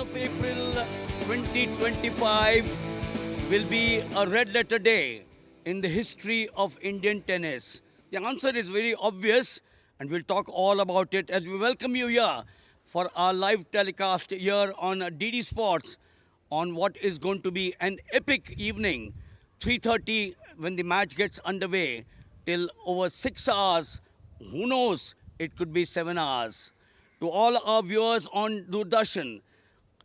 of April 2025 will be a red letter day in the history of Indian tennis? The answer is very obvious, and we'll talk all about it as we welcome you here for our live telecast here on DD Sports on what is going to be an epic evening. 3:30 when the match gets underway till over 6 hours. Who knows? It could be 7 hours. To all our viewers on Doordarshan,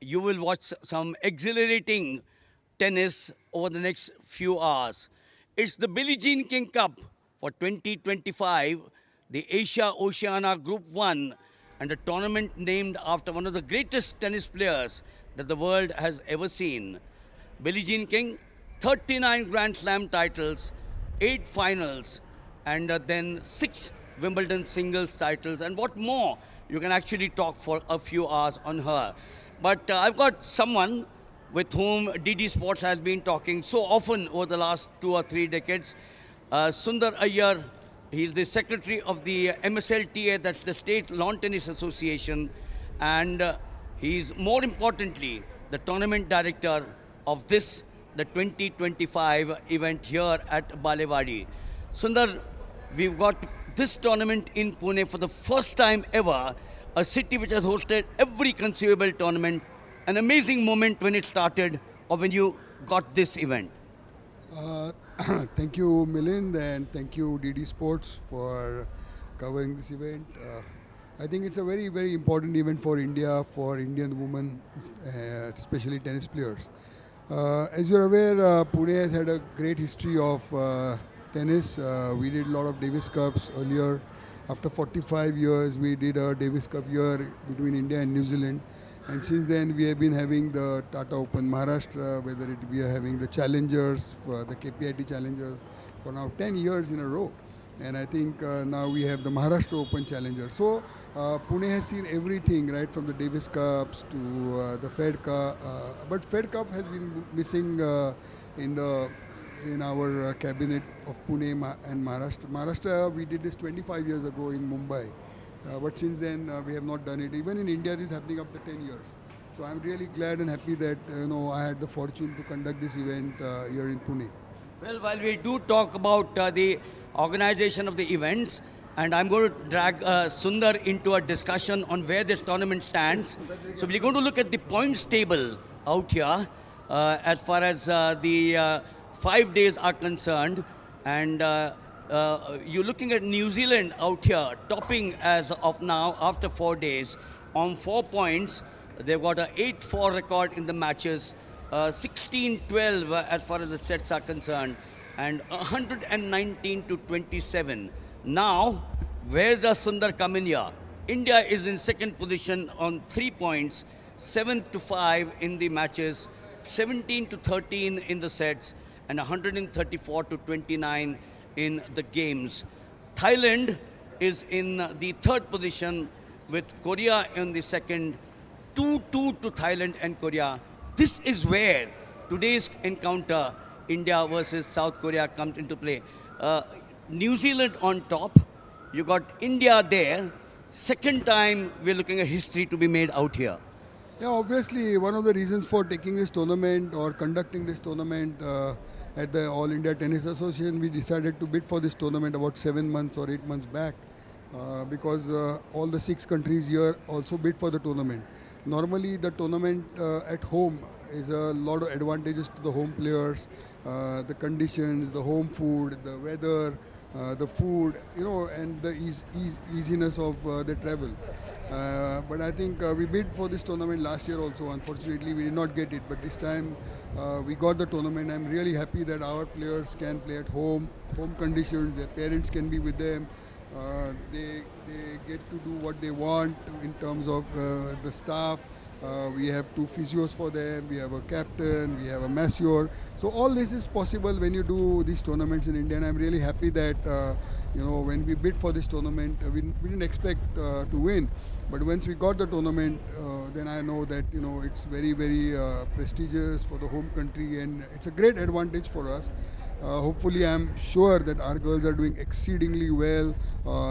you will watch some exhilarating tennis over the next few hours. It's the Billie Jean King Cup for 2025, the Asia-Oceania Group 1, and a tournament named after one of the greatest tennis players that the world has ever seen. Billie Jean King, 39 Grand Slam titles, 8 finals, and then 6 Wimbledon singles titles. And what more? You can actually talk for a few hours on her. But I've got someone with whom DD Sports has been talking so often over the last 2 or 3 decades. Sundar Iyer, he's the secretary of the MSLTA, that's the State Lawn Tennis Association, and he's more importantly the tournament director of this, the 2025 event here at Balewadi. Sundar, we've got this tournament in Pune for the first time ever, a city which has hosted every conceivable tournament. An amazing moment when it started or when you got this event. Thank you, Milind, and thank you, DD Sports, for covering this event. I think it's a very, very important event for India, for Indian women, especially tennis players. As you're aware, Pune has had a great history of tennis. We did a lot of Davis Cups earlier. After 45 years, we did a Davis Cup year between India and New Zealand. And since then, we have been having the Tata Open Maharashtra, whether we are having the Challengers, the KPIT Challengers, for now 10 years in a row. And I think now we have the Maharashtra Open Challenger. So Pune has seen everything, right, from the Davis Cups to the Fed Cup. But Fed Cup has been missing in our cabinet of Pune and Maharashtra. Maharashtra, we did this 25 years ago in Mumbai. But since then, we have not done it. Even in India, this is happening after 10 years. So I'm really glad and happy that I had the fortune to conduct this event here in Pune. Well, while we do talk about the organization of the events, and I'm going to drag Sundar into a discussion on where this tournament stands. So we're going to look at the points table out here as far as the 5 days are concerned. And you're looking at New Zealand out here, topping as of now after 4 days on 4 points. They've got an 8-4 record in the matches, 16-12 as far as the sets are concerned, and 119-27. Now, where does Sundar come in here? India is in second position on 3 points, 7-5 in the matches, 17-13 in the sets, and 134-29 in the games. Thailand is in the third position with Korea in the second, 2-2 to Thailand and Korea. This is where today's encounter, India versus South Korea, comes into play. New Zealand on top, you got India there. Second time we're looking at history to be made out here. Yeah, obviously one of the reasons for taking this tournament or conducting this tournament at the All India Tennis Association, we decided to bid for this tournament about 7 months or 8 months back because all the 6 countries here also bid for the tournament. Normally the tournament at home is a lot of advantages to the home players, the conditions, the home food, the weather, the food, and the easiness of the travel. But I think we bid for this tournament last year also. Unfortunately, we did not get it. But this time, we got the tournament. I'm really happy that our players can play at home conditions. Their parents can be with them. They get to do what they want in terms of the staff. We have 2 physios for them. We have a captain. We have a masseur. So all this is possible when you do these tournaments in India. And I'm really happy that when we bid for this tournament, we didn't expect to win. But once we got the tournament, then I know that it's very, very prestigious for the home country, and it's a great advantage for us. Hopefully, I'm sure that our girls are doing exceedingly well.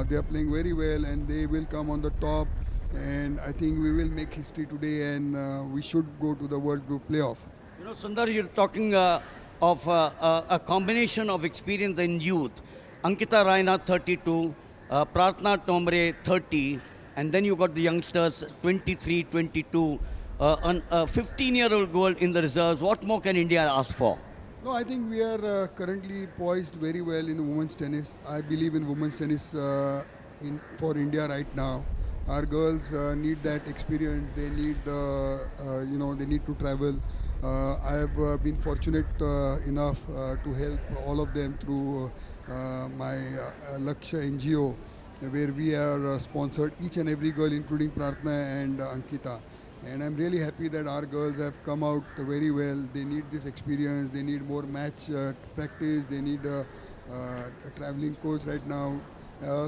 They are playing very well, and they will come on the top. and I think we will make history today, and we should go to the World Group playoff. You know, Sundar, you're talking of a combination of experience in youth. Ankita Raina, 32, Pratna Tomre, 30, and then you got the youngsters, 23, 22, a 15-year-old girl in the reserves. What more can India ask for? No, I think we are currently poised very well in women's tennis. I believe in women's tennis for India right now. Our girls need that experience. They need they need to travel. I have been fortunate enough to help all of them through my Lakshya NGO, where we are sponsored each and every girl, including Pratna and Ankita. And I'm really happy that our girls have come out very well. They need this experience. They need more match practice. They need a traveling coach right now.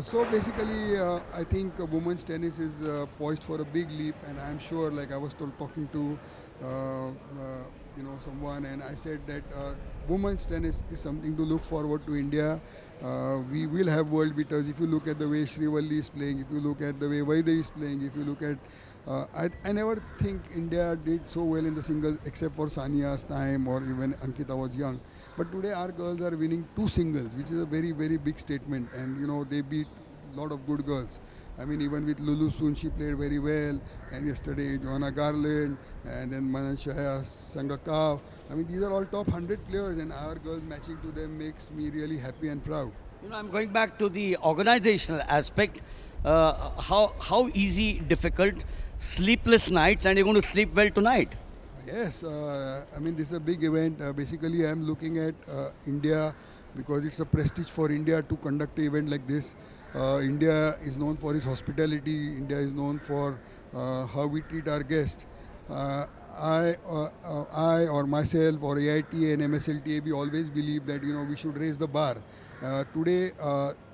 So basically, I think women's tennis is poised for a big leap, and I'm sure, like I was talking to, someone, and I said that women's tennis is something to look forward to India. We will have world beaters. If you look at the way Srivalli is playing, if you look at the way Vaide is playing, if you look at I never think India did so well in the singles except for Sania's time or even Ankita was young. But today our girls are winning two singles, which is a very, very big statement. And, they beat a lot of good girls. I mean, even with Lulu Soon, she played very well. And yesterday, Joanna Garland and then Manashaya Sangakav. I mean, these are all top 100 players, and our girls matching to them makes me really happy and proud. You know, I'm going back to the organizational aspect. How easy, difficult, sleepless nights, and you're going to sleep well tonight. Yes, I mean, this is a big event. Basically, I'm looking at India because it's a prestige for India to conduct an event like this. India is known for its hospitality. India is known for how we treat our guests. I or myself or AITA and MSLTA, we always believe that we should raise the bar. Today,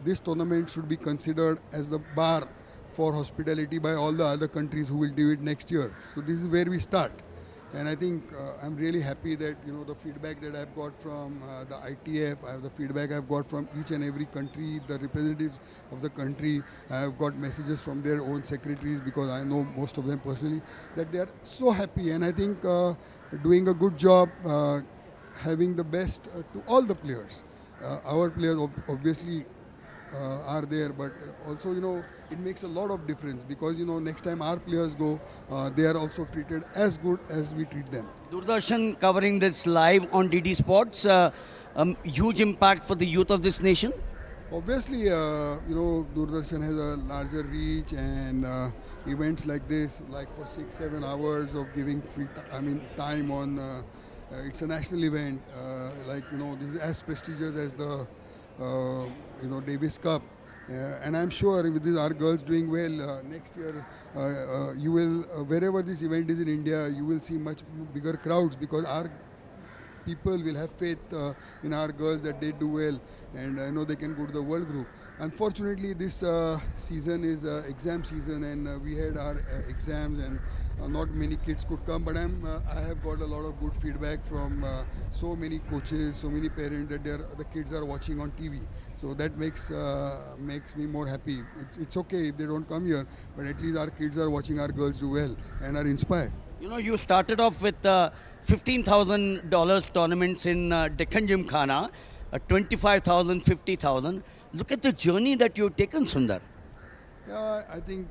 this tournament should be considered as the bar for hospitality by all the other countries who will do it next year. So this is where we start. And I think I'm really happy that the feedback that I've got from the ITF, the feedback I've got from each and every country, the representatives of the country. I've got messages from their own secretaries because I know most of them personally, that they are so happy. And I think doing a good job, having the best to all the players. Our players obviously are there, but also it makes a lot of difference because next time our players go, they are also treated as good as we treat them. Doordarshan covering this live on DD Sports, huge impact for the youth of this nation. Obviously, Doordarshan has a larger reach, and events like this, like for 6-7 hours of giving time on. It's a national event, this is as prestigious as the Davis Cup. And I'm sure with this, our girls doing well, next year you will, wherever this event is in India, you will see much bigger crowds because our people will have faith in our girls that they do well, and I know they can go to the world group. Unfortunately, this season is exam season, and we had our exams, and not many kids could come. But I have got a lot of good feedback from so many coaches, so many parents that the kids are watching on TV. So that makes me more happy. It's okay if they don't come here, but at least our kids are watching our girls do well and are inspired. You started off with $15,000 tournaments in Deccan Gymkhana, 25,000, 50,000. Look at the journey that you've taken, Sundar. Yeah, I think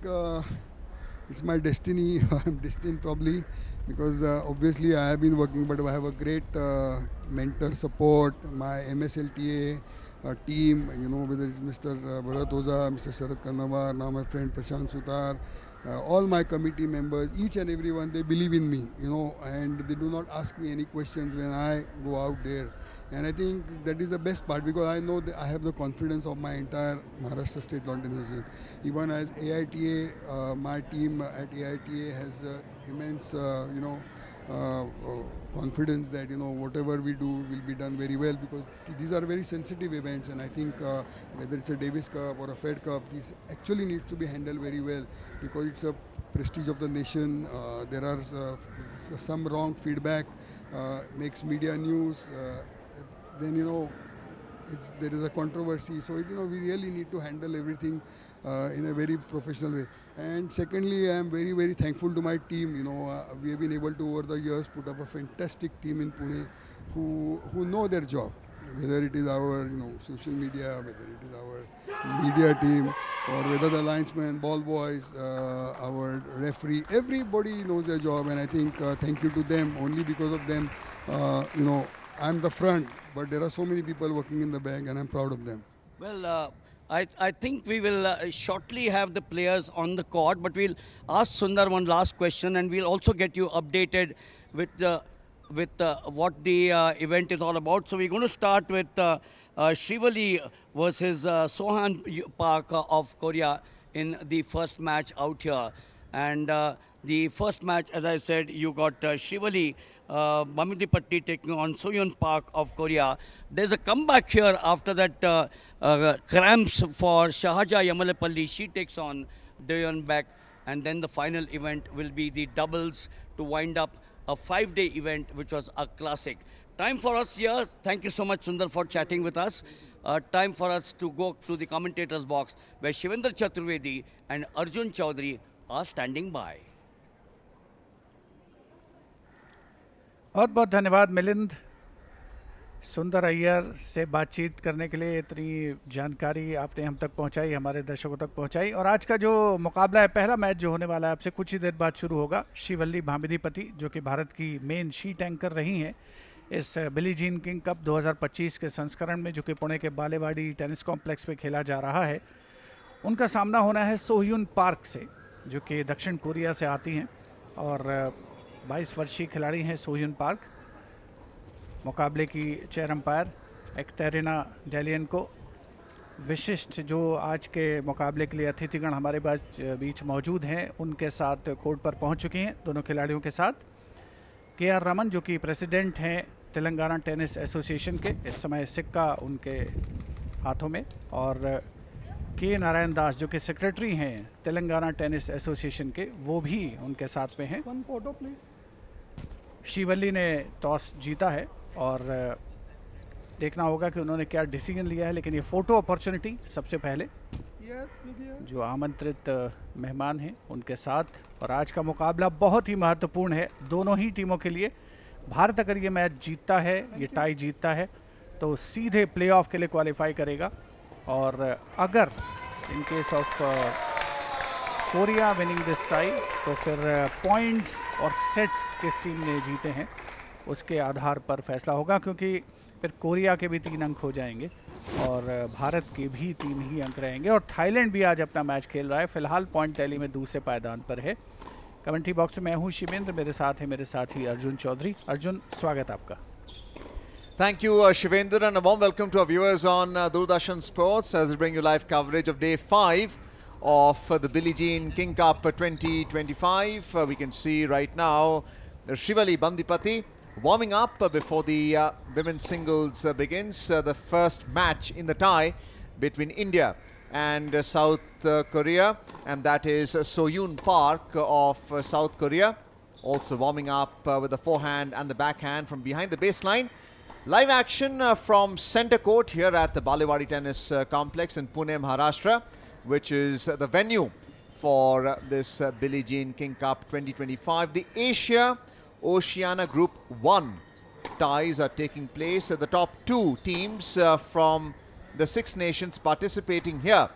it's my destiny. I'm destined probably because obviously I have been working, but I have a great mentor support, my MSLTA team, whether it's Mr. Bharat Oza, Mr. Sharad Karnawar, now my friend Prashant Sutar, all my committee members, each and every one, they believe in me, and they do not ask me any questions when I go out there. And I think that is the best part because I know that I have the confidence of my entire Maharashtra State Lawn Tennis Association. Even as AITA, my team at AITA has immense, confidence that whatever we do will be done very well because these are very sensitive events, and I think whether it's a Davis Cup or a Fed Cup, this actually needs to be handled very well because it's a prestige of the nation. There are some wrong feedback, makes media news. Then there is a controversy. So we really need to handle everything in a very professional way. And secondly, I am very, very thankful to my team. We have been able to over the years put up a fantastic team in Pune who know their job. Whether it is our social media, whether it is our media team, or whether the linesmen, ball boys, our referee, everybody knows their job, and I think thank you to them. Only because of them, I'm the front, but there are so many people working in the back, and I'm proud of them. Well, I think we will shortly have the players on the court, but we'll ask Sundar one last question, and we'll also get you updated with what the event is all about. So we're going to start with Shivali versus Park of Korea in the first match out here. And the first match, as I said, you got Shivali Bamidipatti taking on Soyeon Park of Korea. There's a comeback here after that cramps for Shahaja Yamalapalli. She takes on Dayon Beck. And then the final event will be the doubles to wind up a 5-day event, which was a classic. Time for us here. Thank you so much, Sundar, for chatting with us. Time for us to go to the commentators box, where Shivendra Chaturvedi and Arjun Chaudhary are standing by. बहुत बहुत धन्यवाद मिलिंद, सुंदर अय्यर से बातचीत करने के लिए इतनी जानकारी आपने हम तक पहुंचाई, हमारे दर्शकों तक पहुंचाई। और आज का जो मुकाबला है, पहला मैच जो होने वाला है आपसे कुछ ही देर बाद शुरू होगा। शिवल्ली भामिदीपति जो कि भारत की मेन शीट एंकर रही हैं इस बिली जीन किंग कप 2025 के संस्करण में, जो कि पुणे के बालेवाड़ी टेनिस कॉम्प्लेक्स पे खेला जा रहा है, उनका सामना होना है सोह्यून पार्क से, जो कि दक्षिण कोरिया से आती हैं और 22 वर्षीय खिलाड़ी हैं सोह्यून पार्क। मुकाबले की चेयर अंपायर एक्टेरिना डेलियन को विशिष्ट जो आज के मुकाबले के लिए अतिथिगण हमारे बीच मौजूद हैं उनके साथ कोर्ट पर पहुंच चुकी हैं, दोनों खिलाड़ियों के साथ। के.आर. रमन जो कि प्रेसिडेंट हैं तेलंगाना टेनिस एसोसिएशन के, इस समय सिक्का उनके हाथों में, और के नारायण दास जो कि सेक्रेटरी हैं तेलंगाना टेनिस एसोसिएशन के, वो भी उनके साथ में हैं। शिवल्ली ने टॉस जीता है और देखना होगा कि उन्होंने क्या डिसीजन लिया है, लेकिन ये फ़ोटो अपॉर्चुनिटी सबसे पहले जो आमंत्रित मेहमान हैं उनके साथ। और आज का मुकाबला बहुत ही महत्वपूर्ण है दोनों ही टीमों के लिए। भारत अगर ये मैच जीतता है, ये टाई जीतता है, तो सीधे प्लेऑफ के लिए क्वालिफाई करेगा, और अगर in case of Korea winning this tie तो फिर पॉइंट्स और सेट्स किस टीम ने जीते हैं उसके आधार पर फैसला होगा, क्योंकि फिर कोरिया के भी 3 अंक हो जाएंगे और भारत के भी 3 ही अंक रहेंगे। और थाईलैंड भी आज अपना मैच खेल रहा है, फिलहाल पॉइंट टैली में दूसरे पायदान पर है। कमेंट्री बॉक्स में मैं हूँ शिवेंद्र, मेरे साथ है मेरे साथी अर्जुन चौधरी। अर्जुन, स्वागत आपका। Thank you, Shivendra, and a warm welcome to our viewers on Doordarshan Sports as we bring you live coverage of Day 5 of the Billie Jean King Cup 2025. We can see right now Shivali Bandipati warming up before the women's singles begins. The first match in the tie between India and South Korea, and that is Soyeon Park of South Korea, also warming up with the forehand and the backhand from behind the baseline. Live action from centre court here at the Balewadi Tennis Complex in Pune, Maharashtra, which is the venue for this Billie Jean King Cup 2025. The Asia-Oceania Group 1 ties are taking place. The top 2 teams from the 6 nations participating here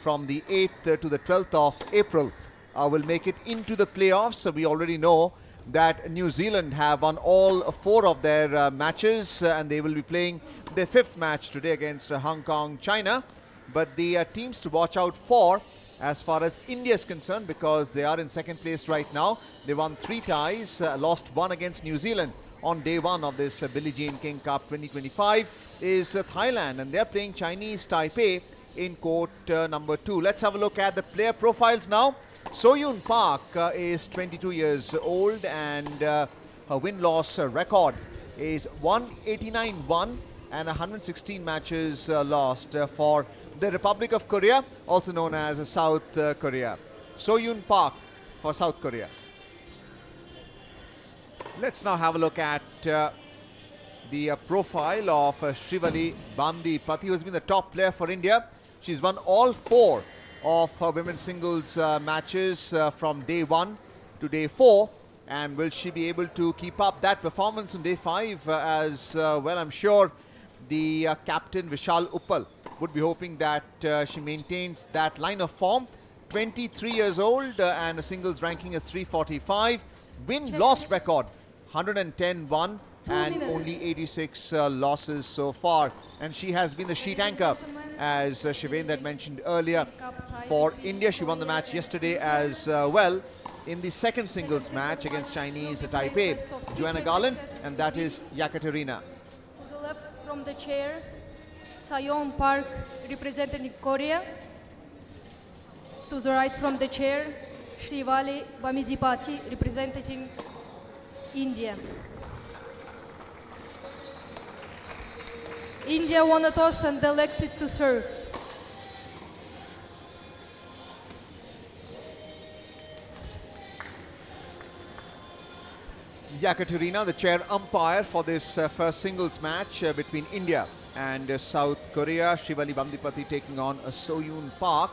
from the 8th to the 12th of April will make it into the playoffs. We already know that New Zealand have won all 4 of their matches and they will be playing their 5th match today against Hong Kong, China. But the teams to watch out for as far as India is concerned, because they are in 2nd place right now. They won 3 ties, lost 1 against New Zealand on day 1 of this Billie Jean King Cup 2025, is Thailand, and they're playing Chinese Taipei in court number 2. Let's have a look at the player profiles now. Soyeon Park is 22 years old and her win-loss record is 189-1 and 116 matches lost for the Republic of Korea, also known as South Korea. Soyeon Park for South Korea. Let's now have a look at the profile of Shrivali Bandipati, who has been the top player for India. She's won all 4 of her women's singles matches from day 1 to day 4. And will she be able to keep up that performance on day 5 as well? I'm sure the captain Vishal Uppal would be hoping that she maintains that line of form. 23 years old and a singles ranking is 345. Win-loss record 110 won and only 86 losses so far. And she has been the sheet anchor, as Shivendra had mentioned earlier, for India. She won the match yesterday as well in the second singles match against Chinese Taipei, Joanna Garland, and that is Yekaterina. To the left from the chair, Sayon Park representing Korea. To the right from the chair, Shrivali Bandipati representing India. India won the toss and elected to serve. Yekaterina, the chair umpire for this first singles match between India and South Korea. Shrivali Bandipati taking on Soyun Park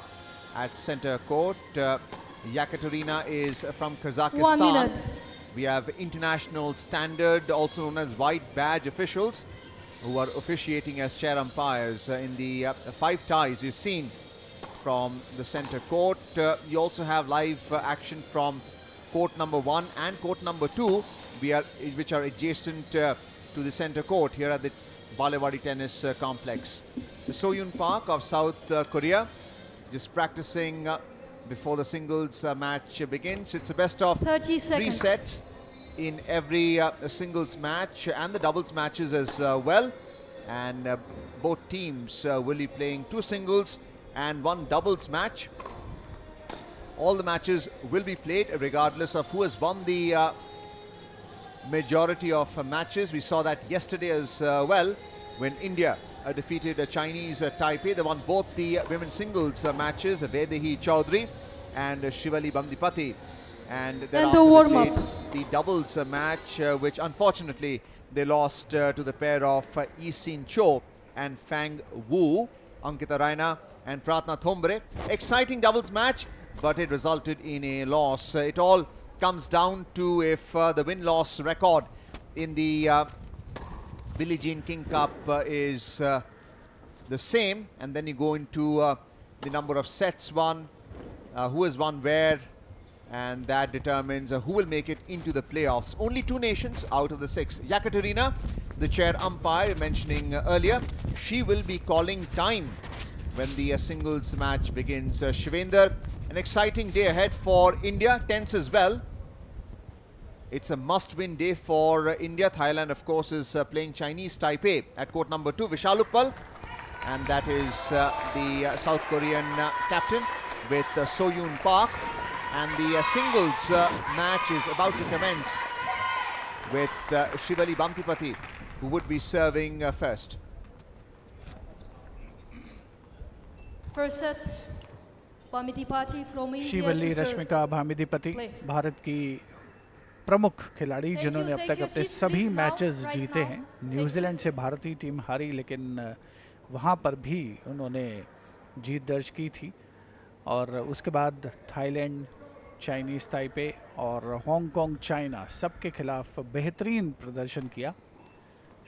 at center court. Yekaterina is from Kazakhstan. 1 minute. We have international standard, also known as white badge officials, who are officiating as chair umpires in the 5 ties we've seen from the center court. You also have live action from court number 1 and court number 2, which are adjacent to the center court here at the Balewadi Tennis Complex. The Soyun Park of South Korea just practicing before the singles match begins. It's a best of 30 3 seconds. sets in every singles match and the doubles matches as well. And both teams will be playing 2 singles and 1 doubles match. All the matches will be played regardless of who has won the majority of matches. We saw that yesterday as well when India defeated Chinese Taipei. They won both the women's singles matches, Vedehi Chaudhary and Shrivali Bandipati. And thereafter the they warm-up. played the doubles match, which unfortunately they lost to the pair of Yi Sin Cho and Fang Wu, Ankita Raina and Pratna Thombre. Exciting doubles match, but it resulted in a loss. It all comes down to if the win-loss record in the Billie Jean King Cup is the same, and then you go into the number of sets won, who has won where, and that determines who will make it into the playoffs. Only 2 nations out of the 6. Yekaterina, the chair umpire mentioning earlier, she will be calling time when the singles match begins. Shivendra, an exciting day ahead for India, tense as well. It's a must-win day for India. Thailand, of course, is playing Chinese Taipei at court number 2, Vishal Uppal. And that is the South Korean captain with Soyun Park. And the singles match is about to commence with Shrivali Bandipati, who would be serving first. First set, Bandipati from India. Shivalli to serve. Rashmika भामिदीपति Play. Bharat की प्रमुख खिलाड़ी Thank जिन्होंने you, अब take तक your अपने seats, सभी please, now, matches right जीते now. हैं। Thank न्यूजीलैंड से भारतीय टीम हारी, लेकिन वहाँ पर भी उन्होंने जीत दर्ज की थी। और उसके बाद थाईलैंड, चाइनीज़ ताइपे और हांगकांग चाइना सबके खिलाफ बेहतरीन प्रदर्शन किया।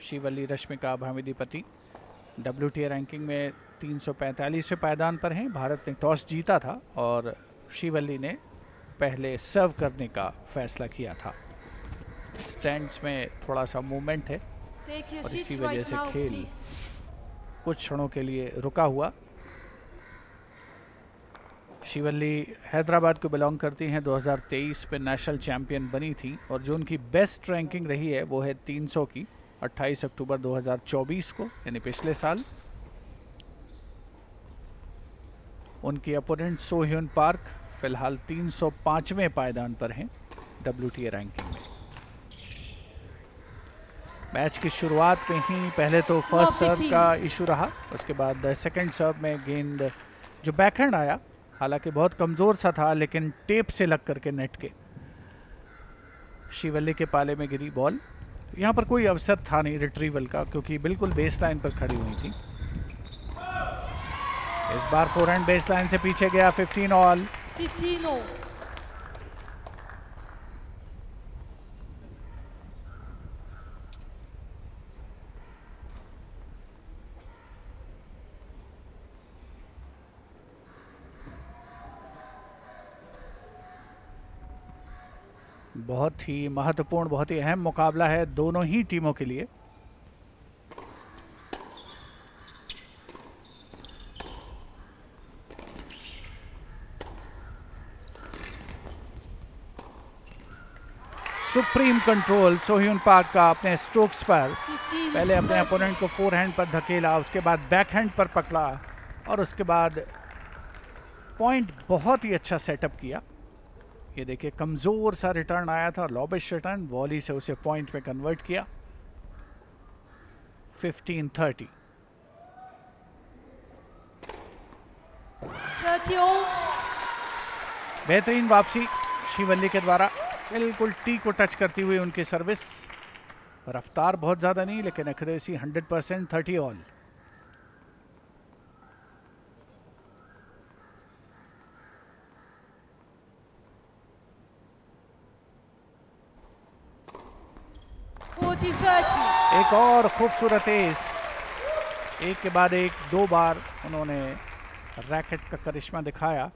शिवल्ली रश्मिका भामिदीपति WTA रैंकिंग में 345वें पायदान पर हैं। भारत ने टॉस जीता था और शिवल्ली ने पहले सर्व करने का फैसला किया था। स्टैंड्स में थोड़ा सा मूवमेंट है Take your और seats इसी वजह right से now, खेल please. कुछ क्षणों के लिए रुका हुआ। शिवल्ली हैदराबाद को बिलोंग करती हैं। 2023 में नेशनल चैंपियन बनी थी और जो उनकी बेस्ट रैंकिंग रही है वो है 300 की, 28 अक्टूबर 2024 को, यानी पिछले साल। उनकी अपोनेंट सोह्युन पार्क फिलहाल 305वें पायदान पर हैं WTA रैंकिंग में। मैच की शुरुआत में ही पहले तो फर्स्ट सर्व का इशू रहा, उसके बाद सेकंड सर्व में गेंद जो बैकहैंड आया, हालांकि बहुत कमज़ोर सा था लेकिन टेप से लग करके नेट के शिवल्ली के पाले में गिरी बॉल। यहाँ पर कोई अवसर था नहीं रिट्रीवल का, क्योंकि बिल्कुल बेस लाइन पर खड़ी हुई थी। इस बार फोरहैंड बेस लाइन से पीछे गया। 15 ऑल। 15 all. बहुत ही महत्वपूर्ण, बहुत ही अहम मुकाबला है दोनों ही टीमों के लिए। सुप्रीम कंट्रोल सोह्यून पार्क का अपने स्ट्रोक्स पर। 15 पहले अपने 30. अपोनेंट को फोरहैंड पर धकेला, उसके बाद बैकहैंड पर पकड़ा और उसके बाद पॉइंट बहुत ही अच्छा सेटअप किया। ये देखिए कमज़ोर सा रिटर्न आया था, लॉबिश रिटर्न, वॉली से उसे पॉइंट में कन्वर्ट किया। 15-30। 30 all. बेहतरीन वापसी शिवल्ली के द्वारा, बिल्कुल टी को टच करती हुई उनकी सर्विस। रफ्तार बहुत ज़्यादा नहीं, लेकिन एक्यूरेसी 100%। 30 ऑल। एक और खूबसूरत एस, एक के बाद एक 2 बार उन्होंने रैकेट का करिश्मा दिखाया।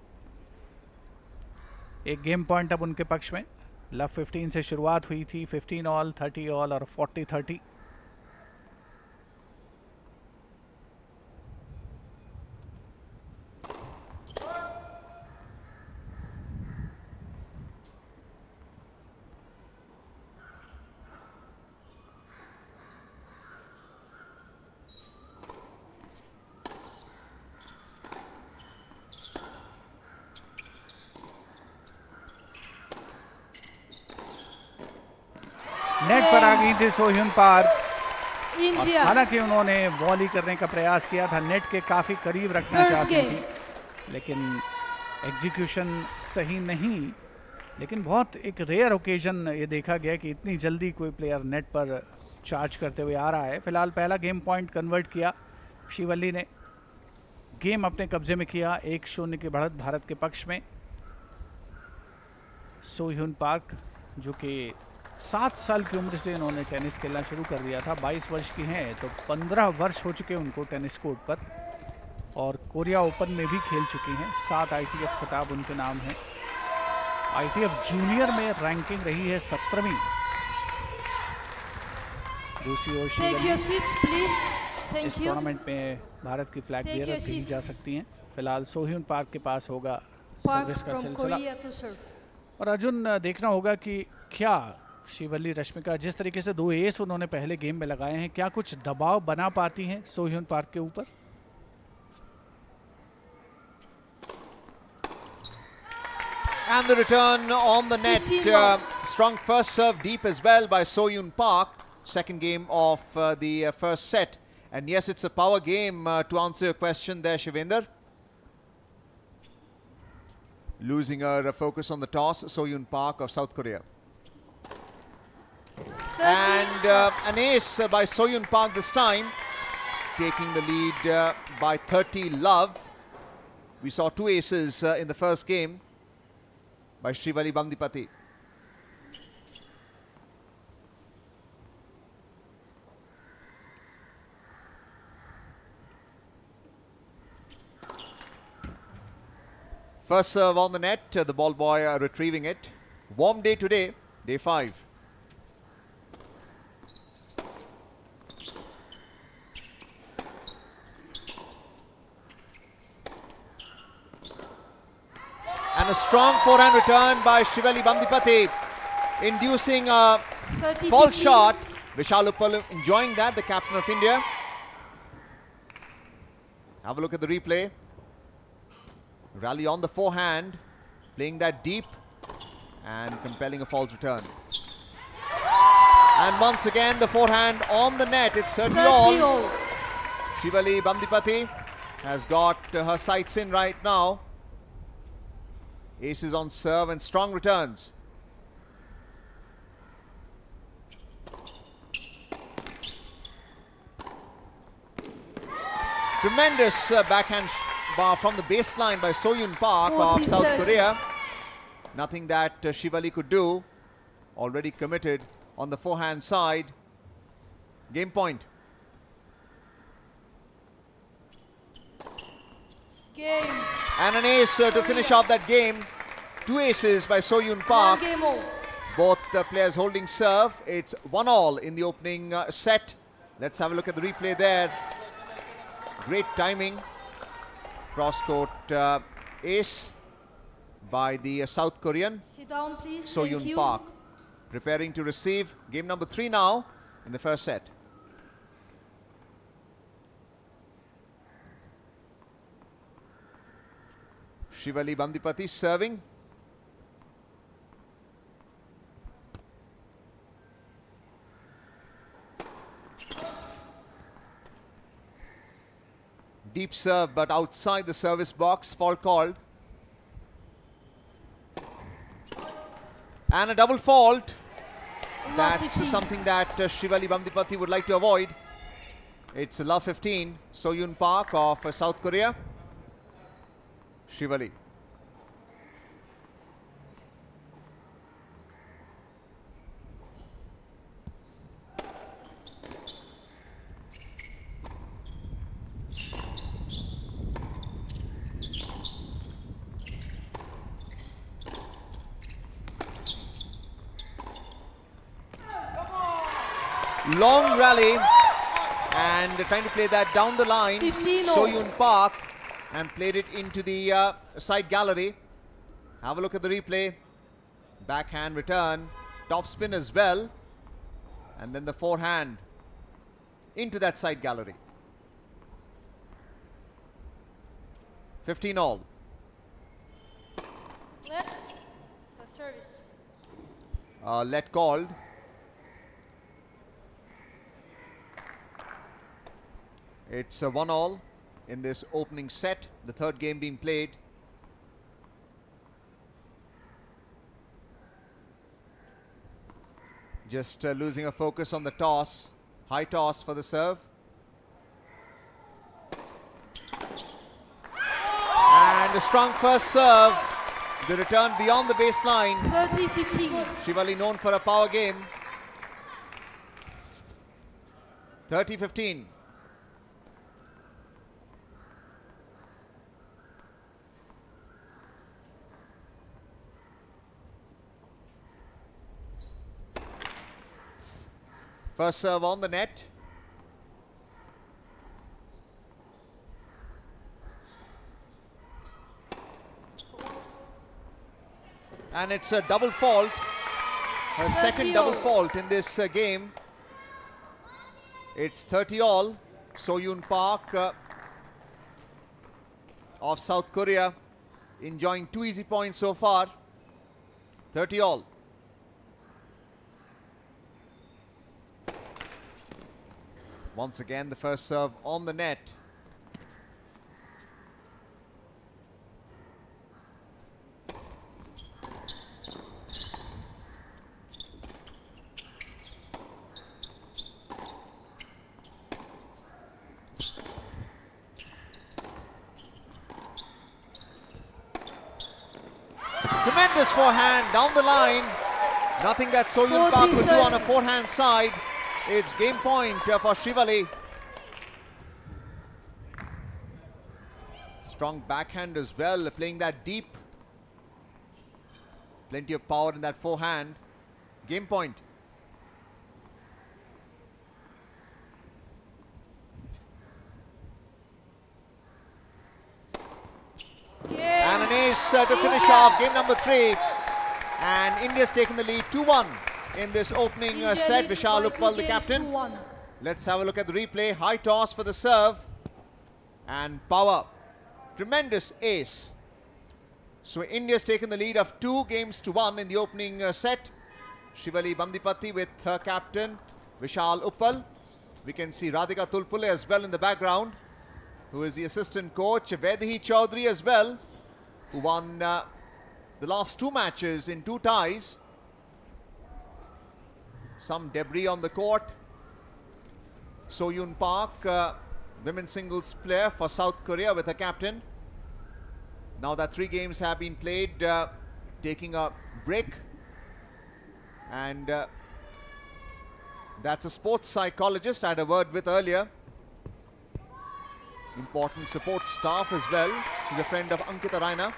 एक गेम पॉइंट अब उनके पक्ष में। लव 15 से शुरुआत हुई थी। 15 ऑल, 30 ऑल और 40-30। नेट पर आ गई थी सोह्यून पार्क। India. हालांकि उन्होंने वॉली करने का प्रयास किया था, नेट के काफ़ी करीब रखना First चाहती game. थी, लेकिन एग्जीक्यूशन सही नहीं। लेकिन बहुत एक रेयर ओकेजन ये देखा गया कि इतनी जल्दी कोई प्लेयर नेट पर चार्ज करते हुए आ रहा है। फिलहाल पहला गेम पॉइंट कन्वर्ट किया शिवल्ली ने, गेम अपने कब्जे में किया। 1-0 की बढ़त भारत के पक्ष में। सोह्यून पार्क जो कि 7 साल की उम्र से इन्होंने टेनिस खेलना शुरू कर दिया था, 22 वर्ष की हैं, तो 15 वर्ष हो चुके उनको टेनिस कोर्ट पर, और कोरिया ओपन में भी खेल चुकी हैं। 7 ITF खिताब उनके नाम है। ITF जूनियर में रैंकिंग रही है 17वीं। दूसरी ओर Take your Shivalli seats, please. इस Thank you. टूर्नामेंट में भारत की फ्लैग Take your बेयरर कही seats. जा सकती हैं। फिलहाल सोह्यून पार्क के पास होगा Park सर्विस का from सिलसिला। Korea to serve. और अर्जुन, देखना होगा कि क्या शिवल्ली रश्मिका जिस तरीके से 2 एस उन्होंने पहले गेम में लगाए हैं, क्या कुछ दबाव बना पाती हैं सोह्यून पार्क के ऊपर? And the return on the net. 15 all. Strong first serve deep as well by Soyun Park. Second game of the first set. And yes, it's a power game to answer your question there, Shivendra. Losing her focus on the toss, Soyun Park of South Korea. 30. And an ace by Soyun Park this time, taking the lead by 30 love. We saw 2 aces in the first game by Srivalli Bandipati. First serve on the net, the ball boy retrieving it. Warm day today, day 5. And a strong forehand return by Srivalli Bandipati, inducing a 30, false 15. shot. Vishal Uppal enjoying that, the captain of India. Have a look at the replay. Rally on the forehand, playing that deep and compelling a false return. And once again the forehand on the net. It's 30 all. 30 all. Srivalli Bandipati has got her sights in right now. Aces on serve and strong returns. Tremendous backhand bar from the baseline by Soyun Park of South 14-30. Korea. Nothing that Shivali could do. Already committed on the forehand side. Game point. Game. And an ace to finish off that game. 2 aces by Soyun Park. 1 game all. Both players holding serve. It's 1-all in the opening set. Let's have a look at the replay there. Great timing. Cross-court ace by the South Korean, Sit down, please. Soyun Thank you. Park. Preparing to receive game number 3 now in the first set. Shivali Bandipati serving. Deep serve, but outside the service box. Fault called. And a double fault. That's 15. something that Shivali Bandipati would like to avoid. It's love 15. Soyun Park of South Korea. Shivali. Long rally and trying to play that down the line. 15-0. Soyun Park and played it into the side gallery. Have a look at the replay. Backhand return, top spin as well, and then the forehand into that side gallery. 15-all. Let the service. Let called. It's a 1-all in this opening set, the third game being played. Just losing a focus on the toss. High toss for the serve. And a strong first serve. The return beyond the baseline. 30-15. Shivali known for a power game. 30-15. First serve on the net. And it's a double fault. Her second double fault in this game. It's 30-all. Soyun Park of South Korea enjoying 2 easy points so far. 30-all. Once again, the first serve on the net. Tremendous forehand down the line. Nothing that Soyun Park could do on a forehand side. It's game point for Shivali. Strong backhand as well, playing that deep. Plenty of power in that forehand. Game point. And an ace to finish off game number 3. And India's taken the lead 2-1 in this opening set. Vishal Uppal, the captain. Let's have a look at the replay. High toss for the serve. And power. Tremendous ace. So India's taken the lead of 2-1 in the opening set. Shivali Bandipati with her captain Vishal Uppal. We can see Radhika Tulpule as well in the background, who is the assistant coach. Vedahi Chaudhary as well, who won the last 2 matches in 2 ties. Some debris on the court. Soyun Park women's singles player for South Korea with her captain. Now that 3 games have been played, taking a break. And that's a sports psychologist I had a word with earlier. Important support staff as well. She's a friend of Ankita Raina,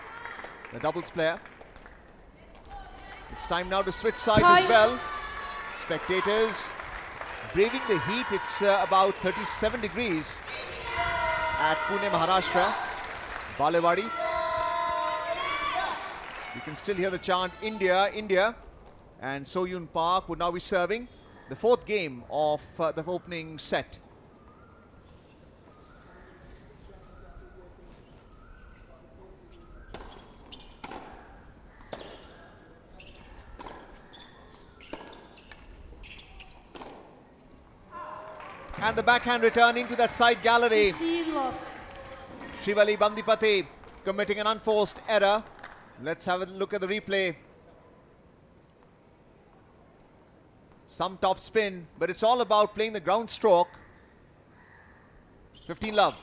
the doubles player. It's time now to switch sides as well. Spectators braving the heat. It's about 37 degrees at Pune, Maharashtra, Balewadi. You can still hear the chant India, India. And So-Yoon Park would now be serving the 4th game of the opening set. And the backhand return into that side gallery. 15 love. Shivali Bandipati committing an unforced error. Let's have a look at the replay. Some top spin, but it's all about playing the ground stroke. 15 love.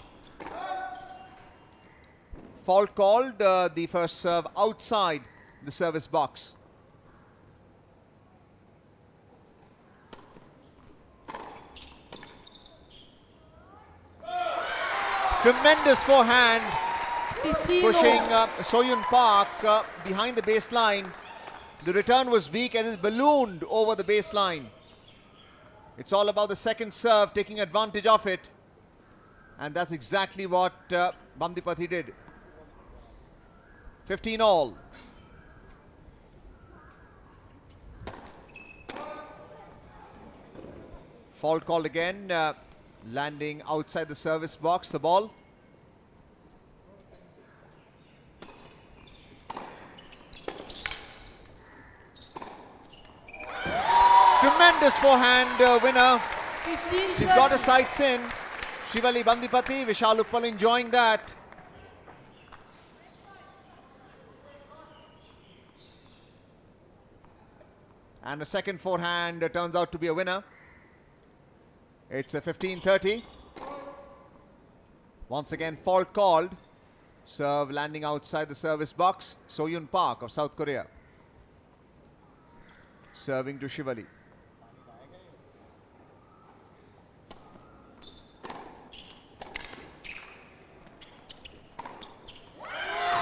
Fault called, the first serve outside the service box. Tremendous forehand, 15 pushing love. So-Yoon Park behind the baseline. The return was weak and it ballooned over the baseline. It's all about the second serve, taking advantage of it. And that's exactly what Bandipati did. 15 all. Fault called again, landing outside the service box, the ball. Tremendous forehand winner. 15 She's got her sights in. Shivali Bandipati, Vishal Uppal enjoying that. And the second forehand turns out to be a winner. It's a 15-30. Once again, fault called. Serve landing outside the service box. So-Yoon Park of South Korea. Serving to Shivali.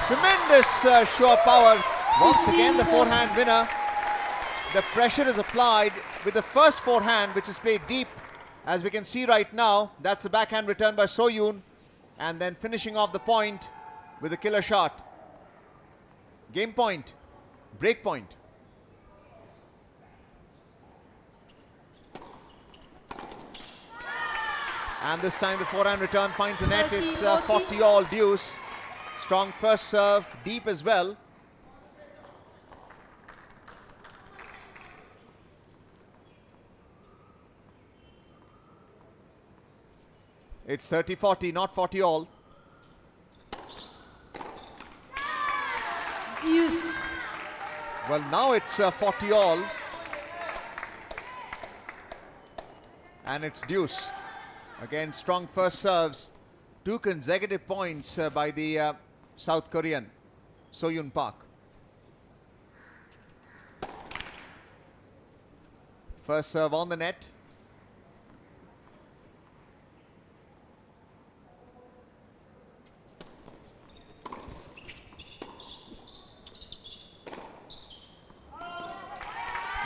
Tremendous show of power. Once again, the forehand winner. The pressure is applied with the first forehand, which is played deep. As we can see right now, that's a backhand return by So-Yoon. And then finishing off the point with a killer shot. Game point. Break point. And this time the forehand return finds the net. It's 40 all deuce. Strong first serve, deep as well. It's 30-40, not 40 all. Deuce. Well, now it's 40 all. And it's deuce. Again, strong first serves. 2 consecutive points by the South Korean, So-Yoon Park. First serve on the net.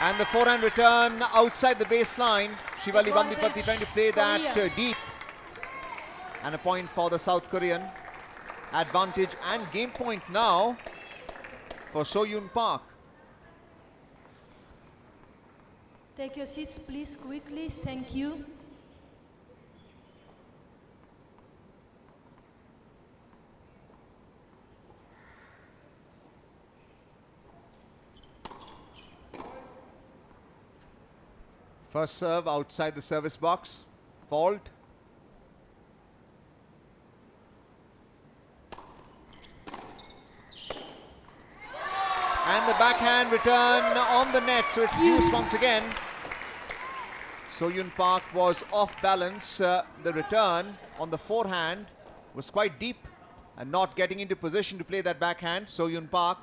And the forehand return outside the baseline. Shivali Bandipati trying to play that deep. And a point for the South Korean. Advantage and game point now for So-Yoon Park. Take your seats, please, quickly. Thank you. First serve outside the service box. Fault. And the backhand return on the net, so it's deuce once again. So-Yoon Park was off balance. The return on the forehand was quite deep and not getting into position to play that backhand. So-Hyun Park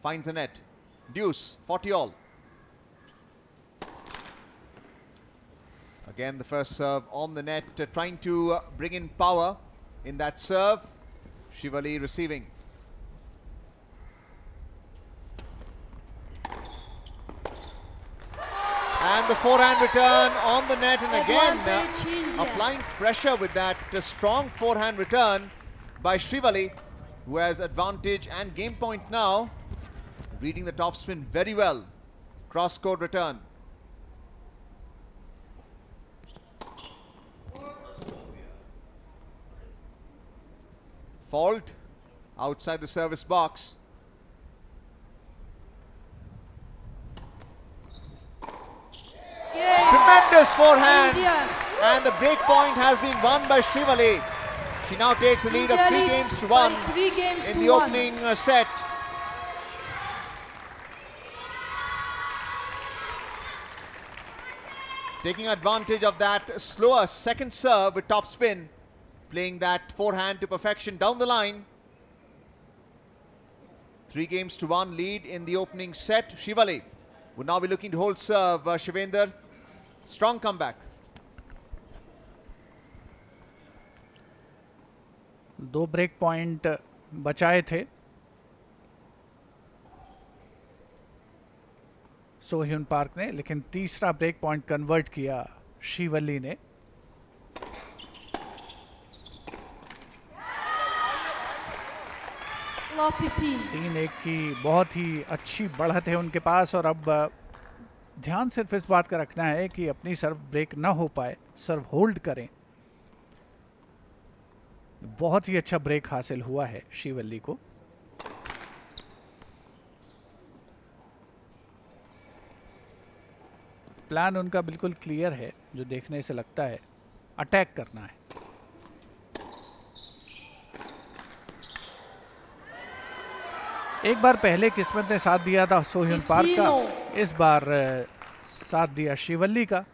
finds the net. Deuce, 40 all. Again, the first serve on the net, trying to bring in power in that serve. Shivali receiving. And the forehand return on the net, and again applying pressure with that strong forehand return by Shivali, who has advantage and game point now. Reading the topspin very well. Cross-court return. Fault outside the service box. Tremendous forehand, and the break point has been won by Shivali. She now takes the lead of 3 games to 1 in the opening set. Taking advantage of that slower second serve with topspin, playing that forehand to perfection down the line. 3 games to 1 lead in the opening set. Shivali would now be looking to hold serve. Shivendra, strong comeback. दो break point बचाए थे सो-hyun park ने, लेकिन तीसरा break point convert किया शिवल्ली ने. Love 15. 3-1 की बहुत ही अच्छी बढ़त है उनके पास, और अब ध्यान सिर्फ इस बात का रखना है कि अपनी सर्व ब्रेक ना हो पाए, सर्व होल्ड करें. बहुत ही अच्छा ब्रेक हासिल हुआ है शिवल्ली को. प्लान उनका बिल्कुल क्लियर है, जो देखने से लगता है अटैक करना है. एक बार पहले किस्मत ने साथ दिया था सो-hyun पार्क का, इस बार साथ दिया शिवल्ली का,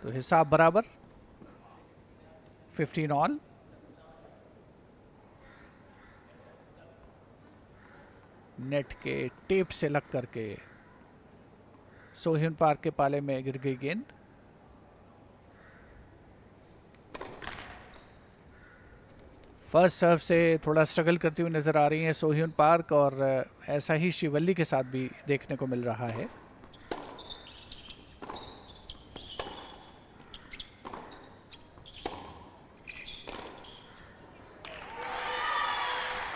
तो हिसाब बराबर. 15 ऑल. नेट के टेप से लग करके सो-hyun पार्क के पाले में गिर गई गेंद. फर्स्ट सर्व से थोड़ा स्ट्रगल करती हुई नजर आ रही है सो-hyun पार्क, और ऐसा ही शिवल्ली के साथ भी देखने को मिल रहा है.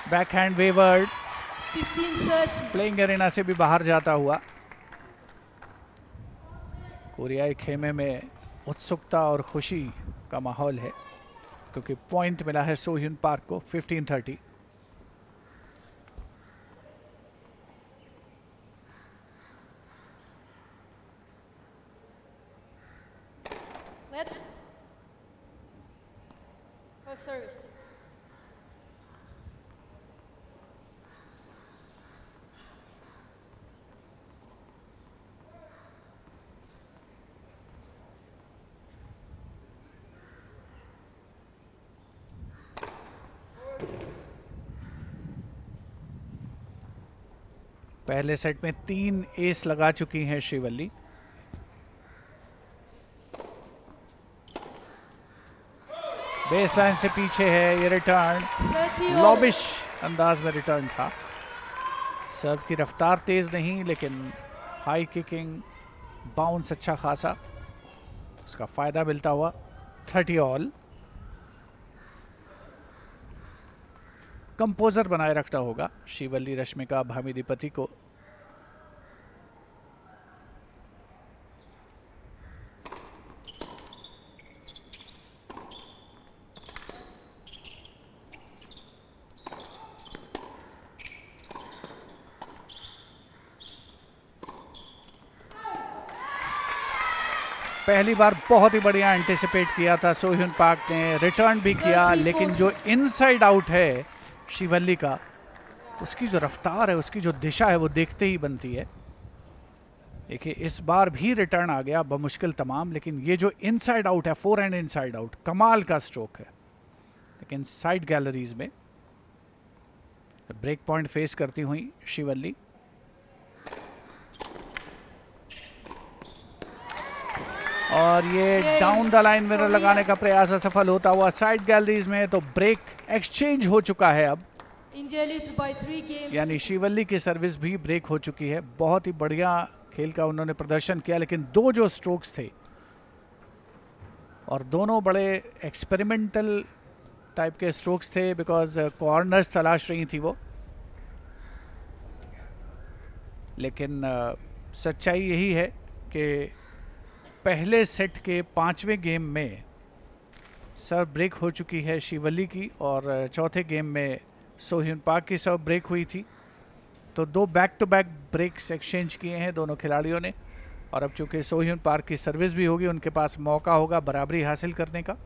Backhand wayward, 15-30. प्लेइंग एरिना से भी बाहर जाता हुआ. कोरियाई खेमे में उत्सुकता और खुशी का माहौल है, क्योंकि पॉइंट मिला है सो-hyun पार्क को. 15-30. Let. For service. पहले सेट में 3 एस लगा चुकी हैं शिवल्ली. बेसलाइन से पीछे है ये रिटर्न. 30 all. लॉबिश अंदाज में रिटर्न था. सर्व की रफ्तार तेज नहीं, लेकिन हाई किकिंग, बाउंस अच्छा खासा, उसका फायदा मिलता हुआ. 30 ऑल. कंपोजर बनाए रखना होगा शिवल्ली, रश्मिका, भामिदीपति को. पहली बार बहुत ही बढ़िया एंटिसिपेट किया था सो-hyun पार्क ने, रिटर्न भी किया, लेकिन जो इनसाइड आउट है शिवल्ली का, उसकी जो रफ्तार है, उसकी जो दिशा है, वो देखते ही बनती है. देखिए इस बार भी रिटर्न आ गया बमुश्किल तमाम, लेकिन ये जो इनसाइड आउट है, फोर हैंड इनसाइड आउट, कमाल का स्ट्रोक है. लेकिन साइड गैलरीज में ब्रेक पॉइंट फेस करती हुई शिवल्ली। और ये डाउन द लाइन मिरर लगाने का प्रयास असफल होता हुआ साइड गैलरीज में। तो ब्रेक एक्सचेंज हो चुका है अब, यानी शिवल्ली की सर्विस भी ब्रेक हो चुकी है। बहुत ही बढ़िया खेल का उन्होंने प्रदर्शन किया, लेकिन दो जो स्ट्रोक्स थे और दोनों बड़े एक्सपेरिमेंटल टाइप के स्ट्रोक्स थे, बिकॉज कॉर्नर्स तलाश रही थी वो। लेकिन सच्चाई यही है कि पहले सेट के 5वें गेम में सर्व ब्रेक हो चुकी है शिवल्ली की, और चौथे गेम में सोह्युन पार्क की सर्व ब्रेक हुई थी। तो दो back to back breaks exchange किए हैं दोनों खिलाड़ियों ने, और अब चूंकि सोह्युन पार्क की सर्विस भी होगी, उनके पास मौका होगा बराबरी हासिल करने का।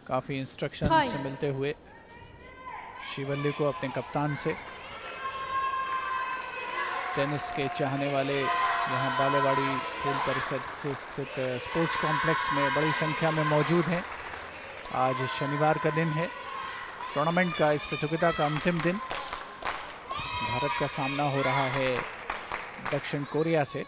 काफ़ी इंस्ट्रक्शन से मिलते हुए शिवल्ली को अपने कप्तान से। टेनिस के चाहने वाले यहाँ बालेवाड़ी खेल परिसर से स्थित स्पोर्ट्स कॉम्प्लेक्स में बड़ी संख्या में मौजूद हैं। आज शनिवार का दिन है, टूर्नामेंट का, इस प्रतियोगिता का अंतिम दिन। भारत का सामना हो रहा है दक्षिण कोरिया से।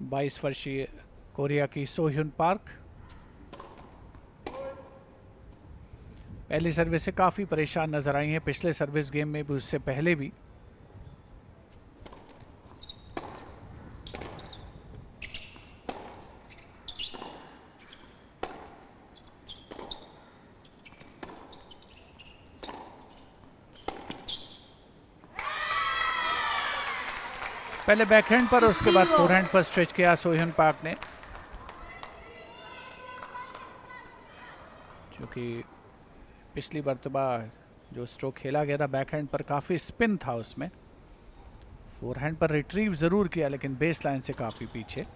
बाईस वर्षीय कोरिया की सोह्युन पार्क पहली सर्विस से काफ़ी परेशान नजर आई हैं, पिछले सर्विस गेम में भी, उससे पहले भी। पहले बैकहैंड पर, उसके बाद फोरहैंड पर स्ट्रेच किया सोह्युन पार्क ने, क्योंकि पिछली मर्तबा जो स्ट्रोक खेला गया था बैकहैंड पर काफ़ी स्पिन था उसमें। फोरहैंड पर रिट्रीव ज़रूर किया, लेकिन बेस लाइन से काफ़ी पीछे।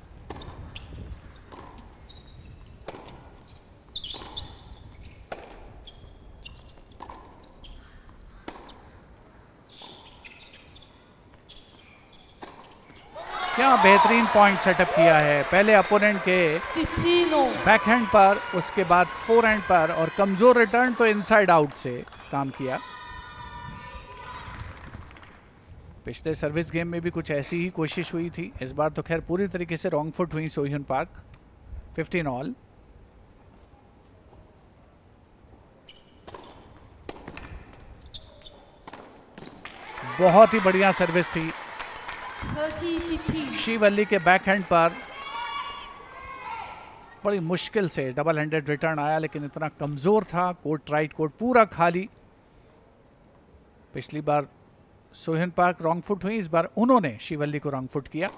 क्या बेहतरीन पॉइंट सेटअप किया है, पहले अपोनेंट के बैकहैंड पर, उसके बाद फोरहैंड पर, और कमजोर रिटर्न तो इनसाइड आउट से काम किया। पिछले सर्विस गेम में भी कुछ ऐसी ही कोशिश हुई थी, इस बार तो खैर पूरी तरीके से रॉन्ग फुट हुई सोह्युन पार्क। 15 ऑल। बहुत ही बढ़िया सर्विस थी 30-15। शिवल्ली के बैकहैंड पर। बड़ी मुश्किल से डबल हैंडेड रिटर्न आया, लेकिन इतना कमजोर था। कोर्ट राइट कोर्ट पूरा खाली। पिछली बार सोह्युन पार्क रॉन्ग फुट हुई, इस बार उन्होंने शिवल्ली को रॉन्ग फुट किया।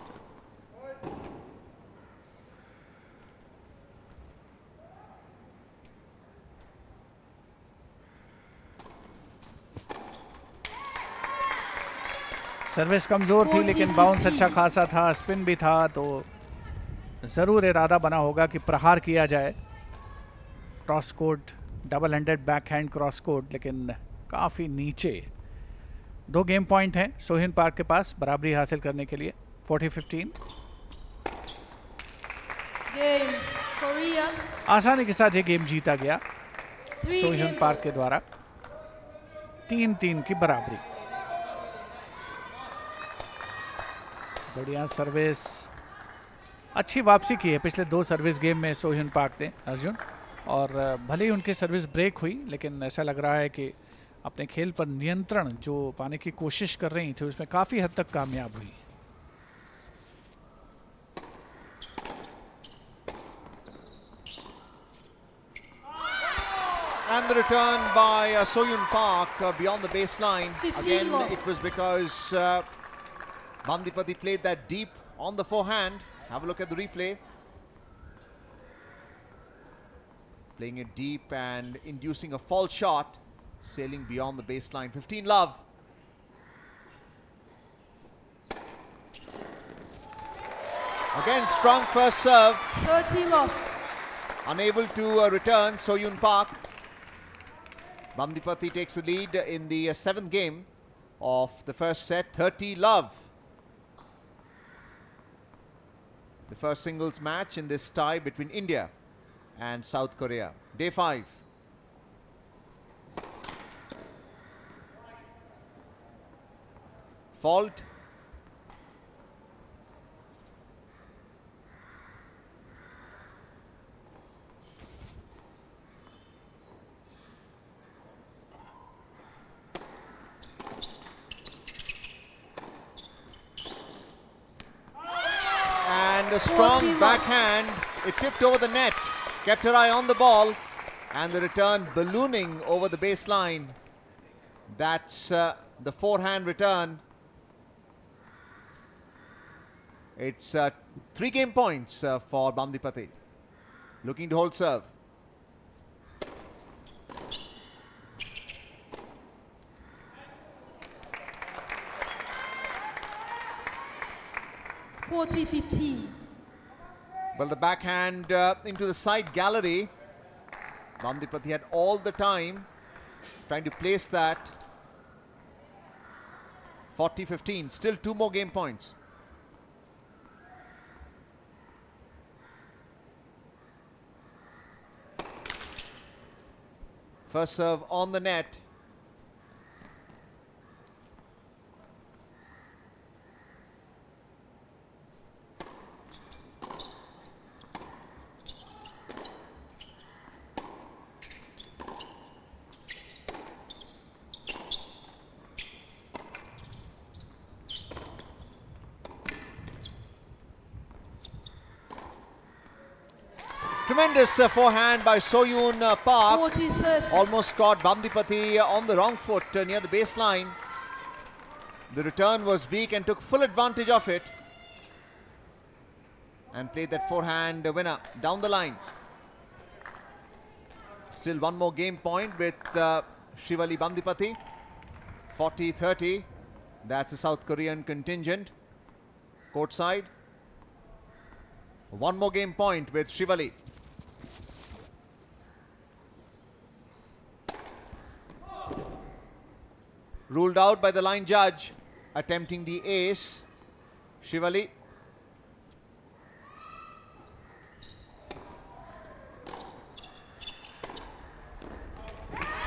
सर्विस कमजोर थी, लेकिन बाउंस अच्छा खासा था, स्पिन भी था, तो जरूर इरादा बना होगा कि प्रहार किया जाए। Cross court double handed backhand cross court, लेकिन काफी नीचे। 2 गेम पॉइंट हैं सोह्युन पार्क के पास बराबरी हासिल करने के लिए। 40-15। आसानी के साथ ये गेम जीता गया सोह्युन पार्क के द्वारा। 3-3 की बराबरी। बढ़िया सर्विस, अच्छी वापसी की है पिछले 2 सर्विस गेम में सोह्युन पार्क ने अर्जुन। और भले ही उनकी सर्विस ब्रेक हुई, लेकिन ऐसा लग रहा है कि अपने खेल पर नियंत्रण जो पाने की कोशिश कर रही थी, उसमें काफ़ी हद तक कामयाब हुई। And the return by Sohyun Park beyond the baseline. Again, it was because Bandipati played that deep on the forehand. Have a look at the replay. Playing it deep and inducing a false shot, sailing beyond the baseline. 15 love. Again, strong first serve. 30 love. Unable to return Soyun Park. Bamdipati takes the lead in the 7th game of the first set. 30 love. The first singles match in this tie between India and South Korea. Day 5. Fault. And a strong backhand. It tipped over the net. Kept her eye on the ball. And the return ballooning over the baseline. That's the forehand return. It's 3 game points for Bamdipati. Looking to hold serve. (40-15). Well, the backhand into the side gallery. Bamdipati had all the time trying to place that. 40-15. Still 2 more game points. First serve on the net. Tremendous forehand by Soyun Park. 40-30. Almost caught Bamdipati on the wrong foot near the baseline. The return was weak and took full advantage of it. And played that forehand winner down the line. Still 1 more game point with Shivali Bamdipati. 40-30. That's the South Korean contingent. Courtside. 1 more game point with Shivali. Ruled out by the line judge. Attempting the ace. Shivali.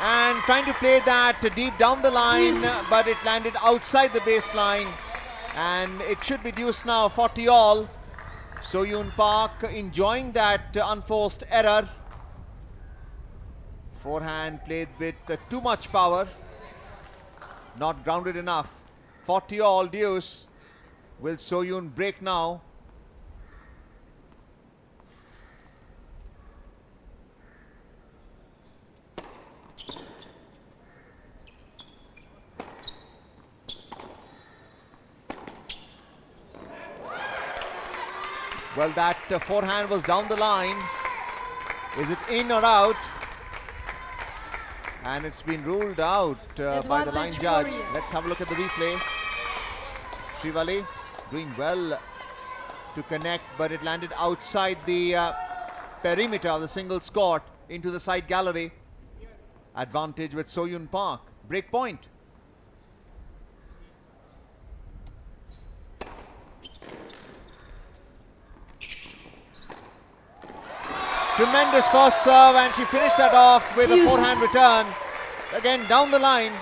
And trying to play that deep down the line, but it landed outside the baseline. And it should be deuce now, 40 all. Soyun Park enjoying that unforced error. Forehand played with too much power. Not grounded enough. 40 all deuce. Will Soyun break now? Well, that forehand was down the line. Is it in or out? And it's been ruled out by the line judge. Let's have a look at the replay. Shivali doing well to connect, but it landed outside the perimeter of the singles court into the side gallery. Advantage with Soyun Park. Break point. Tremendous first serve, and she finished that off with a forehand return. Again down the line.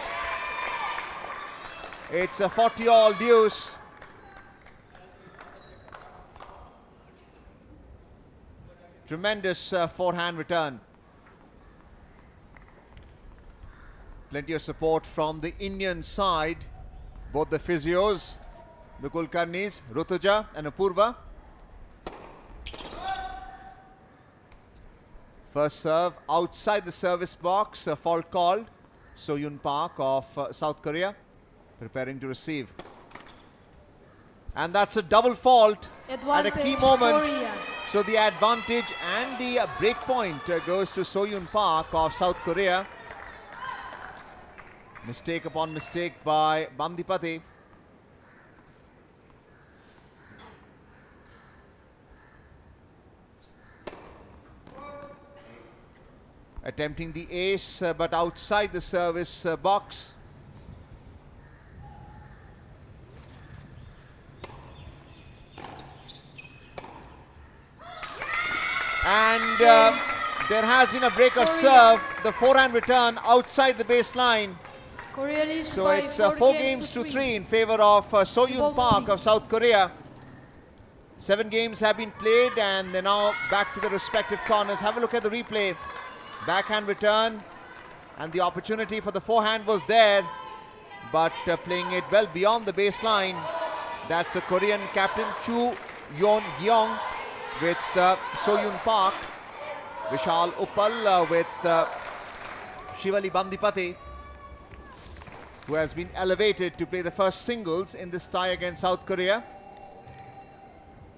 It's a 40 all deuce. Tremendous forehand return. Plenty of support from the Indian side. Both the physios, the Kulkarnis, Rutuja and Apurva. First serve outside the service box, a fault called. Soyun Park of South Korea preparing to receive. And that's a double fault at a key moment. So the advantage and the break point goes to So-Yoon Park of South Korea. Mistake upon mistake by Bamdipati. Attempting the ace, but outside the service box. And there has been a break of serve. The forehand return outside the baseline. Korea leads So by it's 4 games to 3 in favor of So-Yoon Balls, Park please. of South Korea. 7 games have been played and they're now back to the respective corners. Have a look at the replay. Backhand return, and the opportunity for the forehand was there, but playing it well beyond the baseline. That's a Korean captain, Chu Yeon-gyong with So-Yoon Park. Vishal Uppal with Shivali Bamdipati, who has been elevated to play the first singles in this tie against South Korea.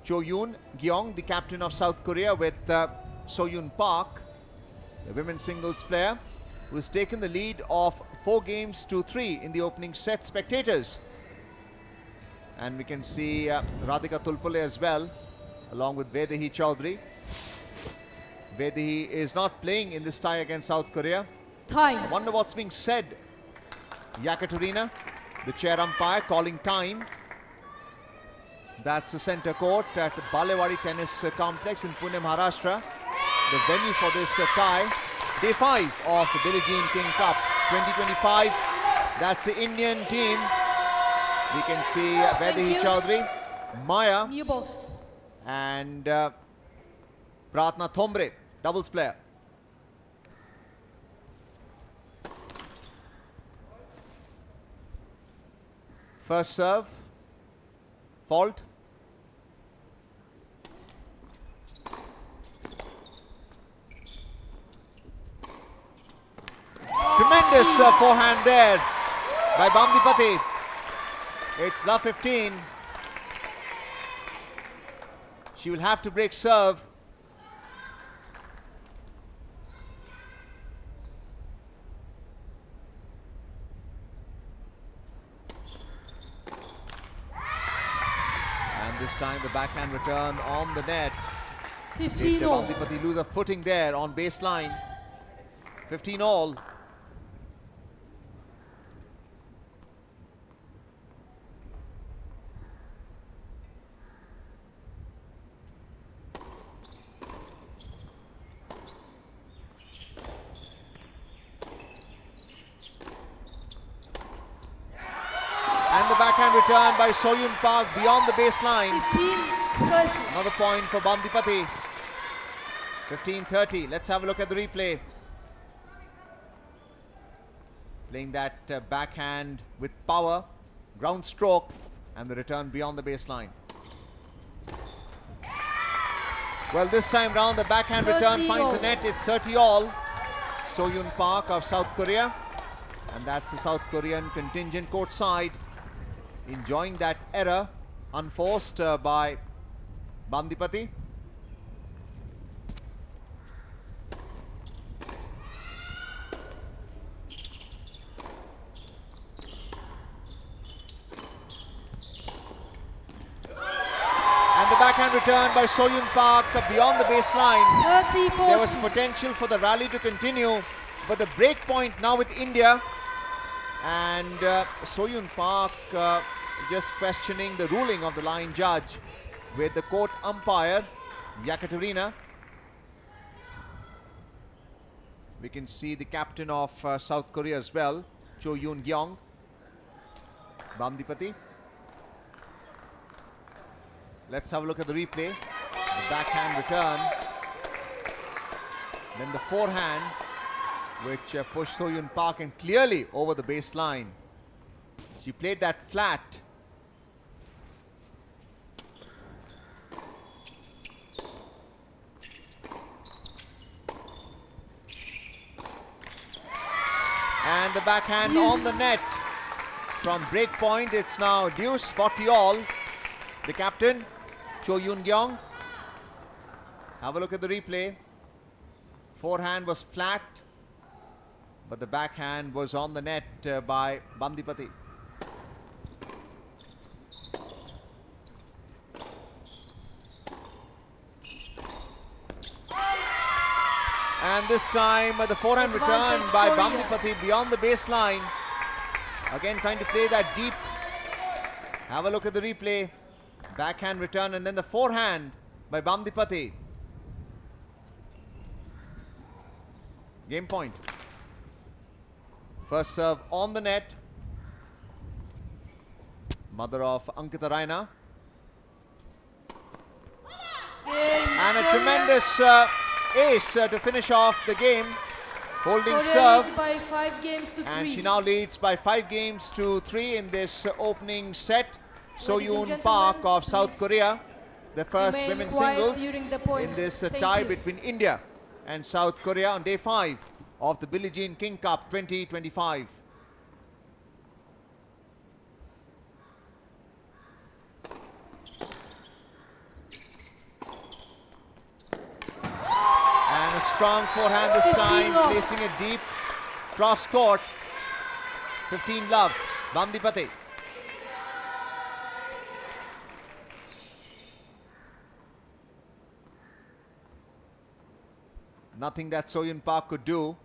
Cho Yoon-gyong, the captain of South Korea, with So-Yoon Park, the women's singles player, who has taken the lead of 4 games to 3 in the opening set. Spectators, and we can see Radhika Tulpule as well, along with Vedehi Chaudhary. Vedehi is not playing in this tie against South Korea. I time. wonder what's being said. Yekaterina, the chair umpire, calling time. That's the center court at Balewadi Tennis Complex in Pune, Maharashtra. The venue for this tie. Day 5 of the Billie Jean King Cup 2025. That's the Indian team. We can see Vedehi you. Chaudhary, Maya, New balls. and Pratna Thombre, doubles player. First serve, fault. Tremendous forehand there by Bamdipati. It's love 15. She will have to break serve. And this time the backhand return on the net. 15 Did all. Bamdipati lose a footing there on baseline. 15 all. And the backhand return by So-Yoon Park beyond the baseline. 15-30. Another point for Bamdipati. 15-30. Let's have a look at the replay. Playing that backhand with power, ground stroke, and the return beyond the baseline. Well, this time round the backhand return 30 finds all. the net. It's 30 all. So-Yoon Park of South Korea. And that's the South Korean contingent courtside, enjoying that error unforced by Bamdipati. And the backhand return by So-Yoon Park beyond the baseline. 30-40. There was potential for the rally to continue, but the break point now with India. And So-Yoon Park just questioning the ruling of the line judge with the court umpire, Yekaterina. We can see the captain of South Korea as well, Cho Yoon-gyong. Bamdipati. Let's have a look at the replay. The backhand return. Then the forehand, which pushed So-Yoon Park and clearly over the baseline. She played that flat. And the backhand on the net. From break point, it's now deuce, 40 all. The captain, Cho Yoon-gyong. Have a look at the replay. Forehand was flat, but the backhand was on the net by Bandipati. And this time the forehand return by Bandipati beyond the baseline. Again trying to play that deep. Have a look at the replay. Backhand return and then the forehand by Bandipati. Game point. First serve on the net. Mother of Ankita Raina. And a tremendous ace to finish off the game. Holding serve. Leads by 5 games to 3. And she now leads by 5 games to 3 in this opening set. So-yoon Park of South Korea, the first women's singles in this tie between India and South Korea on day 5 of the Billie Jean King Cup 2025. And a strong forehand this time, placing it deep, cross court. 15 love, Bandipati. Nothing that So-yoon Park could do.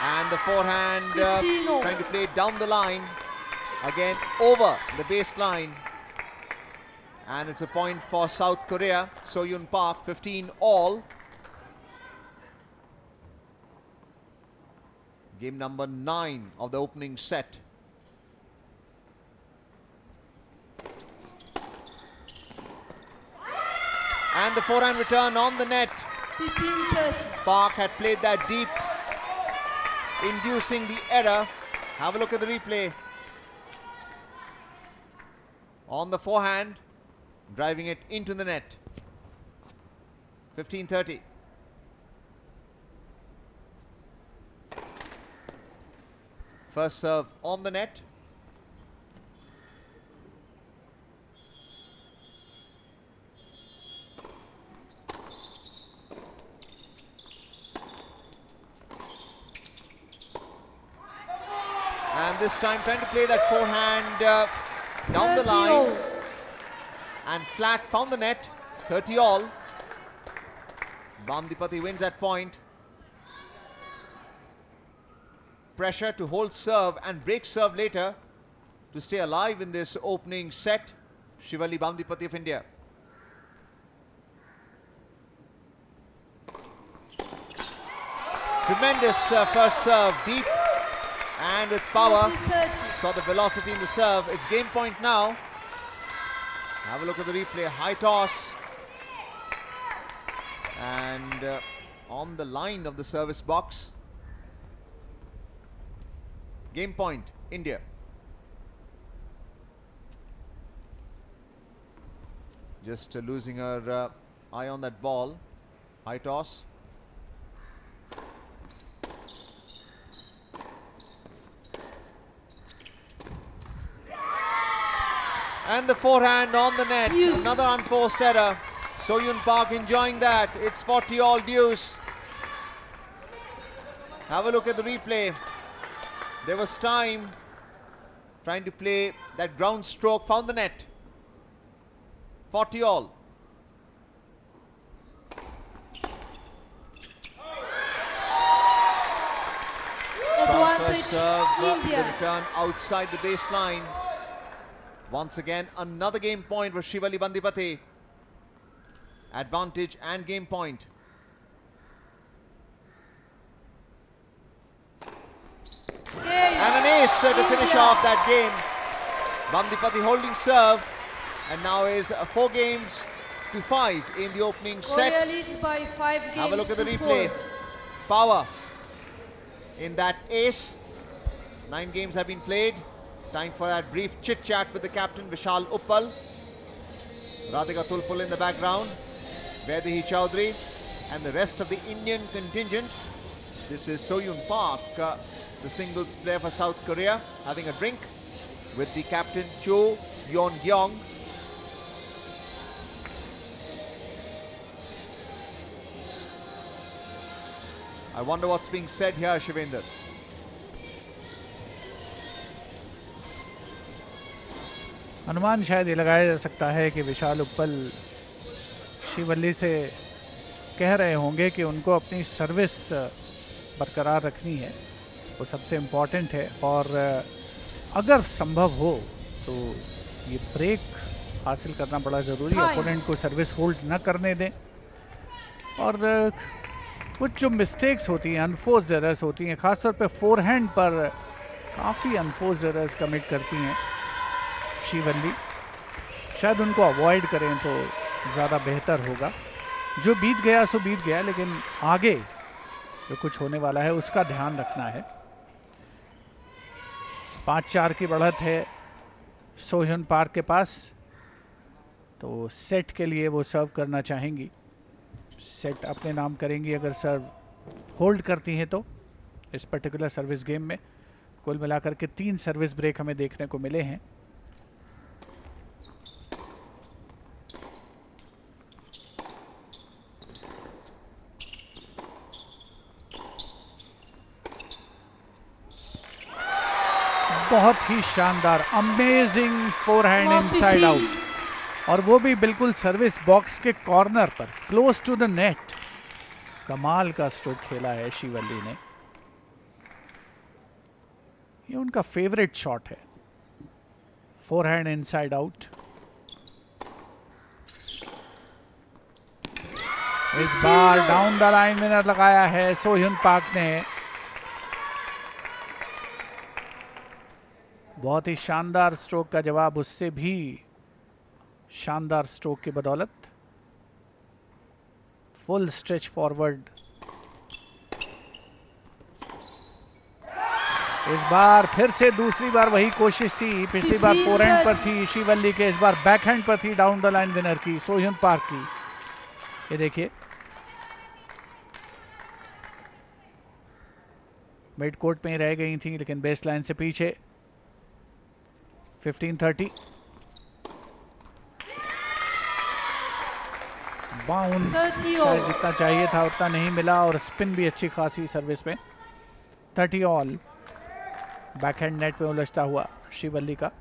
And the forehand trying to play down the line. Again over the baseline. And it's a point for South Korea. So-yoon Park 15 all. Game number 9 of the opening set. And the forehand return on the net. 15-30. Park had played that deep, inducing the error. Have a look at the replay. On the forehand, driving it into the net. 15-30. First serve on the net. And this time trying to play that forehand down the line. And flat found the net. It's 30 all. Bandipati wins that point. Pressure to hold serve and break serve later to stay alive in this opening set. Shivali Bandipati of India. Tremendous first serve, deep and with power. Saw the velocity in the serve. It's game point now. Have a look at the replay. High toss. And on the line of the service box. Game point, India. Just losing her eye on that ball. High toss. And the forehand on the net. Deuce. Another unforced error. So-yoon Park enjoying that. It's 40 all deuce. Have a look at the replay. There was time trying to play that ground stroke. Found the net. 40 all. Strong first serve. The return outside the baseline. Once again, another game point for Shivali Bandipati. Advantage and game point. And an ace to finish off that game. Bandipati holding serve. And now is 4 games to 5 in the opening set. Korea leads by 5 games. Have a look at the to replay. 4. Power in that ace. 9 games have been played. Time for that brief chit-chat with the captain, Vishal Uppal. Radhika Tulpul in the background. Vaidehi Chowdhury and the rest of the Indian contingent. This is So-yoon Park, the singles player for South Korea, having a drink. with the captain Cho Yeon-gyong. I wonder what's being said here, Shivendra. अनुमान शायद ये लगाया जा सकता है कि विशाल उप्पल श्रीवल्ली से कह रहे होंगे कि उनको अपनी सर्विस बरकरार रखनी है, वो सबसे इम्पॉर्टेंट है, और अगर संभव हो तो ये ब्रेक हासिल करना बड़ा ज़रूरी है, अपोनेंट को सर्विस होल्ड न करने दें। और कुछ जो मिस्टेक्स होती हैं, अनफोर्स्ड एरर्स होती हैं, ख़ासतौर पे फोरहैंड पर काफ़ी अनफोर्स्ड एरर्स कमिट करती हैं श्रीवल्ली, शायद उनको अवॉइड करें तो ज़्यादा बेहतर होगा। जो बीत गया सो बीत गया, लेकिन आगे जो कुछ होने वाला है उसका ध्यान रखना है। 5-4 की बढ़त है सोह्युन पार्क के पास, तो सेट के लिए वो सर्व करना चाहेंगी, सेट अपने नाम करेंगी अगर सर्व होल्ड करती हैं तो। इस पर्टिकुलर सर्विस गेम में कुल मिलाकर के 3 सर्विस ब्रेक हमें देखने को मिले हैं। बहुत ही शानदार, अमेजिंग फोरहैंड इनसाइड आउट, और वो भी बिल्कुल सर्विस बॉक्स के कॉर्नर पर, क्लोज टू द नेट। कमाल का स्ट्रोक खेला है श्रीवल्ली ने, ये उनका फेवरेट शॉट है, फोरहैंड इनसाइड आउट। इस बार डाउन द लाइन विनर लगाया है सोह्युन पार्क ने। बहुत ही शानदार स्ट्रोक का जवाब, उससे भी शानदार स्ट्रोक की बदौलत। फुल स्ट्रेच फॉरवर्ड, इस बार फिर से दूसरी बार वही कोशिश थी, पिछली बार फोरहैंड पर थी श्रीवल्ली के, इस बार बैकहैंड पर थी डाउन द लाइन विनर की, सोह्युन पार्क की। ये देखिए मिड कोर्ट में ही रह गई थी, लेकिन बेस लाइन से पीछे। 15-30, बाउंस शायद जितना चाहिए था उतना नहीं मिला, और स्पिन भी अच्छी खासी सर्विस में। 30 ऑल, बैकहैंड नेट पे उलझता हुआ श्रीवल्ली का।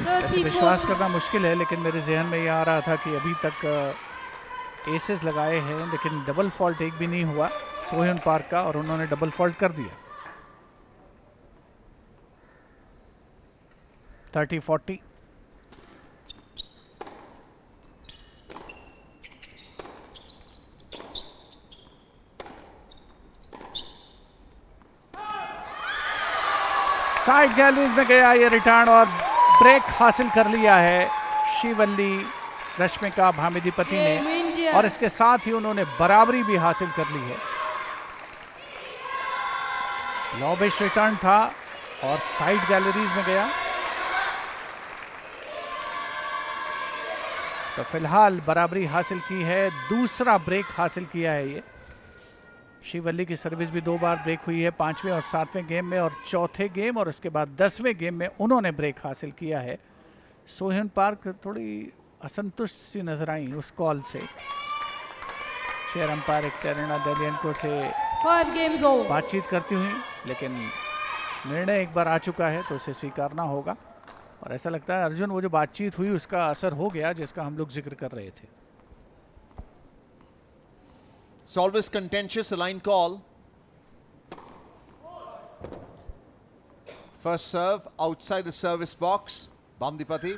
ऐसे विश्वास करना मुश्किल है, लेकिन मेरे जहन में ये आ रहा था कि अभी तक एसेस लगाए हैं, लेकिन डबल फॉल्ट एक भी नहीं हुआ सोह्युन पार्क का, और उन्होंने डबल फॉल्ट कर दिया। 30-40, साइड गैलरीज में गया ये रिटर्न, और ब्रेक हासिल कर लिया है श्रीवल्ली रश्मिका भामिदीपति ने, और इसके साथ ही उन्होंने बराबरी भी हासिल कर ली है। लॉबिश रिटर्न था और साइड गैलरीज में गया, तो फिलहाल बराबरी हासिल की है, दूसरा ब्रेक हासिल किया है ये। श्रीवल्ली की सर्विस भी 2 बार ब्रेक हुई है, 5वें और 7वें गेम में, और चौथे गेम और उसके बाद 10वें गेम में उन्होंने ब्रेक हासिल किया है। सोह्युन पार्क थोड़ी असंतुष्ट सी नजर आई उस कॉल से। शेयर अंपायर एकटेरिना डेलियनको से बातचीत करती हुई, लेकिन निर्णय एक बार आ चुका है तो उसे स्वीकारना होगा, और ऐसा लगता है अर्जुन वो जो बातचीत हुई उसका असर हो गया जिसका हम लोग जिक्र कर रहे थे। It's always contentious, a line call. First serve outside the service box, Bamdipati.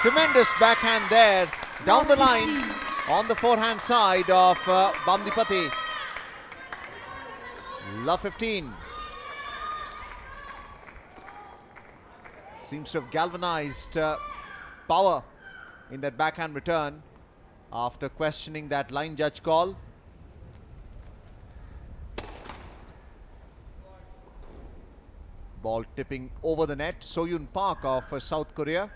Tremendous backhand there, down the line on the forehand side of Bamdipati. Love 15. Seems to have galvanized power in that backhand return after questioning that line judge call. Ball tipping over the net. So-Yoon Park of South Korea.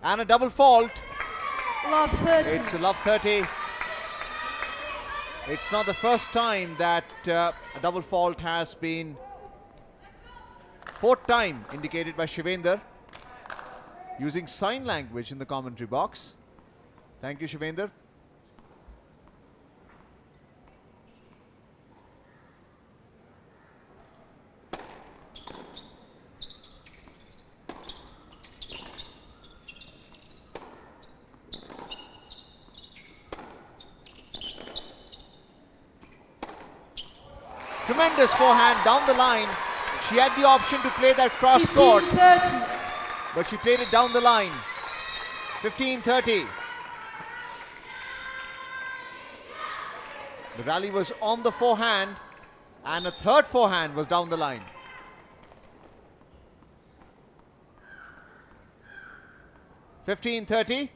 And a double fault. Love 30. It's a love 30. It's not the first time that a double fault has been, fourth time indicated by Shivendra, using sign language in the commentary box. Thank you, Shivendra. Tremendous forehand down the line. She had the option to play that cross court, 15-30. but she played it down the line. 15-30. The rally was on the forehand, and a third forehand was down the line. (15:30).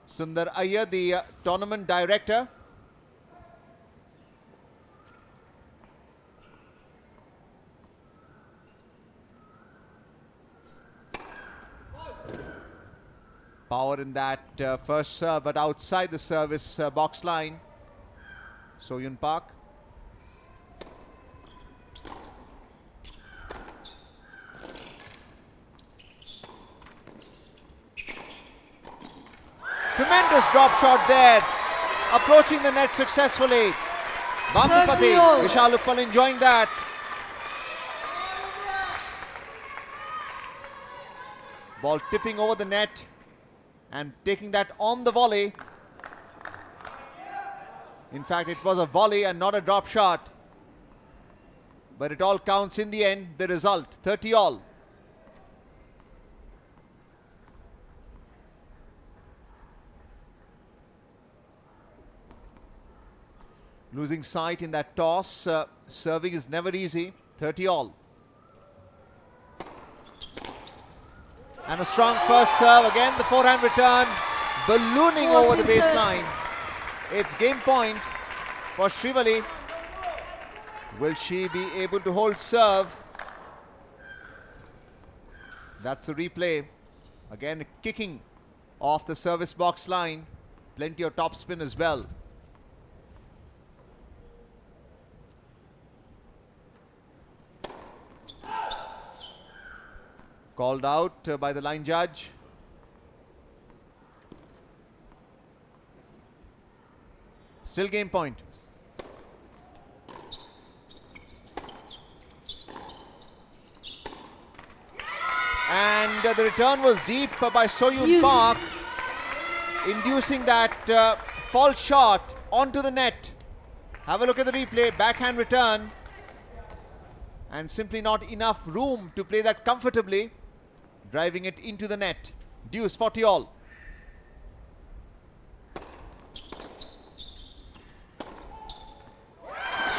Sundar Iyer, the tournament director, power in that first serve, but outside the service box line. So-Yoon Park. Tremendous drop shot there, approaching the net successfully. Bandipati, 30-all. Vishal Uppal enjoying that. Ball tipping over the net and taking that on the volley. In fact, it was a volley and not a drop shot. But it all counts in the end, the result, 30-all. Losing sight in that toss, serving is never easy, 30-all. And a strong first serve, again the forehand return, ballooning over the baseline. It's game point for Srivali. Will she be able to hold serve? That's a replay. Again, kicking off the service box line. Plenty of topspin as well. Called out by the line judge. Still game point. And the return was deep by So-Yoon Park, inducing that false shot onto the net. Have a look at the replay. Backhand return. And simply not enough room to play that comfortably, driving it into the net. Deuce, 40-all.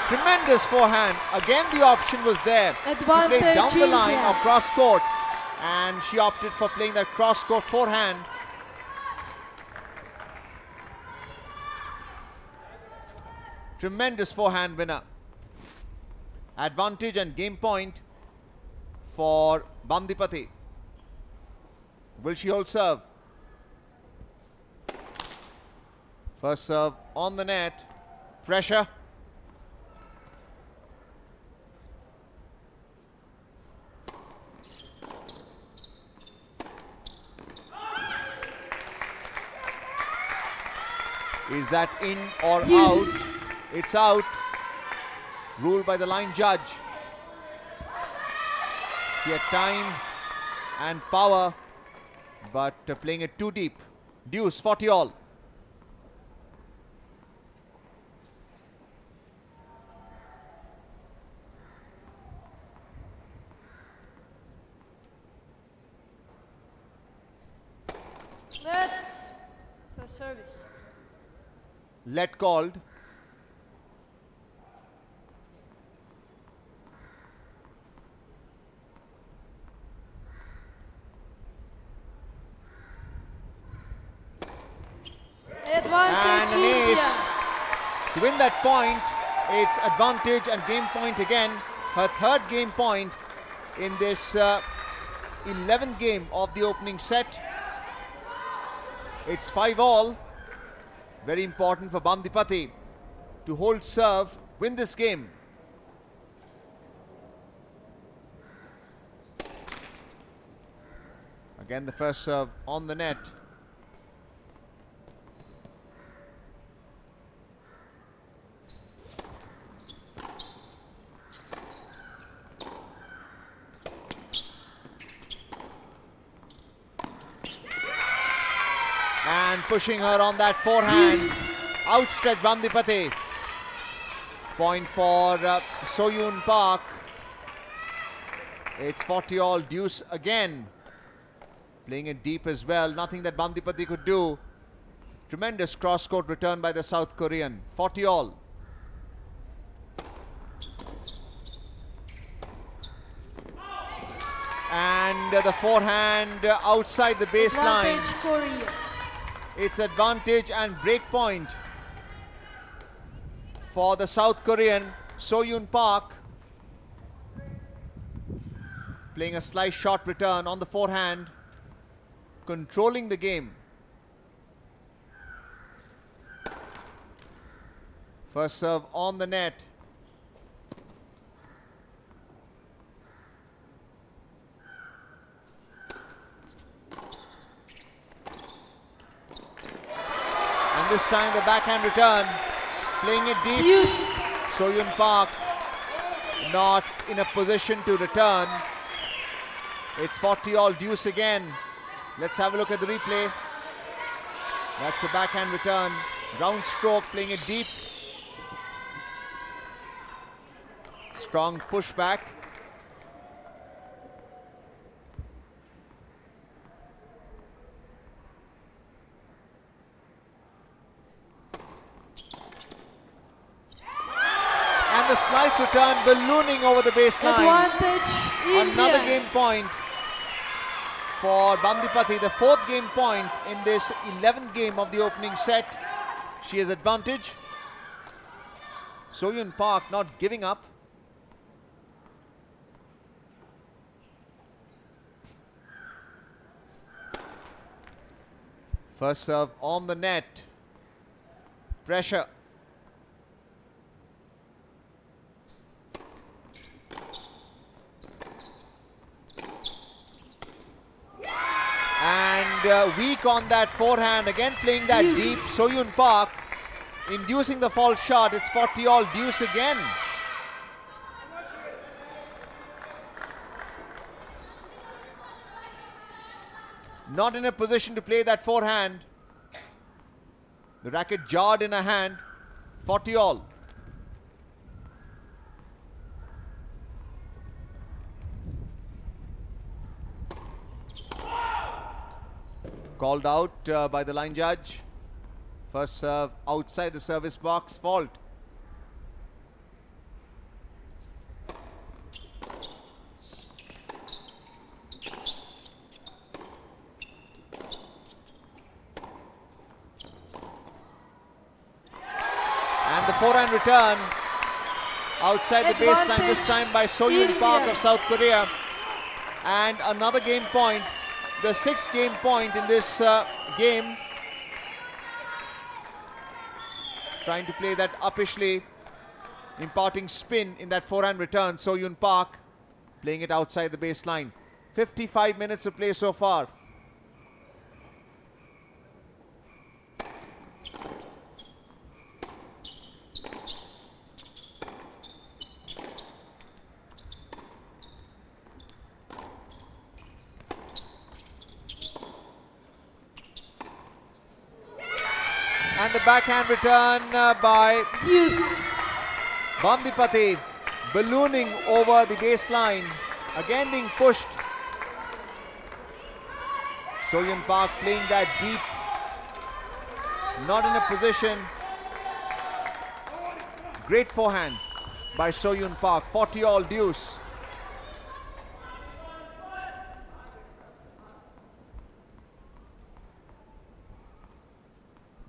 Tremendous forehand. Again, the option was there to play down the line or cross court, and she opted for playing that cross court forehand. Tremendous forehand winner. Advantage and game point for Bandipati. Will she hold serve? First serve on the net. Pressure. Is that in or out? It's out. Ruled by the line judge. She had time and power, but playing it too deep. Deuce, 40-all. Let's for service. Let called. Advantage an India. ace. To win that point, it's advantage and game point again. Her third game point in this 11th game of the opening set. It's 5-all. Very important for Bandipati to hold serve, win this game. Again, the first serve on the net. And pushing her on that forehand. Outstretched Bandipati. Point for Soyun Park. It's 40-all deuce again. Playing it deep as well. Nothing that Bandipati could do. Tremendous cross-court return by the South Korean. 40-all. And the forehand outside the baseline. Advantage Korea. It's advantage and break point for the South Korean. Soyun Park playing a slice shot return on the forehand, controlling the game. First serve on the net. And this time the backhand return, playing it deep. Deuce. Soyun Park not in a position to return. It's 40-all deuce again. Let's have a look at the replay. That's a backhand return. Round stroke, playing it deep. Strong pushback. And the slice return ballooning over the baseline. Advantage India. Another game point for Bandipati, the fourth game point in this 11th game of the opening set. She has advantage. Soyun Park not giving up. First serve on the net. Pressure. And weak on that forehand, again playing that deep. Soyun Park inducing the false shot. It's 40-all deuce again. Not in a position to play that forehand. The racket jarred in her hand. 40-all. Called out by the line judge. First serve outside the service box, fault. And the forehand return outside the baseline, this time by Soyun Park of South Korea. And another game point. The sixth game point in this game. Trying to play that uppishly, imparting spin in that forehand return. Soyun Park playing it outside the baseline. 55 minutes of play so far. And the backhand return by Deuce. Bandipati, ballooning over the baseline, again being pushed. Soyun Park playing that deep, not in a position. Great forehand by Soyun Park, 40-all deuce.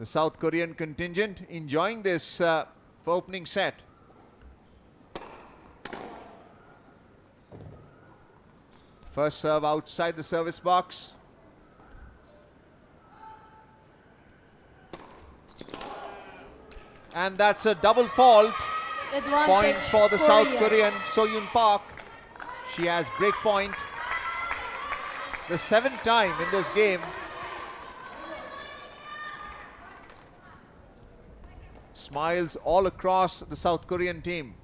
The South Korean contingent enjoying this for opening set. First serve outside the service box. And that's a double fault. Advantage Point for the Korea. South Korean, So-Yoon Park. She has break point. The 7th time in this game. Smiles all across the South Korean team.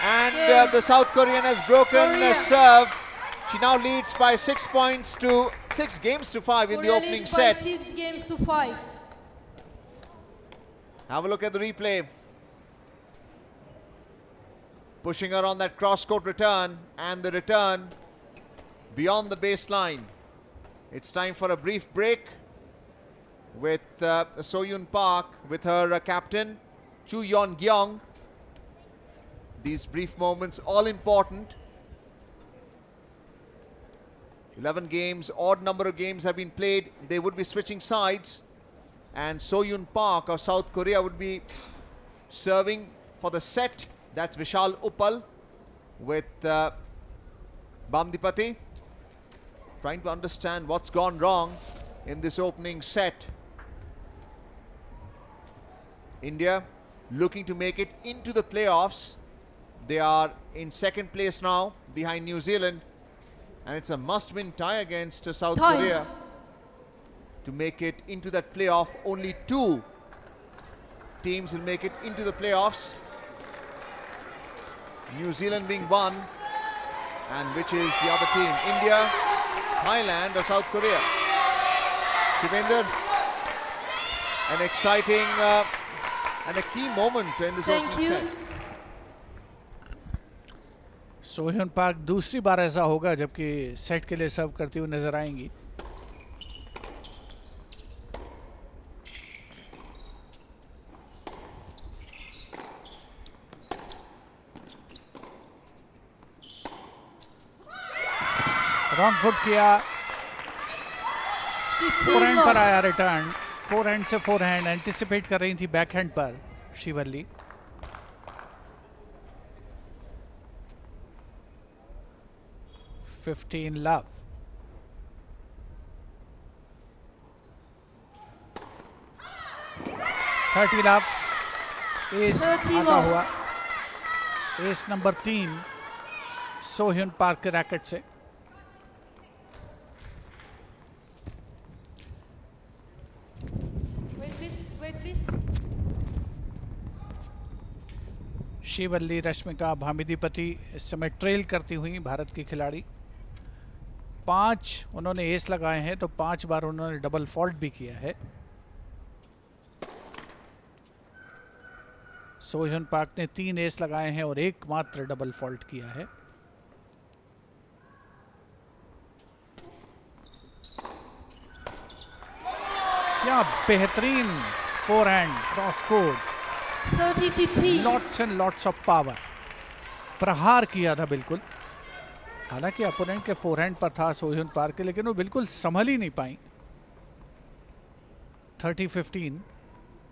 And the South Korean has broken a serve. She now leads by 6 games to 5 in the Korea opening leads by set. 6 games to 5. Have a look at the replay. Pushing her on that cross-court return, and the return beyond the baseline. It's time for a brief break with So-Yoon Park with her captain Chu Yeon-gyong. These brief moments all important. 11 games, odd number of games have been played. They would be switching sides, and So-Yoon Park of South Korea would be serving for the set. That's Vishal Uppal with Bamdipati. Trying to understand what's gone wrong in this opening set. India looking to make it into the playoffs. They are in 2nd place now behind New Zealand, and it's a must-win tie against South Korea to make it into that playoff. Only 2 teams will make it into the playoffs. New Zealand being one, and which is the other team? India, Thailand or South Korea? Shivendra, an exciting and a key moment in this opening set. So-Yoon park दूसरी बार ऐसा होगा जबकि set के लिए सर्व करती हुई नजर आएंगी. रॉन्ग फुट किया. 4 पर आया रिटर्न. 4 से 4 एंटिसिपेट कर रही थी बैक हैंड पर शिवल्ली. $15 love. $30 love. एस आता हुआ. एस नंबर 3 So-Yoon पार्क के रैकेट से. Wait please. शिवल्ली, रश्मिका, भामिदीपति इस समय ट्रेल करती हुई भारत की खिलाड़ी. 5 उन्होंने एस लगाए हैं, तो 5 बार उन्होंने डबल फॉल्ट भी किया है. So-Yoon पार्क ने 3 एस लगाए हैं और 1 मात्र डबल फॉल्ट किया है. क्या बेहतरीन forehand cross court. 30-15. Lots and lots of power. प्रहार किया था बिल्कुल. हालांकि अपोनेंट के फोरहैंड पर था So-Yoon पार्क के, लेकिन वो बिल्कुल संभल ही नहीं पाई. 30-15.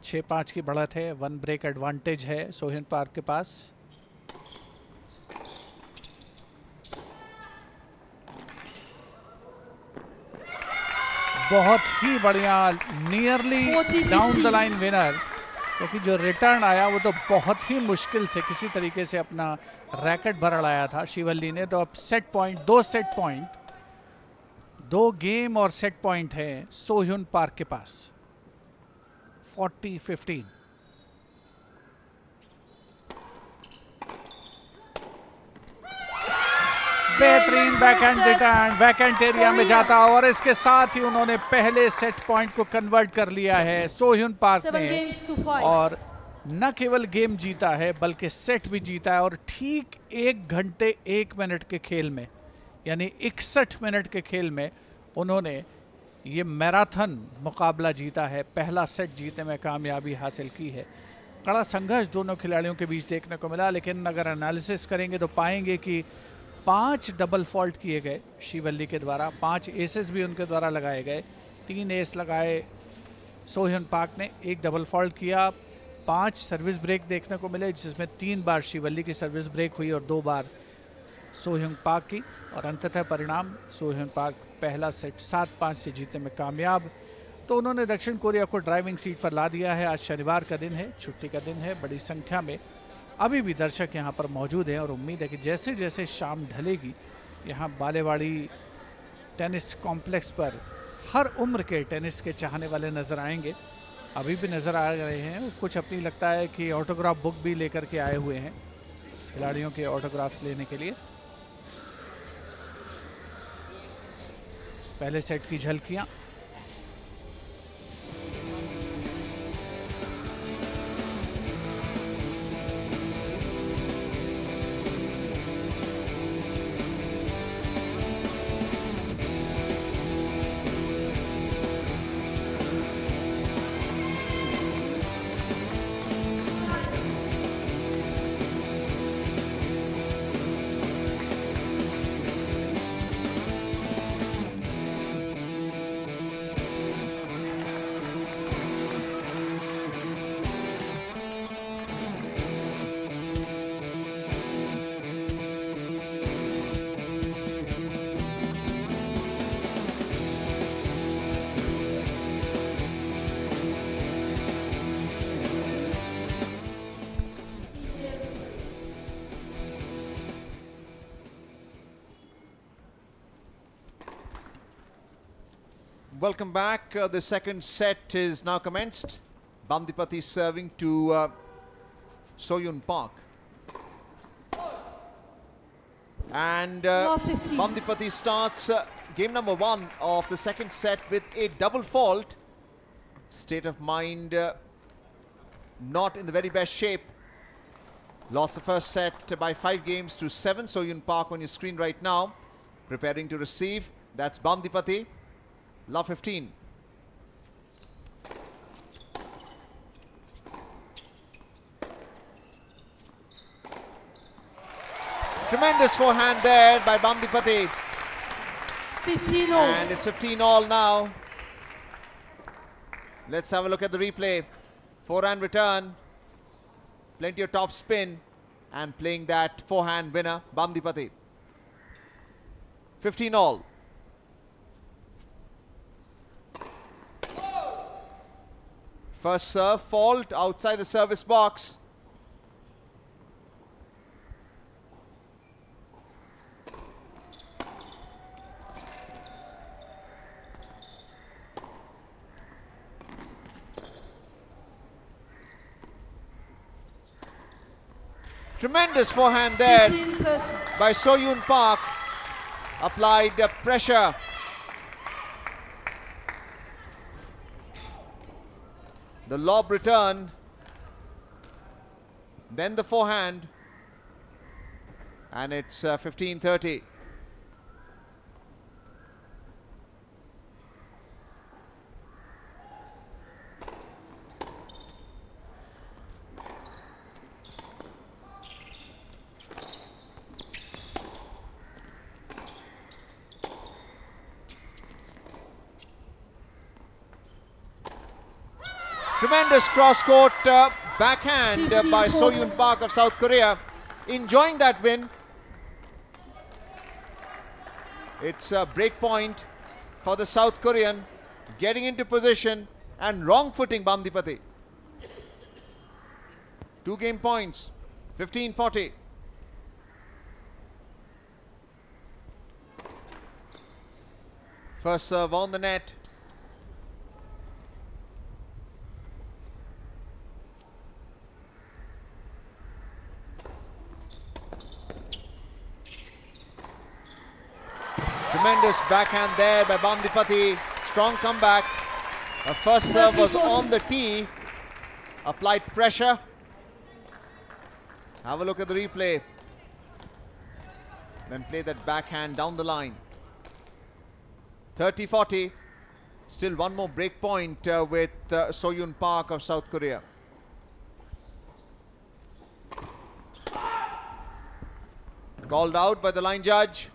6-5 की बढ़त है. 1 ब्रेक एडवांटेज है So-Yoon पार्क के पास. बहुत ही बढ़िया. Nearly down the line winner, क्योंकि जो रिटर्न आया वो तो बहुत ही मुश्किल से किसी तरीके से अपना रैकेट भर लाया था शिवल्ली ने. तो अब set point, 2 set point, 2 game और सेट पॉइंट है So-Yoon पार्क के पास. 40-15. बेहतरीन बैकहैंड रिटर्न, बैकहैंड एरिया में जाता, और इसके साथ ही उन्होंने पहले सेट पॉइंट को कन्वर्ट कर लिया है So-Yoon पार्क ने. और न केवल गेम जीता है बल्कि सेट भी जीता है. और ठीक 1 घंटे 1 मिनट के खेल में, यानी 61 मिनट के खेल में उन्होंने ये मैराथन मुकाबला जीता है. पहला सेट जीतने में कामयाबी हासिल की है. कड़ा संघर्ष दोनों खिलाड़ियों के बीच देखने को मिला, लेकिन अगर एनालिसिस करेंगे तो पाएंगे कि 5 डबल फॉल्ट किए गए श्रीवल्ली के द्वारा, 5 एसेस भी उनके द्वारा लगाए गए। 3 एस लगाए सोह्यन पाक ने, 1 डबल फॉल्ट किया, 5 सर्विस ब्रेक देखने को मिले, जिसमें 3 बार श्रीवल्ली की सर्विस ब्रेक हुई और 2 बार सोह्यन पाक की, और अंततः परिणाम सोह्यन पाक पहला सेट 7-5 से जीतने में कामयाब। तो उन्होंने दक्षिण कोरिया को ड्राइविंग सीट पर ला दिया है। आज शनिवार का दिन है, छुट्टी का दिन है, बड़ी संख्या में अभी भी दर्शक यहाँ पर मौजूद हैं और उम्मीद है कि जैसे जैसे शाम ढलेगी यहाँ बालेवाड़ी टेनिस कॉम्प्लेक्स पर हर उम्र के टेनिस के चाहने वाले नज़र आएंगे। अभी भी नज़र आ रहे हैं, कुछ अपनी लगता है कि ऑटोग्राफ बुक भी लेकर के आए हुए हैं खिलाड़ियों के ऑटोग्राफ्स लेने के लिए। पहले सेट की झलकियाँ। Welcome back. The second set is now commenced. Bamdipati serving to Soyun Park. And Bamdipati starts game number 1 of the second set with a double fault. State of mind not in the very best shape. Lost the first set by 5 games to 7. Soyun Park on your screen right now. Preparing to receive. That's Bamdipati. Love 15. Tremendous forehand there by Bamdipati. 15 all. And it's 15 all now. Let's have a look at the replay. Forehand return. Plenty of top spin. And playing that forehand winner, Bamdipati. 15 all. First serve fault outside the service box. Tremendous forehand there 15-30. by Soyun Park. Applied pressure. The lob return, then the forehand, and it's 15-30. Tremendous cross-court backhand by 15-40. Soyun Park of South Korea. Enjoying that win. It's a break point for the South Korean. Getting into position and wrong-footing Bamdipati. 2 game points. 15-40. First serve on the net. Tremendous backhand there by Bamdipati. Strong comeback. The first serve was on the tee. Applied pressure. Have a look at the replay. Then play that backhand down the line. 30-40. Still one more break point with Soyun Park of South Korea. Called out by the line judge.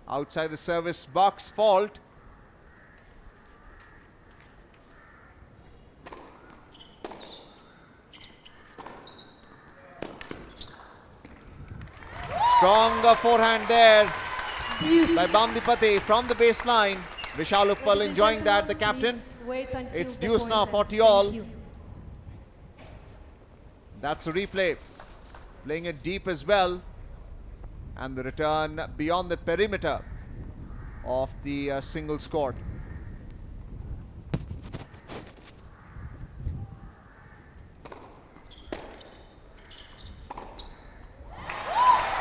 Outside the service box, fault. Strong forehand there by Bamdipati from the baseline. Vishal Uppal enjoying that, the captain. It's deuce now, 40 all. That's the replay. Playing it deep as well. And the return beyond the perimeter of the singles court.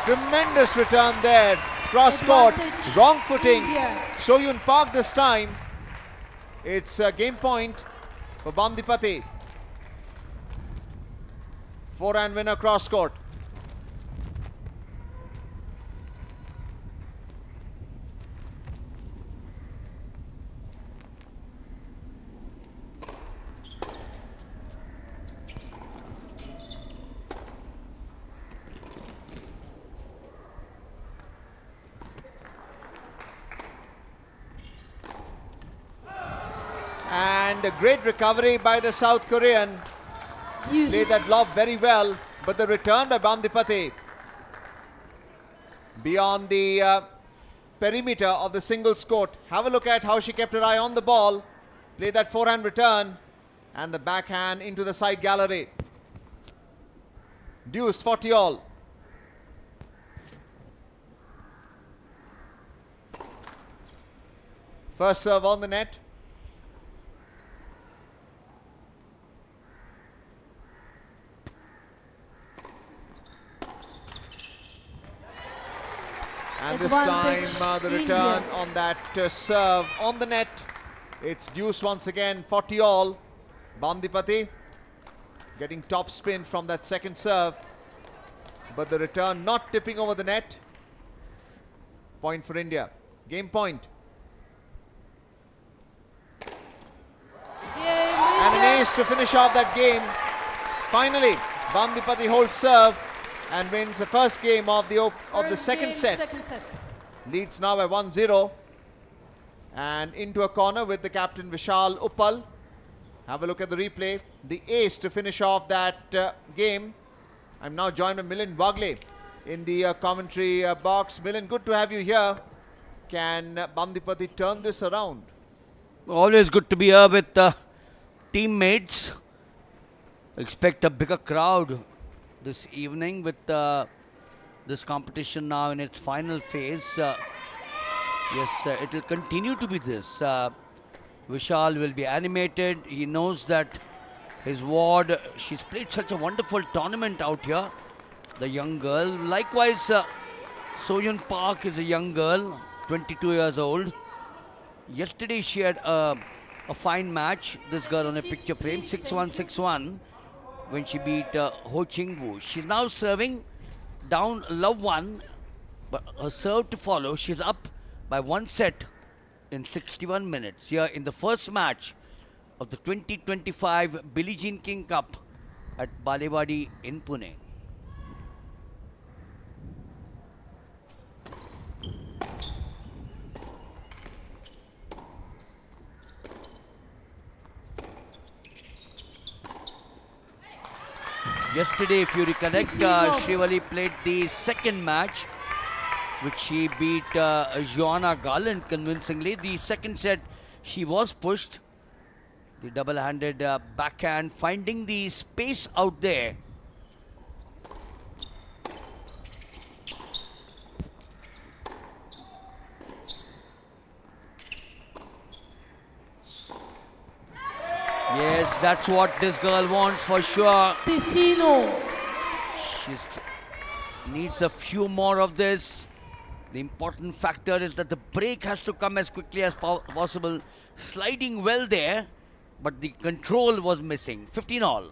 Tremendous return there. Cross court, wrong footing. Soyun Park this time. It's a game point for Bamdipati. Forehand winner cross court. And a great recovery by the South Korean. Played that lob very well, but the return by Bamdipati beyond the perimeter of the singles court. Have a look at how she kept her eye on the ball. Played that forehand return and the backhand into the side gallery. Deuce, 40 all. First serve on the net. And this time the return on that serve on the net. It's deuce once again, 40 all. Bamdipati getting top spin from that second serve. But the return not tipping over the net. Point for India. Game point. And an ace to finish off that game. Finally, Bamdipati holds serve and wins the first game of the second set. Leads now by 1-0. And into a corner with the captain Vishal Uppal. Have a look at the replay. The ace to finish off that game. I'm now joined by Milind Wagle in the commentary box. Milind, good to have you here. Can Bamdipati turn this around? Always good to be here with teammates. Expect a bigger crowd this evening with this competition now in its final phase. Yes, it will continue to be this. Vishal will be animated. He knows that his ward, she's played such a wonderful tournament out here, the young girl. Likewise, Soyun Park is a young girl, 22 years old. Yesterday she had a fine match, this girl on a picture frame, 6-1, 6-1, when she beat Ho Ching-woo. She's now serving down love one, but her serve to follow. She's up by one set in 61 minutes here in the first match of the 2025 Billie Jean King Cup at Balewadi in Pune. Yesterday, if you recollect, Shrivali played the second match, which she beat Joanna Garland convincingly. The second set, she was pushed. The double-handed backhand, finding the space out there. Yes, that's what this girl wants for sure. 15-0. She needs a few more of this. The important factor is that the break has to come as quickly as possible. Sliding well there, but the control was missing. 15 all.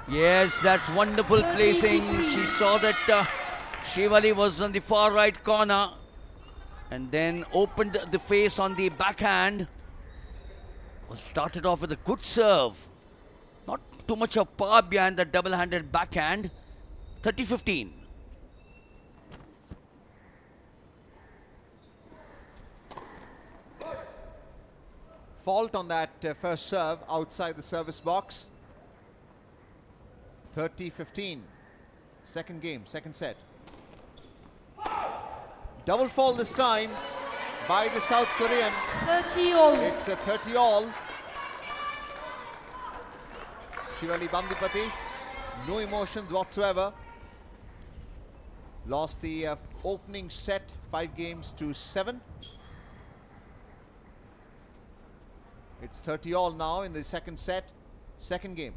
Yes, that's wonderful placing. She saw that Shrivali was on the far right corner. And then opened the face on the backhand. Started off with a good serve. Not too much of power behind that double-handed backhand. 30-15. Fault on that first serve outside the service box. 30-15. Second game, second set. Double fault this time by the South Korean. 30-all. It's a 30-all. Shivali Bandipati, no emotions whatsoever. Lost the opening set, 5-7. It's 30-all now in the second set, second game.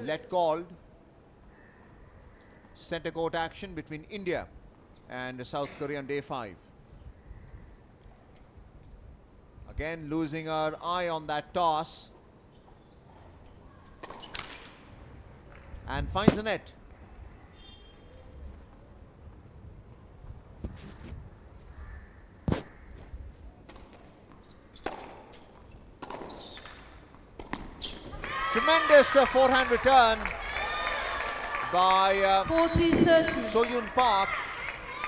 Let called. Centre court action between India and South Korea on day 5. Again losing our eye on that toss. And finds the net. Tremendous forehand return by 40-30. So-Yoon Park.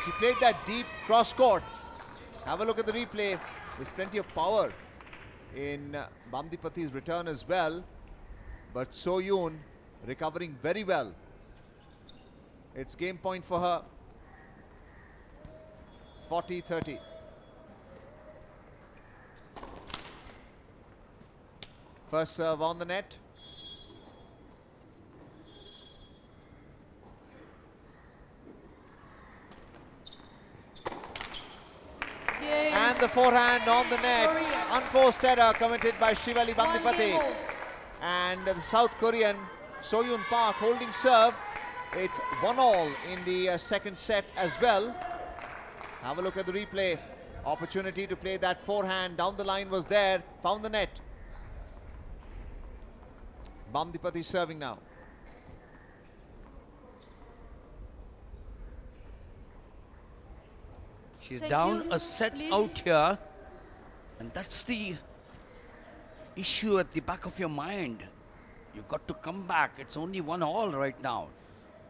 She played that deep cross court. Have a look at the replay. There's plenty of power in Bandipati's return as well. But So-Yoon recovering very well. It's game point for her. 40-30. First serve on the net. And the forehand on the net. Unforced error committed by Shivali Bandipati. And the South Korean So-Yoon Park holding serve. It's 1-all in the second set as well. Have a look at the replay. Opportunity to play that forehand. Down the line was there. Found the net. Bandipati serving now. She's down a set out here. And that's the issue at the back of your mind. You've got to come back. It's only 1-all right now.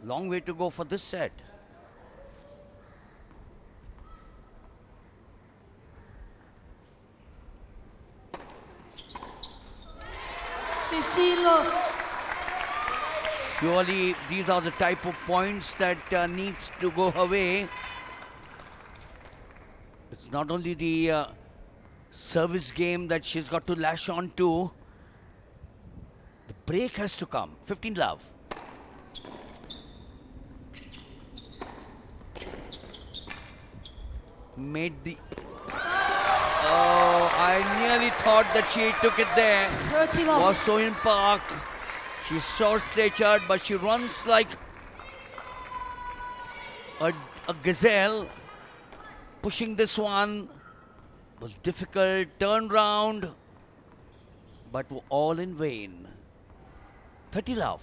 Long way to go for this set. Surely these are the type of points that needs to go away. It's not only the service game that she's got to lash on to. The break has to come. 15-love. Made the... Oh, I nearly thought that she took it there. 30-love. Was So-Yoon Park. She's short-statured, but she runs like a gazelle. Pushing this one was difficult. Turn round, but all in vain. 30-love.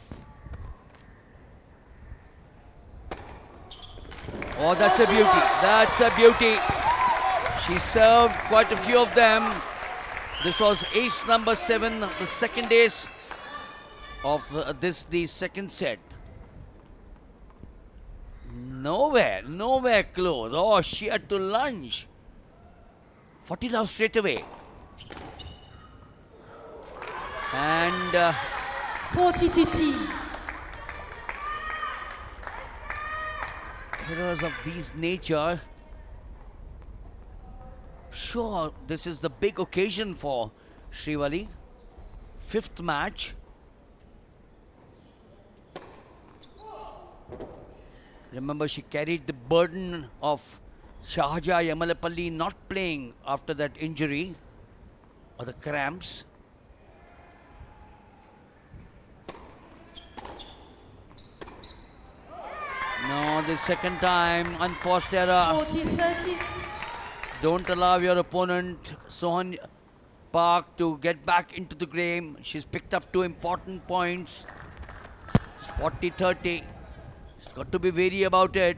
Oh, that's a beauty. That's a beauty. She served quite a few of them. This was ace number 7, the second ace of the second set. Nowhere close. Oh, she had to lunge. 40-love straight away. And 40-15. errors of these nature. Sure, this is the big occasion for Shivali. 5th match. Remember, she carried the burden of Shahja Yamalapalli not playing after that injury or the cramps. No, the second time, unforced error. 40-30. Don't allow your opponent, So-Yoon Park, to get back into the game. She's picked up 2 important points. 40-30. She's got to be wary about it.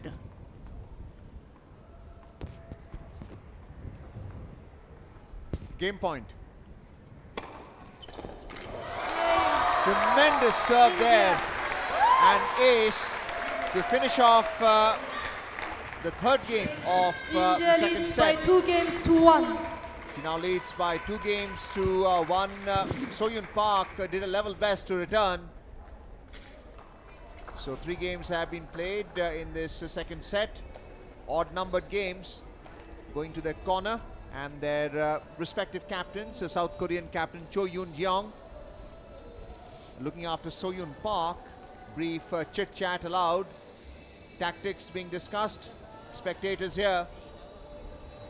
Game point. Tremendous serve there. And ace to finish off the third game of the India second leads set. by 2 games to 1. She now leads by 2 games to 1. Soyun Park did a level best to return. So 3 games have been played in this second set. Odd numbered games going to their corner, and their respective captains, South Korean captain Cho Yoon-jeong looking after Soyun Park. Brief chit-chat allowed, tactics being discussed. Spectators here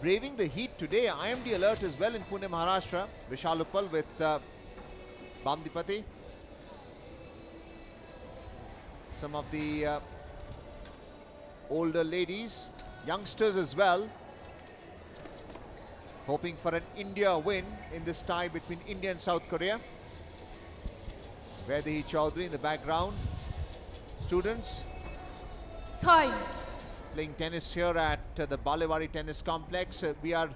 braving the heat today. IMD alert as well in Pune, Maharashtra. Vishal Uppal with Bamdipati. Some of the older ladies, youngsters as well, hoping for an India win in this tie between India and South Korea. Vaidehi Chaudhary in the background. Students Time. playing tennis here at the Balewari Tennis Complex. We are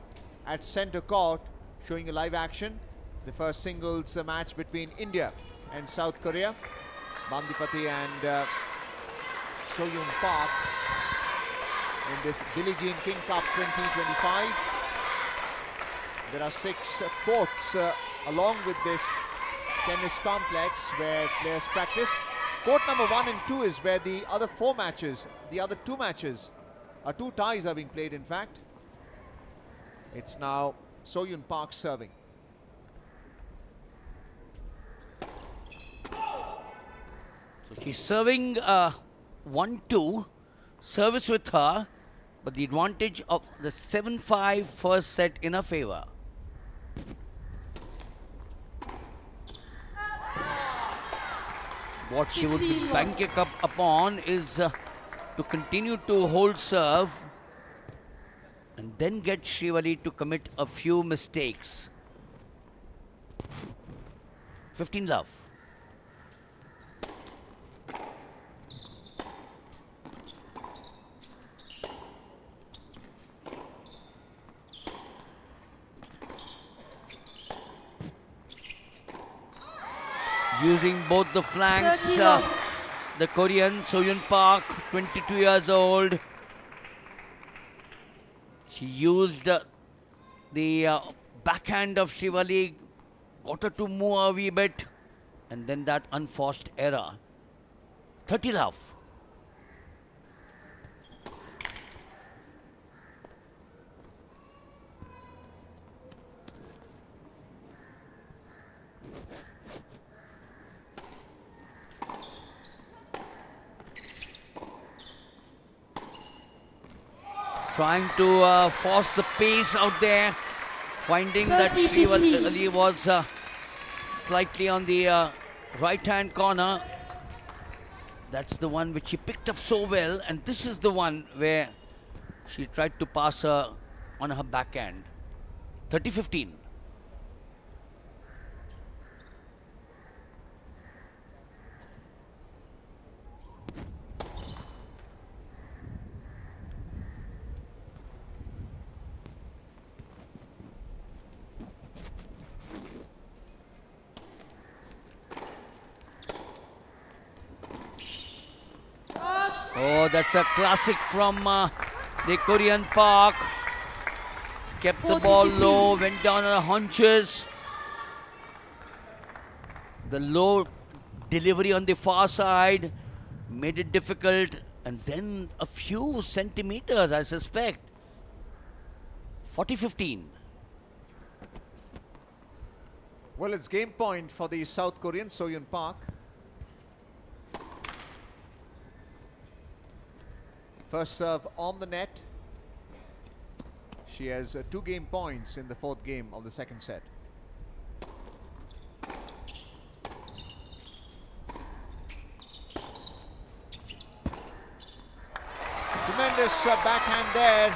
at centre court showing a live action. The first singles match between India and South Korea. Bamdipati and Soyun Park in this Billie Jean King Cup 2025. There are 6 courts along with this tennis complex where players practice. Court number 1 and 2 is where the other 4 matches, the other 2 matches, 2 ties are being played in fact. It's now Soyun Park serving. So she's serving 1-2, service with her, but the advantage of the 7-5 first set in her favor. What she would 15-1. bank it up upon is to continue to hold serve and then get Srivali to commit a few mistakes. 15 love. Using both the flanks, 30 love. the Korean Soyun Park, 22 years old. She used the backhand of Srivali, got her to move a wee bit, and then that unforced error. 30 love. Trying to force the pace out there, finding that 30-15. Srivali was slightly on the right-hand corner. That's the one which she picked up so well, and this is the one where she tried to pass her on her backhand. 30-15. Oh, that's a classic from the Korean Park. Kept the ball 40-15. low, went down on her haunches. The low delivery on the far side made it difficult. And then a few centimeters, I suspect. 40-15. Well, it's game point for the South Korean Soyun Park. First serve on the net. She has 2 game points in the 4th game of the second set. Tremendous backhand there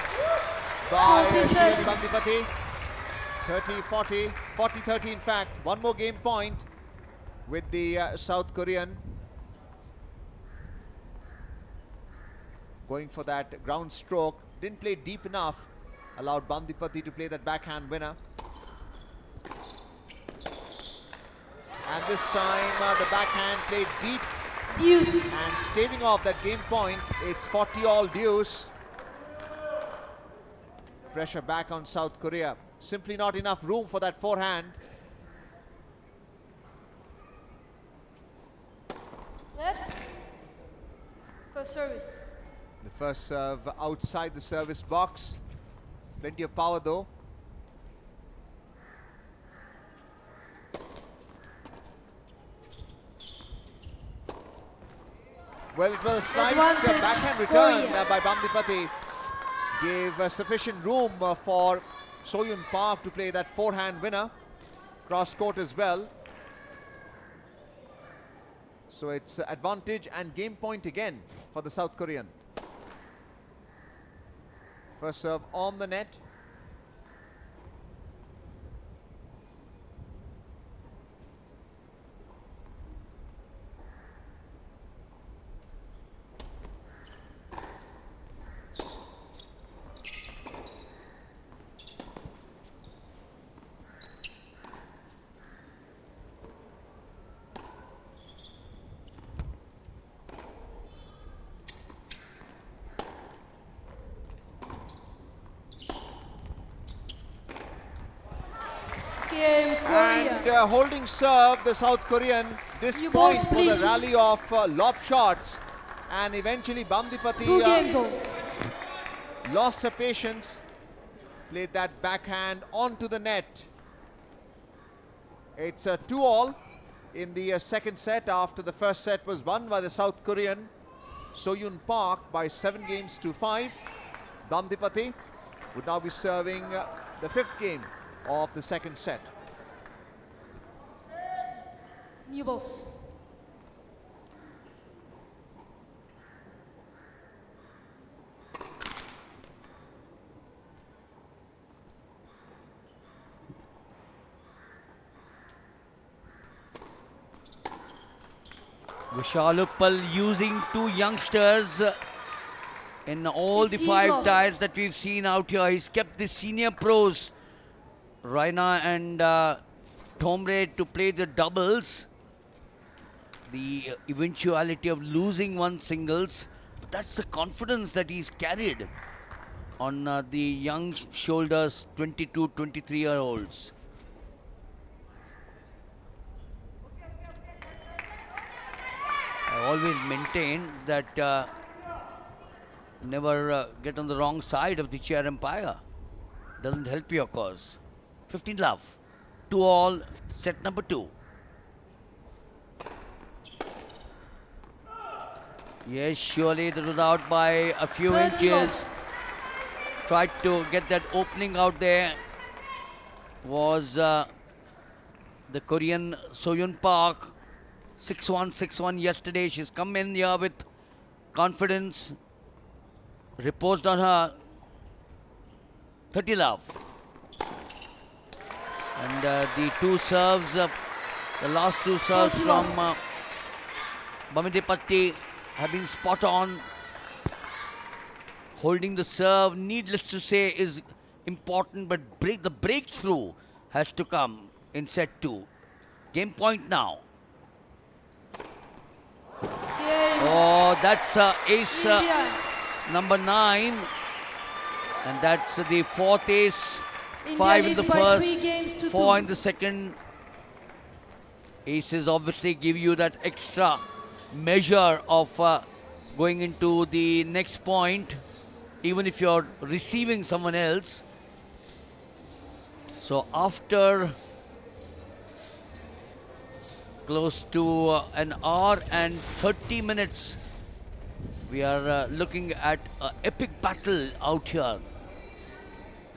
by Srivali Bamdipati. 30-40, 40-30 in fact. 1 more game point with the South Korean. going for that ground stroke. Didn't play deep enough. Allowed Bandipati to play that backhand winner. And this time the backhand played deep Deuce. and staving off that game point. It's 40-all deuce. Pressure back on South Korea. Simply not enough room for that forehand. Let's first service. The first serve outside the service box. Plenty of power though. Well, it was a sliced Advantage backhand return Korea. by Bandipati. Gave sufficient room for Soyun Park to play that forehand winner. Cross court as well. So it's advantage and game point again for the South Korean. First serve on the net. Game Korea. And holding serve, the South Korean. This You point balls, was a please. rally of lob shots. And eventually 2 Bandipati games all. lost her patience. Played that backhand onto the net. It's a 2-all in the second set after the first set was won by the South Korean Soyun Park by 7 games to 5. Bandipati would now be serving the 5th game of the second set. New balls. Vishal Uppal using 2 youngsters in all the 15 5 love. ties that we've seen out here. He's kept the senior pros, Raina and Thomre, to play the doubles. The eventuality of losing one singles, but that's the confidence that he's carried on the young shoulders, 22, 23-year-olds. I always maintain that never get on the wrong side of the chair umpire. Doesn't help your cause. 15 love. 2-all, set number 2. Yes, surely that was out by a few 30 inches. love. Tried to get that opening out there. Was the Korean Soyun Park. 6-1, 6-1 yesterday. She's come in here with confidence. Reposed on her. 30 love. And the 2 serves, the last 2 serves 40 from love. Bamidipatti have been spot on. Holding the serve, needless to say, is important, but the breakthrough has to come in set 2. Game point now. Game. Oh, that's ace India. number 9. And that's the 4th ace. India 5 in the leads by 3 first, games to 4 2. in the second. Aces obviously give you that extra measure of going into the next point, even if you're receiving someone else. So after close to an hour and 30 minutes, we are looking at an epic battle out here.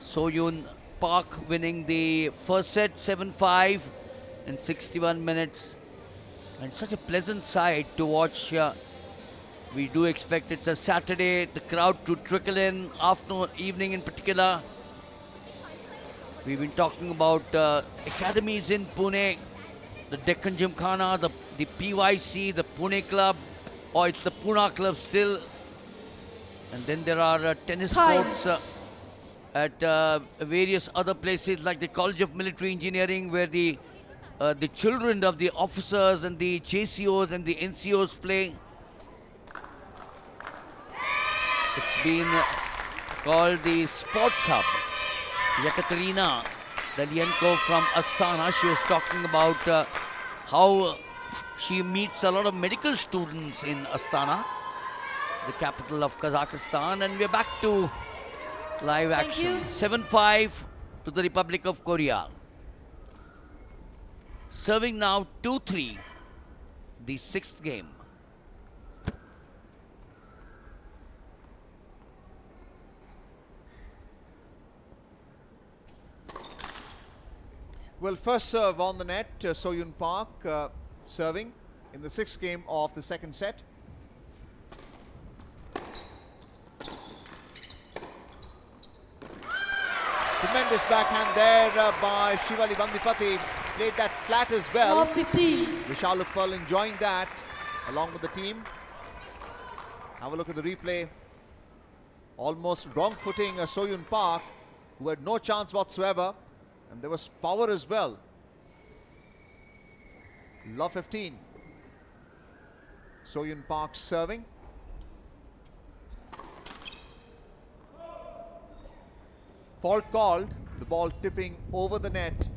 Soyun Park winning the first set 7-5 in 61 minutes. And such a pleasant sight to watch. We do expect it's a Saturday, the crowd to trickle in, afternoon, evening in particular. We've been talking about academies in Pune, the Deccan Gymkhana, the PYC, the Pune Club, or it's the Pune Club still. And then there are tennis Time. courts at various other places like the College of Military Engineering, where the children of the officers and the JCOs and the NCOs play. It's been called the Sports Hub. Yekaterina Dalienko from Astana, she was talking about how she meets a lot of medical students in Astana, the capital of Kazakhstan. And we're back to live Thank action. you. 7-5 to the Republic of Korea. Serving now 2-3, the 6th game. Well, first serve on the net, So-Yun Park serving in the 6th game of the 2nd set. Tremendous backhand there by Shivali Bandipati. Played that flat as well. Love 15. Vishal Uppal enjoying that along with the team. Have a look at the replay. Almost wrong footing So-Yun Park, who had no chance whatsoever. And there was power as well. Love 15. So-Yun Park serving. Fault called. The ball tipping over the net.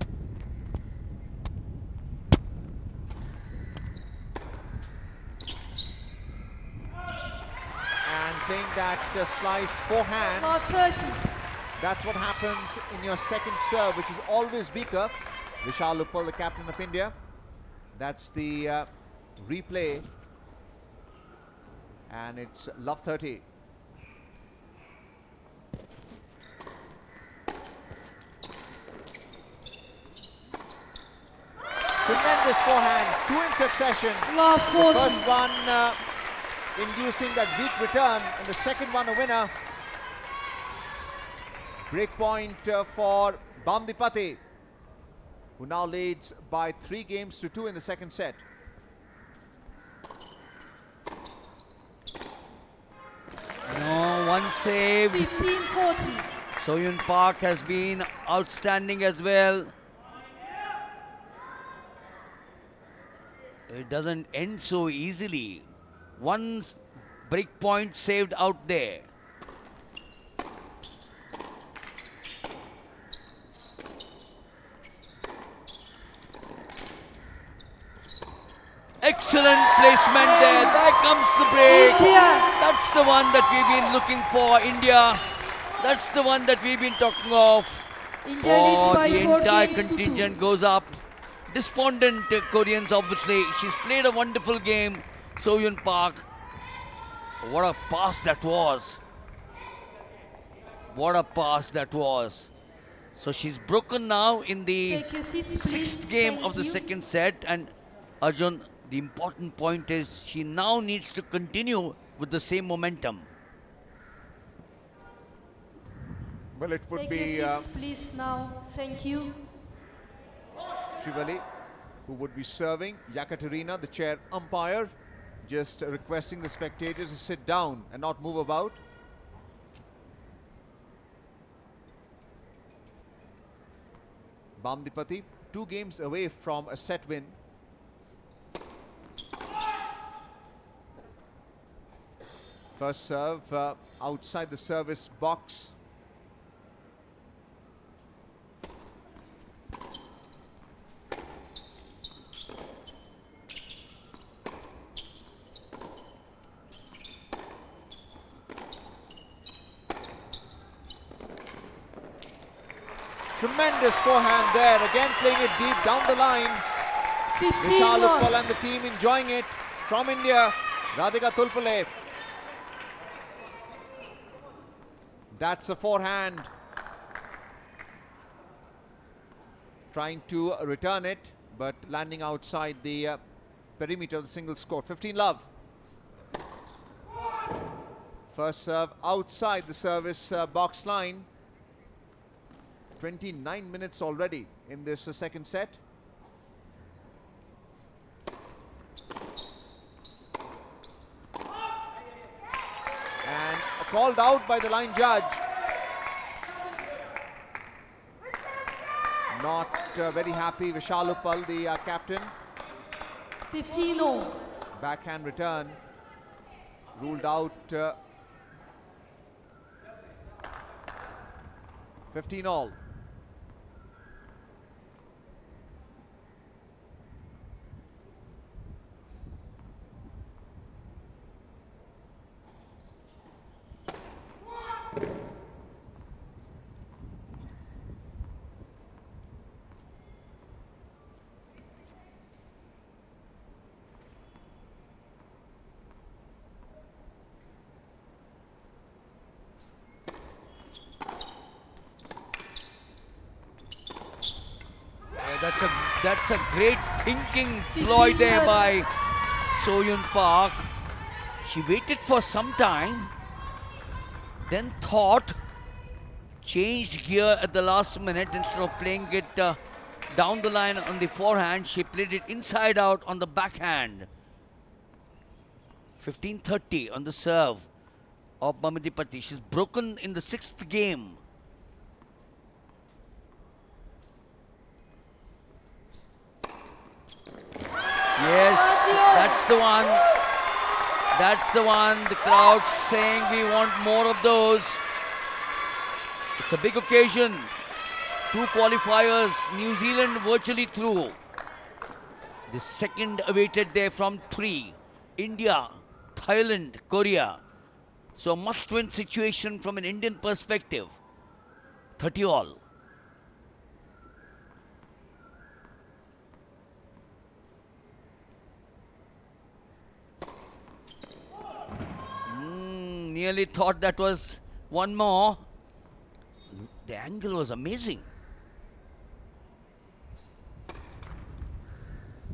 And playing that sliced forehand. Love 30. That's what happens in your second serve, which is always weaker. Vishal Uppal, the captain of India. That's the replay. And it's love 30. Tremendous forehand, 2 in succession. Love The 40. first one inducing that weak return, and the second one a winner. Break point for Bandipati, who now leads by 3 games to 2 in the second set. No, one save. 15-40. So-Yun Park has been outstanding as well. It doesn't end so easily. One break point saved out there. Excellent placement there. There comes the break. India. That's the one that we've been looking for, India. That's the one that we've been talking of. India leads Oh, by the 4 entire games to 2. contingent goes up. Despondent Koreans, obviously. She's played a wonderful game, So-Yun Park. What a pass that was. What a pass that was. So she's broken now in the Take your seats, please. 6th game Thank of the you. second set. And Arjun, the important point is she now needs to continue with the same momentum. Well, it would Take your be seats, please, now. Thank you. Shivali, who would be serving. Yekaterina, the chair umpire, just requesting the spectators to sit down and not move about. Bandipati, 2 games away from a set win. First serve outside the service box. Tremendous forehand there, again playing it deep down the line. 15 Vishal love. Uppal and the team enjoying it. From India, Radhika Tulpule. That's a forehand. Trying to return it, but landing outside the perimeter of the single score. 15 love. First serve outside the service box line. 29 minutes already in this second set. And a called out by the line judge. Not very happy, Vishalupal, the captain. 15-0. Backhand return ruled out. 15-all. That's a great thinking ploy there by So-Yun Park. She waited for some time, then thought, changed gear at the last minute. Instead of playing it down the line on the forehand, she played it inside out on the backhand. 15-30 on the serve of Bamidipati. She's broken in the 6th game. Yes, that's the one. That's the one. The crowd's saying we want more of those. It's a big occasion. 2 qualifiers. New Zealand virtually through. The second awaited there from 3. India, Thailand, Korea. So a must-win situation from an Indian perspective. 30-all. Nearly thought that was one more. The angle was amazing.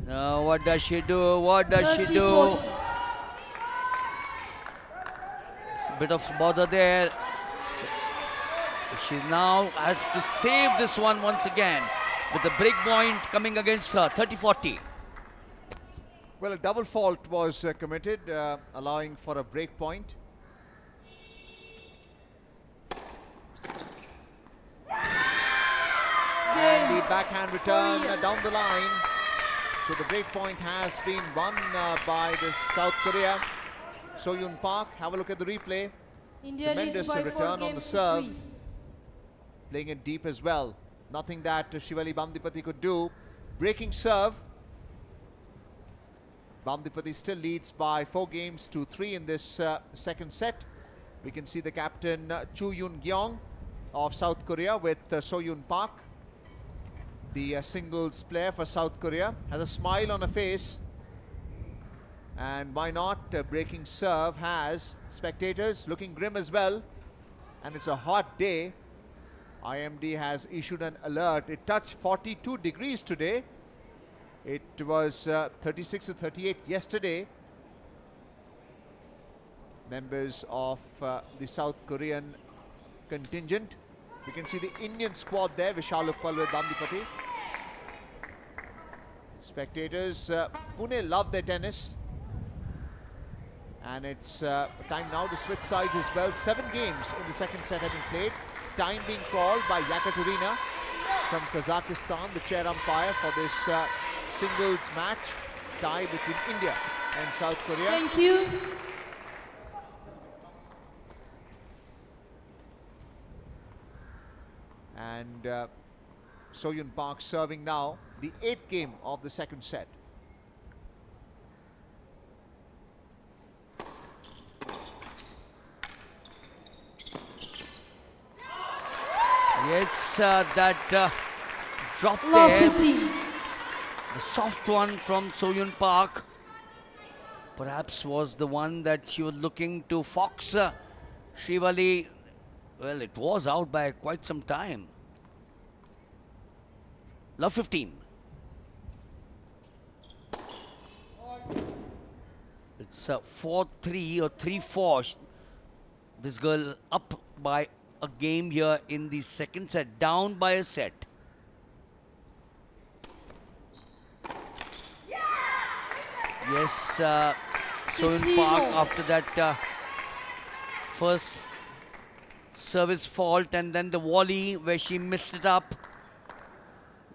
Now what does she do? What does she do? It's a bit of bother there. She now has to save this one once again with the break point coming against her. 30-40. Well, a double fault was committed, allowing for a break point. And the backhand return down the line. So the break point has been won by the South Korea. So-Yun Park, have a look at the replay. India leads Tremendous by 4 return on the games to serve. 3. Playing it deep as well. Nothing that Shivali Bamdipati could do. Breaking serve. Bamdipati still leads by 4 games to 3 in this second set. We can see the captain Chu Yoon-gyong of South Korea with So-Yun Park. The singles player for South Korea has a smile on her face. And why not? Breaking serve has spectators looking grim as well. And it's a hot day. IMD has issued an alert. It touched 42 degrees today. It was 36 to 38 yesterday. Members of the South Korean contingent. We can see the Indian squad there. Vishalupal with Bamdipati. Spectators, Pune love their tennis. And it's time now to switch sides as well. 7 games in the second set have been played. Time being called by Yakaterina from Kazakhstan, the chair umpire for this singles match. Tie between India and South Korea. Thank you. And So-Yun Park serving now the 8th game of the second set. Yes, that drop Love there. 15. The soft one from So-Yun Park perhaps was the one that she was looking to fox Shivali. Well, it was out by quite some time. Love 15. It's 4-3 or 3-4. This girl up by a game here in the second set, down by a set. Yes, So-Yun Park after that First service fault and then the volley where she missed it up.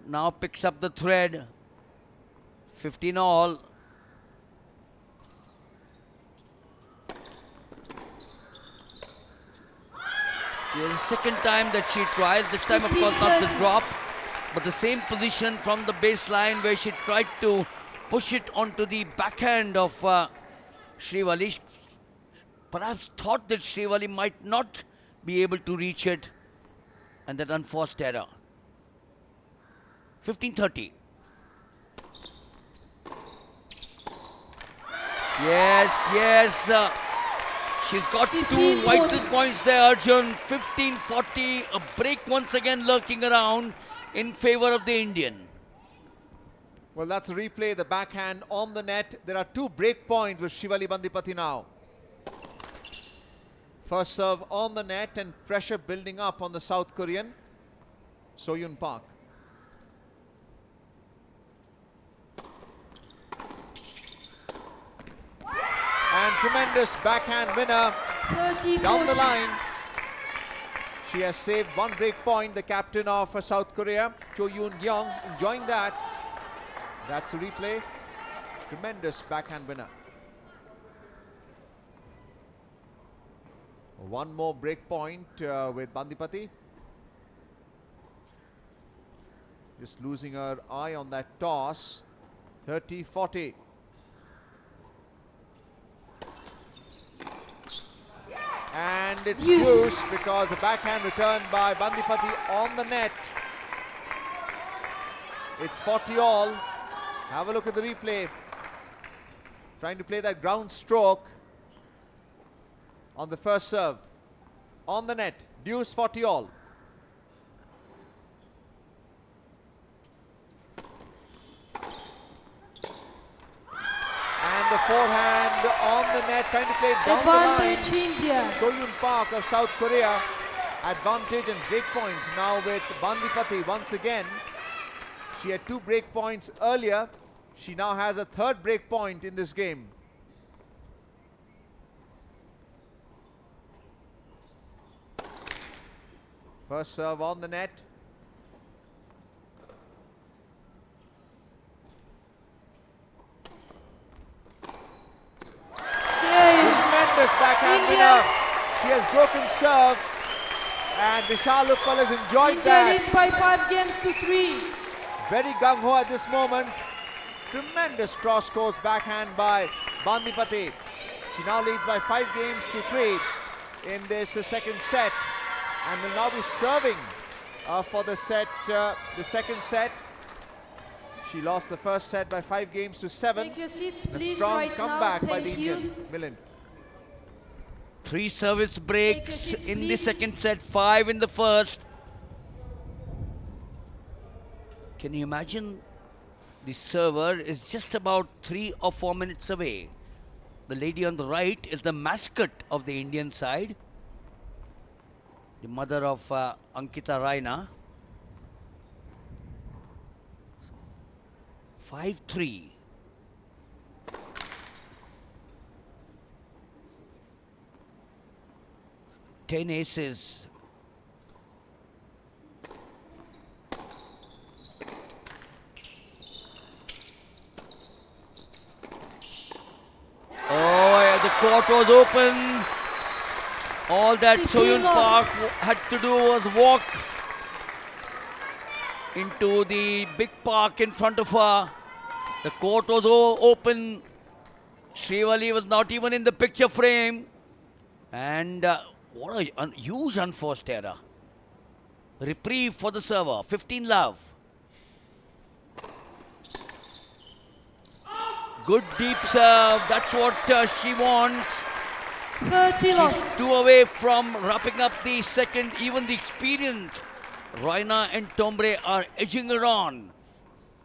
Now picks up the thread. 15 all. Here's the second time that she tries. This time, of course, not the drop, but the same position from the baseline where she tried to push it onto the backhand of Srivali. Perhaps thought that Srivali might not be able to reach it, and that unforced error. 15-30. Yes. She's got 2 vital points there, Arjun. 15-40. A break once again lurking around in favor of the Indian. Well, that's a replay. The backhand on the net. There are 2 break points with Shivali Bandipati now. First serve on the net and pressure building up on the South Korean, Soyun Park. And tremendous backhand winner down the line. She has saved 1 break point, the captain of South Korea, Cho Yoon-young, enjoying that. That's a replay. Tremendous backhand winner. 1 more break point with Bandipati. Just losing her eye on that toss. 30-40. And it's loose because the backhand return by Bandipati on the net. It's 40 all. Have a look at the replay. Trying to play that ground stroke on the first serve. On the net. Deuce 40 all. And the forehand on the net, trying to play down the line. India. Soyun Park of South Korea, advantage and break point now with Bandipati once again. She had 2 break points earlier. She now has a 3rd break point in this game. First serve on the net. Tremendous backhand winner. She has broken serve, and Vishal Uppal has enjoyed India that. leads by 5 games to 3. Very gung-ho at this moment. Tremendous cross-course backhand by Bandipati. She now leads by 5 games to 3 in this second set, and will now be serving for the second set. She lost the first set by 5 games to 7. Take your seats, A please, strong right now. comeback by the Thank you. Indian. Milind. 3 service breaks seats, in the please. second set, 5 in the first. Can you imagine? The server is just about 3 or 4 minutes away. The lady on the right is the mascot of the Indian side, the mother of Ankita Raina. 5-3. Ten aces. Oh, yeah, the court was open. All that Soyun Park had to do was walk into the big park in front of her. The court was open. Srivali was not even in the picture frame. And what a huge unforced error. Reprieve for the server. 15 love. Good deep serve. That's what she wants. 30 love. She's 2 away from wrapping up the second. Even the experienced Raina and Tombre are edging her on.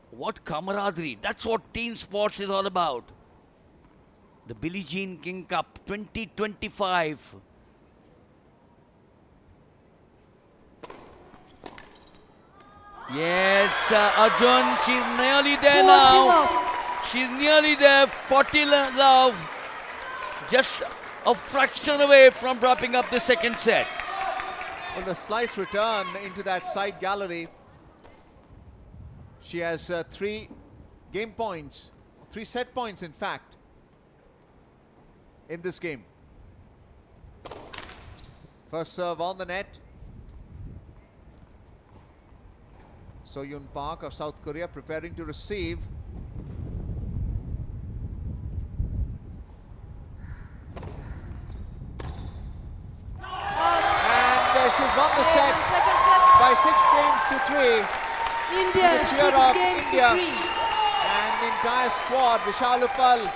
What camaraderie. That's what team sports is all about. The Billie Jean King Cup 2025. Yes, Arjun, she's nearly there 40 now. love. She's nearly there. 40 love. Just a fraction away from wrapping up the second set. Well, the slice return into that side gallery. She has 3 game points, 3 set points in fact, in this game. First serve on the net. So-Yoon Park of South Korea preparing to receive. And she's won the set by 6 games to 3. India, The cheer 6 of games India to 3. and the entire squad. Vishal Uppal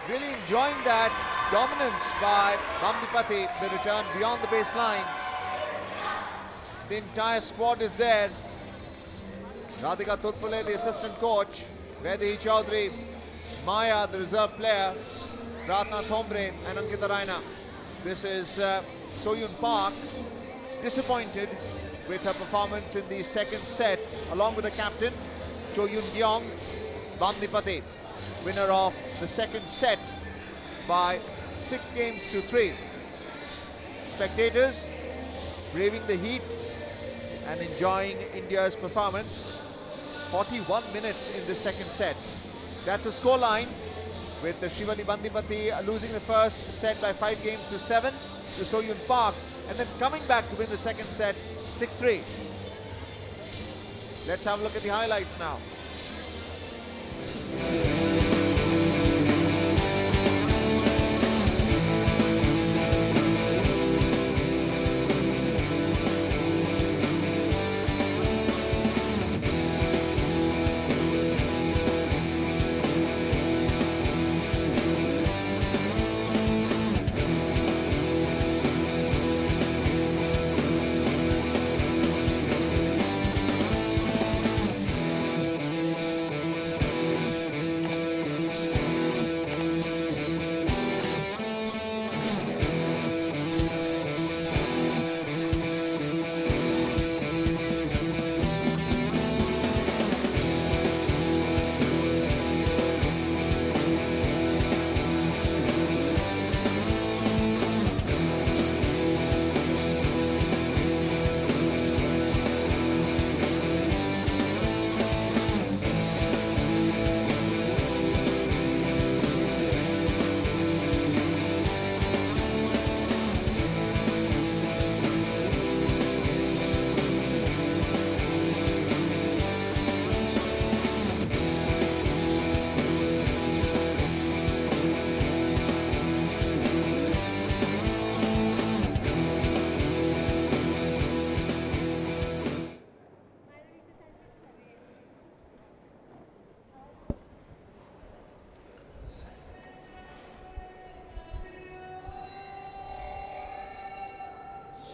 really enjoying that dominance by Bamdipati, the return beyond the baseline. The entire squad is there. Radhika Turpule, the assistant coach, Vaidehi Chaudhary, Maya, the reserve player, Ratna Thombre and Ankita Raina. This is So-Yoon Park, disappointed with her performance in the second set, along with the captain, Cho Yoon Gyong. Bamdipati, winner of the second set by 6 games to 3. Spectators braving the heat and enjoying India's performance. 41 minutes in the second set. That's a scoreline, with the Shrivali Bandipati losing the first set by 5 games to 7 to So-Yoon Park, and then coming back to win the second set 6-3. Let's have a look at the highlights now.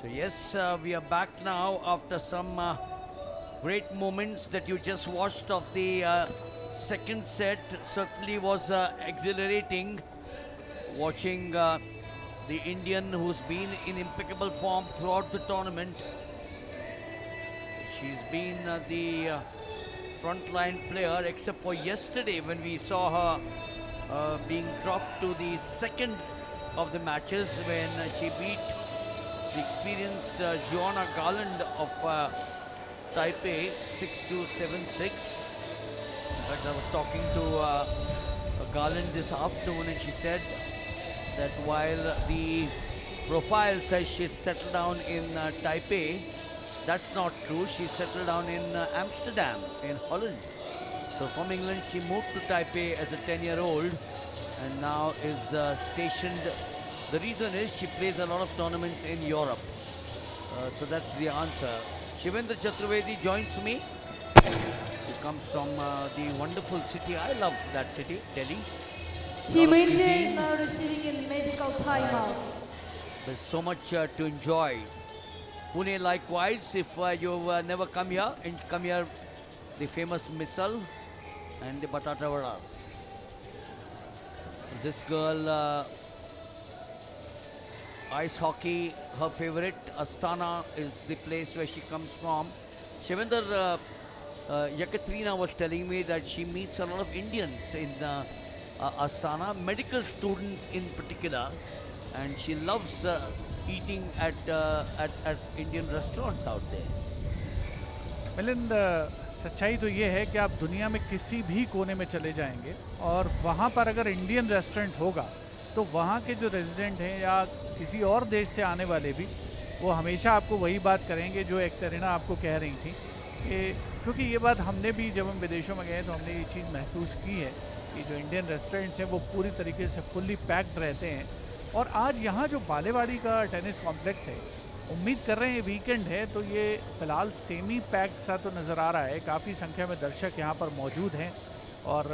So yes, we are back now after some great moments that you just watched of the second set. Certainly was exhilarating watching the Indian, who's been in impeccable form throughout the tournament. She's been the frontline player, except for yesterday when we saw her being dropped to the second of the matches when she beat the experienced Joanna Garland of Taipei 6-2, 7-6. In fact, I was talking to Garland this afternoon, and she said that while the profile says she's settled down in Taipei, that's not true. She settled down in Amsterdam, in Holland. So from England, she moved to Taipei as a 10-year-old and now is stationed. The reason is she plays a lot of tournaments in Europe. So that's the answer. Shivendra Chaturvedi joins me. He comes from the wonderful city. I love that city, Delhi. Team Lot of India is cuisine. now receiving a medical timeout. There's so much to enjoy. Pune likewise, if you've never come here, and come here, the famous misal and the batata vadas. This girl, ice hockey, her favorite. Astana is the place where she comes from. Shivendra, Yekaterina was telling me that she meets a lot of Indians in Astana, medical students in particular, and she loves eating at Indian restaurants out there. Milind, सच्चाई तो ये है कि आप दुनिया में किसी भी कोने में चले जाएंगे और वहाँ पर अगर इंडियन रेस्टोरेंट होगा तो वहाँ के जो रेजिडेंट हैं या किसी और देश से आने वाले भी वो हमेशा आपको वही बात करेंगे जो एकतरीना आपको कह रही थी कि, क्योंकि ये बात हमने भी जब हम विदेशों में गए तो हमने ये चीज़ महसूस की है कि जो इंडियन रेस्टोरेंट्स हैं वो पूरी तरीके से फुल्ली पैक्ड रहते हैं। और आज यहाँ जो बालेवाड़ी का टेनिस कॉम्प्लेक्स है, उम्मीद कर रहे हैं वीकेंड है तो ये फ़िलहाल सेमी पैक्ड सा तो नज़र आ रहा है। काफ़ी संख्या में दर्शक यहाँ पर मौजूद हैं और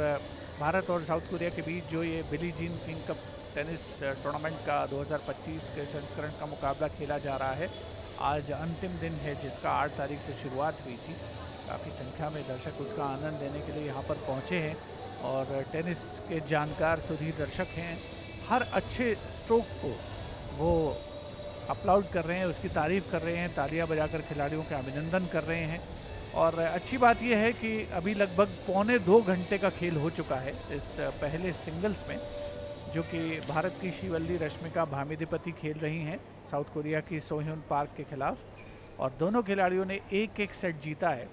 भारत और साउथ कोरिया के बीच जो ये Billie Jean King cup tennis tournament का 2025 के संस्करण का मुकाबला खेला जा रहा है। आज अंतिम दिन है जिसका 8 तारीख से शुरुआत हुई थी। काफ़ी संख्या में दर्शक उसका आनंद लेने के लिए यहाँ पर पहुँचे हैं और टेनिस के जानकार सुधीर दर्शक हैं। हर अच्छे स्ट्रोक को वो अपलोड कर रहे हैं, उसकी तारीफ़ कर रहे हैं, तालियां बजाकर खिलाड़ियों के अभिनंदन कर रहे हैं। और अच्छी बात यह है कि अभी लगभग 1.25 घंटे का खेल हो चुका है इस पहले सिंगल्स में, जो कि भारत की शिवल्ली रश्मिका भामिदीपति खेल रही हैं साउथ कोरिया की सोह्युन पार्क के खिलाफ, और दोनों खिलाड़ियों ने एक सेट जीता है।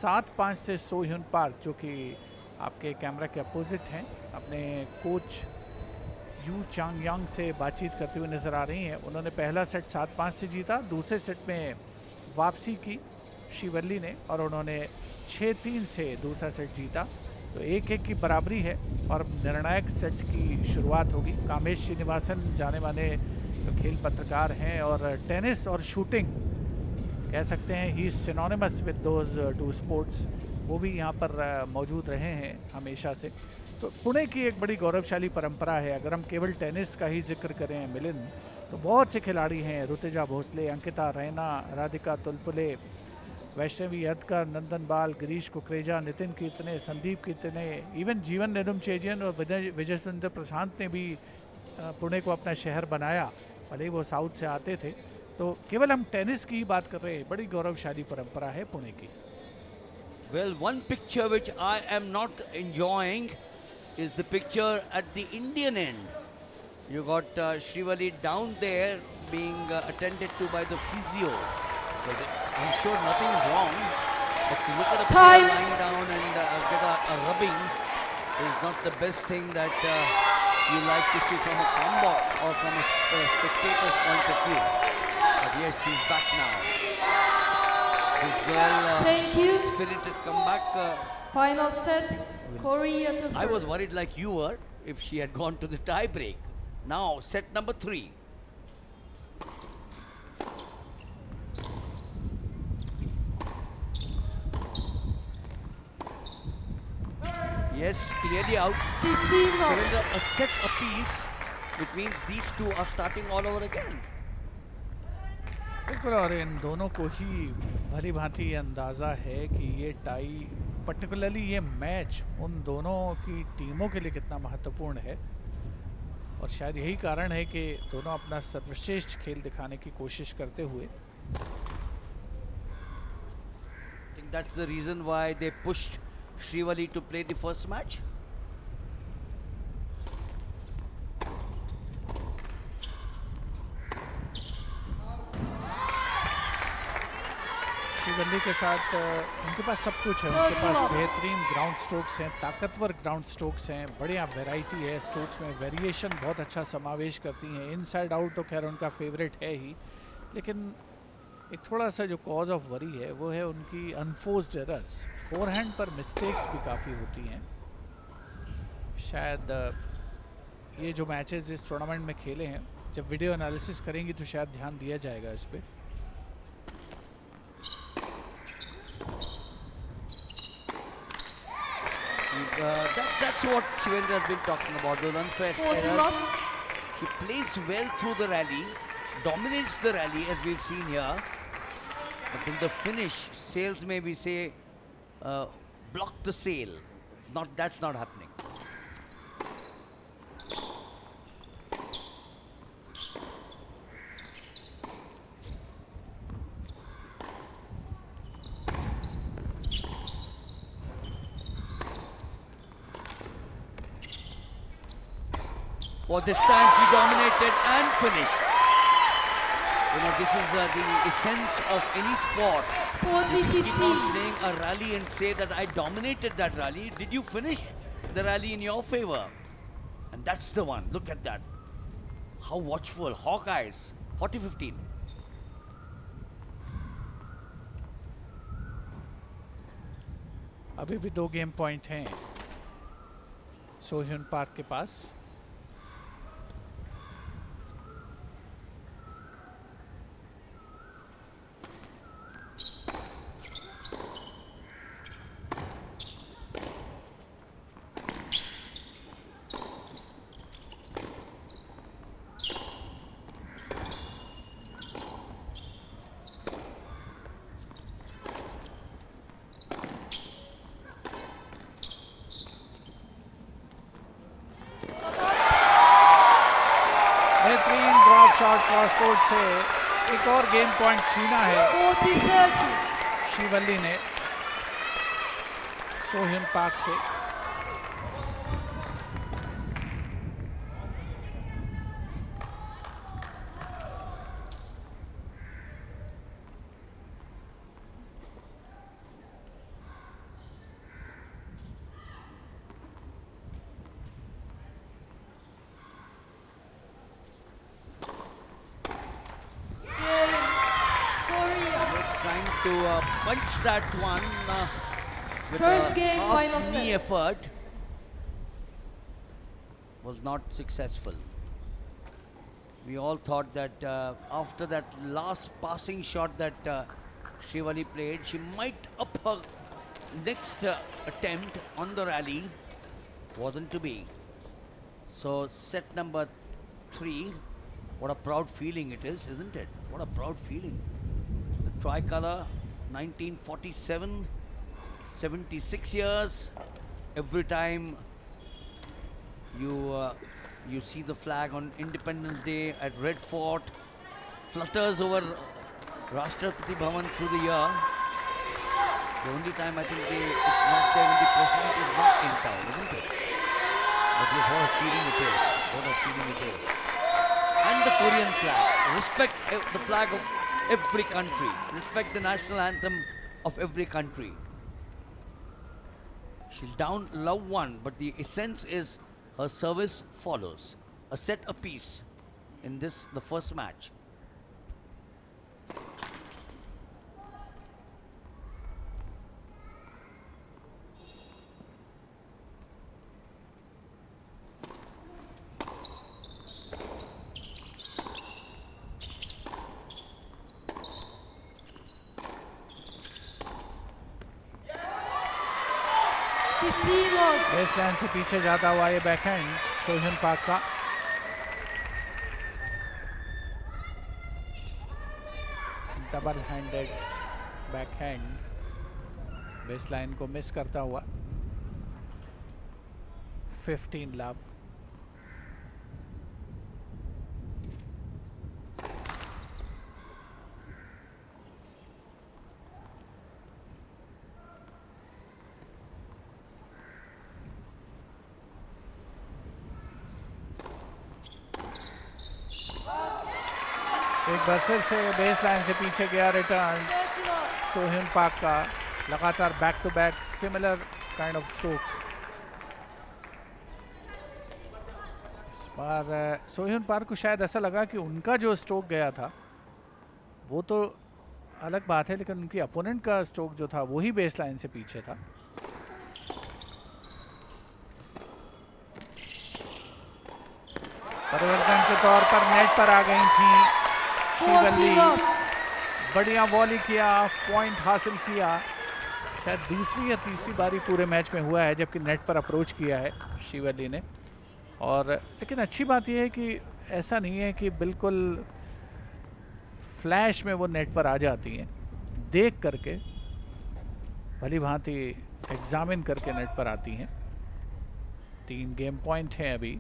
7-5 से सोह्युन पार्क, जो कि आपके कैमरा के अपोजिट हैं, अपने कोच यू चांग यांग से बातचीत करते हुए नज़र आ रही हैं। उन्होंने पहला सेट 7-5 से जीता, दूसरे सेट में वापसी की शिवल्ली ने और उन्होंने 6-3 से दूसरा सेट जीता। तो 1-1 की बराबरी है और निर्णायक सेट की शुरुआत होगी। कामेश श्रीनिवासन जाने माने तो खेल पत्रकार हैं और टेनिस और शूटिंग कह सकते हैं ही synonymous with those two sports, वो भी यहाँ पर मौजूद रहे हैं हमेशा से। तो पुणे की एक बड़ी गौरवशाली परंपरा है। अगर हम केवल टेनिस का ही जिक्र करें मिलिंद, तो बहुत से खिलाड़ी हैं, ऋतुजा भोसले, अंकिता रैना, राधिका तुलपुले, वैष्णवी यदकर, नंदन बाल, गिरीश कुकरेजा, नितिन कीर्तने, संदीप कीर्तने, इवन जीवन नेदुम-चेजियन और विजय सुंदर प्रशांत ने भी पुणे को अपना शहर बनाया, भले ही वो साउथ से आते थे। तो केवल हम टेनिस की ही बात कर रहे हैं, बड़ी गौरवशाली परंपरा है पुणे की। Well, one picture which I am not enjoying is the picture at the Indian end. You got Shrivali down there being attended to by the physio. I'm sure nothing is wrong, but to look at a player lying down and get a rubbing is not the best thing that you like to see from a combat or from a spectator's point of view. But yes, she's back now. This girl, Thank you. spirited comeback. Final set, Korea to I serve. was worried like you were if she had gone to the tie break. Now, set number 3. Yes, clearly out. Surrender a set apiece, which means these two are starting all over again. बिल्कुल, और इन दोनों को ही भली भांति अंदाज़ा है कि ये टाई, पर्टिकुलरली ये मैच उन दोनों की टीमों के लिए कितना महत्वपूर्ण है, और शायद यही कारण है कि दोनों अपना सर्वश्रेष्ठ खेल दिखाने की कोशिश करते हुए। I think that's the reason why they pushed Shrivali to play the first match. शिवल्ली के साथ उनके पास सब कुछ है, उनके पास बेहतरीन ग्राउंड स्ट्रोक्स हैं, ताकतवर ग्राउंड स्ट्रोक्स हैं, बढ़िया वैरायटी है स्ट्रोक्स में, वेरिएशन बहुत अच्छा समावेश करती हैं। इनसाइड आउट तो खैर उनका फेवरेट है ही, लेकिन एक थोड़ा सा जो कॉज ऑफ वरी है वो है उनकी अनफोर्स्ड एरर्स। फोरहैंड पर मिस्टेक्स भी काफ़ी होती हैं। शायद ये जो मैचेस इस टूर्नामेंट में खेले हैं, जब वीडियो एनालिसिस करेंगी तो शायद ध्यान दिया जाएगा इस पर। That's what Shivendra has been talking about, those unfair errors. She plays well through the rally, dominates the rally as we've seen here, but in the finish, sails may we say block the sail. That's not happening. Well, this time she dominated and finished. You know, this is the essence of any sport. 40-15. Keep on playing a rally and say that I dominated that rally. Did you finish the rally in your favor? And that's the one. Look at that. How watchful. Hawk eyes. 40-15. अभी भी 2 game point हैं सोह्यून park के पास. Shot cross court से एक और game point छीना है 40-30. शिवल्ली ने सोह्यून पार्क से. Punch that one with First a game, final half set. knee effort was not successful. We all thought that after that last passing shot that Shivali played, she might up her next attempt on the rally. Wasn't to be. So set number 3, what a proud feeling it is, isn't it? What a proud feeling. The tricolor, 1947, 76 years. Every time you see the flag on Independence Day at Red Fort, flutters over Rashtrapati Bhavan through the year. The only time I think it's not there when the president is not in town, isn't it? But what a feeling it is. What a feeling it is. And the Korean flag. Respect the flag of every country. Respect the national anthem of every country. She's down love 1, but the essence is her service follows. A set apiece in the first match. Baseline से पीछे जाता हुआ ये backhand सोह्यून Park का. Double handed backhand baseline को miss करता हुआ. 15 love. एक बार फिर से बेस लाइन से पीछे गया रिटर्न सोह्यून पार्क का. लगातार back to back similar kind of strokes. इस बार सोह्यून पार्क को शायद ऐसा लगा कि उनका जो स्ट्रोक गया था वो तो अलग बात है, लेकिन उनकी अपोनेंट का स्ट्रोक जो था वही बेस लाइन से पीछे था. परिवर्तन के तौर पर नेट पर आ गई थी शिवल्ली. बढ़िया वॉली किया, पॉइंट हासिल किया. शायद दूसरी या तीसरी बारी पूरे मैच में हुआ है जबकि नेट पर अप्रोच किया है शिवल्ली ने. और लेकिन अच्छी बात यह है कि ऐसा नहीं है कि बिल्कुल फ्लैश में वो नेट पर आ जाती हैं. देख करके भली भांति एग्जामिन करके नेट पर आती हैं. 3 गेम पॉइंट हैं अभी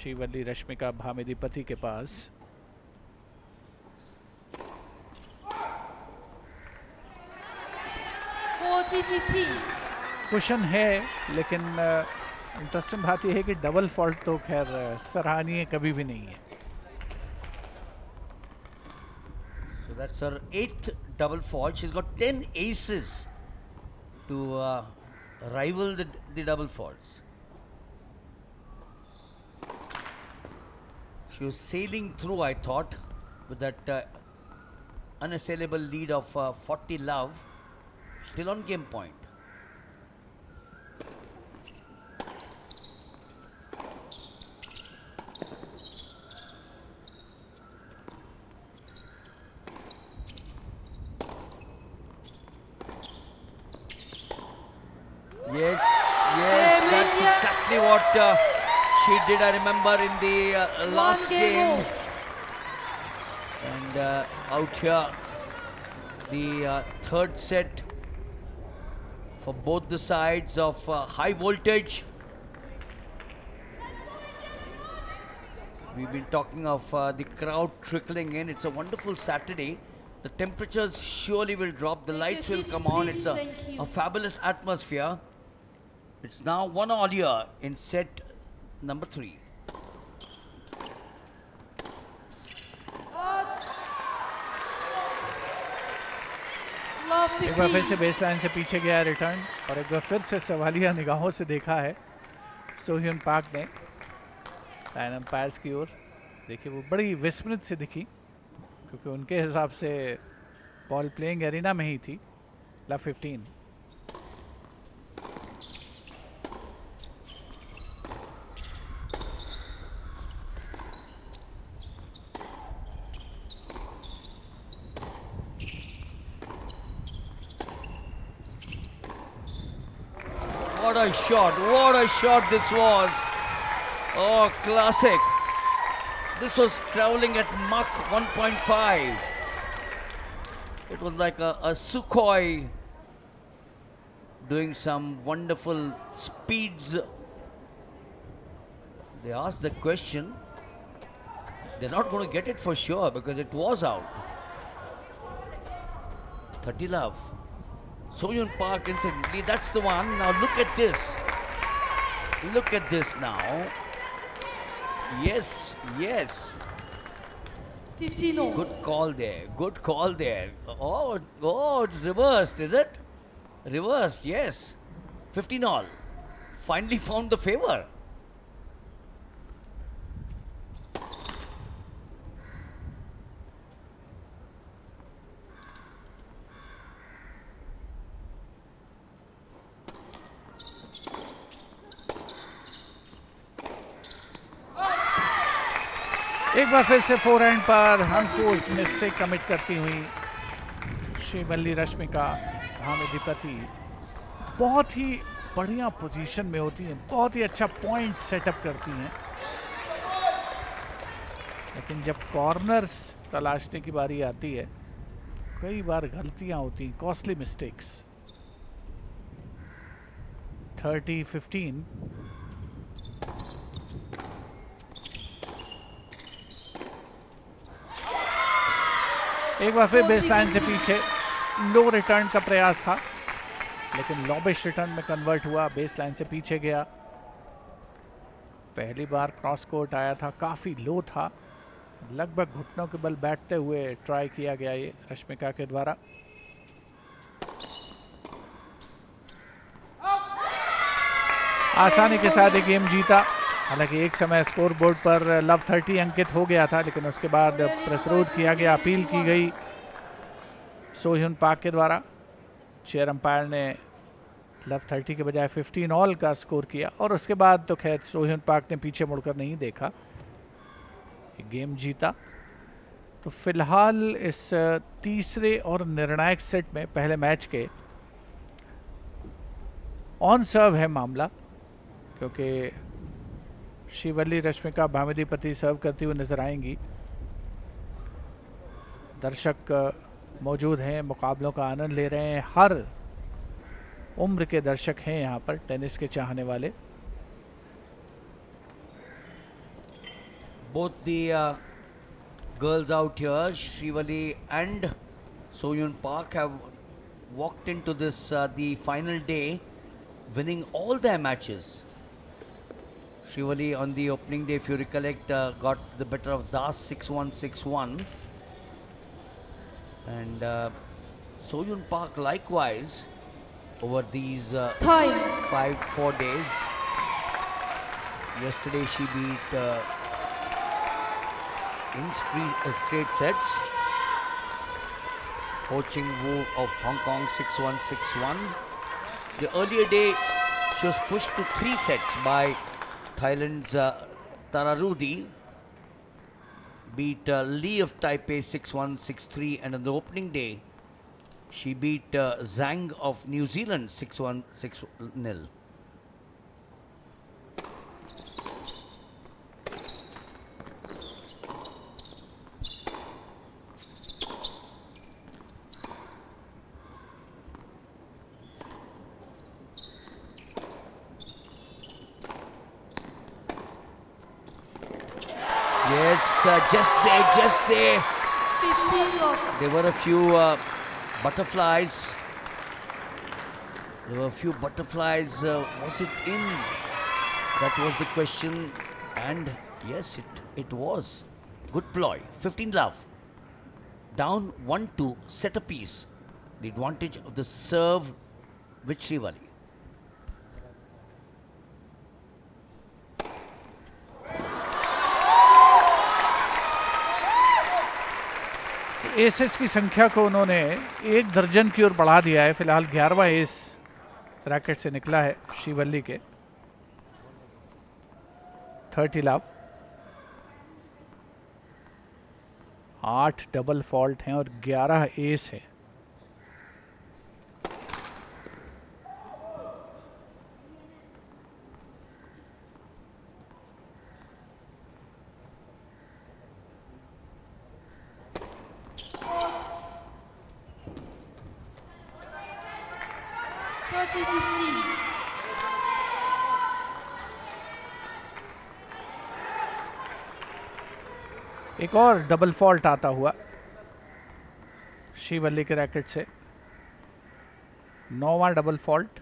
शिवल्ली रश्मिका भामिदीपति के पास. कुशन है लेकिन इंटरेस्टिंग बात यह है कि डबल फॉल्ट तो खैर सराहनीय कभी भी नहीं है. So that's her 8th double fault. She's got 10 aces to rival the double faults. She was sailing through, I thought, with that unassailable lead of 40 love. Still on game point. Yes, yes, that's exactly what she did. I remember in the last game. And out here, the third set for both the sides of high voltage. We've been talking of the crowd trickling in. It's a wonderful Saturday. The temperatures surely will drop. The lights will come on. It's a fabulous atmosphere. It's now 1-1 here in set number 3. एक बार फिर से base line से पीछे गया return और एक बार फिर से सवालिया निगाहों से देखा है सोह्युन पाक ने लाइन अंपायर्स की ओर. देखिए वो बड़ी विस्मृत से दिखी क्योंकि उनके हिसाब से बॉल प्लेइंग एरिना में ही थी. Love 15. What a shot this was. Oh, classic. This was traveling at Mach 1.5. It was like a Sukhoi doing some wonderful speeds. They asked the question. They're not going to get it for sure because it was out. 30 love. Sohyun Park instantly, that's the one. Now look at this. Look at this now. Yes, yes. 15 all. Good call there. Good call there. Oh, it's reversed, is it? Reversed, yes. 15 all. Finally found the favor. एक बार फिर से forehand पर unforced mistake commit करती हुई श्रीवल्ली रश्मिका भामिदीपति बहुत ही बढ़िया position में होती हैं, बहुत ही अच्छा पॉइंट सेटअप करती हैं, लेकिन जब कॉर्नर्स तलाशने की बारी आती है कई बार गलतियां होती हैं, कॉस्टली मिस्टेक्स. 30-15. एक बार फिर बेस लाइन से पीछे लो रिटर्न का प्रयास था लेकिन लॉबिश रिटर्न में कन्वर्ट हुआ. बेस लाइन से पीछे गया. पहली बार क्रॉस कोर्ट आया था, काफ़ी लो था, लगभग घुटनों के बल बैठते हुए ट्राई किया गया ये रश्मिका के द्वारा. आसानी के साथ ये गेम जीता. हालांकि एक समय स्कोर बोर्ड पर लव 30 अंकित हो गया था लेकिन उसके बाद प्रतिरोध किया गया, अपील की गई सोह्युन पाक के द्वारा. चेयर अंपायर ने लव 30 के बजाय 15 ऑल का स्कोर किया और उसके बाद तो खैर सोह्युन पाक ने पीछे मुड़कर नहीं देखा, गेम जीता. तो फिलहाल इस तीसरे और निर्णायक सेट में पहले मैच के ऑन सर्व है मामला क्योंकि श्रीवल्ली रश्मिका भामिदीपति सर्व करती हुई नजर आएंगी. दर्शक मौजूद हैं, मुकाबलों का आनंद ले रहे हैं. हर उम्र के दर्शक हैं यहाँ पर, टेनिस के चाहने वाले. Both the girls out here, Shrivalli and Sohyun Park, have walked into this the final day winning all their matches. Shivali on the opening day, if you recollect, got the better of Das 6-1, 6-1. And Soyun Park likewise over these Time. 4 days. Yesterday she beat in straight sets Ho Ching Woo of Hong Kong 6-1, 6-1. The earlier day she was pushed to 3 sets by Thailand's Tararudi. Beat Lee of Taipei 6-1, 6-3, and on the opening day she beat Zhang of New Zealand 6-1, 6-0. Yes, just there. 15 love. There were a few butterflies. Was it in? That was the question. And yes, it was. Good ploy. 15 love. Down 1-2. Set a piece. The advantage of the serve with Shivali. Aces की संख्या को उन्होंने 1 दर्जन की ओर बढ़ा दिया है। फिलहाल 11वां एस रैकेट से निकला है शिवल्ली के। 30 लव। 8 डबल फॉल्ट हैं और 11 एस है। एक और डबल फॉल्ट आता हुआ शिवल्ली के रैकेट से। 9वां डबल फॉल्ट।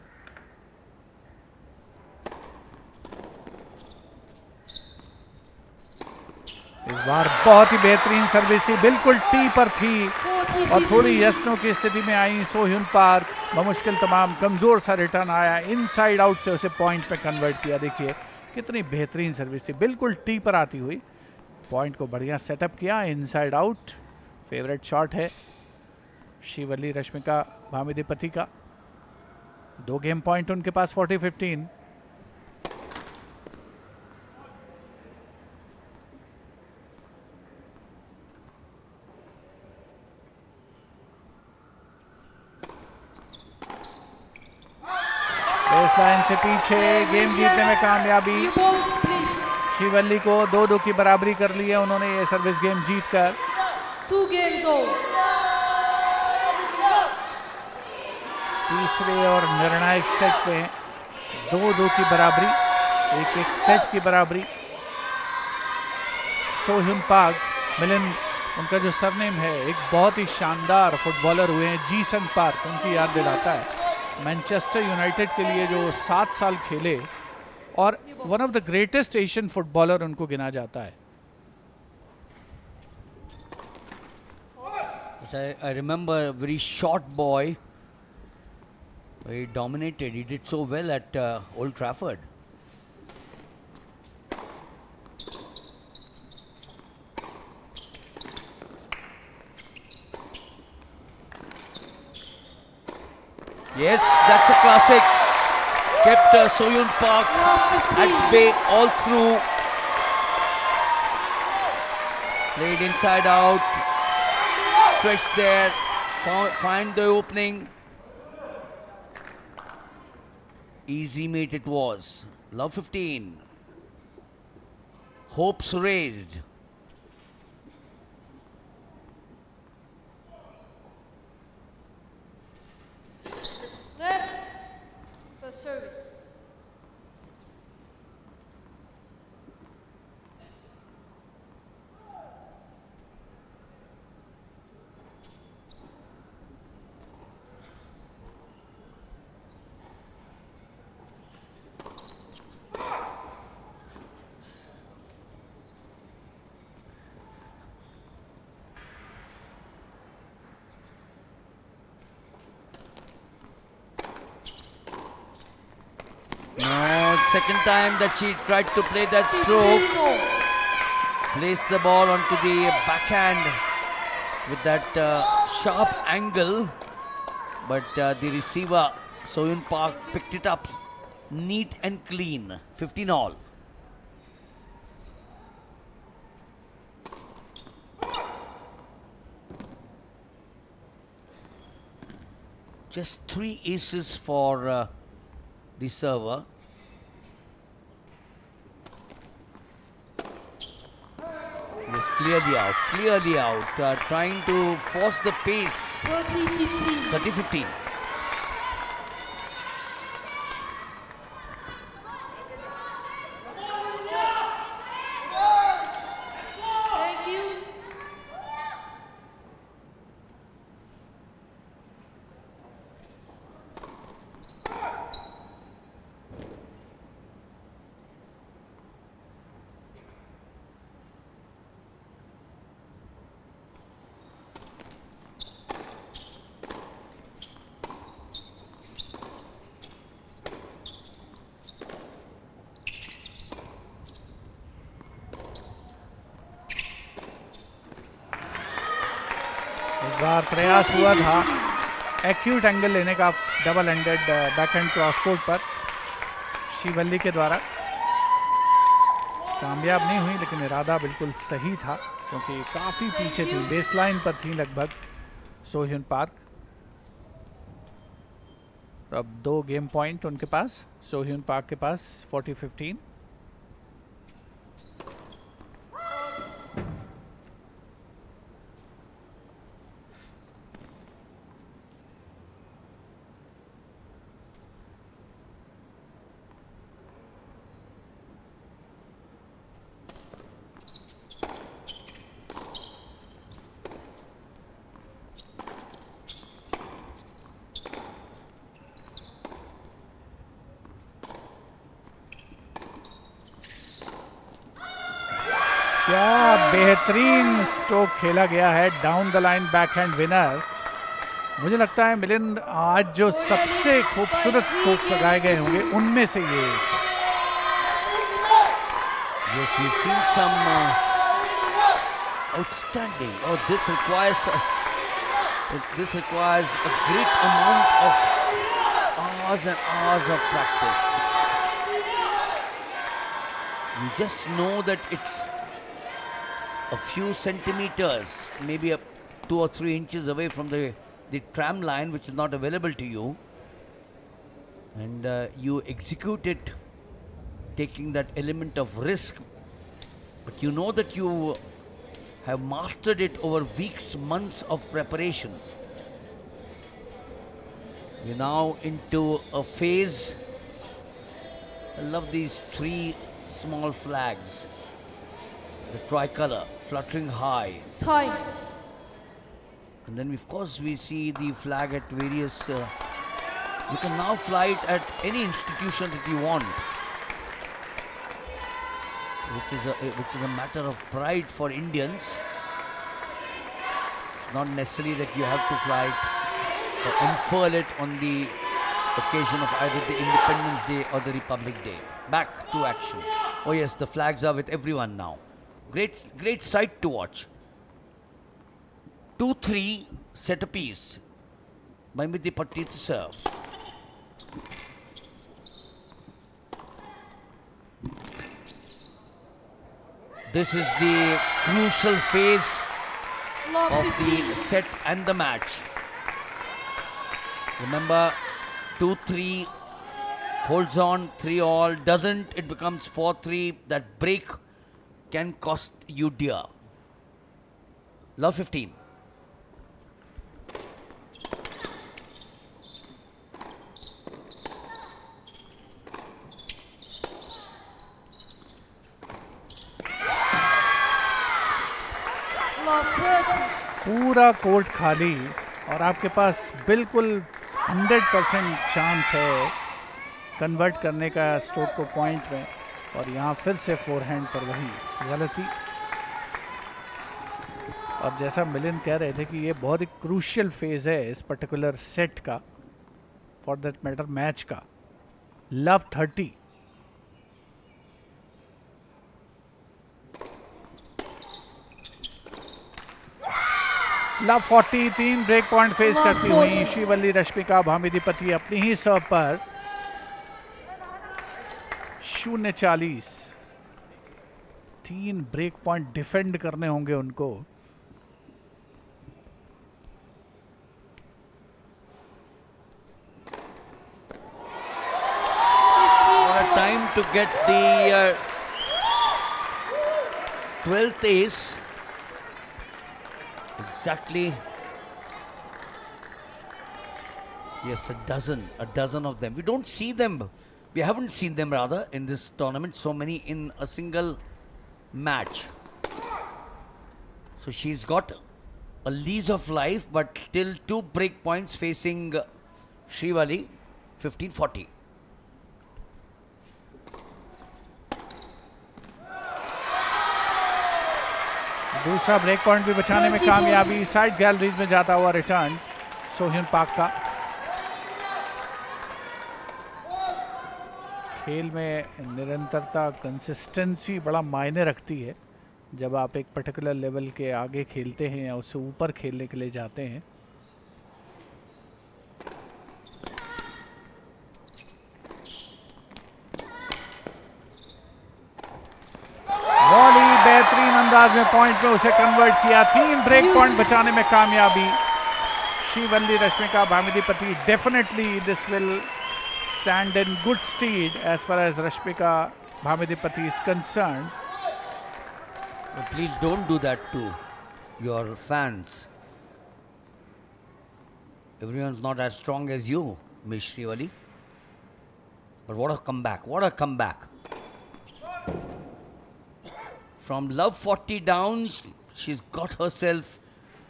इस बार बहुत ही बेहतरीन सर्विस थी, बिल्कुल टी पर थी और थोड़ी यस्नों की स्थिति में आई सोह्युन पार्क। बमुश्किल तमाम कमजोर सा रिटर्न आया, इनसाइड आउट से उसे पॉइंट पे कन्वर्ट किया। देखिए कितनी बेहतरीन सर्विस थी, बिल्कुल टी पर आती हुई पॉइंट को बढ़िया सेटअप किया। इनसाइड आउट फेवरेट शॉट है शिवल्ली रश्मिका भामिदीपति का। 2 गेम पॉइंट उनके पास 40-15। बेसलाइन से पीछे गेम जीतने में कामयाबी। शिवल्ली को 2-2 की बराबरी कर ली है उन्होंने ये सर्विस गेम जीतकर। 2 games all. तीसरे और निर्णायक सेट में 2-2 की बराबरी, 1-1 सेट की बराबरी। सोह्युन पाक मिलिंद उनका जो सरनेम है, एक बहुत ही शानदार फुटबॉलर हुए हैं। जीसन पार्क उनकी याद दिलाता है। मैनचेस्टर यूनाइटेड के लिए जो 7 साल खेले और one of the greatest Asian footballer उनको गिना जाता है। I remember a very short boy, very dominated. He did so well at Old Trafford. Yes, that's a classic. Kept Soyun Park at bay all through. Played inside out. Stretched there. Find the opening. Easy mate it was. Love 15. Hopes raised. That's the service. second time that she tried to play that stroke. Placed the ball onto the backhand with that sharp angle. But the receiver, Soyun Park, picked it up neat and clean. 15 all. Just 3 aces for the server. Yes, clearly out, trying to force the pace. 30-15. 30-15. Thank you. इस बार प्रयास हुआ था acute angle लेने का double handed backhand cross court पर शिवल्ली के द्वारा। कामयाब नहीं हुई, लेकिन इरादा बिल्कुल सही था क्योंकि काफ़ी पीछे थी, बेसलाइन पर थी लगभग सोह्युन पार्क। तो अब 2 गेम पॉइंट उनके पास, सोह्युन पार्क के पास 40-15। क्या बेहतरीन स्ट्रोक खेला गया है, down the line backhand winner. मुझे लगता है मिलिंद, आज जो सबसे खूबसूरत स्ट्रोक्स लगाए गए होंगे उनमें से ये एक है। Yes, we've seen some outstanding. Oh, this requires a great amount of hours and hours of practice. You just know that it's a few centimeters, maybe 2 or 3 inches away from the tram line, which is not available to you, and you execute it taking that element of risk, but you know that you have mastered it over weeks, months of preparation. You're now into a phase. I love these 3 small flags, the tricolor fluttering high. Time. And then of course we see the flag at various, you can now fly it at any institution that you want, which is a matter of pride for Indians. It's not necessarily that you have to fly it or unfurl it on the occasion of either the Independence Day or the Republic Day. Back to action. Oh yes, the flags are with everyone now. Great sight to watch. 2-3 set a piece by Midipatti to serve. This is the crucial phase of the set and the match. Remember, 2-3 holds on, 3 all, doesn't, it becomes 4-3. That break can cost you dear. Love 15. पूरा court खाली और आपके पास बिल्कुल 100% chance है convert करने का stroke को point में, और यहाँ फिर से फोरहैंड पर वही गलती। और जैसा मिलिंद कह रहे थे कि ये बहुत ही क्रूशियल फेज है इस पर्टिकुलर सेट का, फॉर दैट मैटर मैच का। Love 30 love 40 3 break point face Love करती हुई 40. श्रीवल्ली रश्मिका भामिदीपति अपनी ही सर्व पर 0-40। 3 ब्रेक पॉइंट डिफेंड करने होंगे उनको। What a time to get the 12th ace. Exactly. Yes, a dozen of them. We don't see them. We haven't seen them rather in this tournament. So many in a single match. So she's got a lease of life, but still 2 break points facing Srivalli, 15-40. दूसरा break point भी बचाने में कामयाबी। Side galleries में जाता हुआ return सोहिन पाक का। खेल में निरंतरता, कंसिस्टेंसी बड़ा मायने रखती है जब आप एक पर्टिकुलर लेवल के आगे खेलते हैं या उससे ऊपर खेलने के लिए जाते हैं। वॉली बेहतरीन अंदाज में पॉइंट में उसे कन्वर्ट किया। 3 ब्रेक पॉइंट बचाने में कामयाबी Srivalli Rashmika Bhamidipati. Definitely this will stand in good stead as far as Rashmika Bhamidipati is concerned. But please don't do that to your fans. Everyone's not as strong as you, Miss Srivalli. But what a comeback, what a comeback. From love 40 downs, she's got herself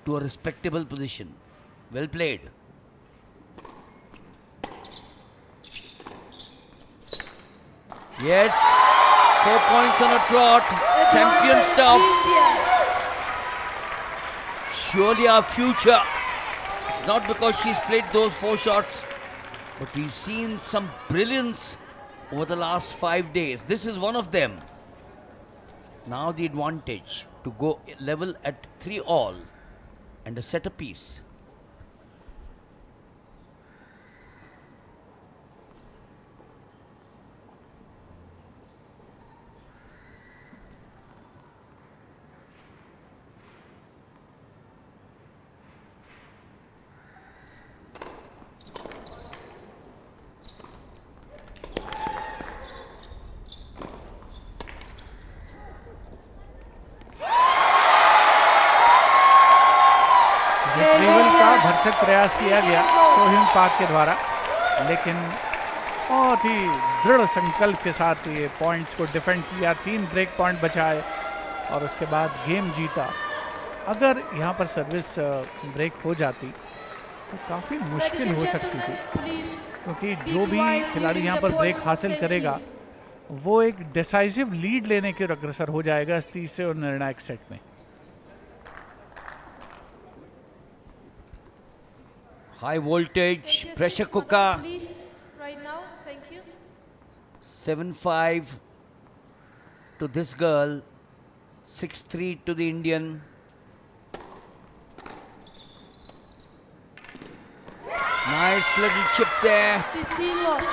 to a respectable position. Well played. Yes, 4 points on a trot. Champion stuff. Surely our future. It's not because she's played those 4 shots, but we've seen some brilliance over the last 5 days. This is one of them. Now the advantage to go level at 3 all and a set apiece. भरसक प्रयास किया गया सोहिन पाक के द्वारा, लेकिन बहुत ही दृढ़ संकल्प के साथ ये पॉइंट्स को डिफेंड किया। 3 ब्रेक पॉइंट बचाए और उसके बाद गेम जीता। अगर यहाँ पर सर्विस ब्रेक हो जाती तो काफ़ी मुश्किल हो सकती थी, क्योंकि जो भी खिलाड़ी यहाँ पर ब्रेक हासिल करेगा वो एक डिसाइसिव लीड लेने की ओर अग्रसर हो जाएगा इस तीसरे और निर्णायक सेट में। High voltage pressure cooker. Please, right now, thank you. 7-5 to this girl, 6-3 to the Indian. Nice little chip there. 15 love.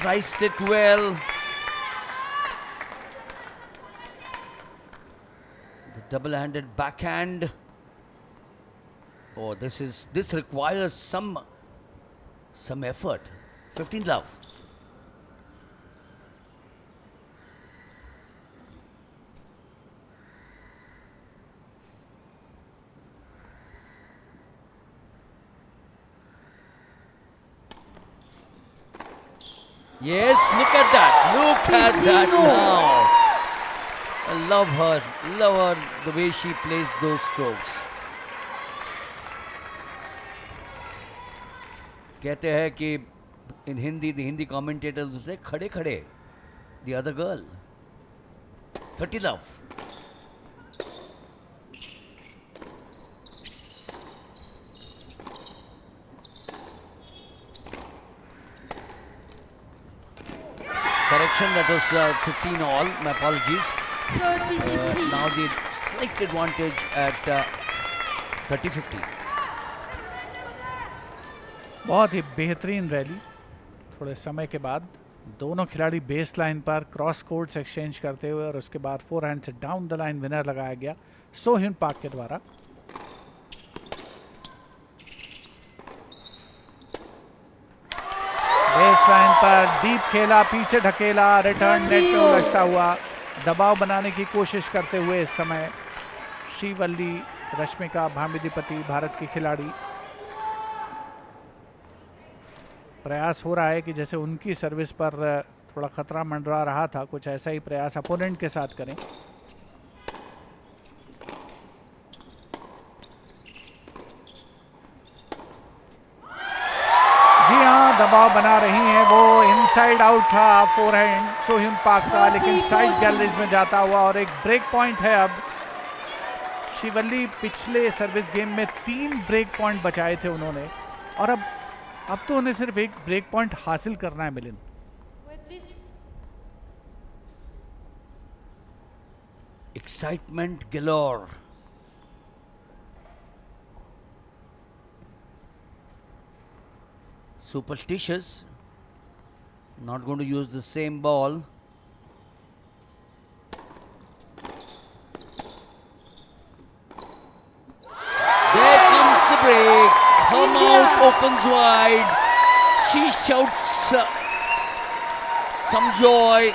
Sliced it well. The double-handed backhand. Oh, this requires some effort. 15 love. Yes, look at that. Look at that now. I love her the way she plays those strokes. कहते हैं कि in Hindi, the Hindi commentators will say, खड़े खड़े, the other girl. 30 love. Correction, that was 15 all, my apologies. 30-15. Now the slight advantage at 30-50. बहुत ही बेहतरीन rally. थोड़े समय के बाद दोनों खिलाड़ी बेस लाइन पर क्रॉस कोर्ट्स एक्सचेंज करते हुए और उसके बाद फोरहैंड से डाउन द लाइन विनर लगाया गया सो ह्यून पार्क के द्वारा। बेस लाइन पर डीप खेला, पीछे ढकेला, रिटर्न नेट में उलझता हुआ, दबाव बनाने की कोशिश करते हुए इस समय श्रीवल्ली रश्मिका भामिदीपति भारत की खिलाड़ी। प्रयास हो रहा है कि जैसे उनकी सर्विस पर थोड़ा खतरा मंडरा रहा था, कुछ ऐसा ही प्रयास अपोनेंट के साथ करें। जी हाँ, दबाव बना रही हैं वो। इनसाइड आउट था फोरहैंड सोहिन पाक का, लेकिन साइड गैलरीज में जाता हुआ और एक ब्रेक पॉइंट है। अब शिवल्ली पिछले सर्विस गेम में 3 ब्रेक पॉइंट बचाए थे उन्होंने, और अब तो उन्हें सिर्फ एक ब्रेक पॉइंट हासिल करना है Milind. Excitement galore. Superstitious. Not going to use the same ball. There comes the break. Her mouth opens wide. She shouts some joy.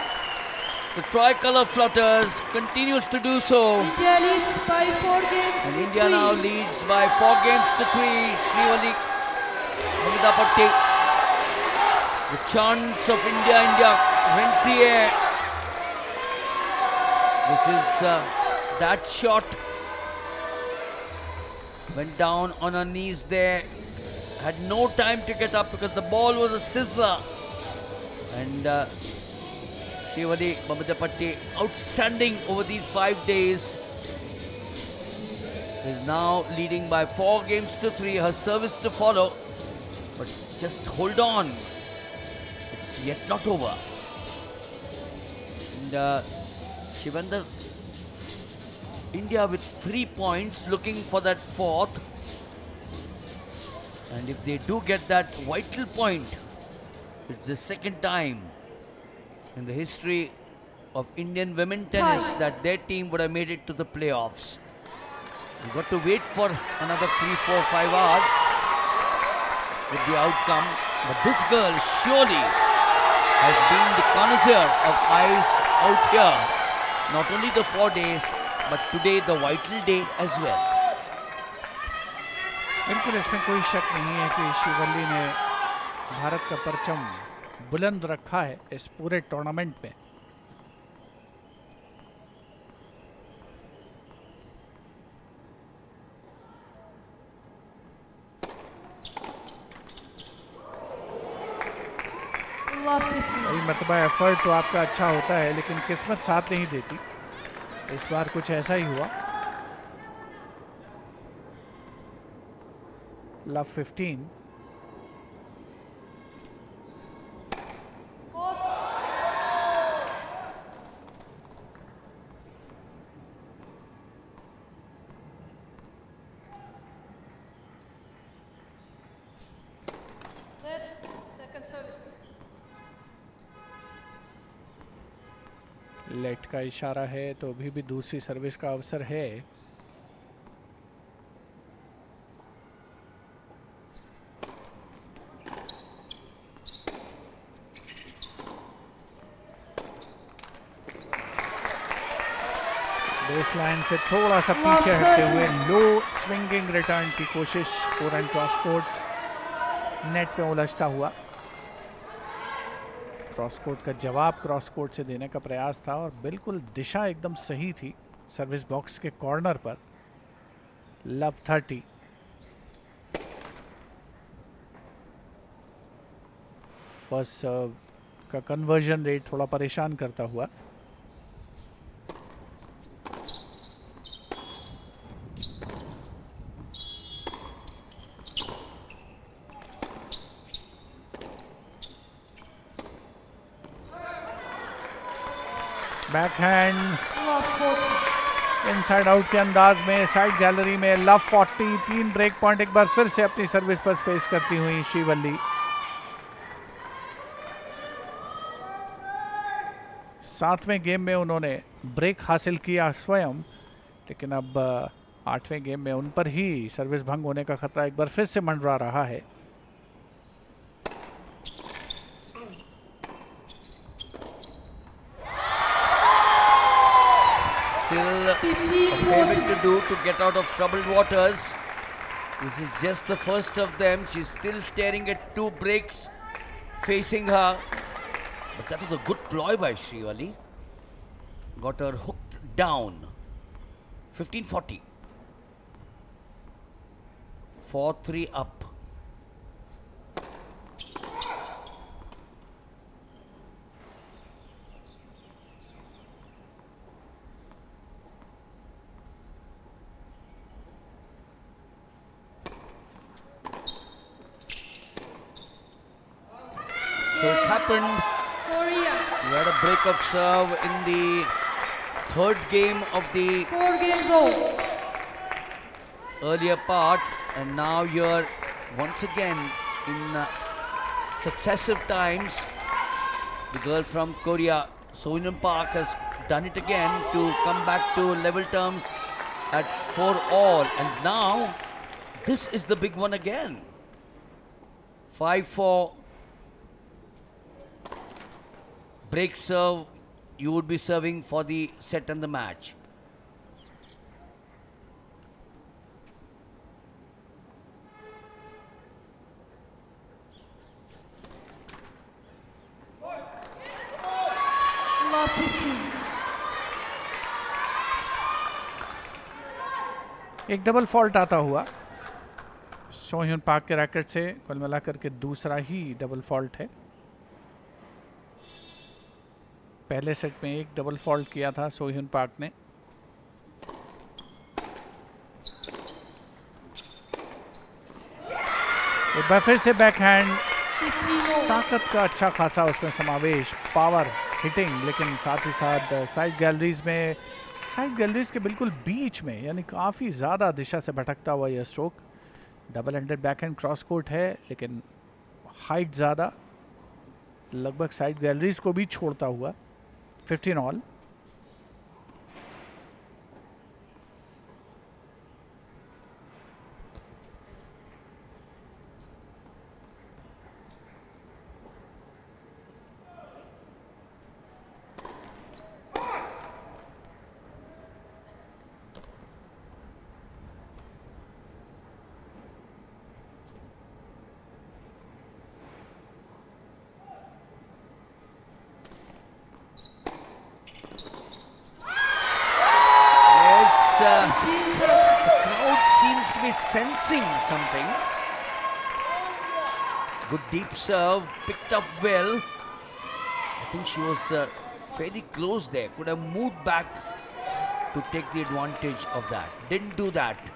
The tricolor flutters, continues to do so. India leads by 4 games And to India 3. now leads by 4 games to 3. Srivalli Bhamidapatti. The chants of India, India rent the air. This is that shot. Went down on her knees there. Had no time to get up because the ball was a sizzler. And Srivalli Bhamidapatti, outstanding over these 5 days, is now leading by 4 games to 3. Her service to follow, but just hold on. It's yet not over. And Shivendra, India with 3 points, looking for that 4th. And if they do get that vital point, it's the second time in the history of Indian women tennis that their team would have made it to the playoffs. We've got to wait for another 3, 4, 5 hours with the outcome. But this girl surely has been the connoisseur of ice out here. Not only the 4 days, but today the vital day as well. बिल्कुल इसमें कोई शक नहीं है कि शिवल्ली ने भारत का परचम बुलंद रखा है इस पूरे टूर्नामेंट में। कई मरतबा एफर्ट तो आपका अच्छा होता है, लेकिन किस्मत साथ नहीं देती। इस बार कुछ ऐसा ही हुआ। लव 15। लेट का इशारा है, तो अभी भी दूसरी सर्विस का अवसर है। बेस लाइन से थोड़ा सा पीछे हटते हुए लो स्विंगिंग रिटर्न की कोशिश, फोरहैंड क्रॉस कोर्ट नेट पे उलझता हुआ। क्रॉस कोर्ट का जवाब क्रॉस कोर्ट से देने का प्रयास था और बिल्कुल दिशा एकदम सही थी सर्विस बॉक्स के कॉर्नर पर। लव 30। फर्स्ट सर्व का कन्वर्जन रेट थोड़ा परेशान करता हुआ। बैकहैंड इनसाइड आउट के अंदाज में साइड गैलरी में लव 40 3 ब्रेक पॉइंट एक बार फिर से अपनी सर्विस पर फेस करती हुई श्रीवल्ली। सातवें गेम में उन्होंने ब्रेक हासिल किया स्वयं, लेकिन अब आठवें गेम में उन पर ही सर्विस भंग होने का खतरा एक बार फिर से मंडरा रहा है। Still a favor to do to get out of troubled waters. This is just the first of them. She's still staring at 2 breaks facing her. But that was a good ploy by Srivalli. Got her hooked down. 15-40. 4-3 up. So it's happened. Korea. You had a break of serve in the third game of the 4 games all. earlier part, and now you're once again in successive times. The girl from Korea, So-Hyun Park, has done it again to come back to level terms at 4-all, and now this is the big one again. 5-4. Break serve, you would be serving for the set and the match. Love 15. एक double fault आता हुआ सो-hyun park के racket से, कुल मिलाकर के दूसरा ही double fault है। पहले सेट में एक डबल फॉल्ट किया था सो-hyun पार्क ने। एक बार फिर से बैकहैंड, ताकत का अच्छा खासा उसमें समावेश, पावर हिटिंग, लेकिन साथ ही साथ साइड गैलरीज में, साइड गैलरीज के बिल्कुल बीच में, यानी काफ़ी ज़्यादा दिशा से भटकता हुआ यह stroke. Double handed backhand cross court है, लेकिन हाइट ज़्यादा, लगभग साइड गैलरीज को भी छोड़ता हुआ। 15-all. The crowd seems to be sensing something. Good deep serve, picked up well. I think she was fairly close there. Could have moved back to take the advantage of that. Didn't do that.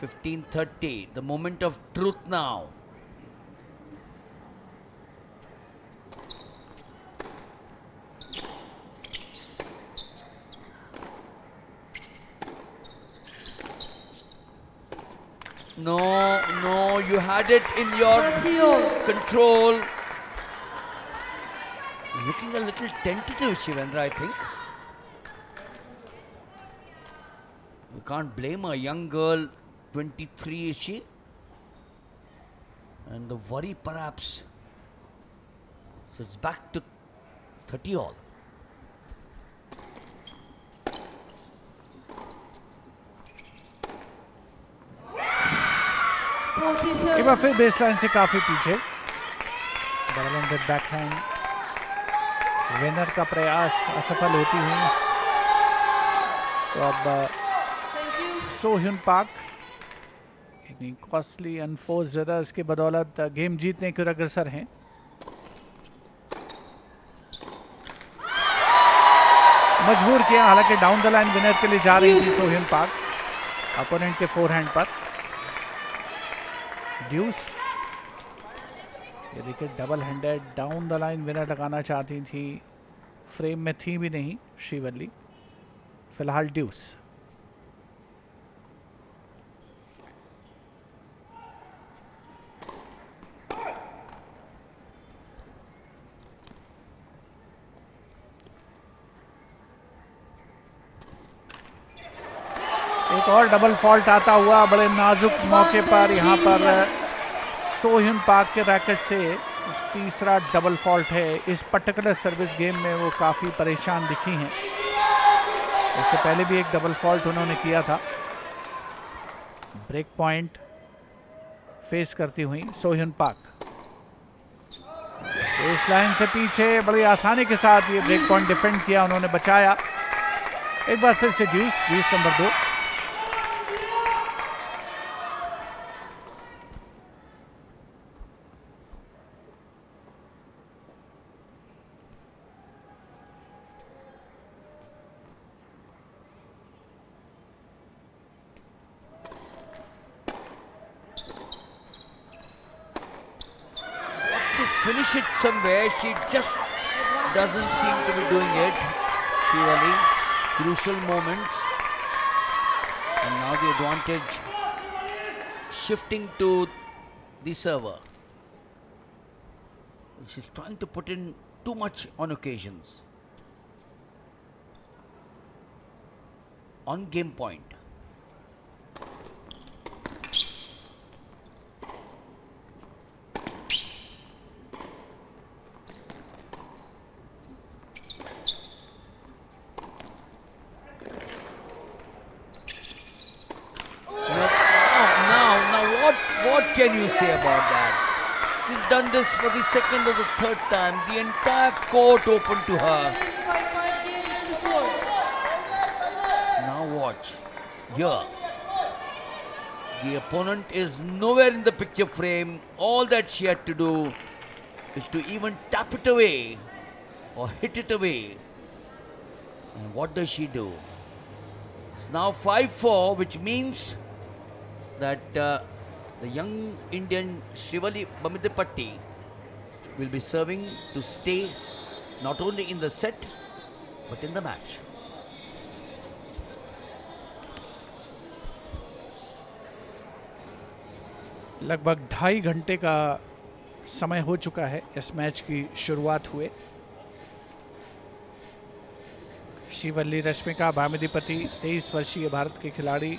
15-30. The moment of truth now. No, you had it in your control. Looking a little tentative, Shivendra, I think. You can't blame a young girl, 23 is she? And the worry perhaps. So it's back to 30-all. एक बार फिर baseline से काफी पीछे। Double handed backhand, winner का प्रयास असफल होती हुई। तो अब सो-hyun पार्क इतनी कॉस्टली अनफोर्स्ड एरर्स के बदौलत गेम जीतने की ओर अग्रसर हैं। मजबूर किया, हालांकि डाउन द लाइन विनर के लिए जा रही थी सो-hyun पार्क अपोनेंट के फोरहैंड पर। ड्यूस, ये देखिए double handed down the line winner लगाना चाहती थी, फ्रेम में थी भी नहीं श्रीवल्ली। फिलहाल ड्यूस। एक और डबल फॉल्ट आता हुआ बड़े नाजुक मौके पर यहाँ पर सोहिन पाक के रैकेट से तीसरा डबल फॉल्ट है। इस पर्टिकुलर सर्विस गेम में वो काफ़ी परेशान दिखी हैं। इससे पहले भी एक डबल फॉल्ट उन्होंने किया था। ब्रेक पॉइंट फेस करती हुई सोहिन पाक इस लाइन से पीछे बड़ी आसानी के साथ ये ब्रेक पॉइंट डिफेंड किया, उन्होंने बचाया। एक बार फिर से ड्यूस number 2। Finish it somewhere, she just doesn't seem to be doing it. She really crucial moments, and now the advantage shifting to the server. She's trying to put in too much on occasions. On game point. What can you say about that? She's done this for the second or the third time. The entire court open to her. By 5 games to 4. Now watch. Here. The opponent is nowhere in the picture frame. All that she had to do is to even tap it away or hit it away. And what does she do? It's now 5-4, which means that the young Indian Shivali Bamidipatti will be serving to stay not only in the set but in the match. लगभग 2.5 घंटे का समय हो चुका है इस match की शुरुआत हुए। शिवल्ली रश्मिका भामिदीपति 23 वर्षीय भारत के खिलाड़ी,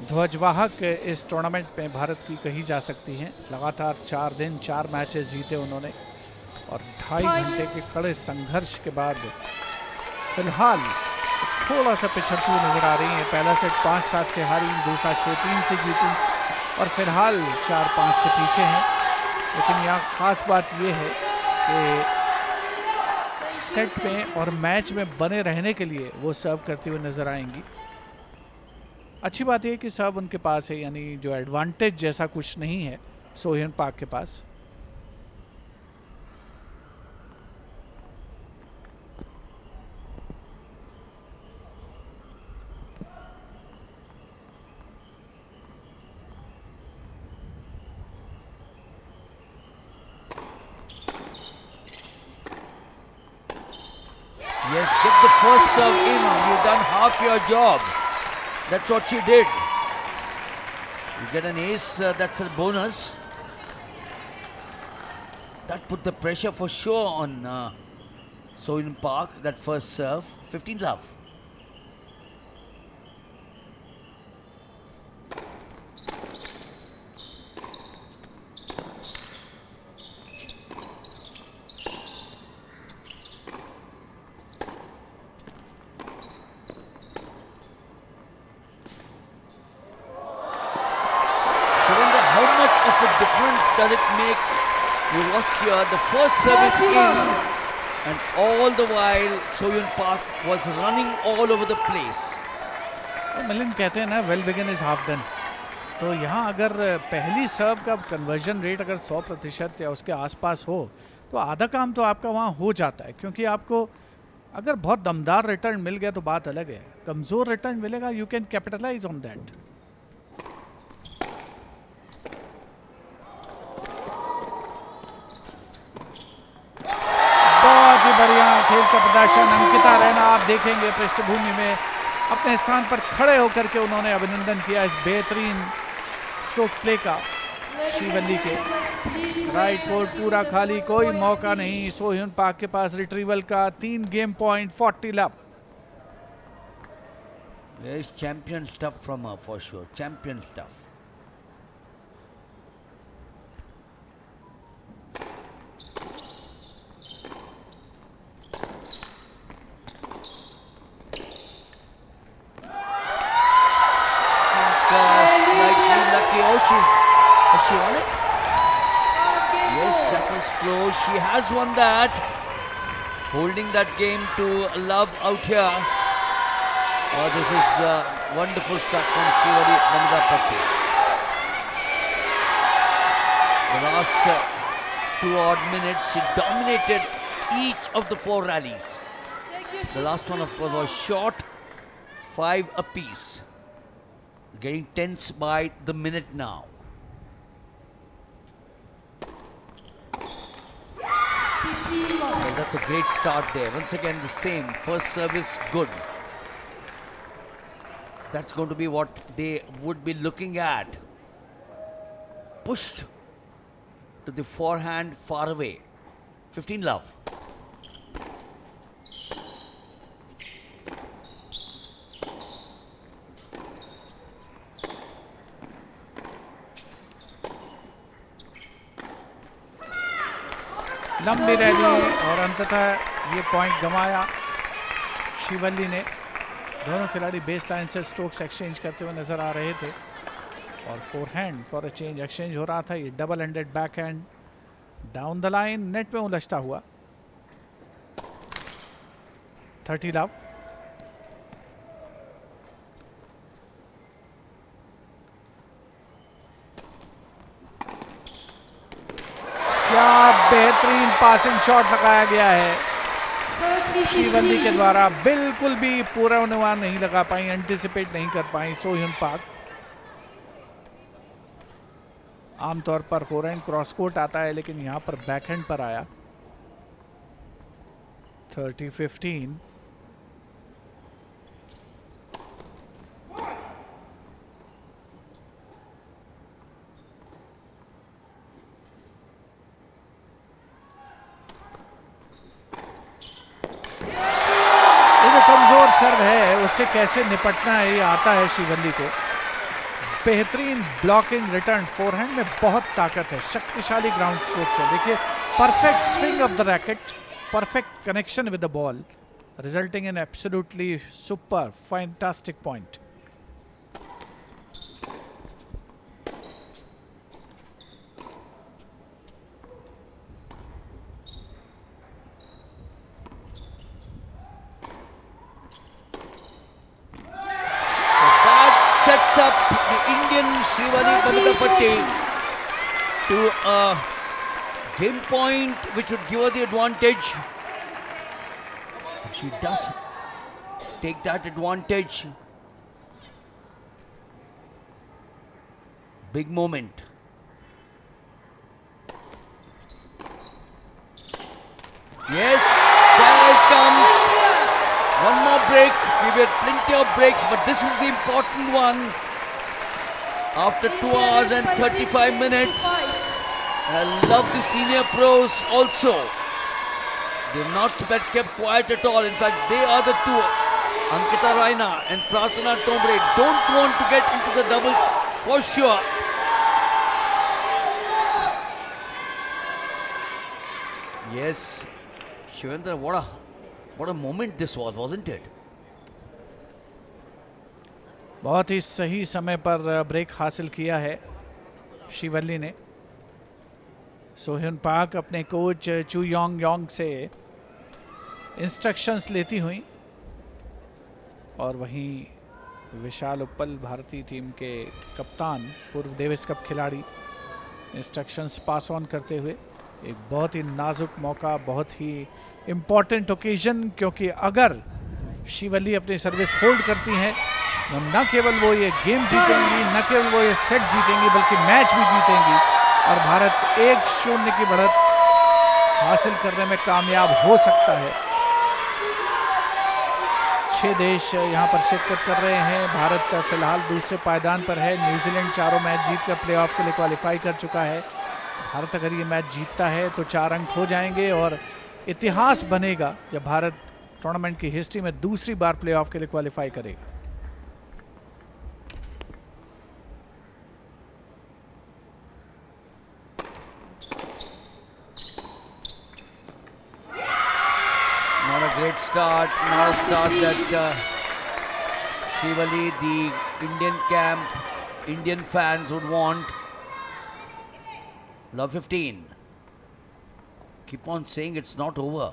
ध्वजवाहक इस टूर्नामेंट में भारत की कही जा सकती हैं। लगातार 4 दिन 4 मैचेस जीते उन्होंने और 2.5 घंटे के कड़े संघर्ष के बाद फिलहाल थोड़ा सा पिछड़ती हुई नजर आ रही हैं। पहला सेट 5-7 से हारी, दूसरा 6-3 से जीती और फिलहाल 4-5 से पीछे हैं। लेकिन यहाँ खास बात यह है कि सेट में और मैच में बने रहने के लिए वो सर्व करती हुई नजर आएंगी। अच्छी बात यह कि सर्व उनके पास है, यानी जो एडवांटेज जैसा कुछ नहीं है सोहिन पाक के पास। Yes, get the first serve in. You've done half your job. That's what she did. You get an ace, that's a bonus. That put the pressure for sure on Soin Park, that first serve. 15 love. Does it make? You watch here, the first service in, and all the while Soyun Park was running all over the place. तो मिलिंद कहते हैं ना, well begin is half done. तो यहाँ अगर पहली सर्व का conversion rate अगर 100% या उसके आसपास हो तो आधा काम तो आपका वहाँ हो जाता है, क्योंकि आपको अगर बहुत दमदार रिटर्न मिल गया तो बात अलग है। कमज़ोर रिटर्न मिलेगा, you can capitalise on that. बहुत ही बढ़िया खेल का प्रदर्शन। अंकिता रैना आप देखेंगे पृष्ठभूमि में अपने स्थान पर खड़े होकर के उन्होंने अभिनंदन किया इस बेहतरीन स्ट्रोक प्ले का श्रीवल्ली के। राइट कोर्ट पूरा खाली, कोई मौका नहीं सोह्युन पाक के पास रिट्रीवल का। 3 game point, 40 love. Yes, champion stuff from her for sure. Champion stuff. Slightly lucky. Oh, has she won it? Yes, that was close. She has won that. Holding that game to love out here. Oh, this is wonderful stuff from Srivalli Namdapatti. The last 2 odd minutes, she dominated each of the 4 rallies. The last one, of course, was short, 5 apiece. Getting tense by the minute now. Well, that's a great start there. Once again, the same. First service, good. That's going to be what they would be looking at. Pushed to the forehand, far away. 15 love. लंबी rally और अंततः ये point गंवाया श्रीवल्ली ने। दोनों खिलाड़ी base line से strokes exchange करते हुए नजर आ रहे थे और forehand for a change exchange हो रहा था। ये double handed back hand down the line net में उलझता हुआ। 30 लव। क्या बेहतरीन पासिंग शॉट लगाया गया है श्रीवल्ली के द्वारा। बिल्कुल भी पूर्वानुमान नहीं लगा पाई, एंटिसिपेट नहीं कर पाई सोह्युन पाक। आमतौर पर फोरहैंड क्रॉस कोर्ट आता है लेकिन यहां पर बैकहैंड पर आया। 30-15। कमजोर सर्व है, उससे कैसे निपटना है ये आता है श्रीवल्ली को। बेहतरीन ब्लॉकिंग रिटर्न, फोरहैंड में बहुत ताकत है, शक्तिशाली ग्राउंड स्ट्रोक है। देखिए perfect swing of the racket, perfect connection with the ball, resulting in absolutely super fantastic point. Sets up the Indian Srivalli Namdapatti to a game point which would give her the advantage. If she does take that advantage, big moment. Yes, there it comes. One more break. We've had plenty of breaks, but this is the important one. After 2 hours and 35 minutes. And I love the senior pros also. They've not kept quiet at all. In fact, they are the two. Ankita Raina and Prarthana Tombre don't want to get into the doubles for sure. Yes, Shivendra, what a moment this was, wasn't it? बहुत ही सही समय पर break हासिल किया है श्रीवल्ली ने। सोह्युन पाक अपने कोच चू योंग से इंस्ट्रक्शंस लेती हुई और वहीं विशाल उप्पल भारतीय टीम के कप्तान, पूर्व डेविस कप खिलाड़ी, इंस्ट्रक्शंस पास ऑन करते हुए। एक बहुत ही नाजुक मौका, बहुत ही इम्पॉर्टेंट ओकेजन, क्योंकि अगर श्रीवल्ली अपनी सर्विस होल्ड करती हैं तो न केवल वो ये गेम जीतेंगी, न केवल वो ये सेट जीतेंगी, बल्कि मैच भी जीतेंगी और भारत 1-0 की बढ़त हासिल करने में कामयाब हो सकता है। 6 देश यहाँ पर शिरकत कर रहे हैं। भारत का फिलहाल दूसरे पायदान पर है। न्यूजीलैंड चारों मैच जीत कर प्लेऑफ के लिए क्वालिफाई कर चुका है। भारत अगर ये मैच जीतता है तो 4 अंक हो जाएंगे और इतिहास बनेगा जब भारत टूर्नामेंट की हिस्ट्री में दूसरी बार प्लेऑफ के लिए क्वालिफाई करेगा। Not a great start, not a start that Shivali, the Indian camp, Indian fans would want. Love 15. Keep on saying it's not over.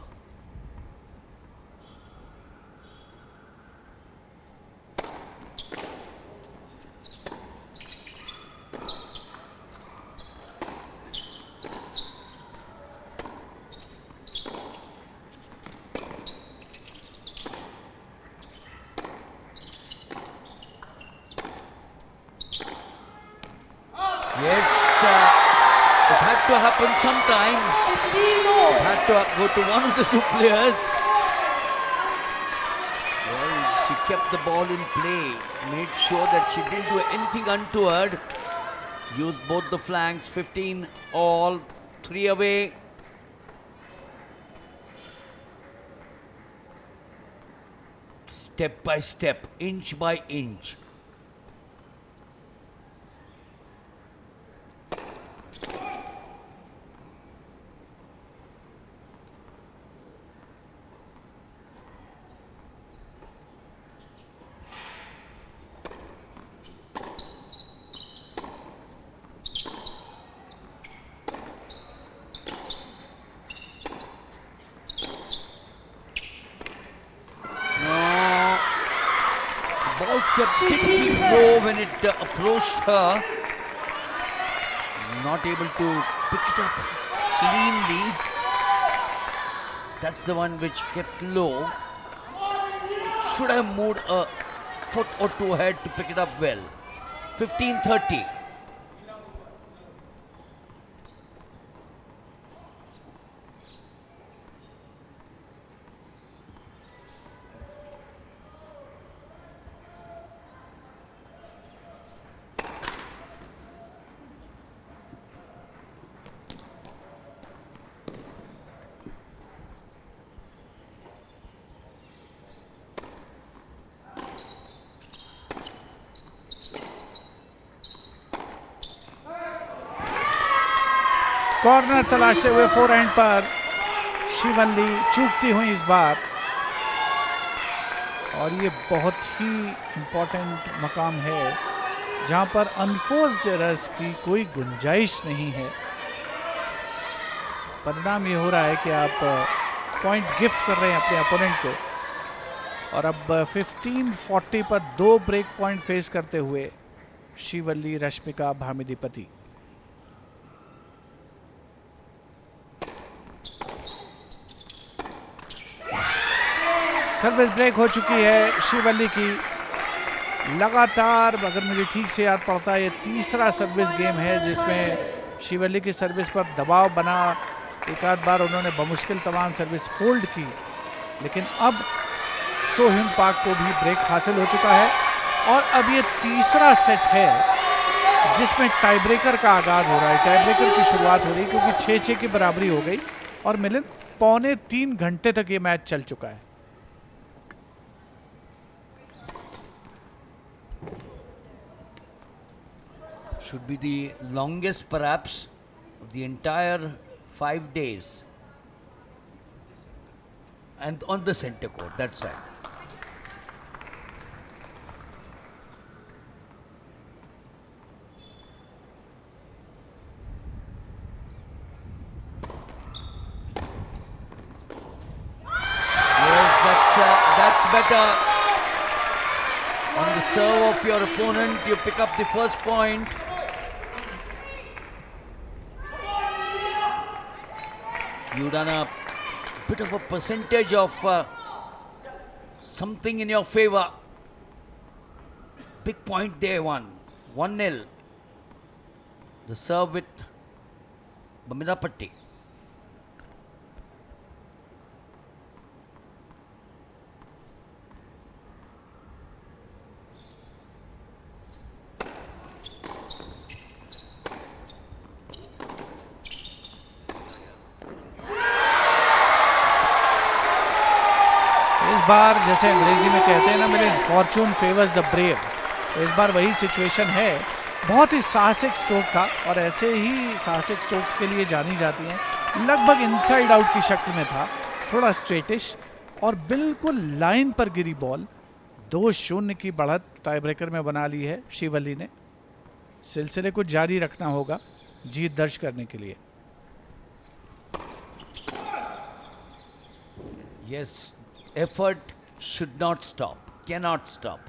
Yes, it had to happen sometime. It had to go to one of the two players. Well, she kept the ball in play, made sure that she didn't do anything untoward. Used both the flanks, 15 all, 3 away. Step by step, inch by inch. Kept bit low when it approached her. Not able to pick it up cleanly. That's the one which kept low. Should have moved a foot or two ahead to pick it up well. 15-30. Corner तलाशते हुए forehand पर शिवल्ली चूकती हुई इस बार, और ये बहुत ही important मकाम है जहां पर अनफोर्स्ड एरर्स की कोई गुंजाइश नहीं है। परिणाम ये हो रहा है कि आप पॉइंट गिफ्ट कर रहे हैं अपने अपोनेंट को, और अब 15-40 पर 2 ब्रेक पॉइंट फेस करते हुए शिवल्ली रश्मिका भामिदीपति। सर्विस ब्रेक हो चुकी है शिवल्ली की। लगातार, अगर मुझे ठीक से याद पड़ता है, ये तीसरा सर्विस गेम है जिसमें शिवल्ली की सर्विस पर दबाव बना। एक आध बार उन्होंने बमुश्किल तमाम सर्विस होल्ड की, लेकिन अब सोहिम पाक को भी ब्रेक हासिल हो चुका है। और अब ये तीसरा सेट है जिसमें टाई ब्रेकर का आगाज हो रहा है, टाई ब्रेकर की शुरुआत हो रही है, क्योंकि 6-6 की बराबरी हो गई और मिलिंद 2.25 घंटे तक ये मैच चल चुका है। Should be the longest perhaps of the entire 5 days. And on the center court, that's right. Yes, that's better. On the serve of your opponent, you pick up the first point. You've done a bit of a percentage of something in your favor. Big point there, 1-0. The serve with Bamidapatti. बार जैसे अंग्रेजी में कहते हैं ना मेरे, Fortune favours the brave, तो इस बार वही सिचुएशन है। बहुत ही साहसिक स्ट्रोक था और ऐसे ही साहसिक स्ट्रोक्स के लिए जानी जाती हैं। लगभग इनसाइड आउट की शक्ल में था, थोड़ा स्ट्रेटिश और बिल्कुल लाइन पर गिरी बॉल। 2-0 की बढ़त टाई ब्रेकर में बना ली है शिवली ने। सिलसिले को जारी रखना होगा जीत दर्ज करने के लिए। Yes, effort should not stop, cannot stop.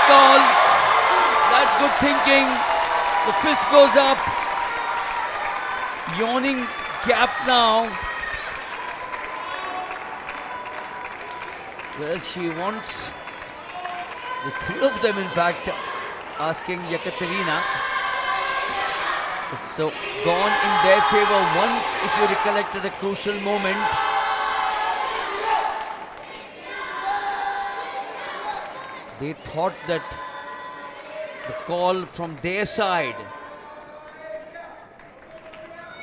Call. That's good thinking. The fist goes up. Yawning gap now. Well, she wants the three of them, in fact, asking Yekaterina. It's so gone in their favor once, if you recollect, at a crucial moment. They thought that the call from their side.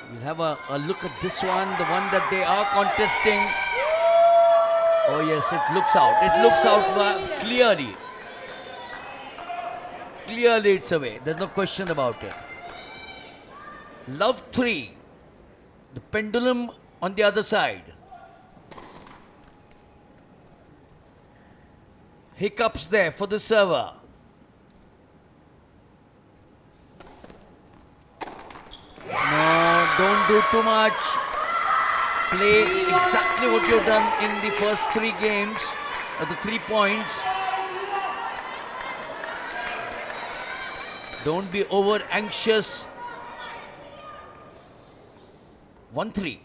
We'll have a look at this one, the one that they are contesting. Oh yes, it looks out. It looks out clearly. Clearly it's away. There's no question about it. Love 3. The pendulum on the other side. Hiccups there for the server. No, don't do too much. Play exactly what you've done in the first 3 games, or the 3 points. Don't be over anxious. 1-3.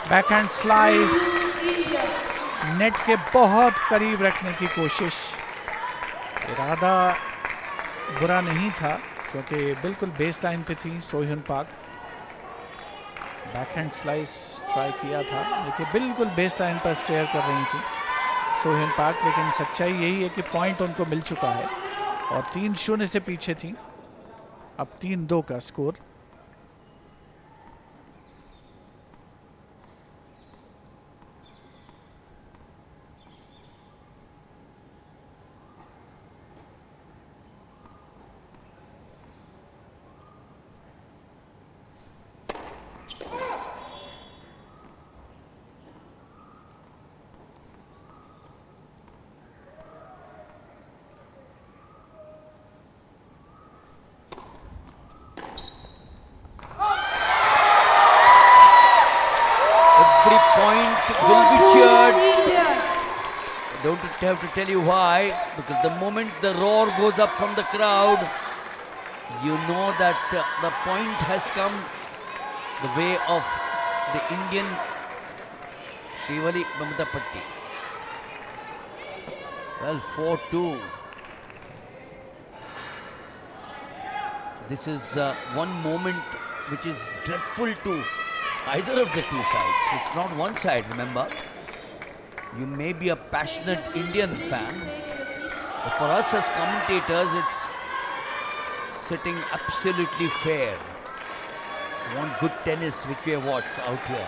Backhand slice, net के बहुत करीब रखने की कोशिश। इरादा बुरा नहीं था क्योंकि बिल्कुल बेस लाइन पे थी सोह्युन पाक। बैकहैंड स्लाइस ट्राई किया था लेकिन बिल्कुल बेस लाइन पर स्टेयर कर रही थी सोह्युन पाक। लेकिन सच्चाई यही है कि पॉइंट उनको मिल चुका है और 3-0 से पीछे थी, अब 3-2 का score. Every point will be cheered. Don't have to tell you why, because the moment the roar goes up from the crowd, you know that the point has come the way of the Indian Srivali Mamatapatti. Well, 4-2. This is one moment which is dreadful to either of the two sides. It's not one side, remember. You may be a passionate Indian fan, but for us as commentators, it's sitting absolutely fair. We want good tennis, which we have watched out here.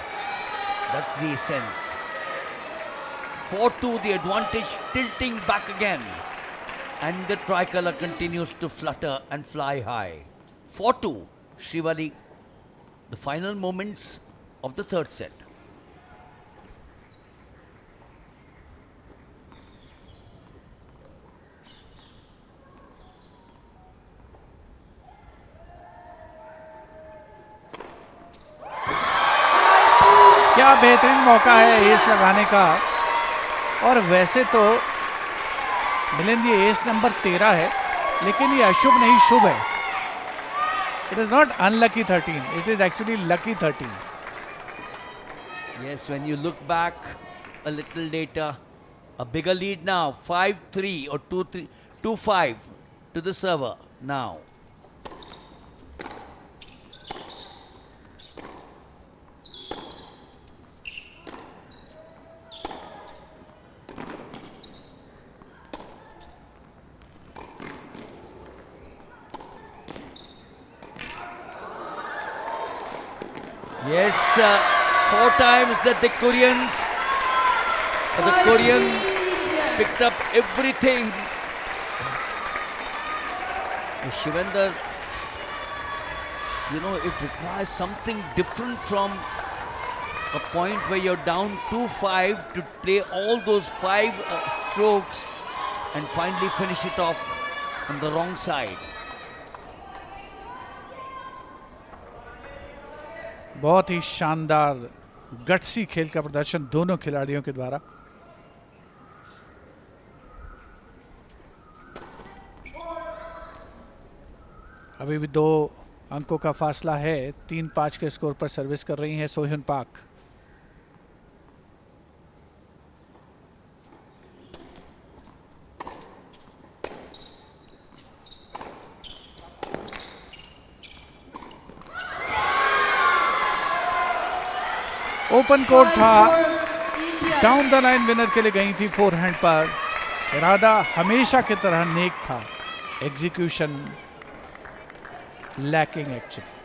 That's the essence. 4-2, the advantage tilting back again. And the tricolour continues to flutter and fly high. 4-2, Srivali, the final moments of the third set. क्या बेहतरीन मौका है S लगाने का। और वैसे तो मिलिंद ये एस नंबर 13 है, लेकिन ये अशुभ नहीं शुभ है। It is not unlucky 13, it is actually lucky 13। Yes, when you look back a little later, a bigger lead now, 5-3 or 2-3, 2-5 to the server now. Yes, 4 times that the Koreans, the Korean picked up everything. Shivendra, you know, it requires something different from a point where you're down 2-5 to play all those 5 strokes and finally finish it off on the wrong side. बहुत ही शानदार gutsy खेल का प्रदर्शन दोनों खिलाड़ियों के द्वारा। अभी भी 2 अंकों का फासला है। 3-5 के स्कोर पर सर्विस कर रही हैं सोह्युन पाक। ओपन कोर्ट था, डाउन द लाइन विनर के लिए गई थी फोरहैंड पर। इरादा हमेशा की तरह नेक था, execution lacking actually.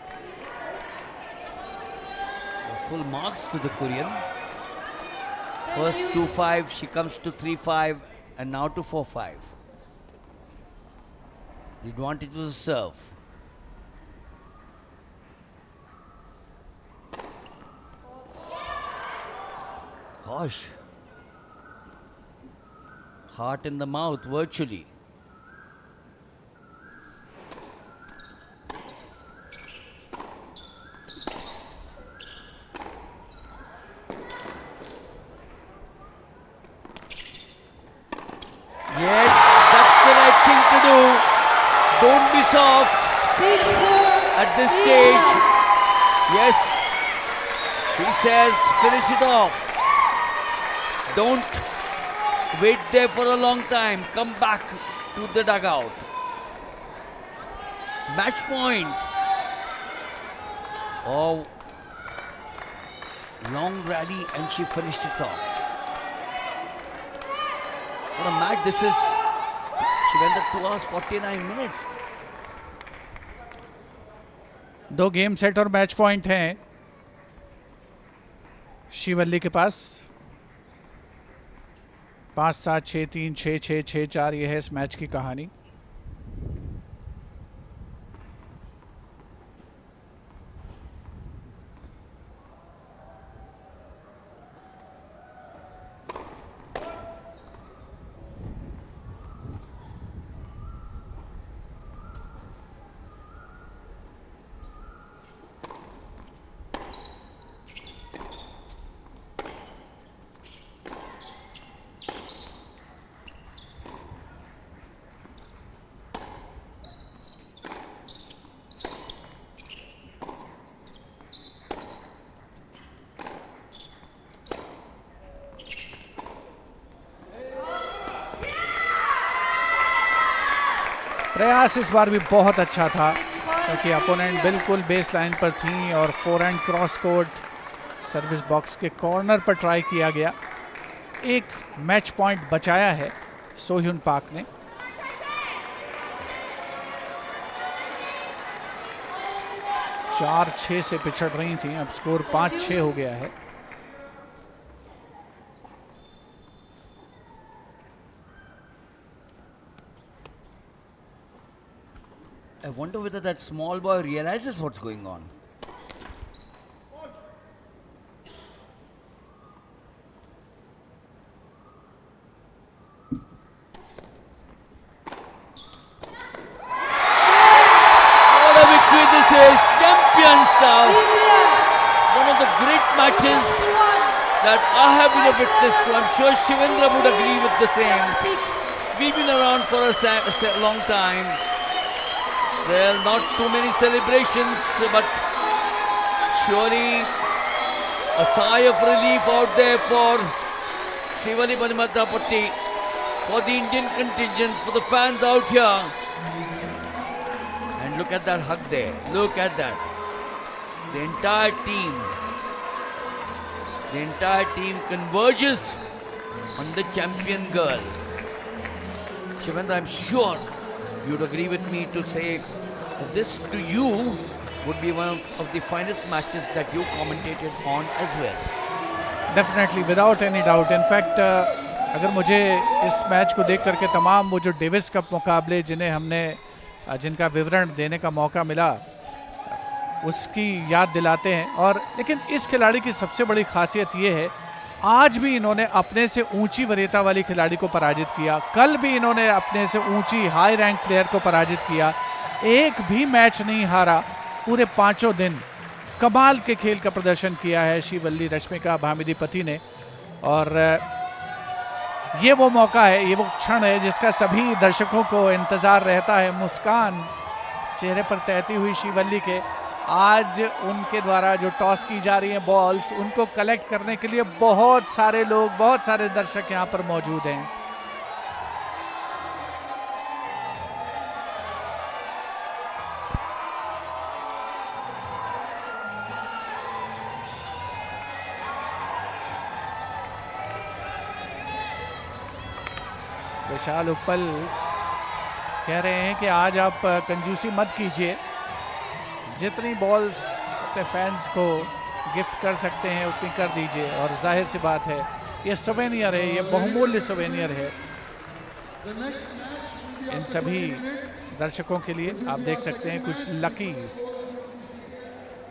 Full marks to the Korean. First 2-5, she comes to 3-5 and now to 4-5. The advantage was a serve. Gosh. Heart in the mouth, virtually. Yes, that's the right thing to do. Don't be soft at this stage. Yes, he says finish it off. Don't wait there for a long time. Come back to the dugout. Match point. Oh, long rally and she finished it off. What a match this is. She went at 2 hours 49 minutes. 2 game set और match point हैं शिवल्ली के पास। 5-7, 6-3, 6-6, 6-4 ये है इस match की कहानी। प्रयास इस बार भी बहुत अच्छा था क्योंकि अपोनेंट बिल्कुल बेस लाइन पर थी और forehand cross court service box के कॉर्नर पर ट्राई किया गया। एक मैच पॉइंट बचाया है सोह्युन पाक ने। चार 6 से पिछड़ रही थी, अब स्कोर 5-6 हो गया है। I wonder whether that small boy realizes what's going on. What a victory this is! Champion style! One of the great matches that I have been a witness to. I'm sure Shivendra would agree with the same. We've been around for a long time. There are not too many celebrations, but surely a sigh of relief out there for Shivali Patti, for the Indian contingent, for the fans out here. And look at that hug there. Look at that. The entire team converges on the champion girl. Shivendra, I'm sure you'd agree with me to say that this to you would be one of the finest matches that you commentated on as well. Definitely without any doubt. In fact अगर मुझे इस match को देख करके तमाम वो जो Davis cup मुकाबले जिनका विवरण देने का मौका मिला उसकी याद दिलाते हैं. और लेकिन इस खिलाड़ी की सबसे बड़ी खासियत ये है, आज भी इन्होंने अपने से ऊंची वरीयता वाली खिलाड़ी को पराजित किया. कल भी इन्होंने अपने से ऊंची हाई रैंक प्लेयर को पराजित किया. एक भी मैच नहीं हारा पूरे 5 दिन. कमाल के खेल का प्रदर्शन किया है श्रीवल्ली रश्मिका भामिदीपति ने. और ये वो मौका है, ये वो क्षण है जिसका सभी दर्शकों को इंतजार रहता है. मुस्कान चेहरे पर तैरती हुई श्रीवल्ली के. आज उनके द्वारा जो टॉस की जा रही हैं बॉल्स, उनको कलेक्ट करने के लिए बहुत सारे लोग, बहुत सारे दर्शक यहाँ पर मौजूद हैं. विशाल उपल कह रहे हैं कि आज आप कंजूसी मत कीजिए, जितनी बॉल्स अपने फैंस को गिफ्ट कर सकते हैं उतनी कर दीजिए. और जाहिर सी बात है ये सोवेनियर है, ये बहुमूल्य सोवेनियर है इन सभी दर्शकों के लिए. आप देख सकते हैं कुछ लकी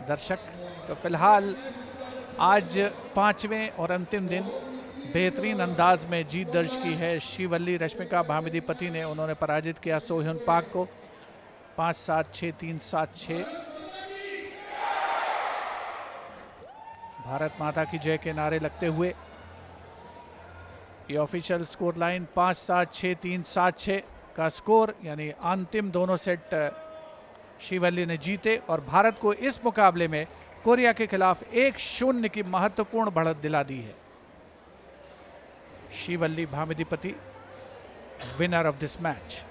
दर्शक. तो फिलहाल आज 5वें और अंतिम दिन बेहतरीन अंदाज में जीत दर्ज की है श्रीवल्ली रश्मिका भामिदीपति ने. उन्होंने पराजित किया सोह्युन पाक को 5-7, 6-3, 7-6. भारत माता की जय के नारे लगते हुए ये ऑफिशियल स्कोर लाइन 5-7, 6-3, 7-6 का स्कोर, यानी अंतिम दोनों सेट श्रीवल्ली ने जीते और भारत को इस मुकाबले में कोरिया के खिलाफ 1-0 की महत्वपूर्ण बढ़त दिला दी है. Srivalli Bhamidipati winner of this match.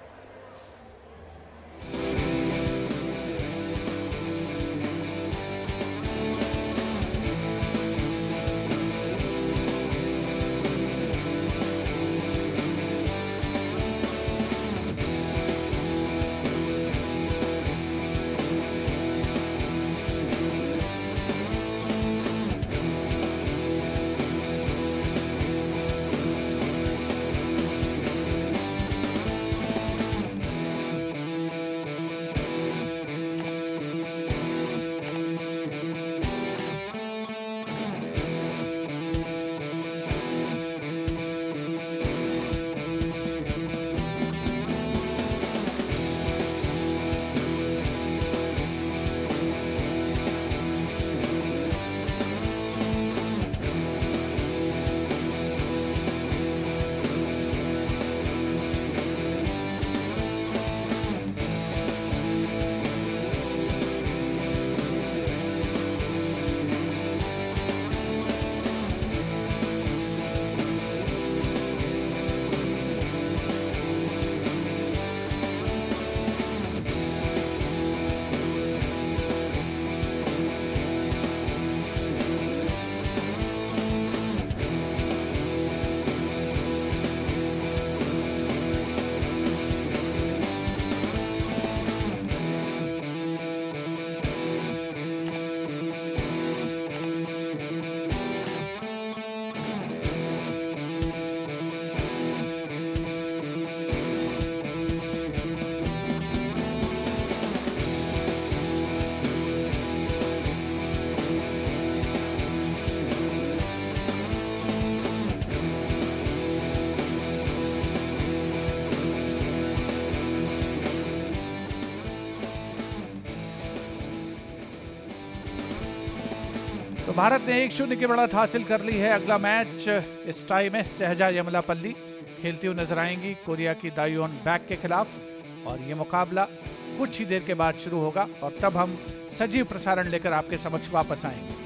तो भारत ने 1-0 की बढ़त हासिल कर ली है। अगला मैच इस टाई में सहजा यमलापल्ली खेलती हुई नजर आएंगी कोरिया की दायून बैक के खिलाफ, और ये मुकाबला कुछ ही देर के बाद शुरू होगा और तब हम सजीव प्रसारण लेकर आपके समक्ष वापस आएंगे।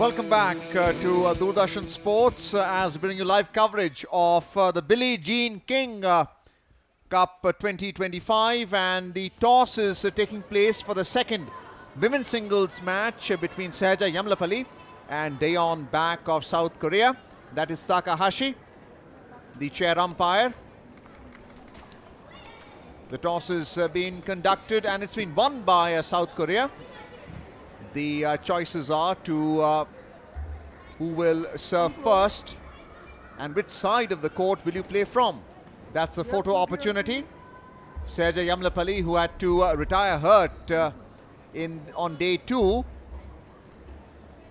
Welcome back to Doordarshan Sports as we bring you live coverage of the Billie Jean King Cup 2025, and the toss is taking place for the second women's singles match between Sahaja Yamlapalli and Daeon Bak of South Korea. That is Takahashi, the chair umpire. The toss is being conducted and it's been won by South Korea. The choices are to who will serve first and which side of the court will you play from. That's a photo opportunity. Sahaja Yamlapalli, who had to retire hurt on day 2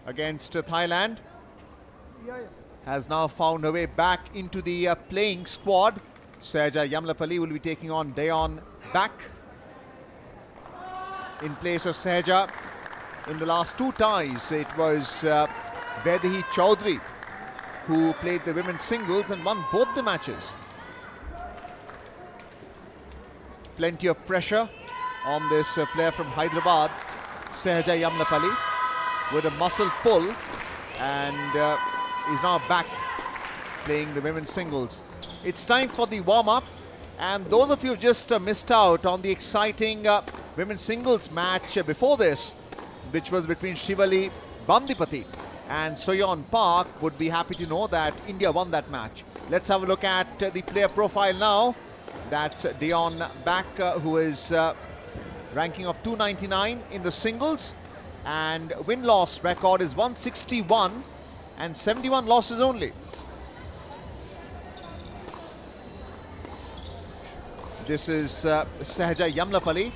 against Thailand, has now found her way back into the playing squad. Sahaja Yamlapalli will be taking on Daeon Bak in place of Sahaja. In the last 2 ties, it was Vaidehi Chaudhary who played the women's singles and won both the matches. Plenty of pressure on this player from Hyderabad, Sahaja Yamlapalli, with a muscle pull, and is now back playing the women's singles. It's time for the warm-up, and those of you who just missed out on the exciting women's singles match before this, which was between Shivali Bandipati and Soyeon Park, would be happy to know that India won that match. Let's have a look at the player profile now. That's Daeon Bak, who is ranking of 299 in the singles, and win-loss record is 161 and 71 losses only. This is Sahaja Yamlapalli,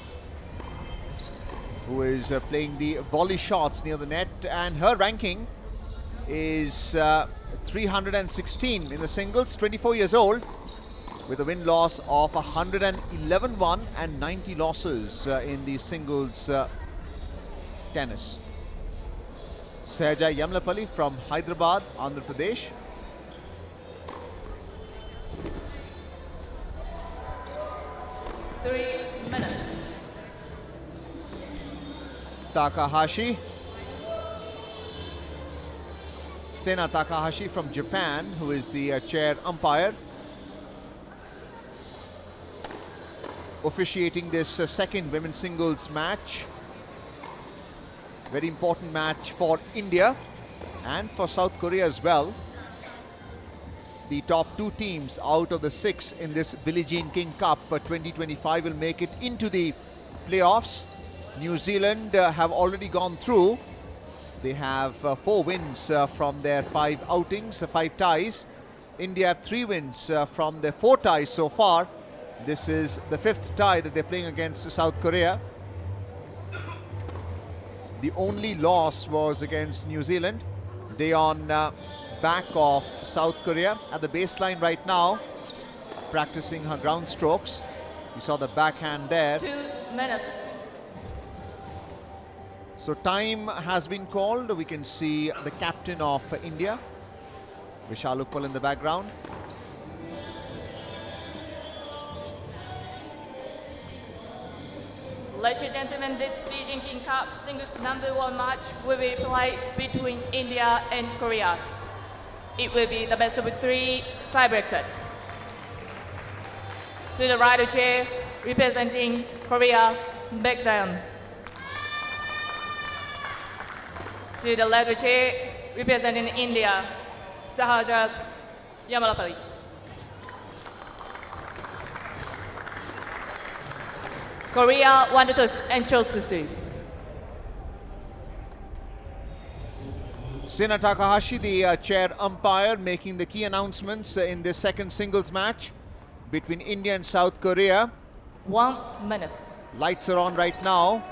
who is playing the volley shots near the net, and her ranking is 316 in the singles, 24 years old, with a win-loss of 111-1 and 90 losses in the singles tennis. Sahaja Yamlapalli from Hyderabad, Andhra Pradesh. Takahashi, Sena Takahashi from Japan, who is the chair umpire, officiating this second women's singles match. Very important match for India and for South Korea as well. The top 2 teams out of the 6 in this Billie Jean King Cup 2025 will make it into the playoffs. New Zealand have already gone through. They have 4 wins from their 5 outings, 5 ties. India have 3 wins from their 4 ties so far. This is the 5th tie that they're playing against South Korea. The only loss was against New Zealand. Daeon Bak of South Korea at the baseline right now, practicing her ground strokes. You saw the backhand there. 2 minutes. So time has been called. We can see the captain of India, Vishal Uppal, in the background. Ladies and gentlemen, this Billie Jean King Cup singles #1 match will be played between India and Korea. It will be the best of 3 tiebreak sets. To the right chair, representing Korea, Baek Daeon. To the left chair, representing India, Sahaja Yamlapalli. Korea wanted to and chose to serve. Sena Takahashi, the chair umpire, making the key announcements in this second singles match between India and South Korea. 1 minute. Lights are on right now,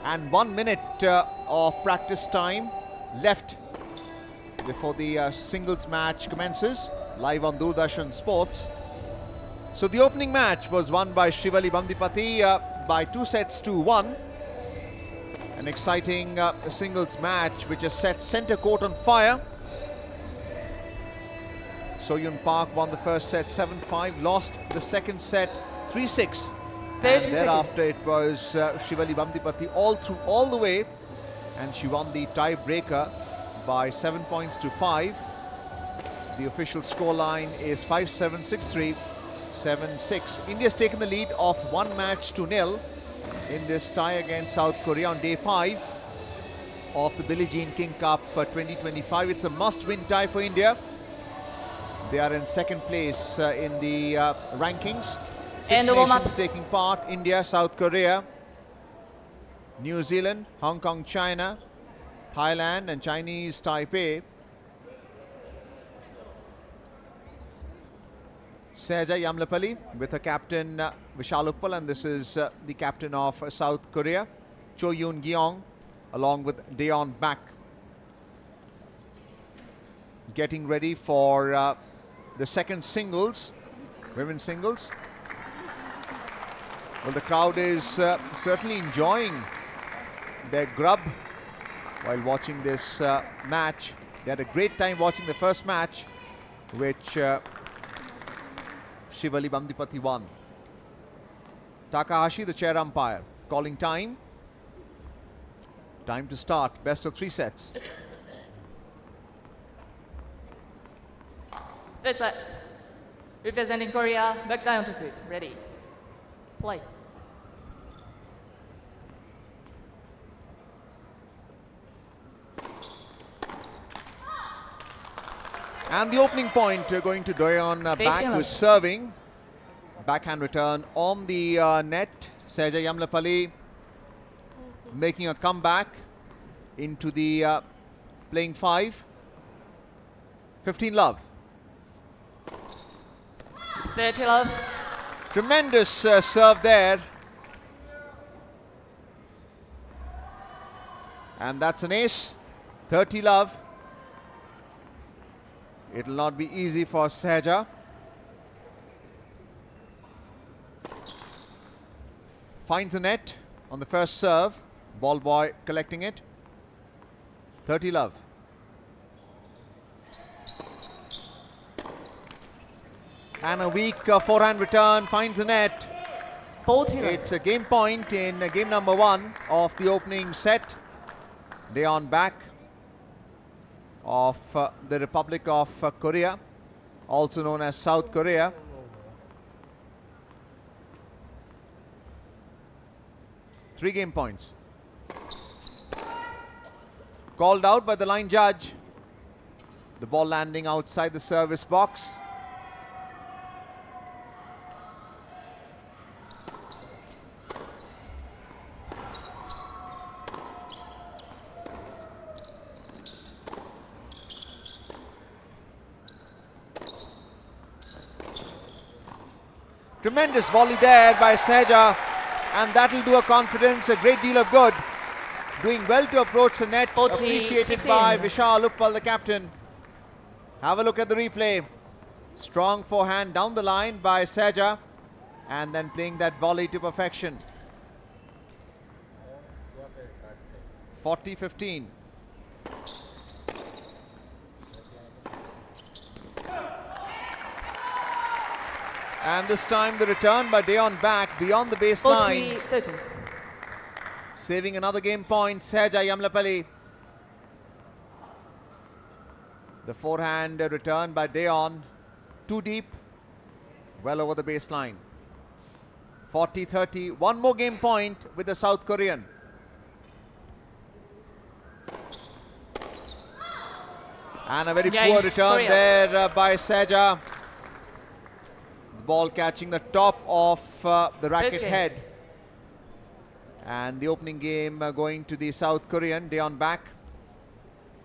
and 1 minute of practice time left before the singles match commences, live on Doordarshan Sports. So the opening match was won by Shivali Bandipati by 2 sets to 1. An exciting singles match which has set centre court on fire. Soyeon Park won the first set 7-5, lost the second set 3-6. And thereafter it was Shivali Bandipati all the way, and she won the tiebreaker by 7 points to 5. The official scoreline is 5-7, 6-3, 7-6. India's taken the lead of 1 match to 0 in this tie against South Korea on day 5 of the Billie Jean King Cup 2025. It's a must-win tie for India. They are in second place in the rankings. 6 nations taking part: India, South Korea, New Zealand, Hong Kong, China, Thailand and Chinese Taipei. Sahaja Yamlapalli with her captain Vishal Uppal, and this is the captain of South Korea, Cho Yoon Gyeong, along with Daeon Baek, getting ready for the second singles, women's singles. Well, the crowd is certainly enjoying their grub while watching this match. They had a great time watching the first match, which Shivali Bandipati won. Takahashi, the chair umpire, calling time. Time to start. Best of 3 sets. First set. Representing Korea, back down to serve. Ready. Play. And the opening point going to Daeon Baek, who's serving. Backhand return on the net. Sahaja Yamlapalli making a comeback into the playing 5. 15 love. 30 love. Tremendous serve there. And that's an ace. 30 love. It'll not be easy for Sahaja. Finds the net on the first serve. Ball boy collecting it. 30 love. And a weak forehand return, finds the net. 40. It's a game point in game number 1 of the opening set. Daeon Baek of the Republic of Korea, also known as South Korea. Three game points. Called out by the line judge. The ball landing outside the service box. Tremendous volley there by Sahaja, and that'll do her confidence a great deal of good. Doing well to approach the net, 40, appreciated 15. by Vishal Uppal, the captain. Have a look at the replay. Strong forehand down the line by Sahaja, and then playing that volley to perfection. 40-15. And this time the return by Daeon Baek beyond the baseline. 40-30. Saving another game point, Sahaja Yamlapalli. The forehand return by Daeon. Too deep. Well over the baseline. 40-30. One more game point with the South Korean. And a very poor return Korea. there by Sahaja. Ball catching the top of the racket head. And the opening game going to the South Korean, Daeon Baek.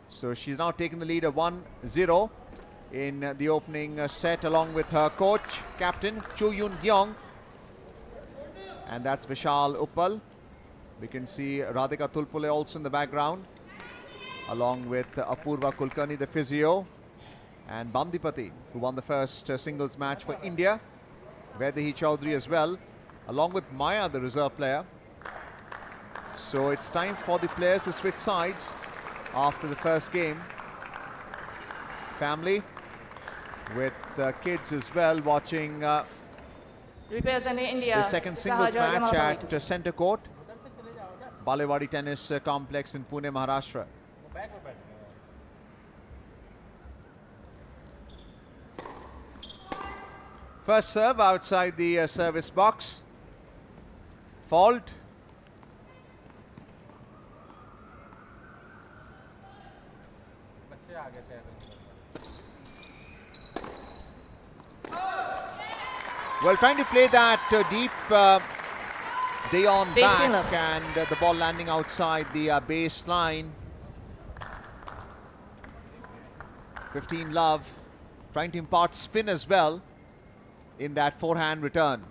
So she's now taken the lead of 1-0 in the opening set, along with her coach, captain Cho Yoon Gyeong. And that's Vishal Uppal. We can see Radhika Tulpule also in the background, along with Apurva Kulkarni, the physio, and Bandipati, who won the first singles match for India. Vaidehi Chaudhary as well, along with Maya, the reserve player. So it's time for the players to switch sides after the first game. Family with kids as well watching Representing India, the second singles Sahaja match Yamlapalli. at Centre Court, Balewadi Tennis Complex in Pune, Maharashtra. First serve outside the service box. Fault. Well, trying to play that deep Deon 15 back love. and the ball landing outside the baseline. 15 love, trying to impart spin as well in that forehand return.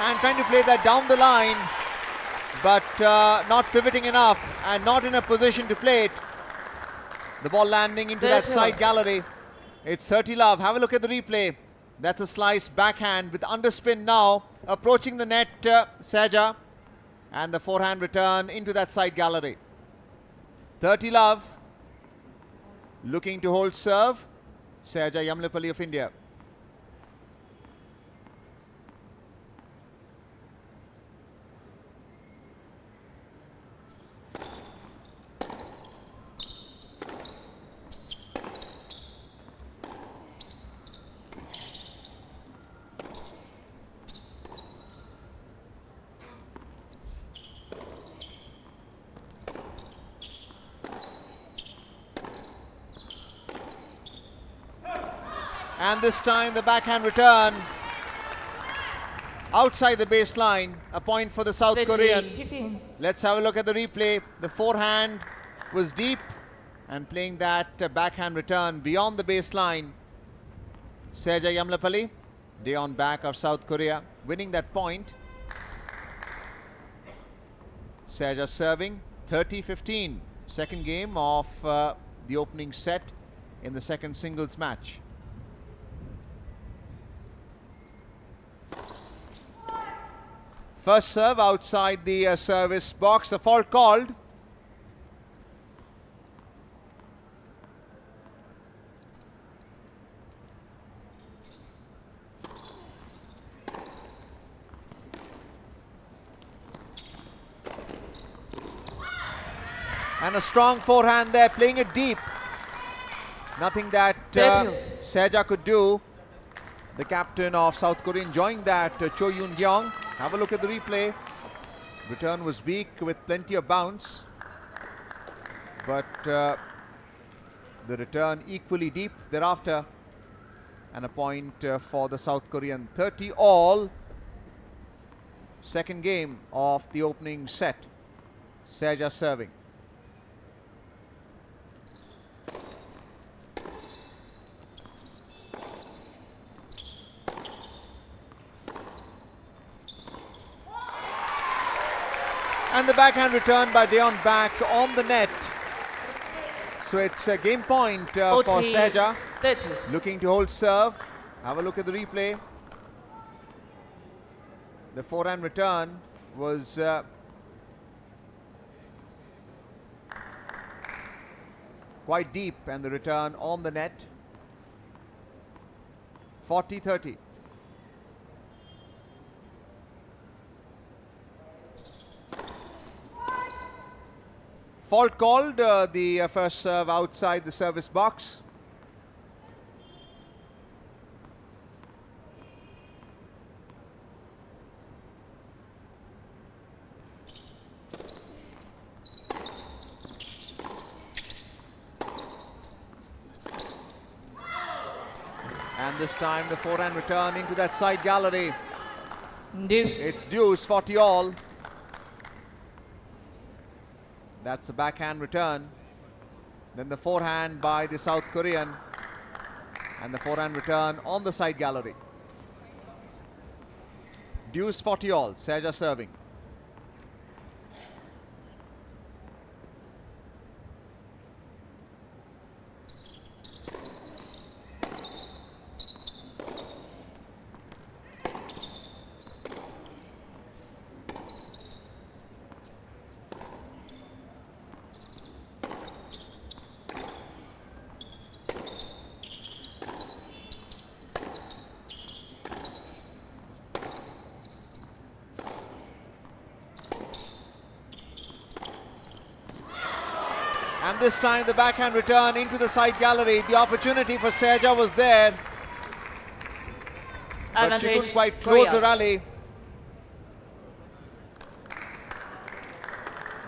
And trying to play that down the line, but not pivoting enough and not in a position to play it. The ball landing into that 30 side love. gallery. It's 30 love. Have a look at the replay. That's a slice backhand with underspin now. Approaching the net, Seja. And the forehand return into that side gallery. 30 love. Looking to hold serve. Seja Yamlipalli of India. And this time the backhand return outside the baseline. A point for the South 30, Korean. 15. Let's have a look at the replay. The forehand was deep and playing that backhand return beyond the baseline. Seja Yamlapalli, Deon back of South Korea, winning that point. Seja serving 30-15. Second game of the opening set in the second singles match. First serve outside the service box, a fault called. And a strong forehand there, playing it deep. Nothing that Seja could do. The captain of South Korea enjoying that, Cho Yoon-gyong. Have a look at the replay. Return was weak with plenty of bounce. But the return equally deep thereafter. And a point for the South Korean. 30 all. Second game of the opening set. Seja serving. And the backhand return by Deon back on the net. So it's a game point for 40, Seja. 30. Looking to hold serve. Have a look at the replay. The forehand return was quite deep and the return on the net. 40-30. Fault called, the first serve outside the service box. And this time the forehand return into that side gallery. Deuce. It's deuce, 40 all. That's a backhand return. Then the forehand by the South Korean. And the forehand return on the side gallery. Deuce 40 all. Seja serving. And this time the backhand return into the side gallery. The opportunity for Seja was there, but she couldn't quite close the rally.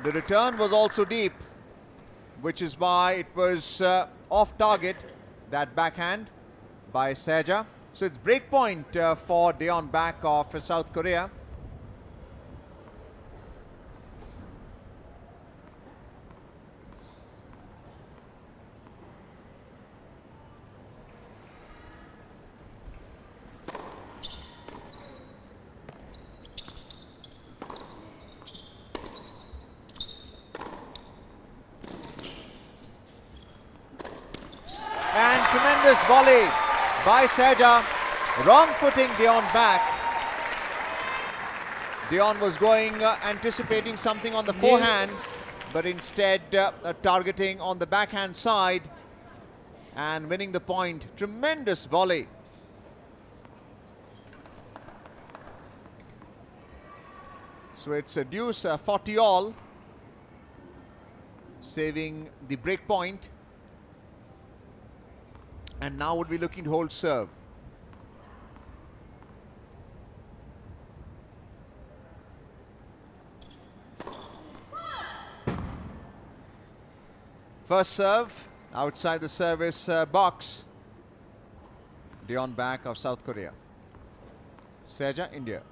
The return was also deep, which is why it was off target, that backhand by Seja. So it's break point for Deon back of South Korea. And tremendous volley by Seja. Wrong footing Deon back. Deon was going anticipating something on the forehand, but instead targeting on the backhand side and winning the point. Tremendous volley. So it's a deuce 40 all, saving the break point. And now would be looking to hold serve. First serve outside the service box. Deon back of South Korea. Seja, India.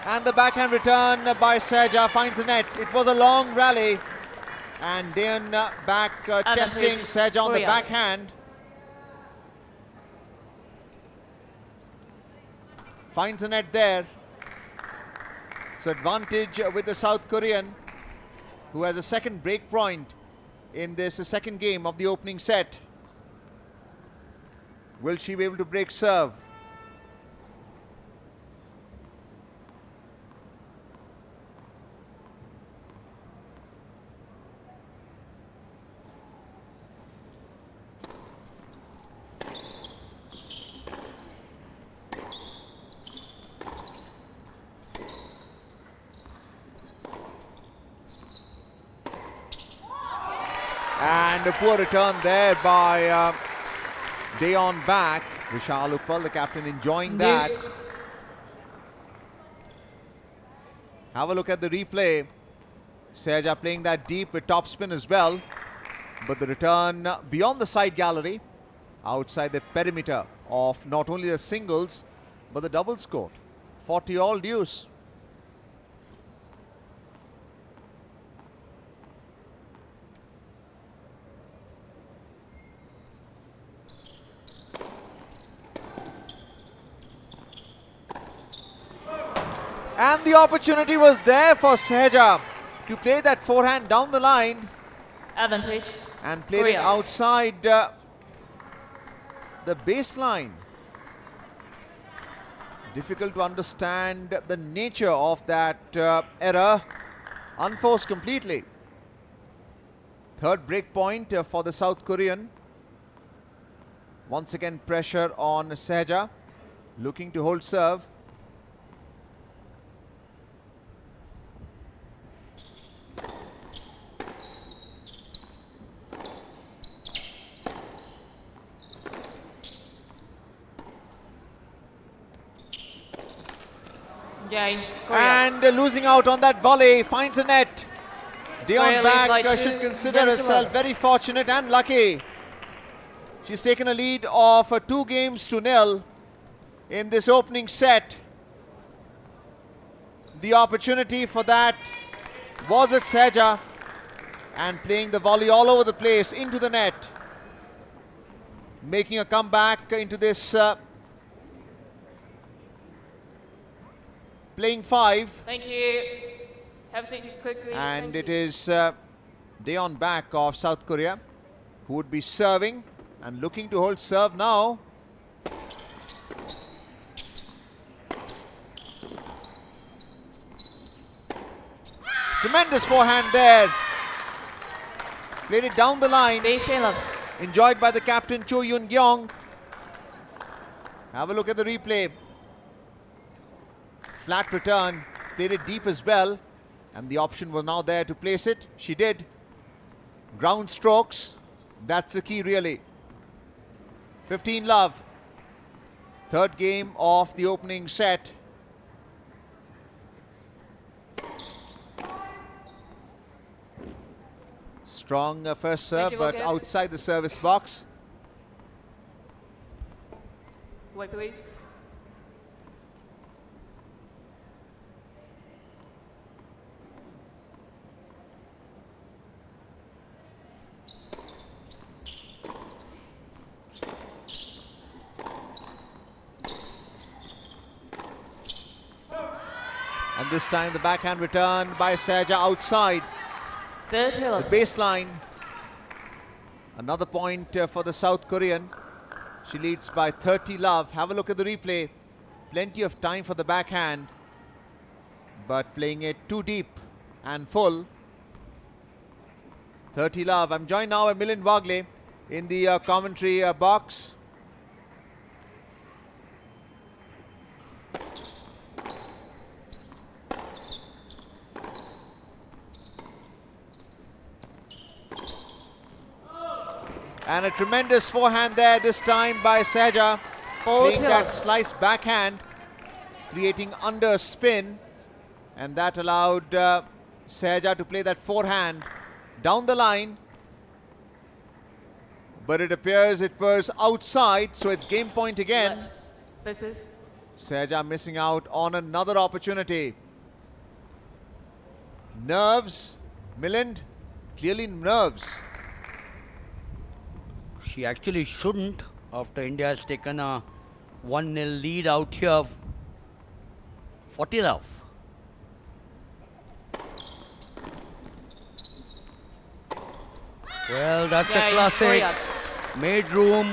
And the backhand return by Seja finds the net. It was a long rally. And Deon back testing Seja on the backhand. Finds the net there. So advantage with the South Korean, who has a second break point in this second game of the opening set. Will she be able to break serve? And a poor return there by Deon back. Vishal Uppal, the captain, enjoying that. Have a look at the replay. Seja playing that deep with topspin as well. But the return beyond the side gallery, outside the perimeter of not only the singles, but the doubles court. 40 all deuce. And the opportunity was there for Seja to play that forehand down the line. Advantage. And played it outside the baseline. Difficult to understand the nature of that error. Unforced completely. Third break point for the South Korean. Once again pressure on Seja, looking to hold serve. And losing out on that volley, finds the net. Deon back should consider herself very fortunate and lucky. She's taken a lead of 2-0 in this opening set. The opportunity for that was with Seja, and playing the volley all over the place into the net. Making a comeback into this playing 5. Thank you. Have a seat quickly. And it is Deon back of South Korea, who would be serving and looking to hold serve now. tremendous forehand there. Played it down the line. 15 love. Enjoyed by the captain Cho Yun Gyong. Have a look at the replay. Flat return. Played it deep as well. And the option was now there to place it. She did. Ground strokes. That's the key really. 15 love. Third game of the opening set. Strong first serve, but outside the service box. Wait, please. And this time the backhand return by Saja outside 30 the love. baseline. Another point for the South Korean. She leads by 30 love. Have a look at the replay. Plenty of time for the backhand, but playing it too deep and full. 30 love. I'm joined now by Milind Wagle in the commentary box. And a tremendous forehand there this time by Saja. Playing that slice backhand, creating under spin. And that allowed Saja to play that forehand down the line. But it appears it was outside, so it's game point again. Defensive. Saja missing out on another opportunity. Nerves, Milind, clearly nerves. She actually shouldn't, after India has taken a 1-0 lead out here. 40 love. Well, that's a classic. Made room,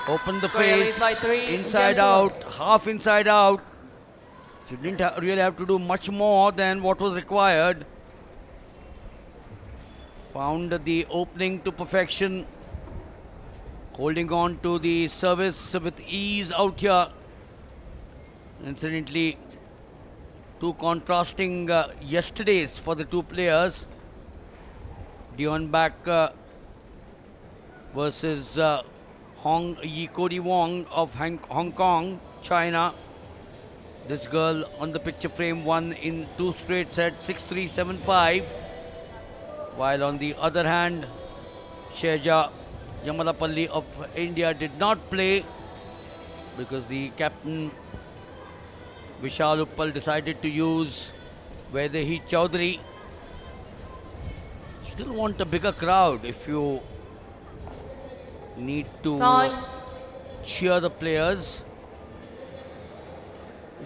opened the face, inside out, half inside out. She didn't really have to do much more than what was required. Found the opening to perfection. Holding on to the service with ease out here. Incidentally, two contrasting yesterdays for the two players. Dion Back versus Hong Yi-Cody Wong of Hong Kong, China. This girl on the picture frame won in 2 straight sets, 6-3, 7-5. While on the other hand, Sheja Yamalapalli of India did not play because the captain Vishal Uppal decided to use Vaidehi Chaudhary. Still want a bigger crowd if you need to cheer the players.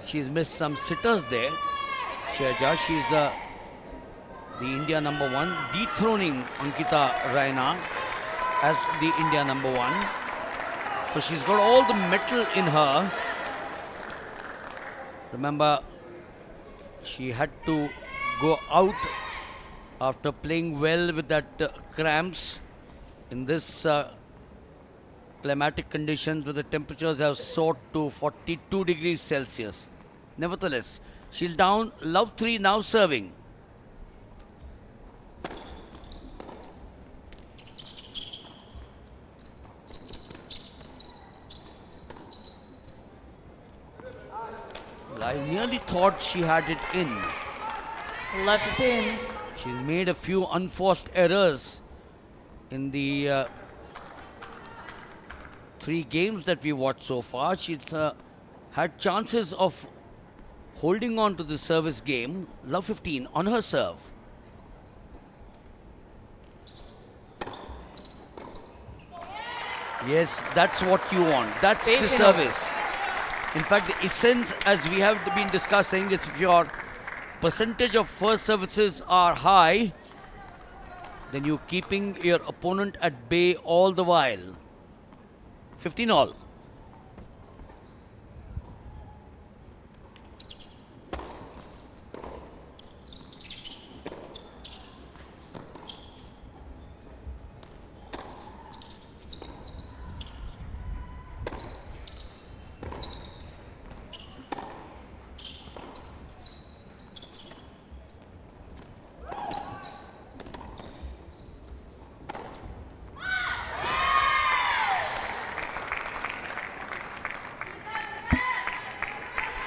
She's missed some sitters there. Sheja, she's the India number 1, dethroning Ankita Raina as the India number 1. So she's got all the metal in her. Remember, she had to go out after playing well with that cramps in this climatic conditions where the temperatures have soared to 42 degrees Celsius. Nevertheless, she's down, love 3 now serving. I nearly thought she had it in. 11-15. She's made a few unforced errors in the 3 games that we watched so far. She's had chances of holding on to the service game. Love 15 on her serve. Yes, that's what you want. That's the service. In fact, the essence, as we have been discussing, is if your percentage of first services are high, then you're keeping your opponent at bay all the while. 15 all.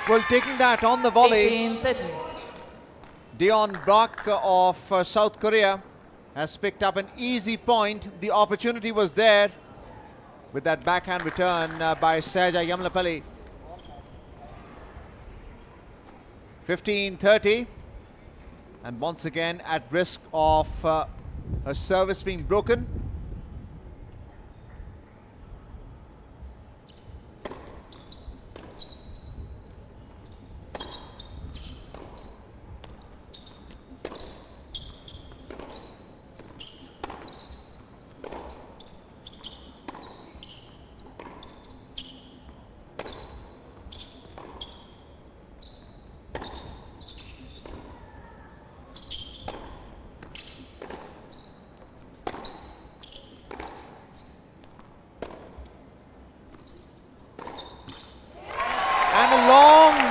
Well, taking that on the volley, 18-30. Dion Bak of South Korea has picked up an easy point. The opportunity was there with that backhand return by Sahaja Yamlapalli. 15-30. And once again at risk of her service being broken.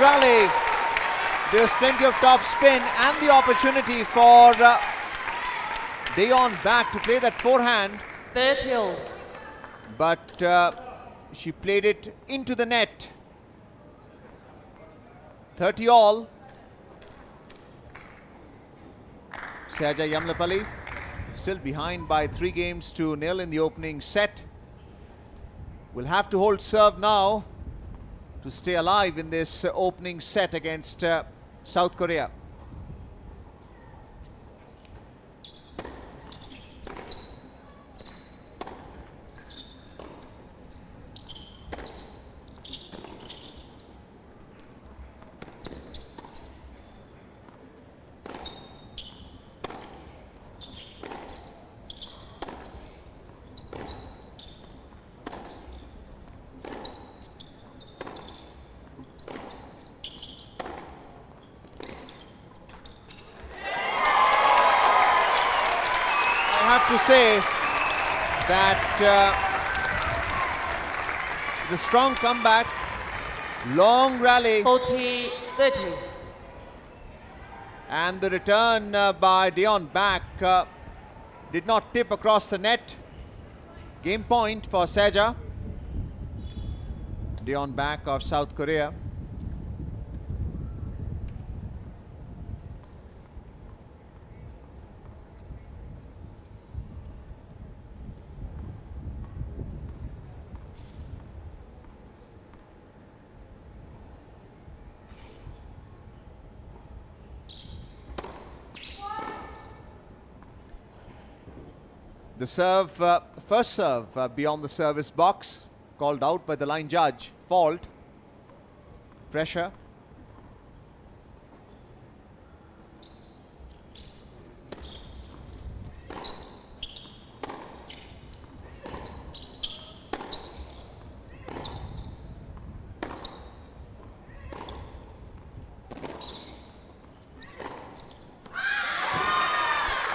Rally. There's plenty of top spin and the opportunity for Dion Bak to play that forehand. 30 all. But she played it into the net. 30 all. Sahaja Yamlapalli still behind by 3-0 in the opening set. Will have to hold serve now to stay alive in this opening set against South Korea. To say that the strong comeback, long rally, 40-30, and the return by Dion Bak did not tip across the net. Game point for Sahaja. Dion Bak of South Korea. The serve, first serve beyond the service box, called out by the line judge. Fault. Pressure.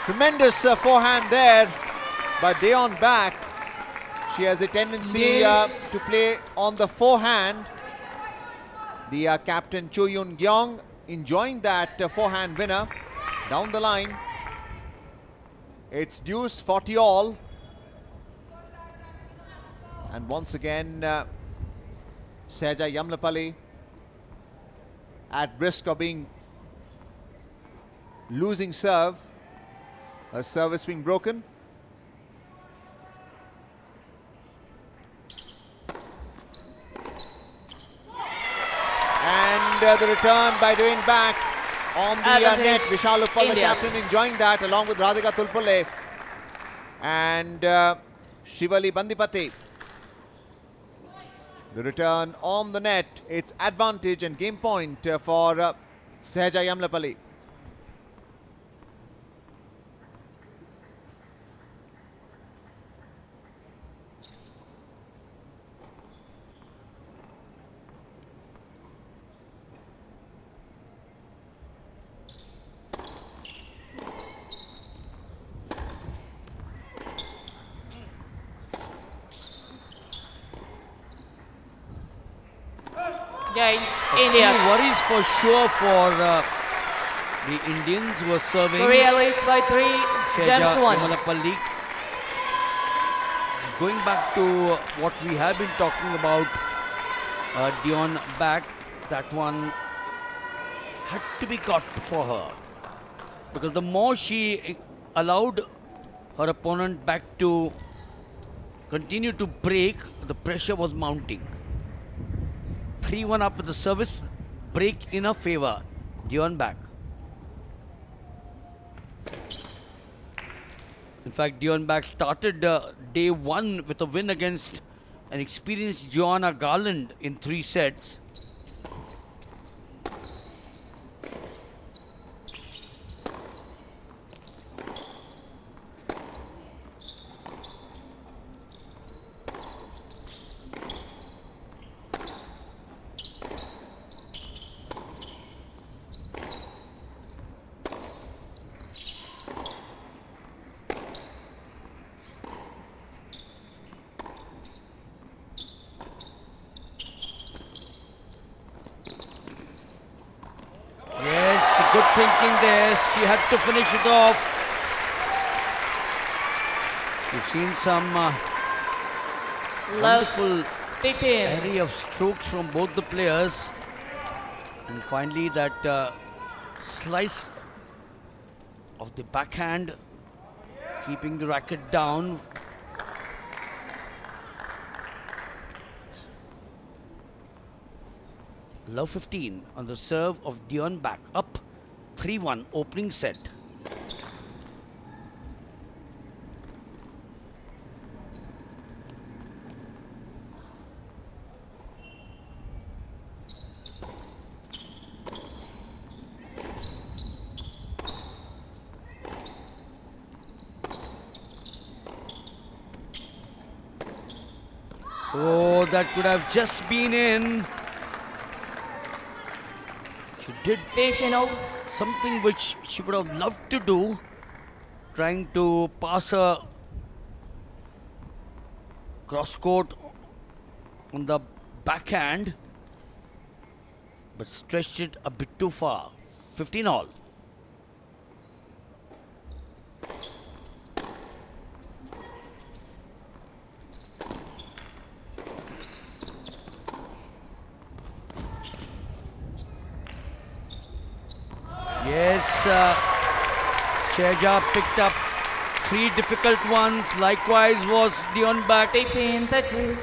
Tremendous forehand there by Dion Bak. She has the tendency to play on the forehand. The captain Cho Yoon Gyeong enjoying that forehand winner down the line. It's deuce 40 all. And once again, Sahaja Yamlapalli at risk of losing serve. Her service being broken. And the return by Dion Bak on the net. Vishal Uppal, the captain, enjoying that along with Radhika Tulpule and Shivali Bandipati. The return on the net. It's advantage and game point for Sahaja Yamlapalli. India. Worries for sure for the Indians who are serving. Korea leads by 3 Sahaja games 1. Yamlapalli. Going back to what we have been talking about, Dion Bak, that one had to be got for her, because the more she allowed her opponent back to continue to break, the pressure was mounting. 3-1 up with the service break in her favor. Dion back. In fact, Dion back started day one with a win against an experienced Joanna Garland in 3 sets. Good thinking there. She had to finish it off. We've seen some wonderful 15. array of strokes from both the players. And finally that slice of the backhand, keeping the racket down. Love 15 on the serve of Dion back. Up 3-1 opening set. Oh, that could have just been in. She did 15-0. something which she would have loved to do, trying to pass her cross court on the backhand, but stretched it a bit too far. 15 all. Yes, Shehja picked up 3 difficult ones. Likewise was Dion back, 15-30.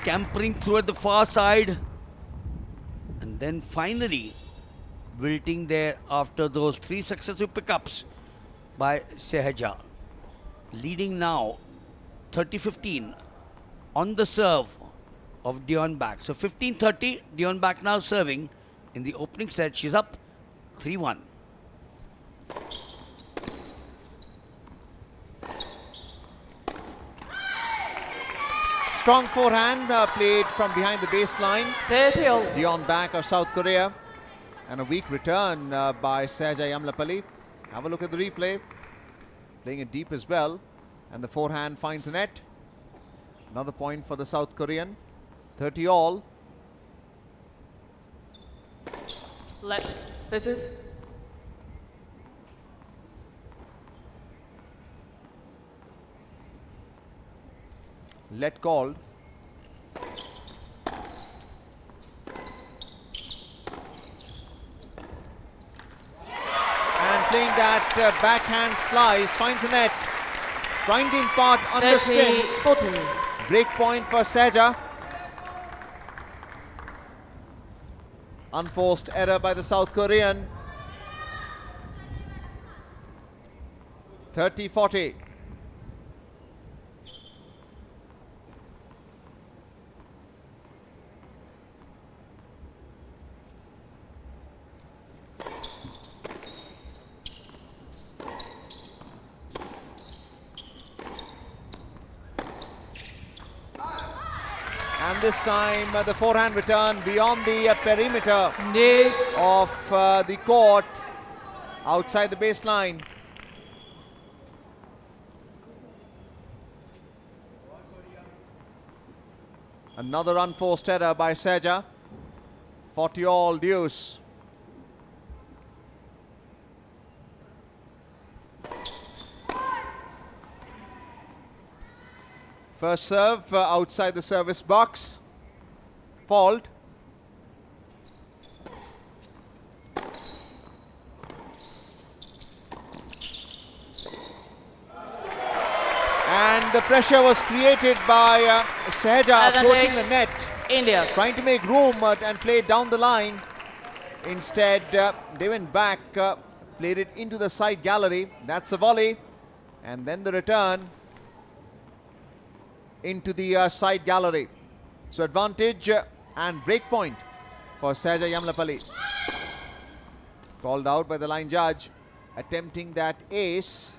scampering through at the far side. And then finally wilting there after those 3 successive pickups by Shehja. Leading now 30-15 on the serve of Dion back. So 15-30, Dion back now serving in the opening set. She's up 3-1. Strong forehand played from behind the baseline. 30-all. Dion back of South Korea. And a weak return by Shehja Yamlapalli. Have a look at the replay. Playing it deep as well. And the forehand finds the net. Another point for the South Korean. 30-all. Left. This is Let called. And playing that backhand slice, finds the net. Trying to impart underspin. 30-40. Break point for Shehja. Unforced error by the South Korean. 30-40. And this time the forehand return beyond the perimeter Yes. of the court, outside the baseline. Another unforced error by Shehja. 40-all deuce. First serve outside the service box. Fault. And the pressure was created by Sahaja approaching the net, India. trying to make room and play down the line. Instead, they went back, played it into the side gallery. That's a volley. And then the return into the side gallery. So advantage and break point for Sahaja Yamlapalli. Called out by the line judge, attempting that ace.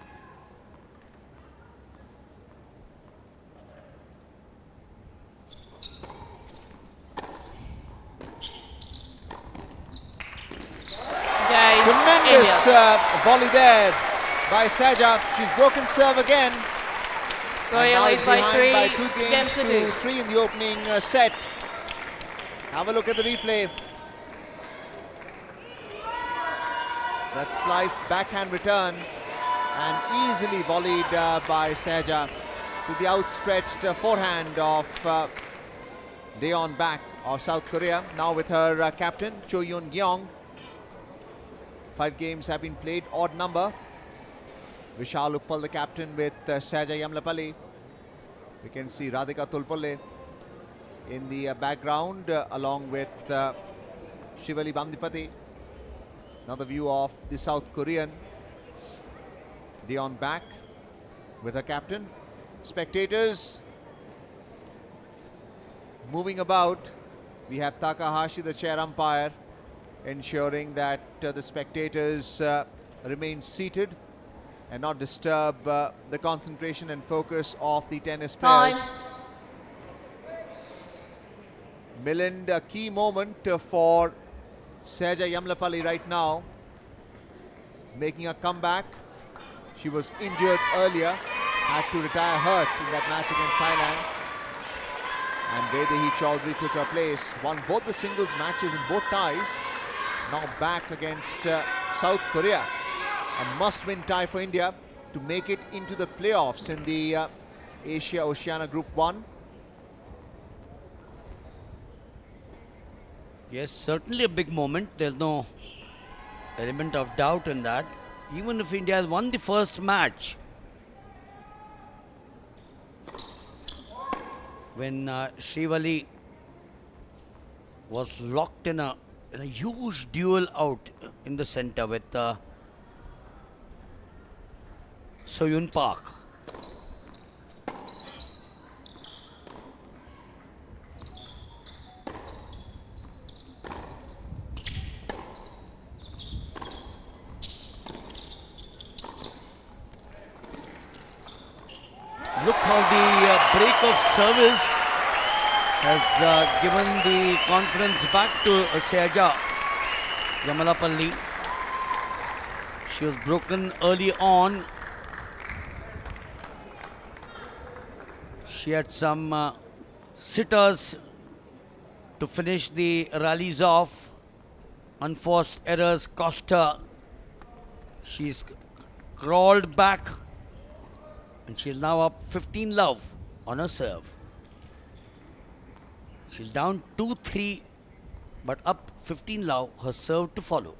Okay, Tremendous India. volley there by Sahaja. She's broken serve again. Korea And now leads is by behind 3 by 2 games to 2. 3 in the opening set. Have a look at the replay. That slice backhand return and easily volleyed by Sahaja to the outstretched forehand of Daeon Baek of South Korea. Now with her captain Cho Yoon Gyeong. 5 games have been played, odd number. Vishal Uppal, the captain, with Sahaja Yamlapalli. We can see Radhika Tulpalle in the background along with Shivali Bamdipati. Another view of the South Korean. Daeon Baek with her captain. Spectators moving about. We have Takahashi, the chair umpire, ensuring that the spectators remain seated and not disturb the concentration and focus of the tennis players. Time. Milind, a key moment for Sahaja Yamlapalli right now, making a comeback. She was injured earlier, had to retire hurt in that match against Thailand. And Vedehi Chaudhary took her place, won both the singles matches in both ties. Now back against South Korea. A must-win tie for India to make it into the playoffs in the Asia-Oceania Group 1. Yes, certainly a big moment. There's no element of doubt in that. Even if India has won the first match, when Shivali was locked in a huge duel out in the center with Soyun Park. Look how the break of service has given the confidence back to Sahaja Yamlapalli. She was broken early on. She had some sitters to finish the rallies off. Unforced errors cost her. She's crawled back. And she's now up 15 love on her serve. She's down 2-3, but up 15 love, her serve to follow.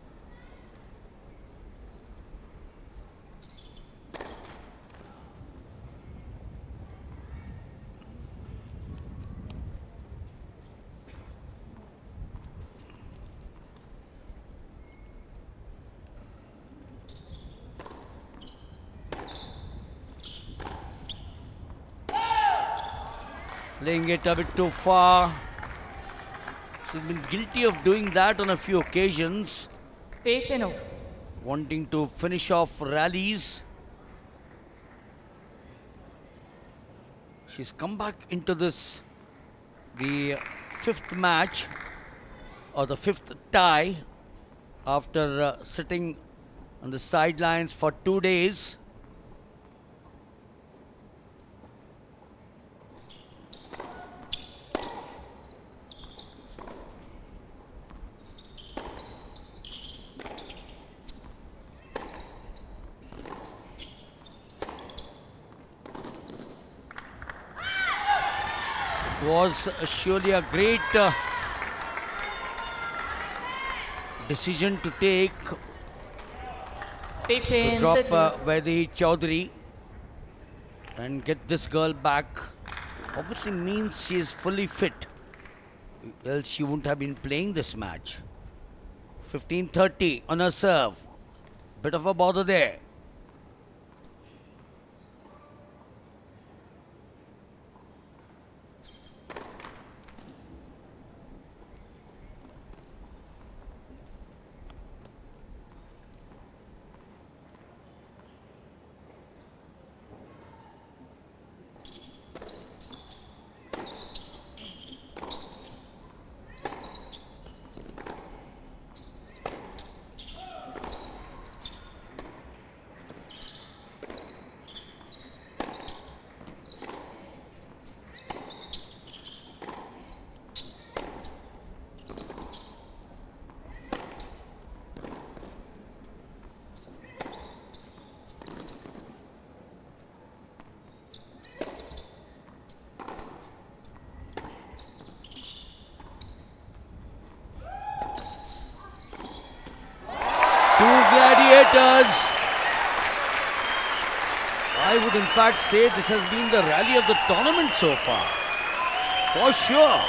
Playing it a bit too far. She's been guilty of doing that on a few occasions. 15-0. Wanting to finish off rallies. She's come back into this, the 5th match, or the 5th tie, after sitting on the sidelines for 2 days. Was surely a great decision to take, to 15 drop to 2. Vedehi Chaudhary. and get this girl back obviously means she is fully fit, else she wouldn't have been playing this match. 15-30 on her serve. Bit of a bother there. Two gladiators. I would in fact say this has been the rally of the tournament so far. For sure.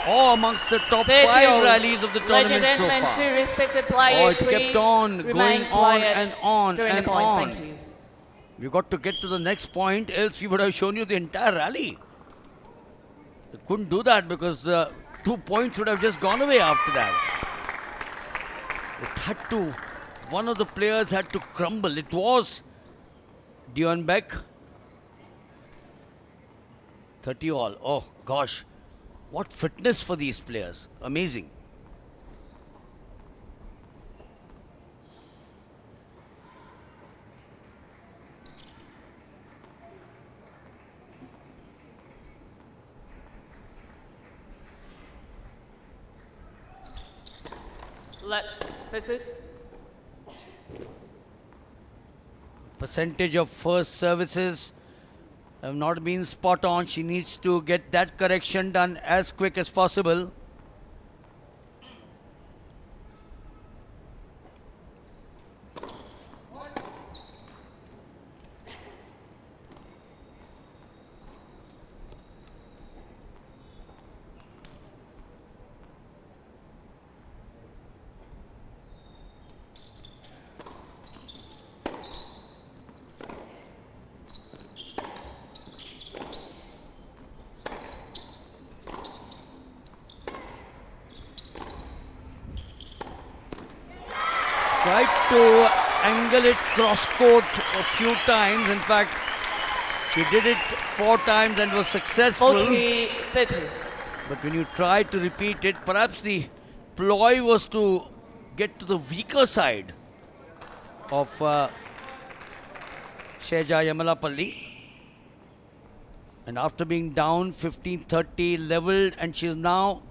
Or amongst the top 5 rallies of the tournament so far. Two respected players, it kept on going on and on and on. Thank you. We got to get to the next point, else we would have shown you the entire rally. We couldn't do that because 2 points would have just gone away after that. It had to, one of the players had to crumble. It was Dion Beck. 30 all. Oh gosh, what fitness for these players. Amazing. Let's visit. Percentage of first services have not been spot on. She needs to get that correction done as quick as possible. Tried to angle it cross court a few times. In fact, she did it 4 times and was successful. 40-30. But when you try to repeat it, perhaps the ploy was to get to the weaker side of Sheja Yamalapalli. And after being down 15-30, leveled, and she is now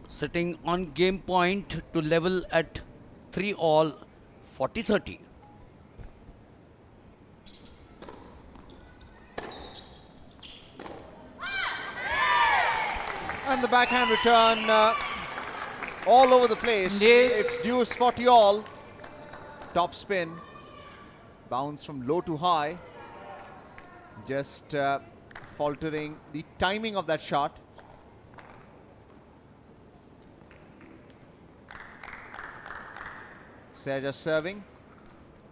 sitting on game point to level at 3 all, 40-30. And the backhand return all over the place. Yes. It's deuce 40 all. Top spin. Bounce from low to high. Just faltering the timing of that shot. Seja serving,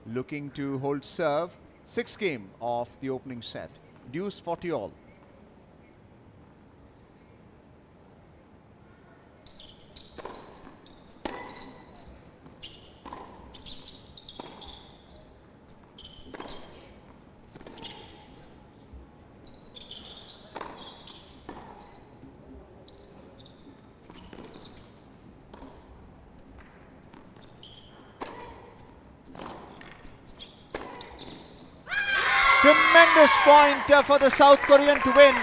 looking to hold serve. 6th game of the opening set. Deuce 40 all. Tremendous point for the South Korean to win.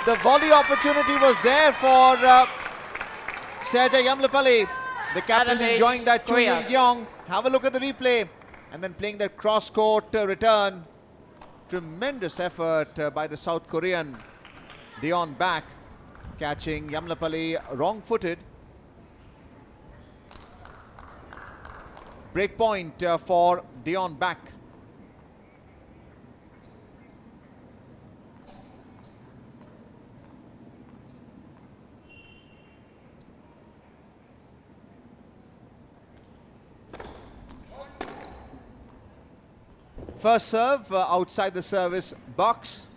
The volley opportunity was there for Seja Yamlapalli. The captain enjoying that Chu Korea. Yin-gyong. Have a look at the replay. And then playing that cross-court return. Tremendous effort by the South Korean. Dion back, catching Yamlapalli wrong-footed. Break point for Dion back. First serve outside the service box.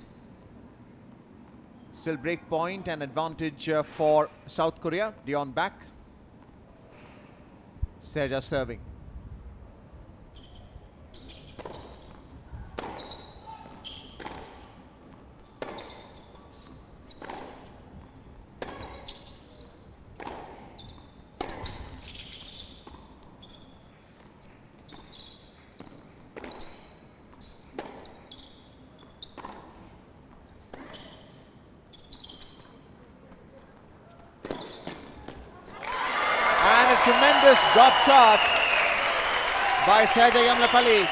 Still break point and advantage for South Korea. Dion back. Seja serving. Tremendous drop shot by Seja Yamlapalli.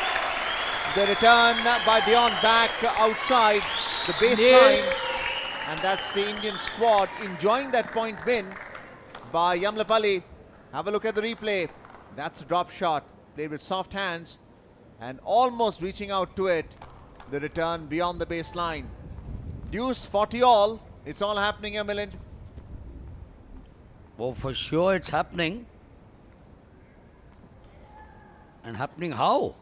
The return by Dion back outside the baseline. And that's the Indian squad enjoying that point win by Yamlapalli. Have a look at the replay. That's a drop shot. Played with soft hands and almost reaching out to it. The return beyond the baseline. Deuce 40 all. It's all happening here, Milind. Oh, for sure it's happening. And happening how?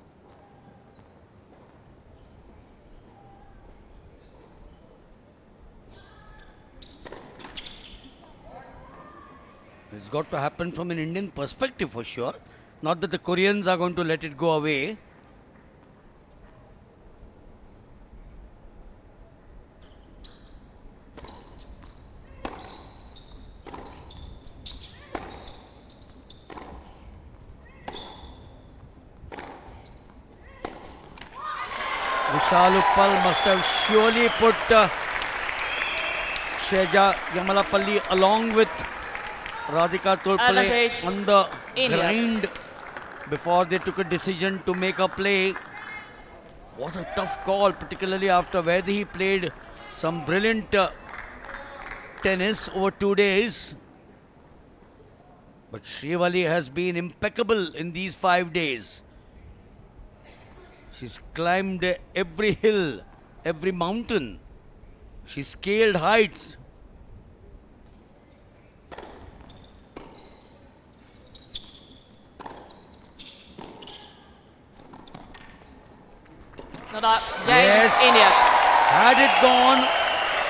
It's got to happen from an Indian perspective for sure. Not that the Koreans are going to let it go away. Vishal Uppal must have surely put Seja Yamalapalli along with Radhika Tolpale on the grind before they took a decision to make a play. What a tough call, particularly after Vaidhi played some brilliant tennis over 2 days. But Shrivali has been impeccable in these 5 days. She's climbed every hill, every mountain. She scaled heights. Yes. India. Had it gone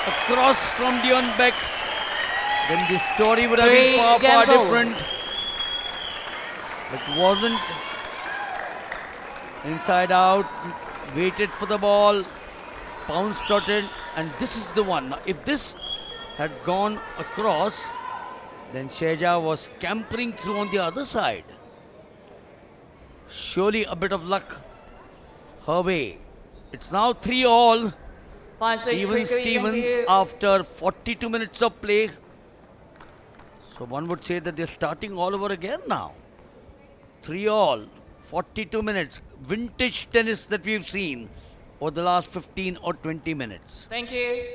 across from Dion Beck, then the story would have been far, far different. It wasn't. Inside out, waited for the ball, pounced on it, and this is the one. Now, if this had gone across, then Seja was scampering through on the other side. Surely a bit of luck her way. It's now 3 all. Even Stevens after 42 minutes of play. So one would say that they're starting all over again now. 3 all. 42 minutes, vintage tennis that we've seen over the last 15 or 20 minutes. Thank you.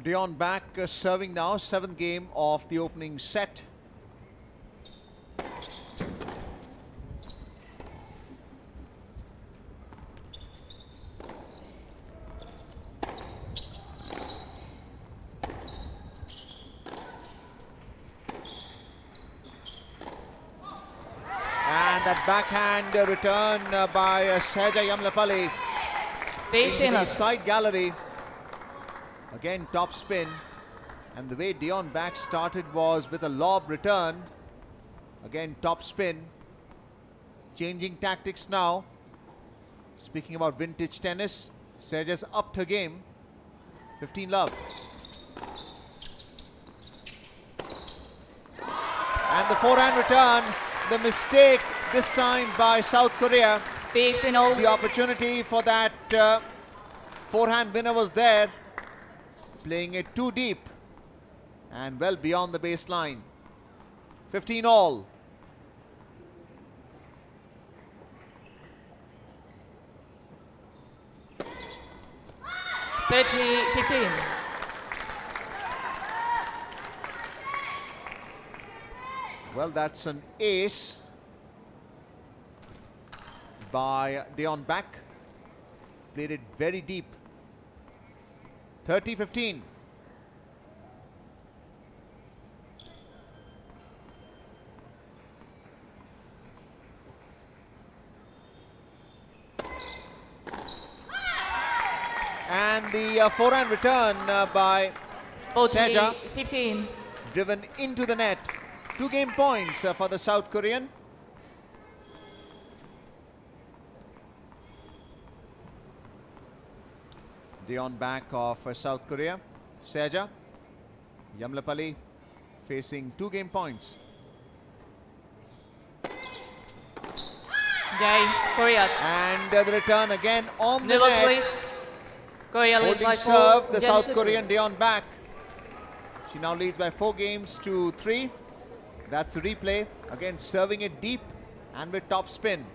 Dion back serving now, 7th game of the opening set. That backhand return by Seja Yamlapalli into the side gallery. Again top spin, and the way Dion back started was with a lob return. Again top spin. Changing tactics now. Speaking about vintage tennis, Seja's upped her game. 15 love. And the forehand return, the mistake this time by South Korea. The opportunity for that forehand winner was there. Playing it too deep and well beyond the baseline. 15 all. (30-15). Well, that's an ace by Dion Back. Played it very deep. 30-15. the forehand return by 40, Seja, 15. driven into the net. 2 game points for the South Korean. Dion back of South Korea. Seja, Yamlapalli facing 2 game points. Game, Korea. And the return again on the Nibbles, net. please. Korea leads Holding by 4. serve, the Game South set. Korean Dion back. She now leads by 4 games to 3. That's a replay. Again, serving it deep and with top spin.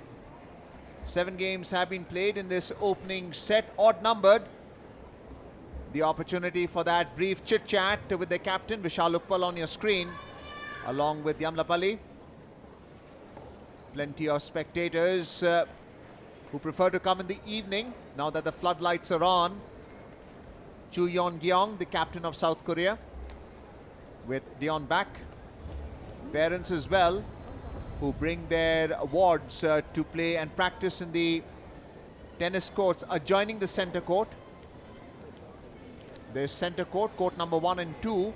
7 games have been played in this opening set, odd numbered. The opportunity for that brief chit-chat with the captain, Vishal Uppal, on your screen, along with Yamlapalli. Plenty of spectators who prefer to come in the evening now that the floodlights are on. Chu Yeon-gyong, the captain of South Korea, with Dion back. Parents as well, who bring their awards to play and practice in the tennis courts adjoining the center court. There's center court, court number 1 and 2,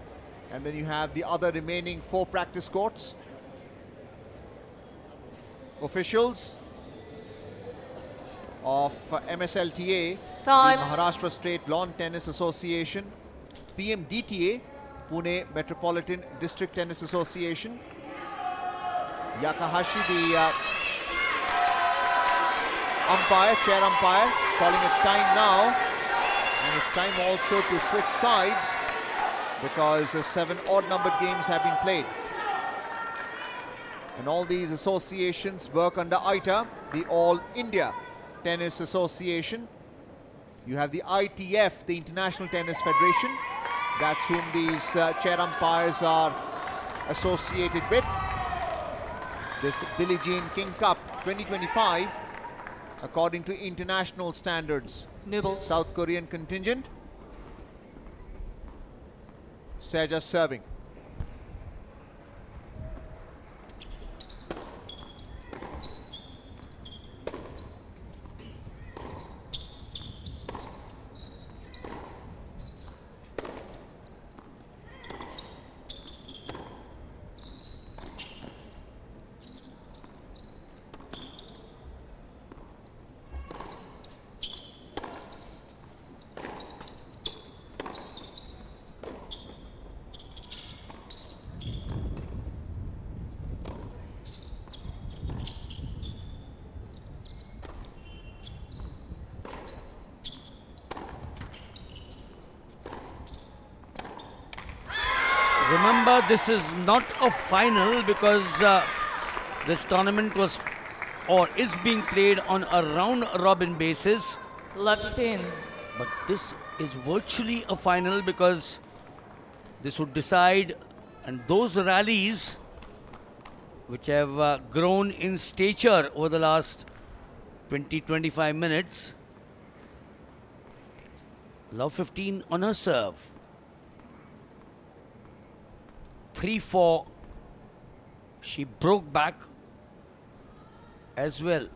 and then you have the other remaining 4 practice courts. Officials of MSLTA, Time. the Maharashtra State Lawn Tennis Association, PMDTA, Pune Metropolitan District Tennis Association, Yakahashi, the umpire, chair umpire, calling it time now. And it's time also to switch sides because 7 odd-numbered games have been played. And all these associations work under ITA, the All India Tennis Association. You have the ITF, the International Tennis Federation. That's whom these chair umpires are associated with. This Billie Jean King Cup 2025, according to international standards. Nibbles. South Korean contingent. Seja serving. Remember, this is not a final because this tournament was or is being played on a round-robin basis. Left 15. But this is virtually a final because this would decide, and those rallies which have grown in stature over the last 20-25 minutes. Love 15 on her serve. 3-4. She broke back as well.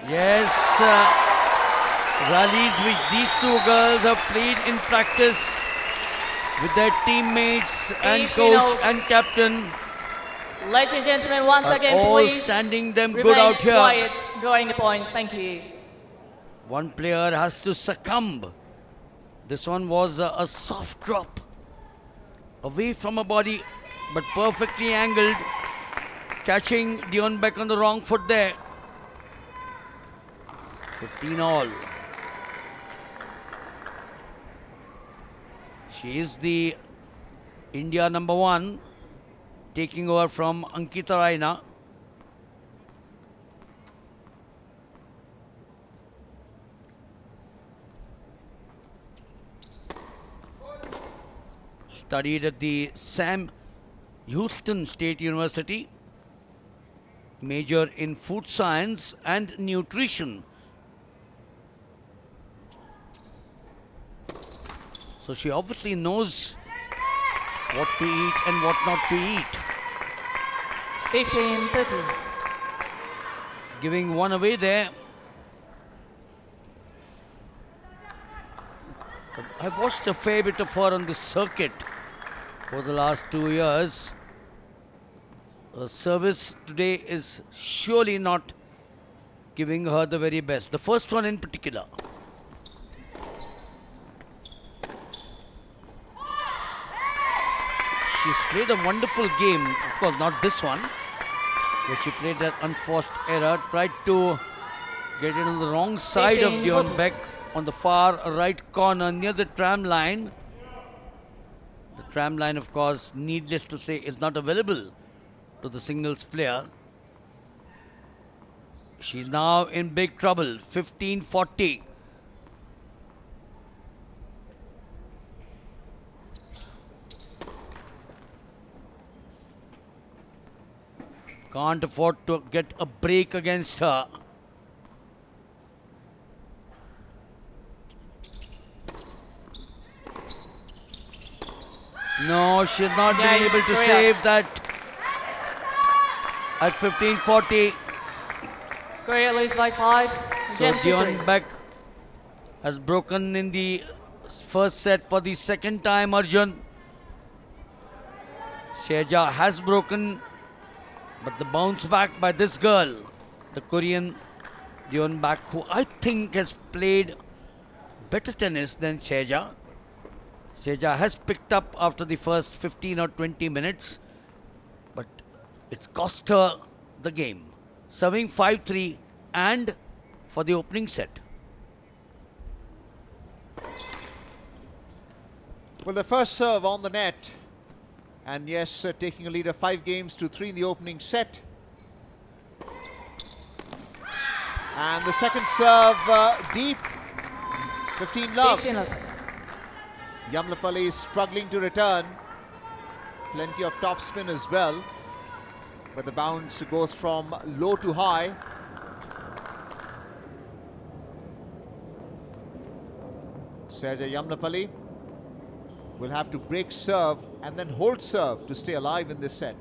Yes, rallies which these two girls have played in practice with their teammates and coach and captain. Ladies and gentlemen, once Are again, all please standing them good remain out here. quiet during the point. Thank you. One player has to succumb. This one was a soft drop away from a body, but perfectly angled, catching Dion back on the wrong foot there. 15 all. She is the India #1, taking over from Ankita Raina. Studied at the Sam Houston State University. Major in food science and nutrition. So she obviously knows what to eat and what not to eat. 15-13. Giving one away there. I've watched a fair bit of her on the circuit for the last 2 years. Her service today is surely not giving her the very best. The first one in particular. She's played a wonderful game. Of course, not this one, where she played that unforced error. Tried to get it on the wrong side of Dion Beck on the far right corner near the tram line. The tram line, of course, needless to say, is not available to the singles player. She's now in big trouble. 15-40. Can't afford to get a break against her. No, she's not been able to save that at 15-40. Korea leads by 5. So Dion Beck has broken in the first set for the second time, Arjun. Sheja has broken, but the bounce back by this girl, the Korean Dion Beck, who I think has played better tennis than Sheja. Sheja has picked up after the first 15 or 20 minutes, but it's cost her the game. Serving 5-3 and for the opening set. Well, the first serve on the net. And yes, taking a lead of 5-3 in the opening set. And the second serve deep. 15-love. 15-love. Yamlapalli is struggling to return. Plenty of topspin as well. But the bounce goes from low to high. Sergey Yamlapalli will have to break serve and then hold serve to stay alive in this set.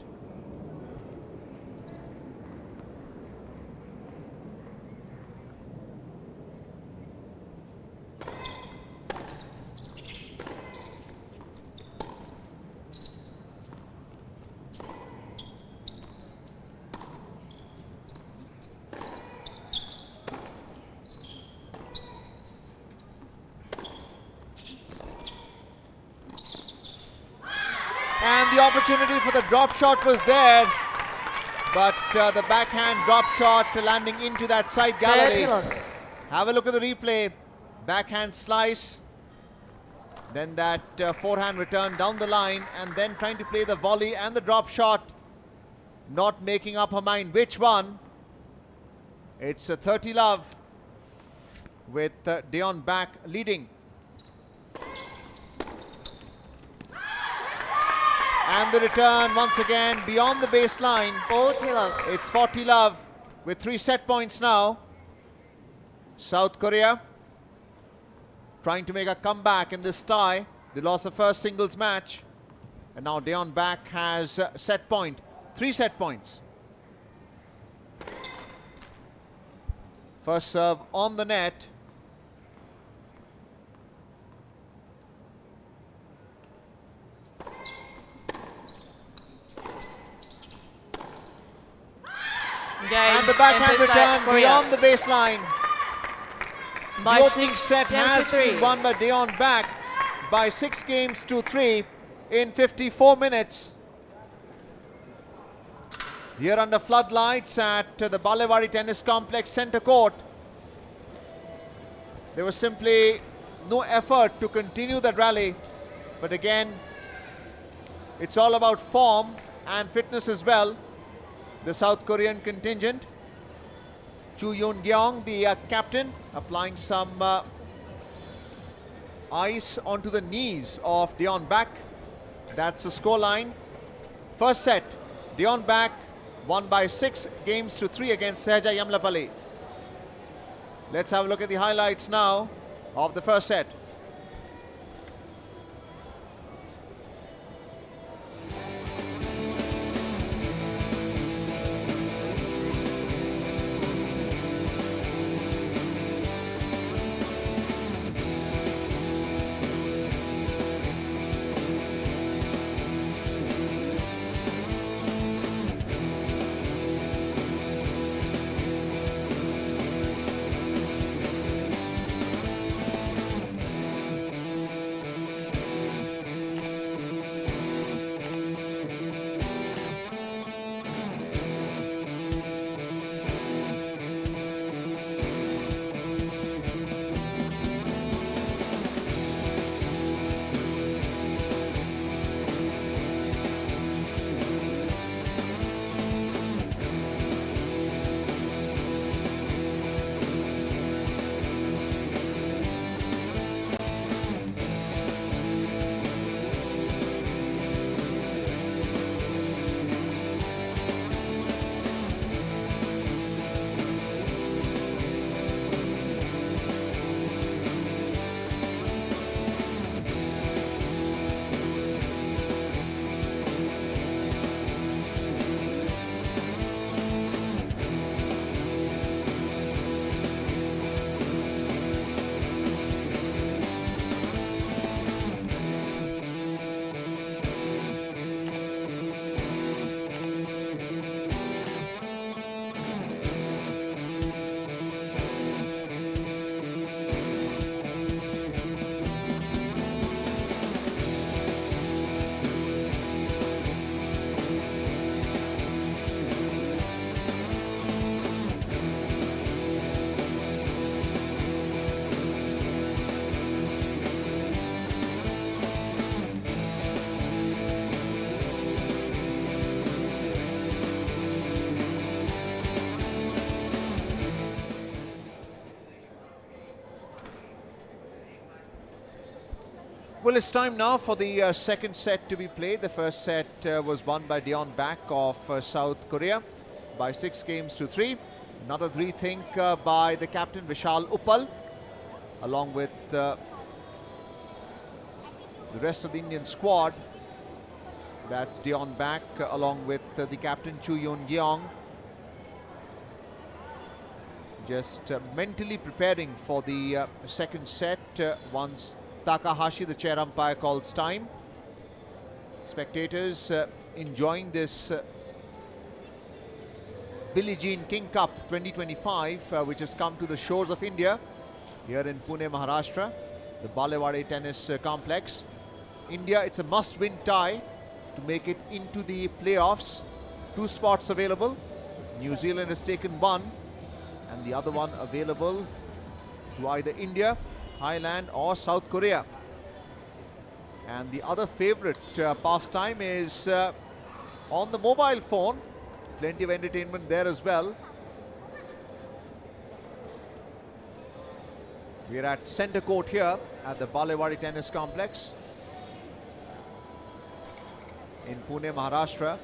And the opportunity for the drop shot was there, but the backhand drop shot landing into that side gallery. Have a look at the replay. Backhand slice, then that forehand return down the line, and then trying to play the volley and the drop shot, not making up her mind which one. It's a 30-love with Dion Beck leading. And the return once again beyond the baseline. 40-love. It's 40-love with 3 set points now. South Korea trying to make a comeback in this tie. They lost the first singles match. And now Dion Beck has set point. 3 set points. First serve on the net. And the backhand return beyond the baseline. The opening set has been won by Dion Beck by 6-3 in 54 minutes. Here under floodlights at the Balewari Tennis Complex Centre Court. There was simply no effort to continue that rally. But again, it's all about form and fitness as well. The South Korean contingent. Chu Yoon-gyong, the captain, applying some ice onto the knees of Dion Back. That's the scoreline. First set, Dion Back won by 6 games to 3 against Sehja Yamlapalli. Let's have a look at the highlights now of the first set. Well, it's time now for the second set to be played. The first set was won by Dion Back of South Korea by 6 games to 3. Another rethink by the captain Vishal Uppal, along with the rest of the Indian squad. That's Dion Back along with the captain Chu Yoon-gyong. Just mentally preparing for the second set once Takahashi, the chair umpire, calls time. Spectators enjoying this Billie Jean King Cup 2025, which has come to the shores of India, here in Pune, Maharashtra, the Balewade Tennis Complex. India, it's a must-win tie to make it into the playoffs. 2 spots available. New Zealand has taken 1, and the other one available to either India, Thailand or South Korea. And the other favorite pastime is on the mobile phone. Plenty of entertainment there as well. We're at centre court here at the Balewade Tennis Complex in Pune, Maharashtra.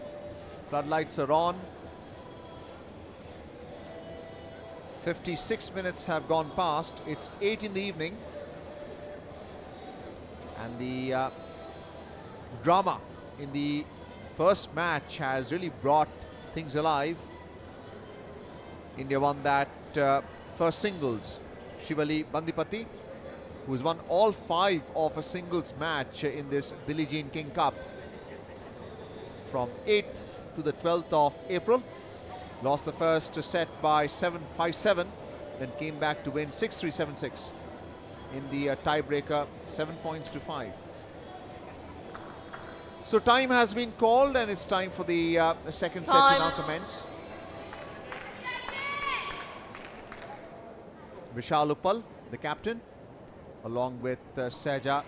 Floodlights are on. 56 minutes have gone past. It's 8 in the evening. And the drama in the first match has really brought things alive. India won that first singles. Shivali Bandipati, who's won all 5 of a singles match in this Billie Jean King Cup from 8th to the 12th of April. Lost the first set by 7-5-7, then came back to win 6-3, 7-6 in the tiebreaker, 7 points to 5. So time has been called, and it's time for the second set to now commence. Vishal Uppal the captain, along with Saja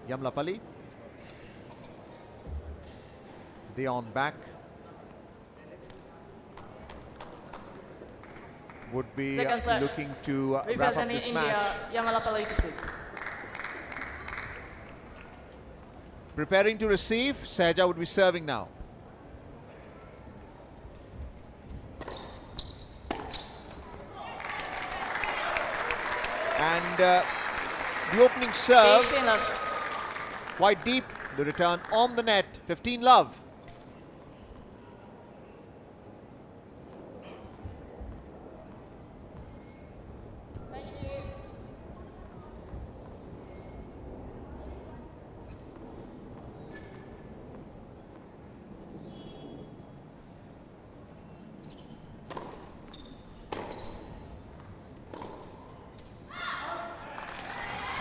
Yamlapalli. Dion back. Would be looking to wrap up this match. Yamlapalli to serve. Preparing to receive, Saja would be serving now. And the opening serve, quite deep. The return on the net, 15 love.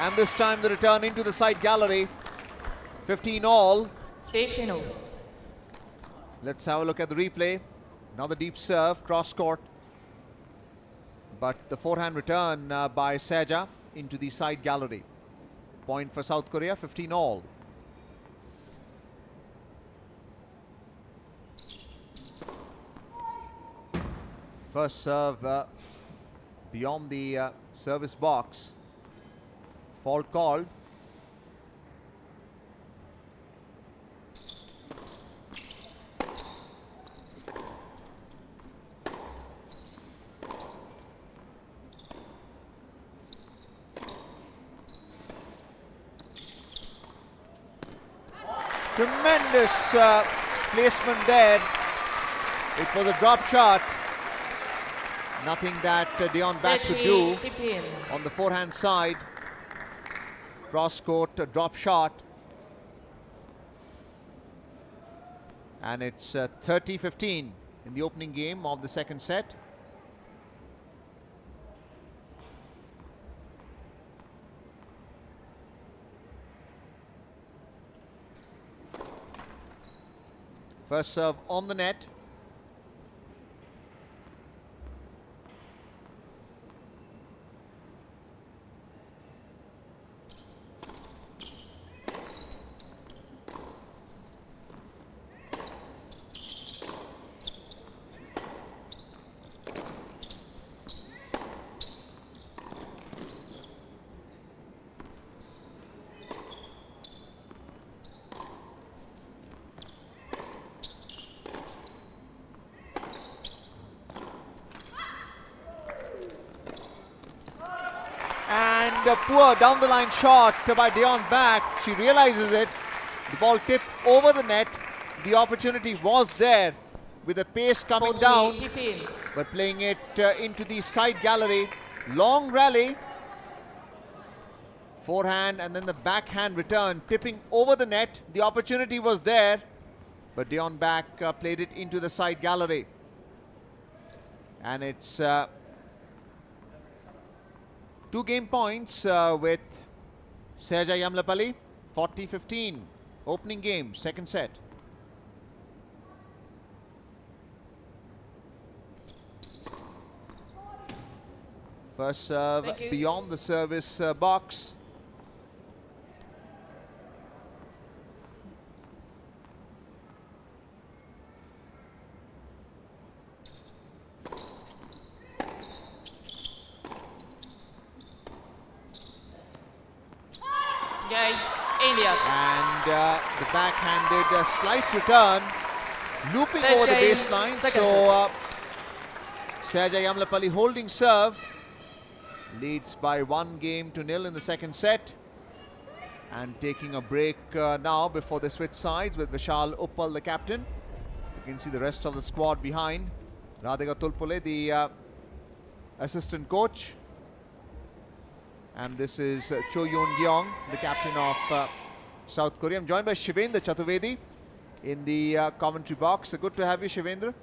And this time the return into the side gallery. 15 all. 15 all. Let's have a look at the replay. Another deep serve, cross court. But the forehand return by Saja into the side gallery. Point for South Korea, 15 all. First serve beyond the service box. Fault called. Tremendous placement there. It was a drop shot. Nothing that Dion Back could do 15. on the forehand side. Cross court drop shot. And it's 30-15 in the opening game of the second set. First serve on the net. And a poor down the line shot by Dion Back. She realizes it. The ball tipped over the net. The opportunity was there with the pace coming 14, down, 15. but playing it into the side gallery. Long rally. Forehand and then the backhand return tipping over the net. The opportunity was there, but Dion Back played it into the side gallery. And it's 2 game points with Saja Yamlapalli, 40-15. Opening game, second set. First serve beyond the service box. India. And the backhanded slice return, looping over the baseline. So Saja Yamlapalli holding serve, leads by 1-0 in the second set. And taking a break now before they switch sides with Vishal Uppal, the captain. You can see the rest of the squad behind. Radhika Tulpule, the assistant coach. And this is Cho Yoon Gyeong, the captain of South Korea. I'm joined by Shivendra Chaturvedi in the commentary box. Good to have you, Shivendra.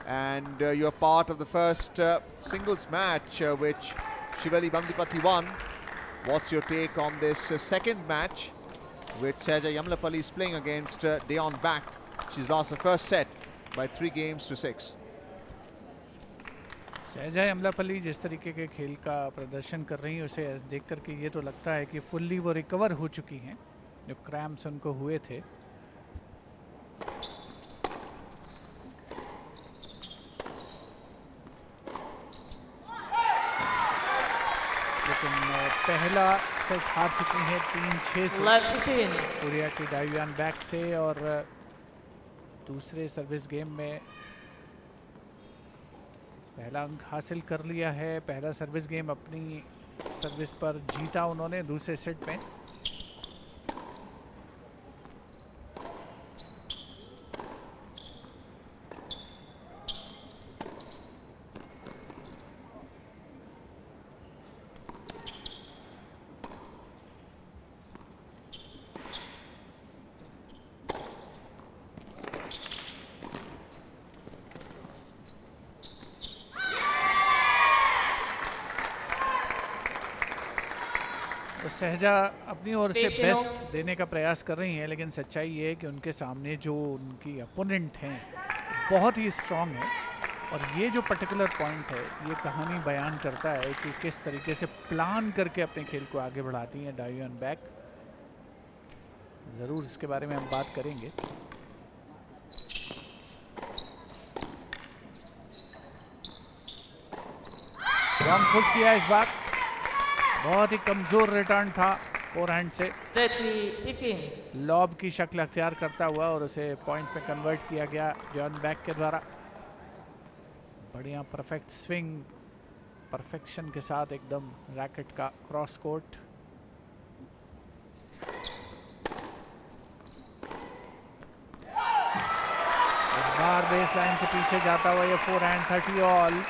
And you're part of the first singles match which Shivali Bandipati won. What's your take on this second match which Saja Yamlapalli is playing against Dion Back? She's lost the first set by 3 games to 6. सहजा अमलापल्ली जिस तरीके के खेल का प्रदर्शन कर रही हैं उसे देख करके ये तो लगता है कि फुल्ली वो रिकवर हो चुकी हैं जो क्रैम्प्स उनको हुए थे। लेकिन पहला सेट हार चुकी हैं 3-6 से कोरिया की डायुआन बैक से, और दूसरे सर्विस गेम में पहला अंक हासिल कर लिया है। पहला सर्विस गेम अपनी सर्विस पर जीता उन्होंने दूसरे सेट में। सहजा अपनी ओर से बेस्ट देने का प्रयास कर रही हैं, लेकिन सच्चाई ये है कि उनके सामने जो उनकी अपोनेंट हैं बहुत ही स्ट्रांग है, और ये जो पर्टिकुलर पॉइंट है ये कहानी बयान करता है कि किस तरीके से प्लान करके अपने खेल को आगे बढ़ाती हैं डायुआन बैक। ज़रूर इसके बारे में हम बात करेंगे। रॉन्ग फुट किया इस बार, बहुत ही कमजोर रिटर्न था फोरहैंड से। 30-15 लॉब की शक्ल अख्तियार करता हुआ और उसे पॉइंट में कन्वर्ट किया गया जॉन बैक के द्वारा। बढ़िया परफेक्ट स्विंग, परफेक्शन के साथ एकदम रैकेट का क्रॉस कोर्ट। एक बार बेस लाइन से पीछे जाता हुआ ये फोरहैंड 30 ऑल।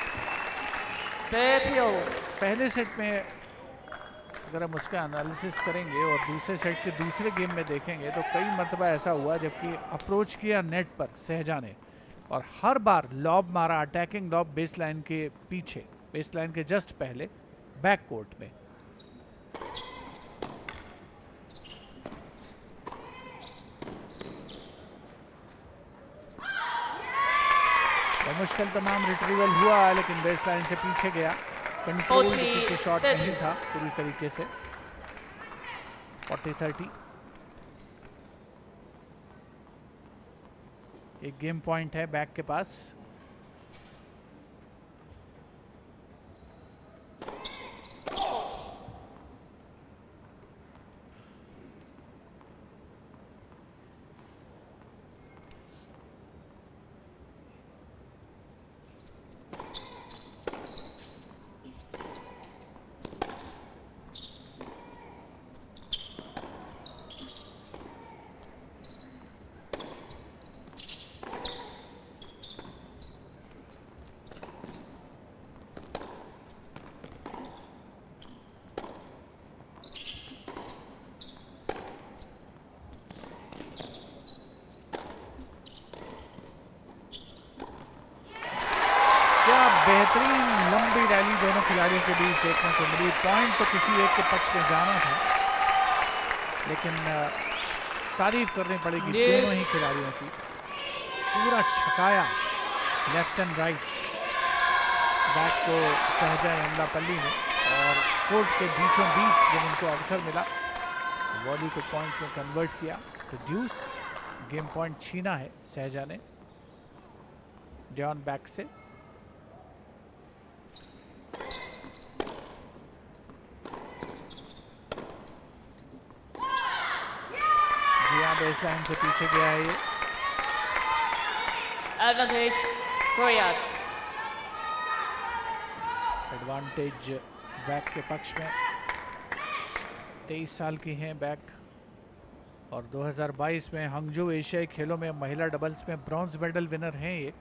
पहले सेट में अगर हम उसका एनालिसिस करेंगे और दूसरे सेट के दूसरे गेम में देखेंगे तो कई मरतबा ऐसा हुआ जबकि अप्रोच किया नेट पर सहजा ने, और हर बार लॉब मारा, अटैकिंग लॉब बेस लाइन के पीछे, बेस लाइन के जस्ट पहले बैक कोर्ट में। तो मुश्किल तमाम रिट्रीवल हुआ, लेकिन बेस लाइन से पीछे गया। कंट्रोल के शॉट नहीं था पूरी तरीके से। 40-30 एक गेम पॉइंट है बैक के पास। बेहतरीन लंबी रैली दोनों खिलाड़ियों के बीच देखने को मिली। पॉइंट तो किसी एक के पक्ष में जाना था, लेकिन तारीफ करनी पड़ेगी दोनों ही खिलाड़ियों की। पूरा छकाया लेफ्ट एंड राइट बैक को सहजा अमलापल्ली ने, और कोर्ट के बीचों बीच जब उनको अवसर मिला वॉली को पॉइंट में कन्वर्ट किया। तो ड्यूस गेम पॉइंट छीना है सहजा ने जॉन बैक से। बेस लाइन से पीछे गया है ये। Advantage Korea. एडवांटेज बैक के पक्ष में। 23 साल की हैं बैक, और 2022 में हंगझू एशियाई खेलों में महिला डबल्स में ब्रॉन्ज मेडल विनर हैं ये।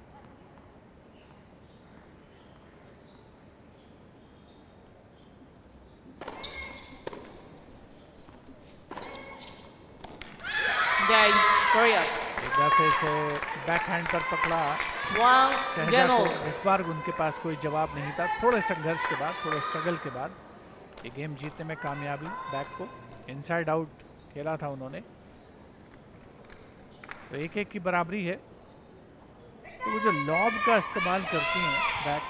से बैक हैंड पर पकड़ा सहजा को। इस बार उनके पास कोई जवाब नहीं था। थोड़े संघर्ष के बाद, थोड़े स्ट्रगल के बाद ये गेम जीतने में कामयाबी बैक को। इनसाइड आउट खेला था उन्होंने, तो 1-1 की बराबरी है। तो वो जो लॉब का इस्तेमाल करती हैं बैक,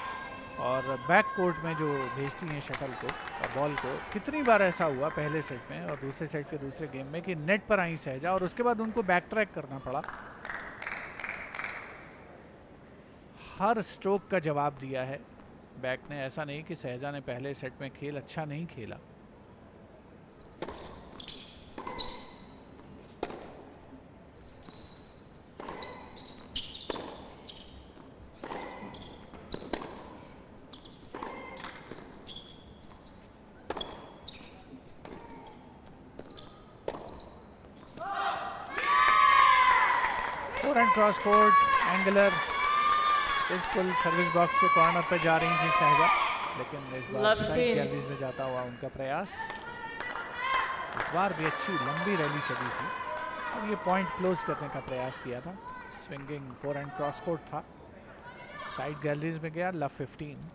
और बैक कोर्ट में जो भेजती हैं शटल को, बॉल को। कितनी बार ऐसा हुआ पहले सेट में और दूसरे सेट के दूसरे गेम में कि नेट पर आई सहजा और उसके बाद उनको बैक ट्रैक करना पड़ा। हर स्ट्रोक का जवाब दिया है बैक ने, ऐसा नहीं कि सहजा ने पहले सेट में खेल अच्छा नहीं खेला। क्रॉस कोर्ट एंगलर, बिल्कुल सर्विस बॉक्स के कॉर्नर पे जा रही थी सहजा, लेकिन इस बार साइड गैलरीज में जाता हुआ उनका प्रयास। इस बार भी अच्छी लंबी रैली चली थी और ये पॉइंट क्लोज करने का प्रयास किया था। स्विंगिंग फोरहैंड क्रॉस कोर्ट था, साइड गैलरीज में गया, लव 15।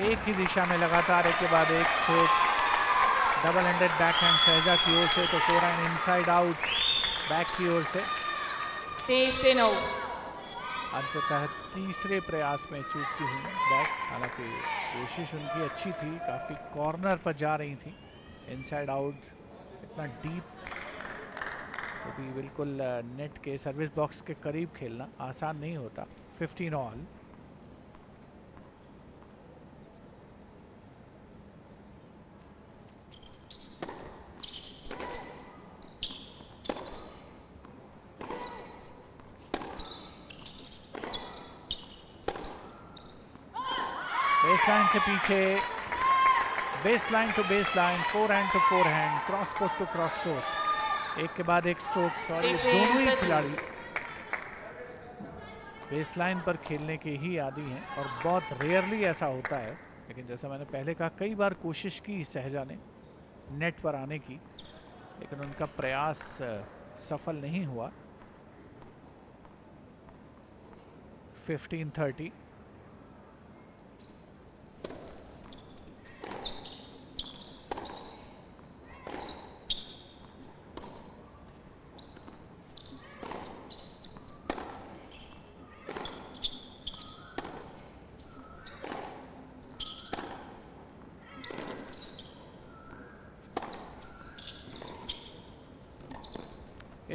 एक ही दिशा में लगातार एक के बाद एक strokes, double handed back hand Sahaja की ओर से, तो फोरहैंड इनसाइड आउट बैक की ओर से। 15-0। अंततः तीसरे प्रयास में चूकती हुई बैक, हालांकि कोशिश उनकी अच्छी थी, काफ़ी कॉर्नर पर जा रही थी। इनसाइड आउट इतना डीप तो भी बिल्कुल नेट के सर्विस बॉक्स के करीब खेलना आसान नहीं होता। 15 ऑल। बेसलाइन से पीछे, baseline to baseline, forehand to forehand, cross court to cross court, एक के बाद एक स्ट्रोक्स। और ये दोनों ही खिलाड़ी बेसलाइन पर खेलने के ही आदी हैं और बहुत रेयरली ऐसा होता है, लेकिन जैसा मैंने पहले कहा कई बार कोशिश की सहजा ने नेट पर आने की, लेकिन उनका प्रयास सफल नहीं हुआ। 15-30।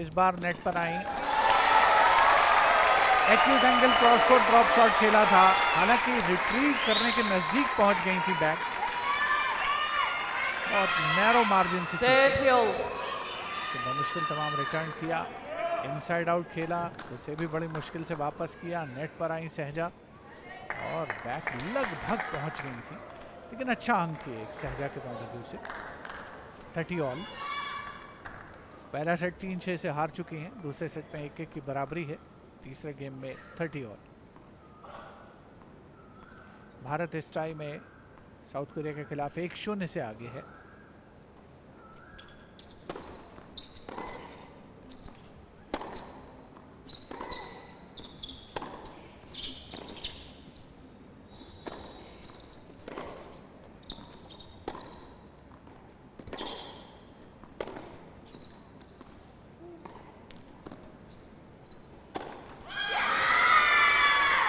इस बार नेट पर आई, acute angle cross court drop shot खेला था, हालांकि रिट्रीव करने के नजदीक पहुंच गई थी बैक, और नैरो मार्जिन से तो मुश्किल तमाम रिटर्न किया। इनसाइड आउट खेला, उसे भी बड़ी मुश्किल से वापस किया। नेट पर आई सहजा और बैक लगभग पहुंच गई थी, लेकिन अच्छा अंक किए एक सहजा के पॉइंट ऑफ व्यू से। 30 ऑल। पहला सेट 3-6 से हार चुकी हैं, दूसरे सेट में 1-1 की बराबरी है, तीसरे गेम में 30 ऑल। भारत इस टाई में साउथ कोरिया के खिलाफ 1-0 से आगे है।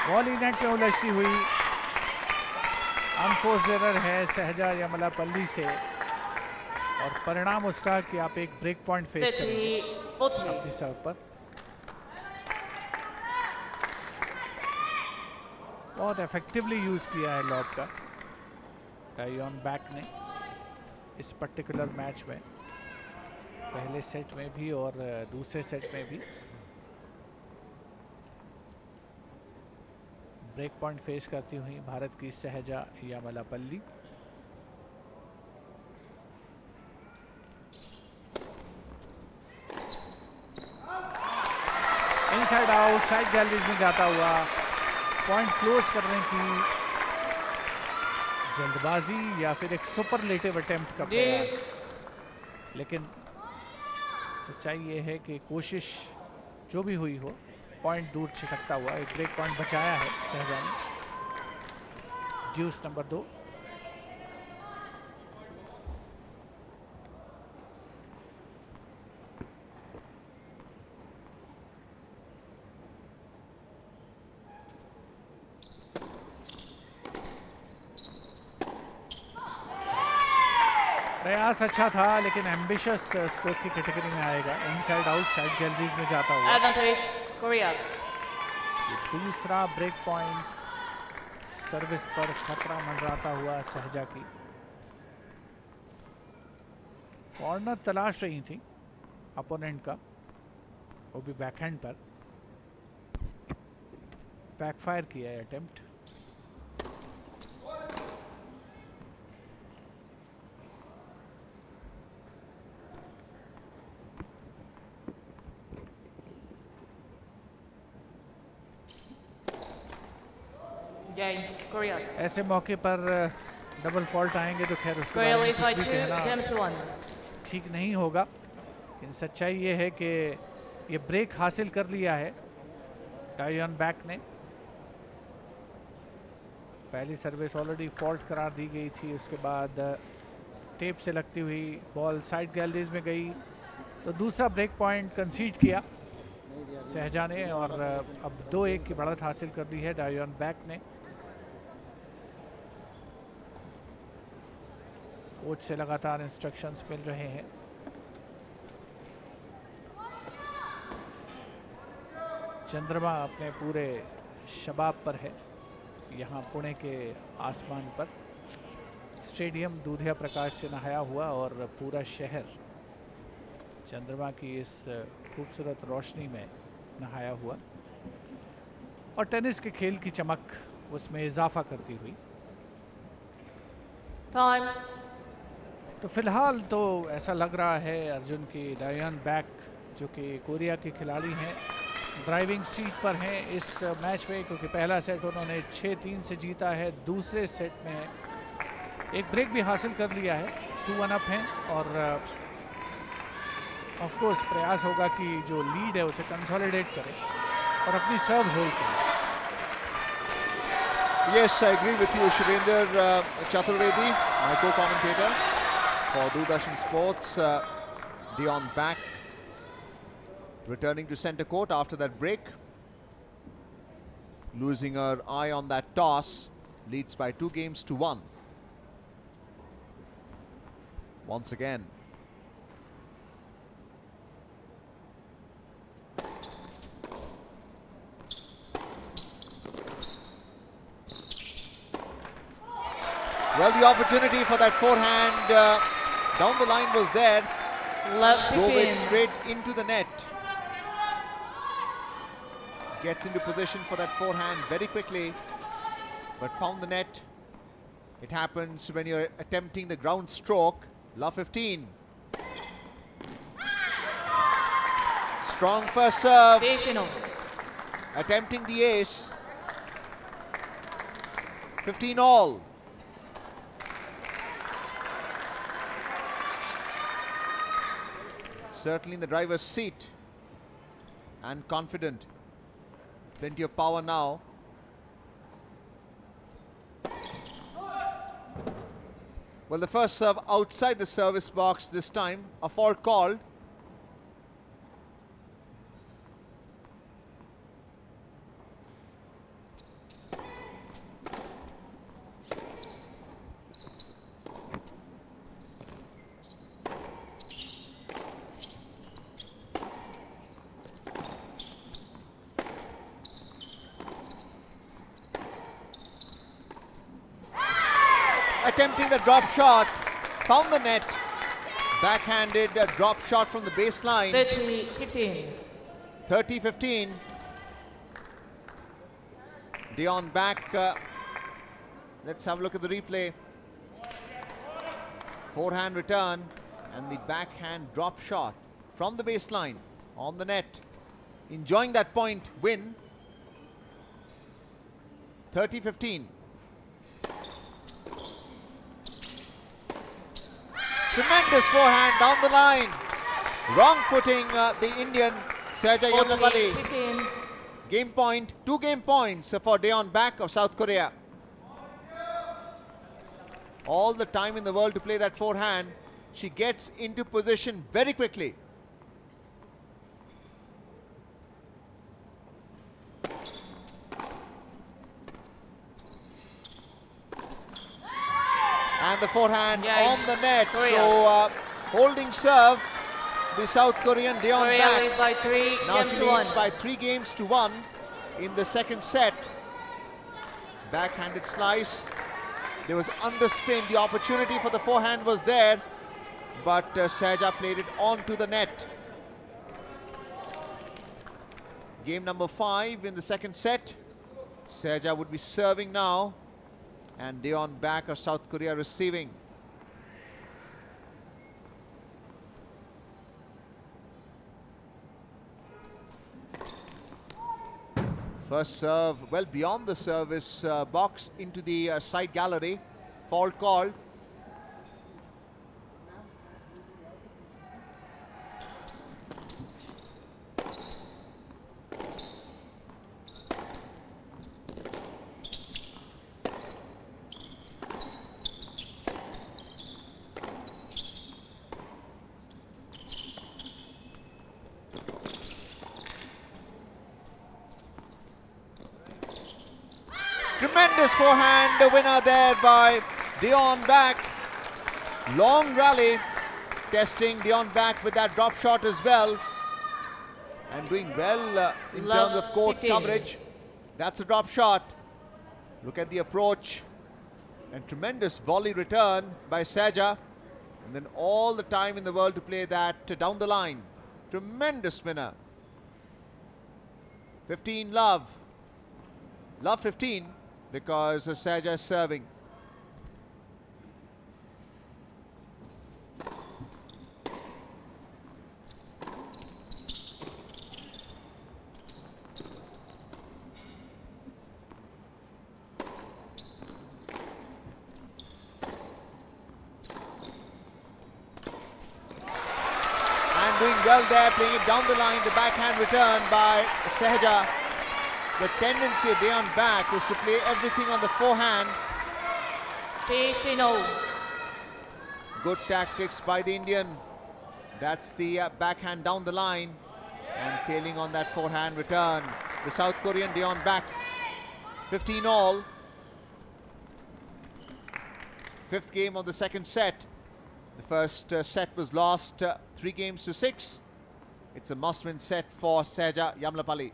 बॉली नेट में उलझती हुई, अनफोर्स एरर है सहजा यमलापल्ली से, और परिणाम उसका कि आप एक ब्रेक पॉइंट फेस करेंगे अपनी सर्व पर। बहुत इफेक्टिवली यूज किया है लॉब का टाइऑन बैक ने इस पर्टिकुलर मैच में, पहले सेट में भी और दूसरे सेट में भी। ब्रेक पॉइंट फेस करती हुई भारत की सहजा Yamlapalli. Inside out, side galleries में जाता हुआ पॉइंट क्लोज करने की जल्दबाजी या फिर एक सुपरलेटिव अटेम्प्ट का प्रयास, लेकिन सच्चाई ये है कि कोशिश जो भी हुई हो, पॉइंट दूर छिटकता हुआ एक ब्रेक पॉइंट बचाया है सहजा ने। ड्यूस नंबर 2। प्रयास अच्छा था लेकिन एम्बिशियस स्ट्रोक की कैटेगरी में आएगा। इनसाइड आउट, साइड गैलरीज में जाता हुआ Advantage, Korea. दूसरा ब्रेक पॉइंट सर्विस पर खतरा मंडराता हुआ सहजा की। कॉर्नर तलाश रही थी अपोनेंट का, वो भी बैकहैंड पर। बैकफायर किया है अटेम्प्ट। Game, Korea. ऐसे मौके पर डबल फॉल्ट आएंगे तो खैर उसके Korea बारे में leads by कुछ 2, भी कहना games to 1. ठीक नहीं होगा। लेकिन सच्चाई ये है कि ये ब्रेक हासिल कर लिया है डायन बैक ने। पहली सर्विस ऑलरेडी फॉल्ट करार दी गई थी, उसके बाद टेप से लगती हुई बॉल साइड गैलरीज में गई, तो दूसरा ब्रेक पॉइंट कंसीड किया सहजा ने और अब 2-1 की बढ़त हासिल कर ली है डायन बैक ने। कोच से लगातार इंस्ट्रक्शंस मिल रहे हैं। चंद्रमा अपने पूरे शबाब पर है यहाँ पुणे के आसमान पर। स्टेडियम दूधिया प्रकाश से नहाया हुआ और पूरा शहर चंद्रमा की इस खूबसूरत रोशनी में नहाया हुआ, और टेनिस के खेल की चमक उसमें इजाफा करती हुई। Time. तो फिलहाल तो ऐसा लग रहा है अर्जुन की डायन बैक, जो कि कोरिया के खिलाड़ी हैं, ड्राइविंग सीट पर हैं इस मैच में, क्योंकि पहला सेट उन्होंने 6-3 से जीता है। दूसरे सेट में एक ब्रेक भी हासिल कर लिया है, 2-1 अप हैं और ऑफ कोर्स प्रयास होगा कि जो लीड है उसे कंसोलिडेट करें और अपनी सर्व होल्ड करें। Yes, I agree with you, Shivendra Chaturvedi, my co-commentator for Doordarshan Sports. Dion back, returning to centre court after that break. Losing her eye on that toss, leads by 2-1. Once again. Well, the opportunity for that forehand down the line was there. Love Drove it 15. straight into the net. Gets into position for that forehand very quickly, but found the net. It happens when you're attempting the ground stroke. Love 15. Strong first serve. 15. Attempting the ace. 15 all. Certainly in the driver's seat and confident. Plenty of power now. Well, the first serve outside the service box this time. A fault called. Attempting the drop shot, found the net. Backhanded drop shot from the baseline. 30-15. 30-15. Dion back. Let's have a look at the replay. Forehand return and the backhand drop shot from the baseline on the net. enjoying that point win. 30-15. Tremendous forehand down the line. Wrong footing the Indian Saja Yamlapalli. 15. Game point, 2 game points for Deon Back of South Korea. All the time in the world to play that forehand. She gets into position very quickly. And the forehand Yeah, on the net. Korea. So holding serve, the South Korean Deon Korea Back. leads by 3 Now games she to 1. leads by 3 games to 1 in the second set. Backhanded slice. There was underspin. The opportunity for the forehand was there, but Saja played it onto the net. Game number 5 in the second set. Saja would be serving now, and Deon Back of South Korea receiving. First serve well beyond the service box into the side gallery. Fault called. Tremendous forehand, the winner there by Deon Back. Long rally, testing Deon Back with that drop shot as well. And doing well in terms of court 15. coverage. That's a drop shot. Look at the approach. And tremendous volley return by Saja. And then all the time in the world to play that down the line. Tremendous winner. 15 love. Love 15 because Saja is serving. And doing well there, playing it down the line, the backhand return by Saja. The tendency of Deon Back was to play everything on the forehand. 15-0. Good tactics by the Indian. That's the backhand down the line and failing on that forehand return. The South Korean Deon Back. 15 all. Fifth game of the second set. The first set was lost 3 games to 6. It's a must-win set for Saja Yamlapalli.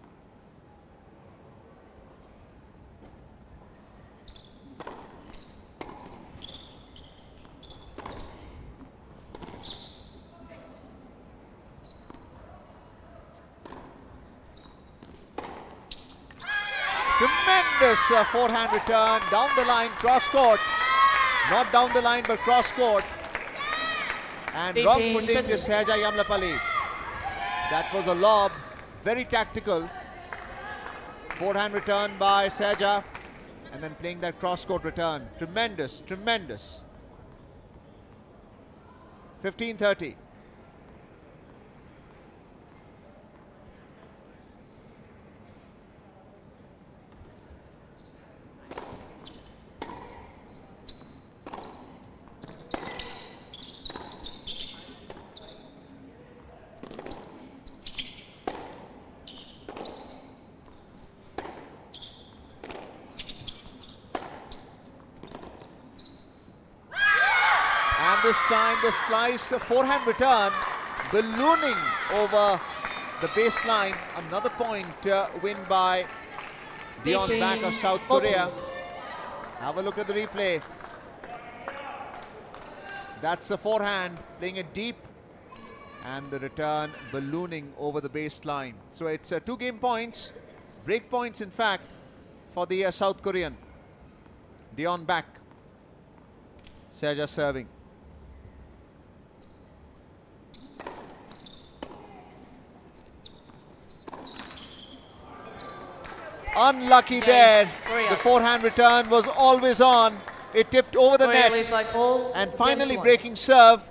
Tremendous forehand return down the line, cross court. Not down the line, but cross court. And wrong footing to Saja Yamlapalli. That was a lob, very tactical. Forehand return by Saja, and then playing that cross court return. Tremendous, tremendous. 15-30. This time the slice forehand return ballooning over the baseline. Another point win by Deon Back of South Korea. Have a look at the replay. That's a forehand, playing it deep, and the return ballooning over the baseline. So it's 2 game points, break points in fact, for the South Korean. Deon Back. Saja serving. Unlucky there. The forehand return was always on. It tipped over the net. And finally breaking serve.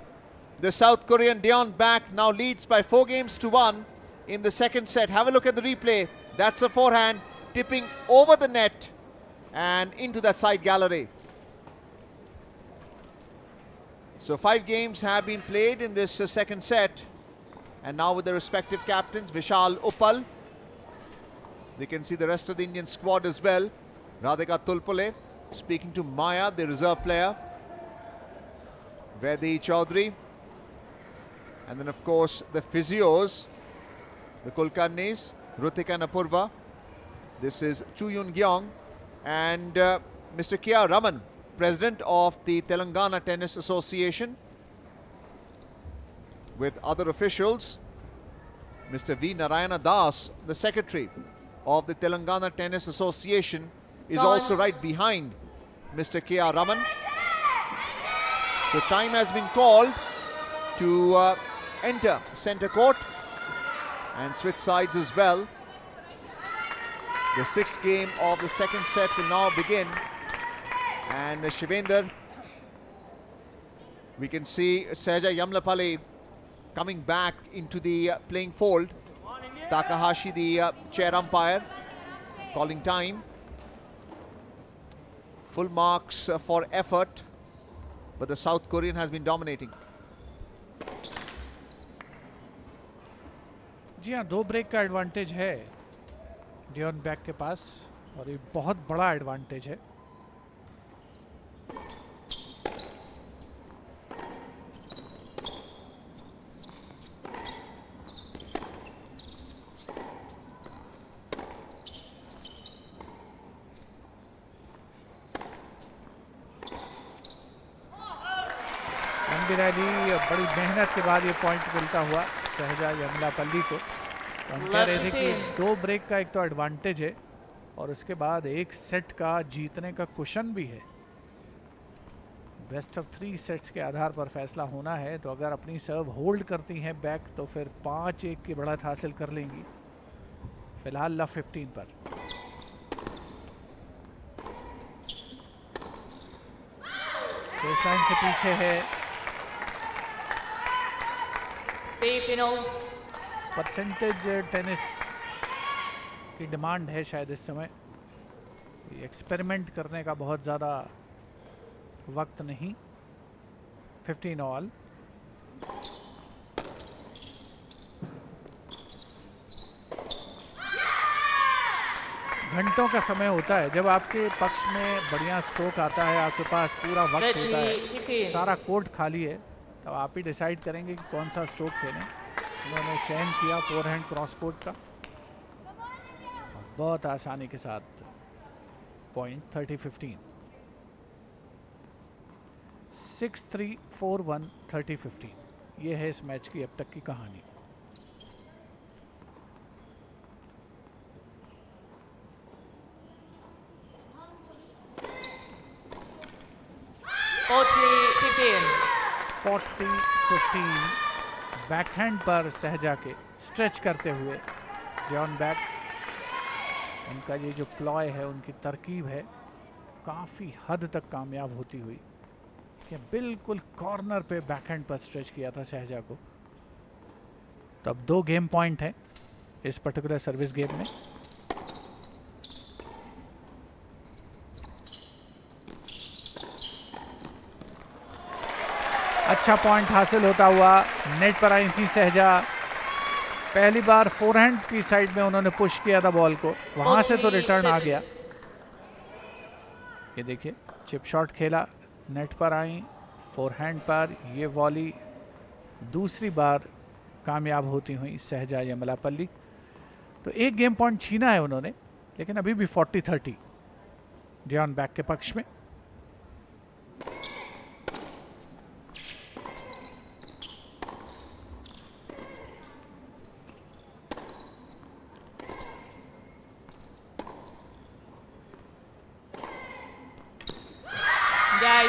The South Korean Dion back now leads by 4-1 in the second set. Have a look at the replay. That's a forehand tipping over the net and into that side gallery. So 5 games have been played in this second set. And now with the respective captains, Vishal Uppal. We can see the rest of the Indian squad as well. Radhika Tulpule speaking to Maya, the reserve player. Vedi Chaudhary. And then of course the physios, the Kulkarnis, Rutika and Apurva. This is Chu Yun Gyeong and Mr. K.R. Raman, President of the Telangana Tennis Association, with other officials. Mr. V. Narayana Das, the Secretary of the Telangana Tennis Association, is also right behind Mr. K.R. Raman. So time has been called to enter center court and switch sides as well. The 6th game of the second set will now begin. And Shivendra, we can see Sahaja Yamlapalli coming back into the playing fold. Takahashi, the chair umpire, calling time. Full marks for effort, but the South Korean has been dominating. जी हाँ, 2 break का advantage है Dion back के पास और ये बहुत बड़ा advantage है. बड़ी मेहनत के बाद ये पॉइंट मिलता हुआ सहजा यमलापल्ली को. हम कह रहे थे कि 2 ब्रेक का एक तो एडवांटेज है और उसके बाद एक सेट का जीतने का कुशन भी है. बेस्ट ऑफ 3 सेट्स के आधार पर फैसला होना है, तो अगर अपनी सर्व होल्ड करती हैं बैक तो फिर 5-1 की बढ़त हासिल कर लेंगी. फिलहाल लव 15 पर. बेसलाइन से पीछे है. परसेंटेज टेनिस की डिमांड है शायद इस समय. एक्सपेरिमेंट करने का बहुत ज़्यादा वक्त नहीं. 15 ऑल. घंटों का समय होता है जब आपके पक्ष में बढ़िया स्ट्रोक आता है, आपके पास पूरा वक्त होता है, सारा कोर्ट खाली है, तब आप ही डिसाइड करेंगे कि कौन सा स्ट्रोक खेलें. उन्होंने चयन किया फोरहैंड क्रॉस कोर्ट का. बहुत आसानी के साथ पॉइंट 30-15. 6-3, 4-1, 30-15. ये है इस मैच की अब तक की कहानी. $40-15. 40-15. बैकहैंड पर सहजा के स्ट्रेच करते हुए जॉन बैक. उनका ये जो प्लॉय है, उनकी तरकीब है, काफ़ी हद तक कामयाब होती हुई. कि बिल्कुल कॉर्नर पे बैकहैंड पर स्ट्रेच किया था सहजा को. तब 2 गेम पॉइंट है इस पर्टिकुलर सर्विस गेम में. अच्छा पॉइंट हासिल होता हुआ नेट पर आई थी सहजा. पहली बार फोरहैंड की साइड में उन्होंने पुश किया था बॉल को, वहां से तो रिटर्न आ गया. ये देखिए चिप शॉट खेला, नेट पर आई, फोरहैंड पर ये वॉली दूसरी बार कामयाब होती हुई सहजा यमलापल्ली. तो 1 गेम पॉइंट छीना है उन्होंने, लेकिन अभी भी 40-30 डियॉन बैक के पक्ष में.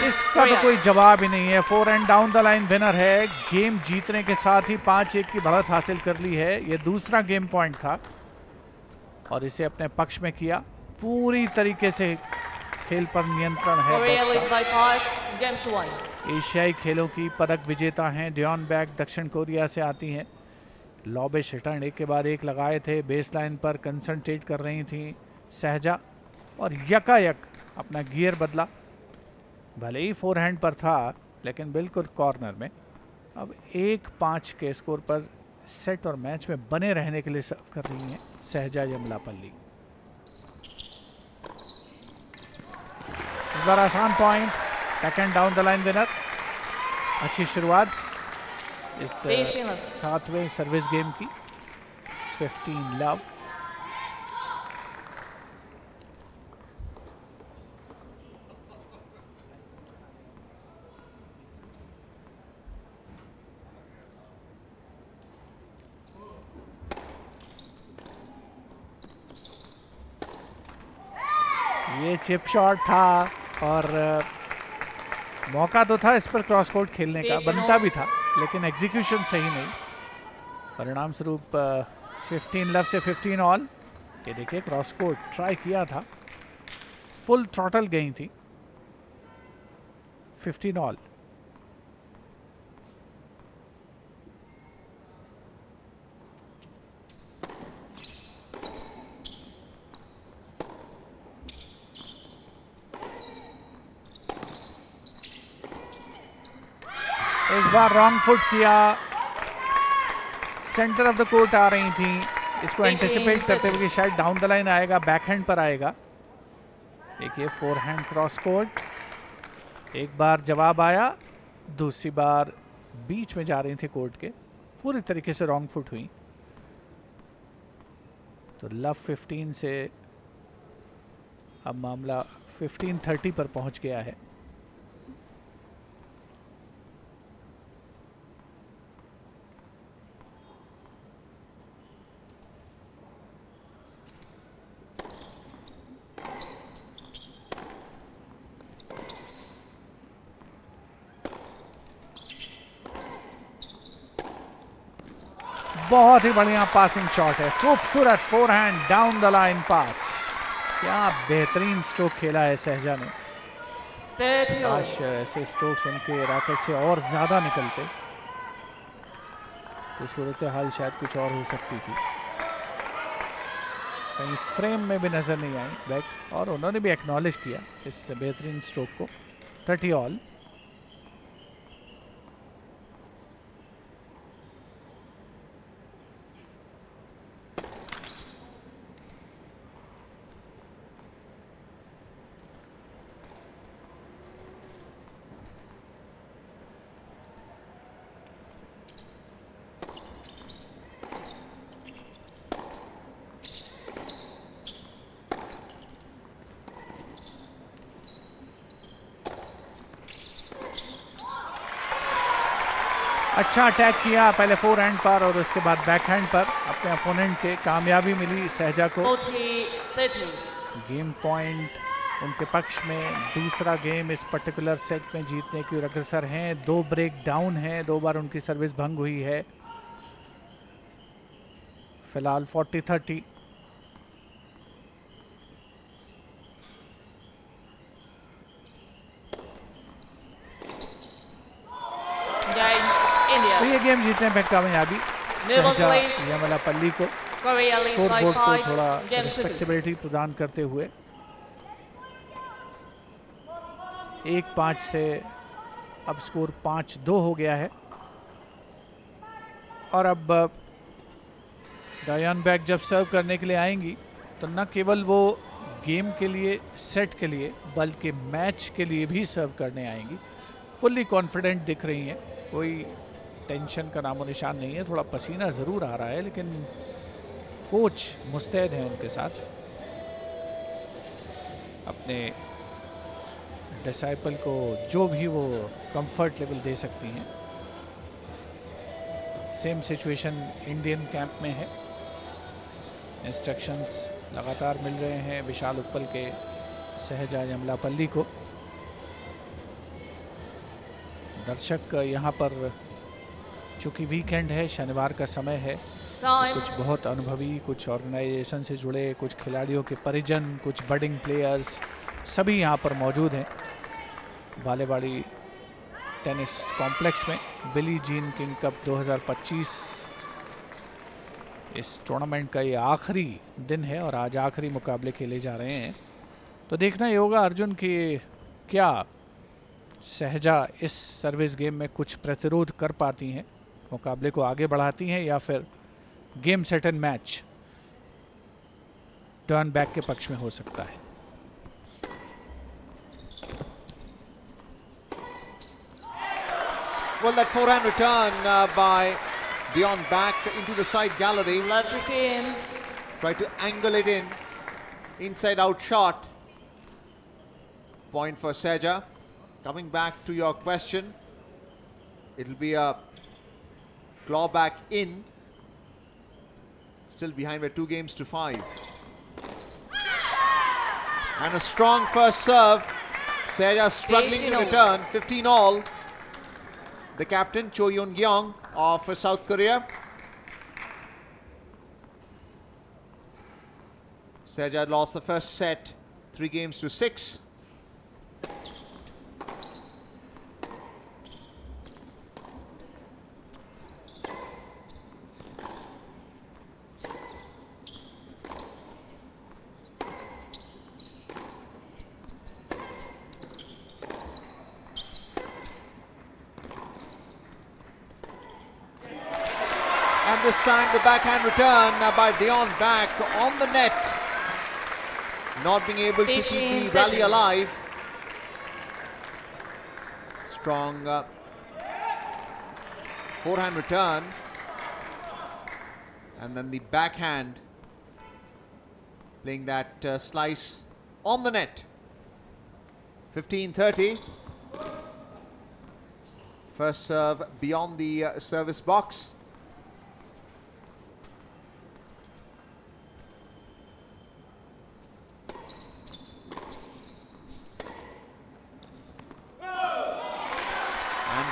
इसका तो कोई जवाब ही नहीं है. 4 and down the line winner है. गेम जीतने के साथ ही 5-1 की बढ़त हासिल कर ली है. ये दूसरा गेम पॉइंट था. और इसे अपने पक्ष में किया। पूरी तरीके से खेल पर नियंत्रण है। Korea leads by 5 games to 1. एशियाई खेलों की पदक विजेता हैं ड्योन बैक, दक्षिण कोरिया से आती हैं। लॉबिश रिटर्न एक के बाद एक लगाए थे। बेस लाइन पर कंसंट्रेट कर रही थी सहजा और यकायक अपना गियर बदला। भले ही फोरहैंड पर था लेकिन बिल्कुल कॉर्नर में। अब 1-5 के स्कोर पर सेट और मैच में बने रहने के लिए सर्व कर रही हैं सहजा यमलापल्ली। इस बार आसान point, second down the line winner. अच्छी शुरुआत इस 7वें सर्विस गेम की। 15 लव। ये चिप शॉट था और मौका तो था इस पर क्रॉस कोर्ट खेलने का, बनता भी था लेकिन एग्जीक्यूशन सही नहीं। परिणाम स्वरूप 15 लव से 15 ऑल। ये देखिए क्रॉस कोर्ट ट्राई किया था, फुल थ्रॉटल गई थी। 15 ऑल। इस बार रॉन्ग फुट किया, सेंटर ऑफ द कोर्ट आ रही थी। इसको एंटिसिपेट करते हुए कि शायद डाउन द लाइन आएगा, बैकहैंड पर आएगा। देखिए फोरहैंड क्रॉस कोर्ट। एक बार जवाब आया, दूसरी बार बीच में जा रही थी कोर्ट के, पूरी तरीके से रॉन्ग फुट हुई। तो लव 15 से अब मामला 15-30 पर पहुंच गया है। बहुत ही बढ़िया पासिंग शॉट है, खूबसूरत फोरहैंड डाउन द लाइन पास। क्या बेहतरीन स्ट्रोक खेला है सहजा ने। काश ऐसे स्ट्रोक्स उनके रैकेट से और ज्यादा निकलते तो सूरत हाल शायद कुछ और हो सकती थी। कहीं फ्रेम में भी नजर नहीं आई बैक, और उन्होंने भी एक्नॉलेज किया इस बेहतरीन स्ट्रोक को। 30 ऑल। अच्छा अटैक किया, पहले फोरहैंड पर और उसके बाद बैकहैंड पर अपने अपोनेंट के। कामयाबी मिली सहजा को। 40-30. गेम पॉइंट उनके पक्ष में। दूसरा गेम इस पर्टिकुलर सेट में जीतने की ओर अग्रसर हैं। 2 ब्रेक डाउन है, 2 बार उनकी सर्विस भंग हुई है। फिलहाल 40-30। तो ये गेम जीतने में कामयाबी सहजा यमलापल्ली को। स्कोर बोर्ड को थोड़ा रिस्पेक्टेबिलिटी प्रदान करते हुए 1-5 से अब स्कोर 5-2 हो गया है। और अब डायन बैक जब सर्व करने के लिए आएंगी तो न केवल वो गेम के लिए, सेट के लिए, बल्कि मैच के लिए भी सर्व करने आएंगी। फुल्ली कॉन्फिडेंट दिख रही हैं, कोई टेंशन का नामो निशान नहीं है। थोड़ा पसीना ज़रूर आ रहा है लेकिन कोच मुस्तैद हैं उनके साथ, अपने डिसाइपल को जो भी वो कंफर्ट लेवल दे सकती हैं। सेम सिचुएशन इंडियन कैंप में है। इंस्ट्रक्शंस लगातार मिल रहे हैं विशाल उत्पल के सहजा यमलापल्ली को। दर्शक यहाँ पर चूँकि वीकेंड है, शनिवार का समय है, Time. कुछ बहुत अनुभवी, कुछ ऑर्गेनाइजेशन से जुड़े, कुछ खिलाड़ियों के परिजन, कुछ बडिंग प्लेयर्स सभी यहाँ पर मौजूद हैं बालेवाड़ी टेनिस कॉम्प्लेक्स में। बिली जीन किंग कप 2025 इस टूर्नामेंट का ये आखिरी दिन है और आज आखिरी मुकाबले खेले जा रहे हैं। तो देखना ही होगा अर्जुन कि क्या सहजा इस सर्विस गेम में कुछ प्रतिरोध कर पाती हैं, मुकाबले को आगे बढ़ाती हैं, या फिर game set and match turn back के पक्ष में हो सकता है। Well, that forehand return by beyond back into the side gallery. Love 15. Try to angle it in. Inside out shot. Point for Seja. Coming back to your question, it'll be a claw back in. Still behind by 2-5. And a strong first serve. Seja struggling to return. 15 all. The captain, Cho Yoon-gyong of South Korea. Seja lost the first set, 3-6. And this time the backhand return by Dion back on the net. Not being able to keep the rally alive. Strong forehand return. And then the backhand playing that slice on the net. 15-30. First serve beyond the service box.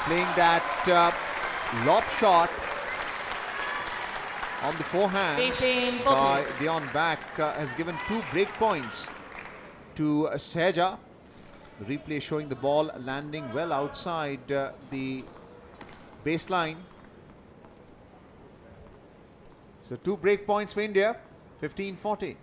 Playing that lob shot on the forehand 15, by Dion back has given 2 break points to Seja. The replay showing the ball landing well outside the baseline. So 2 break points for India, 15-40.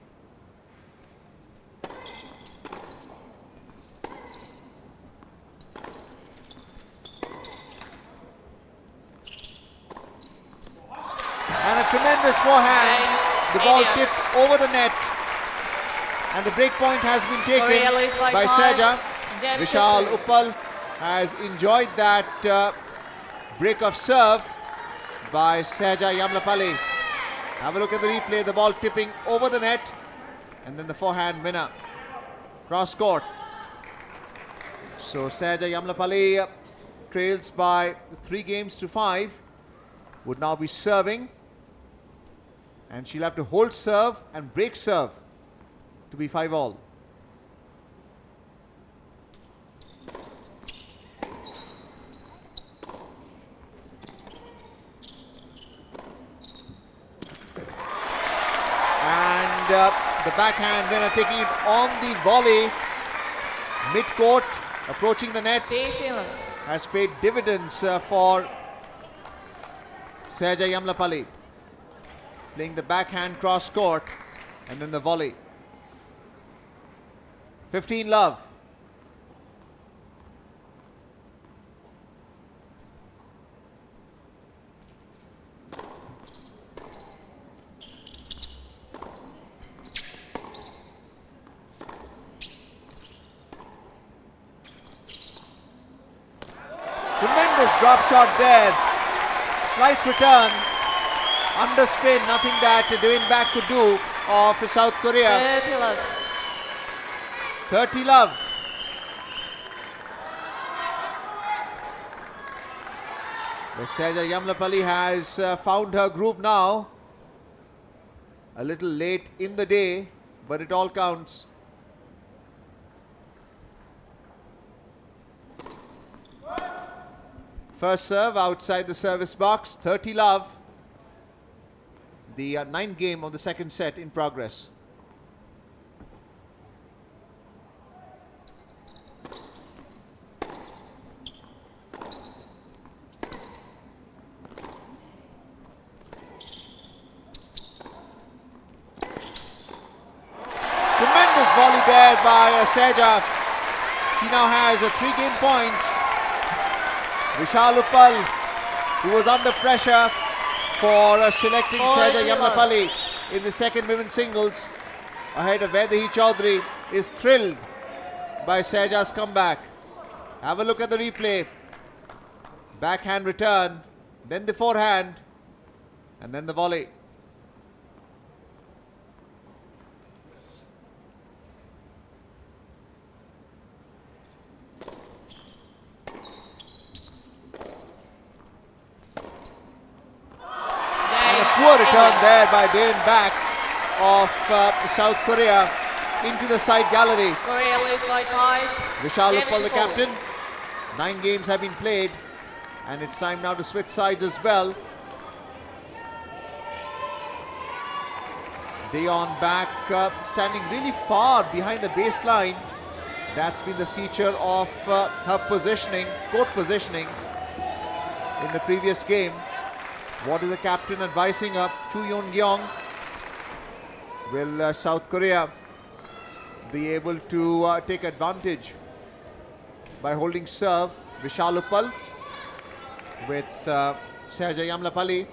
And a tremendous forehand. The ball tipped over the net. And the break point has been taken by Seja. Vishal Uppal has enjoyed that break of serve by Seja Yamlapalli. Have a look at the replay. The ball tipping over the net. And then the forehand winner. Cross court. So Seja Yamlapalli trails by 3-5. Would now be serving. And she'll have to hold serve and break serve to be 5 all. And the backhand winner taking it on the volley. Mid-court, approaching the net. Has paid dividends for Seja Yamlapalli. Playing the backhand cross court and then the volley. 15 love. Tremendous drop shot there. Slice return. Under spin, nothing that Devin back could do of South Korea. 30 love. 30 love. The Seja Yamlapalli has found her groove now. A little late in the day, but it all counts. First serve outside the service box, 30 love. The ninth game of the second set in progress. Tremendous volley there by Seja. She now has 3 game points. Vishal Uppal, who was under pressure for selecting Seja Yamlapalli in the second women's singles ahead of Vaidehi Chaudhary, is thrilled by Seja's comeback. Have a look at the replay. Backhand return, then the forehand, and then the volley. Poor return there by Dain back of South Korea into the side gallery. Korea leads by 5. Vishal Uppal, the 4. captain. 9 games have been played, and it's time now to switch sides as well. Dain back, standing really far behind the baseline. That's been the feature of her positioning, court positioning in the previous game. What is the captain advising her? Chu Yeon-gyong. Will South Korea be able to take advantage by holding serve? Vishal Uppal with Seja Yamlapalli.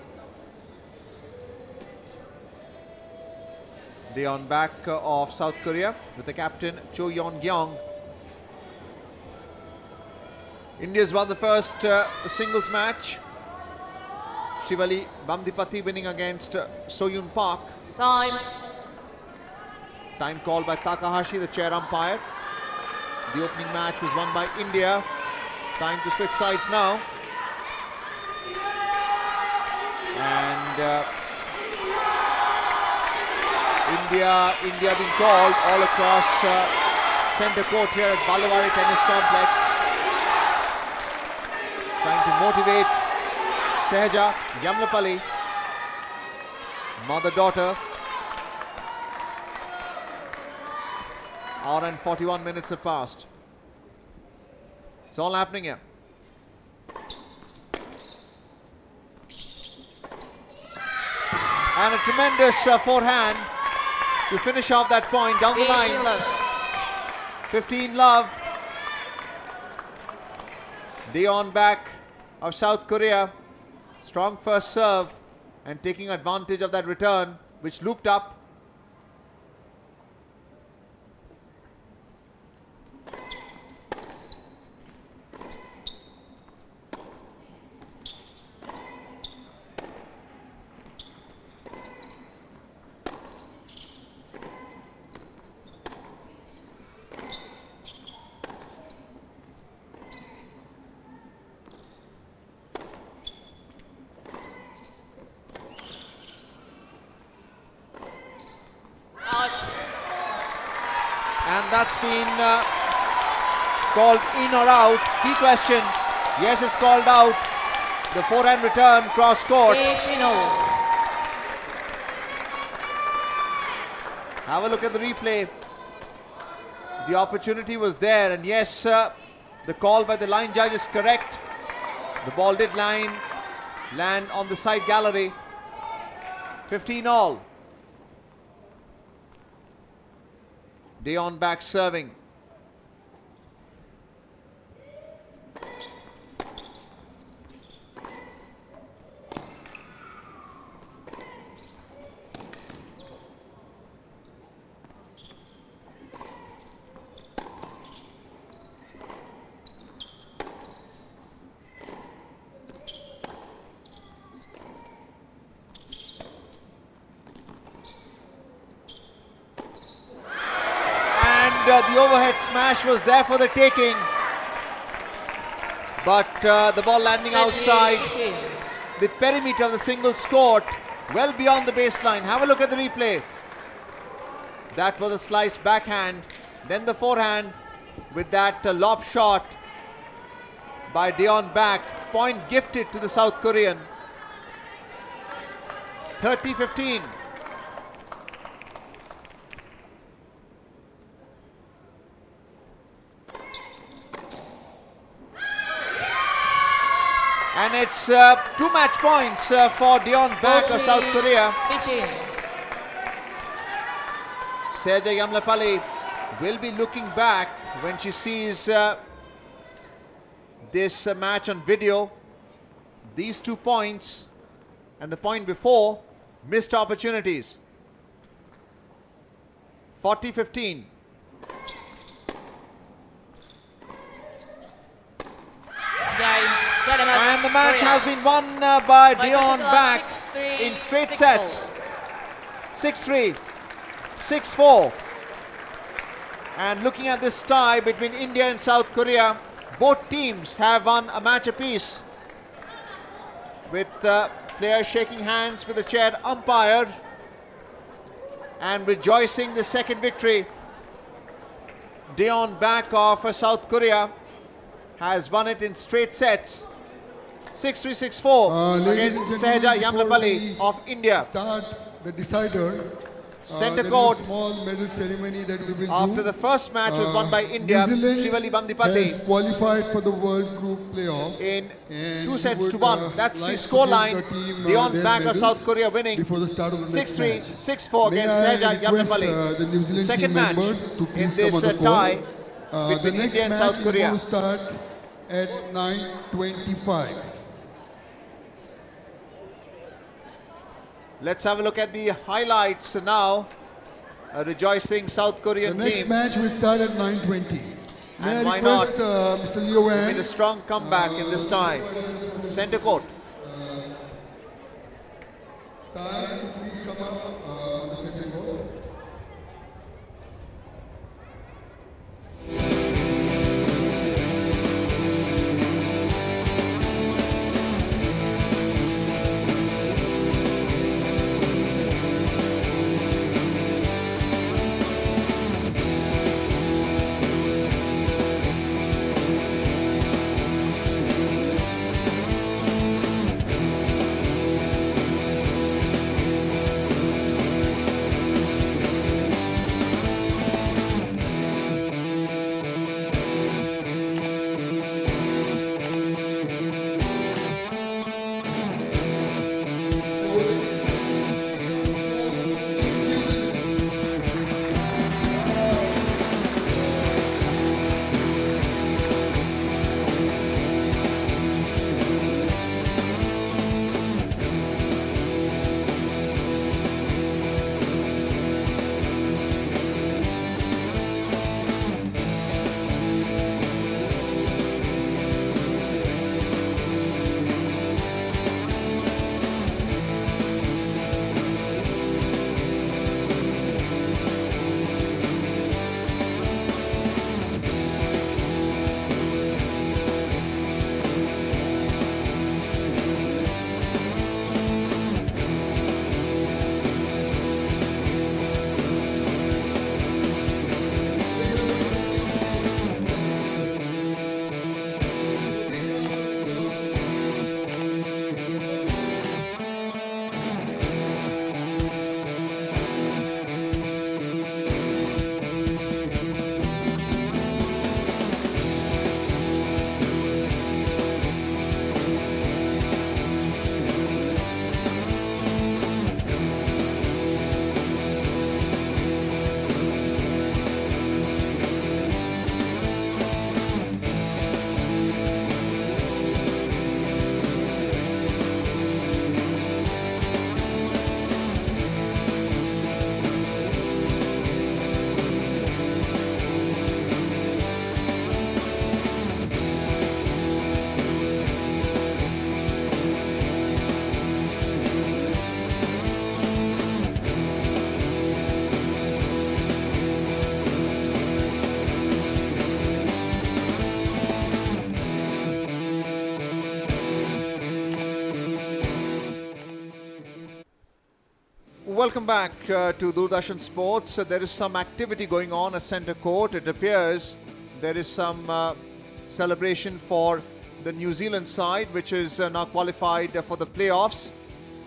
Dain back of South Korea with the captain Cho Yeon-gyong. India's won the first singles match. Shivali Bamdipati winning against Soyun Park. Time. Time called by Takahashi, the chair umpire. The opening match was won by India. Time to switch sides now. And India being called all across centre court here at Balavari Tennis Complex. Trying to motivate Seja Yamlapalli, mother-daughter. Hour and 41 minutes have passed. It's all happening here. And a tremendous forehand to finish off that point down the line. 15 love. Dain back of South Korea. Strong first serve and taking advantage of that return, which looped up. And that's been called in or out. Key question. Yes, it's called out. The forehand return cross court. Have a look at the replay. The opportunity was there, and yes, the call by the line judge is correct. The ball did land on the side gallery. 15 all. Dain back serving. The overhead smash was there for the taking, but the ball landing outside the perimeter of the singles court, well beyond the baseline. Have a look at the replay. That was a slice backhand, then the forehand with that lob shot by Dain back. Point gifted to the South Korean. 30-15. And it's 2 match points for Dion Baek of South Korea. 15. Seja Yamlapalli will be looking back when she sees this match on video. These 2 points and the point before, missed opportunities. 40-15. And the match has been won by Dion Baek in straight sets. 6-3, 6-4. And looking at this tie between India and South Korea, both teams have won a match apiece, with players shaking hands with the chair umpire and rejoicing the second victory. Dion Baek of South Korea has won it in straight sets. 6-3, 6-4 against Seja Yamlapalli of India. Start the decider. Centre there court. is a small medal ceremony that we will After do. the first match was won by India, New Zealand Shivali Bandipati has qualified for the World Group playoff in and 2 we sets would, to 1. That's like the to score give line. the team, Dion their Baek of medals South Korea winning before the start of the next 6-3, match. 6-4 May against I Seja request, Yamlapalli. the New Zealand Second team match members to in please this come on the tie court. The between next India and match South is Korea. going to start at 9:25. Let's have a look at the highlights now. A rejoicing South Korean The next team. match will start at 9:20. May And I why request Mr. Leo Made Wan, a strong comeback in this tie. Centre court. please come up on the second court. Welcome back to Doordarshan Sports. There is some activity going on at centre court. It appears there is some celebration for the New Zealand side, which is now qualified for the playoffs.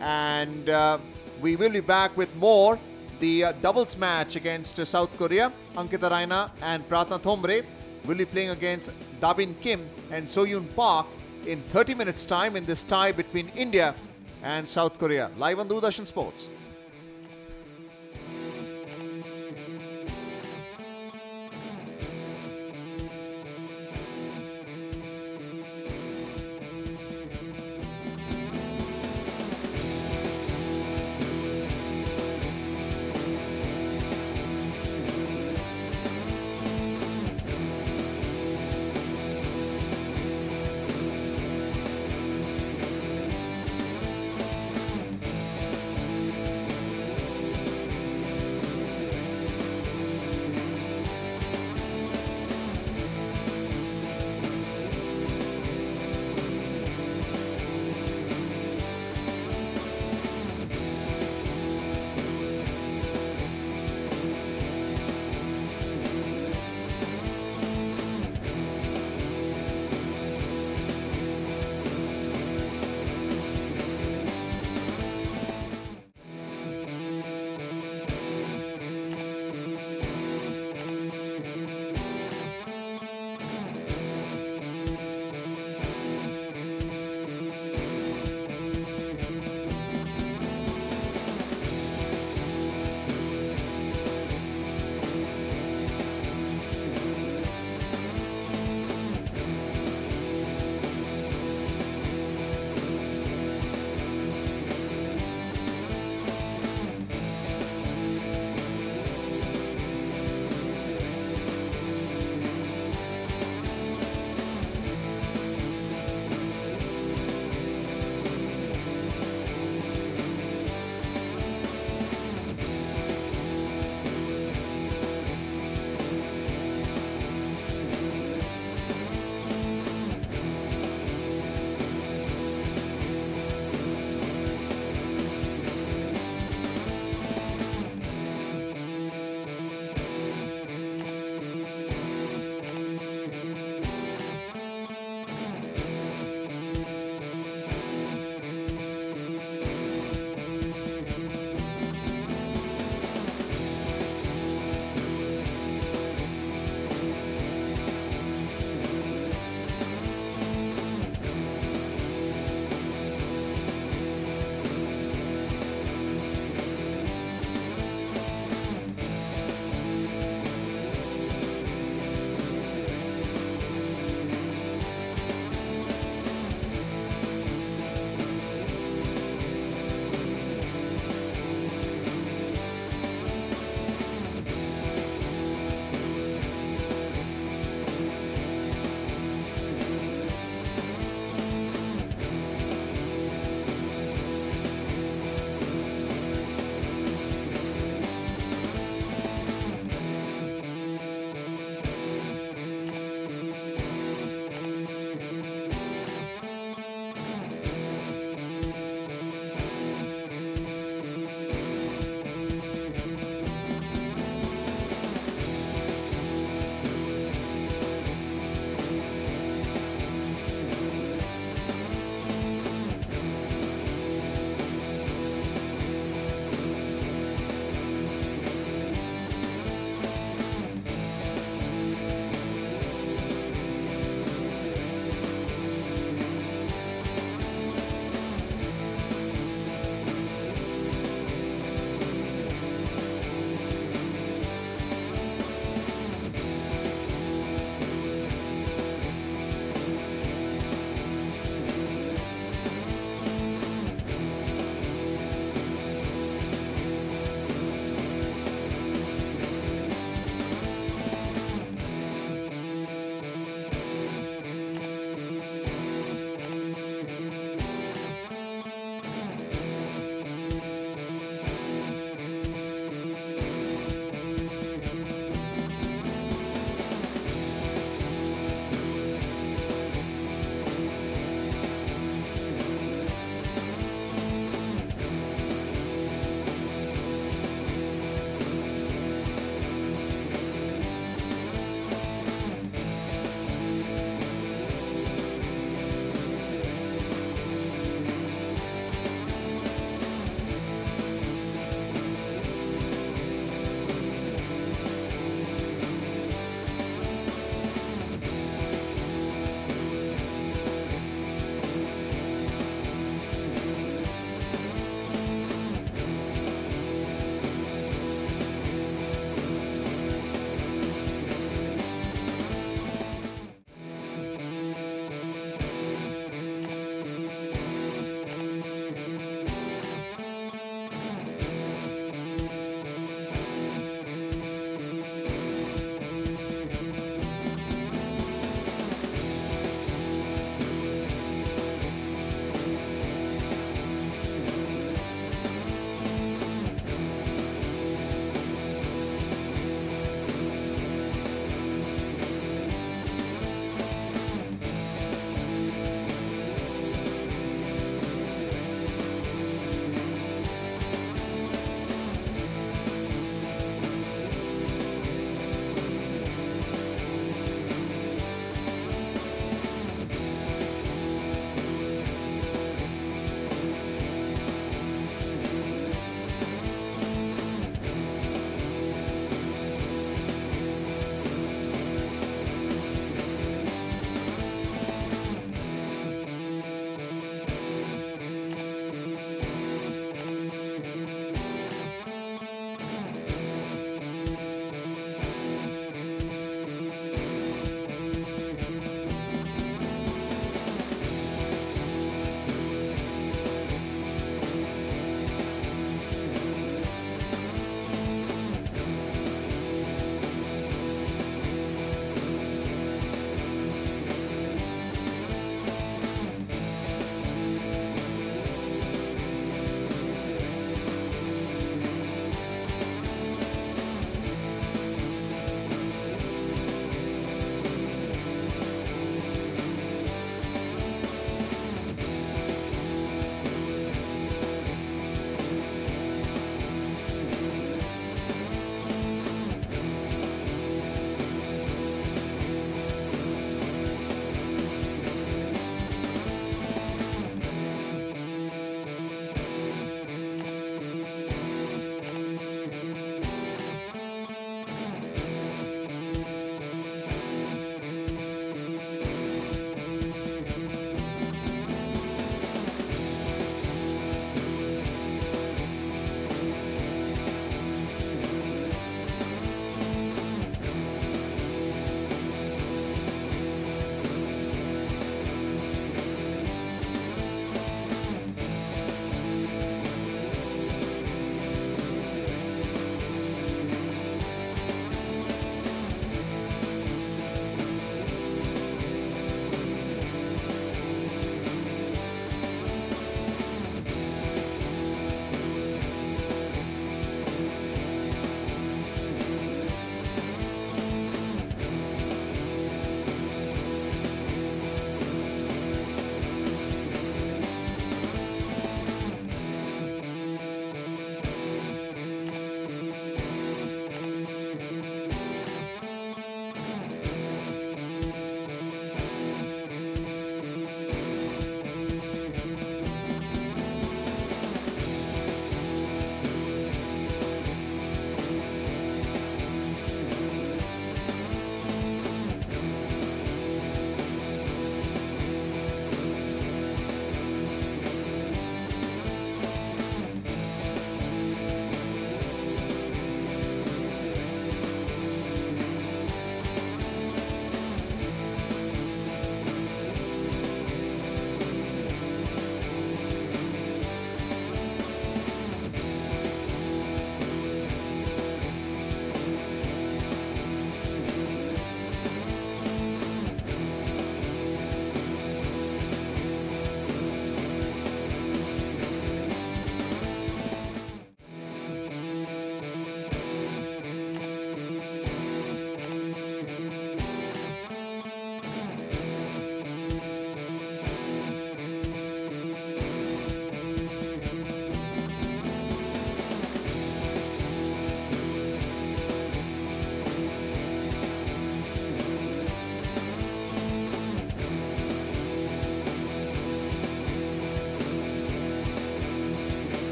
And we will be back with more. The doubles match against South Korea. Ankita Raina and Pratna Thombre will be playing against Dabin Kim and Soyun Park in 30 minutes time in this tie between India and South Korea. Live on Doordarshan Sports.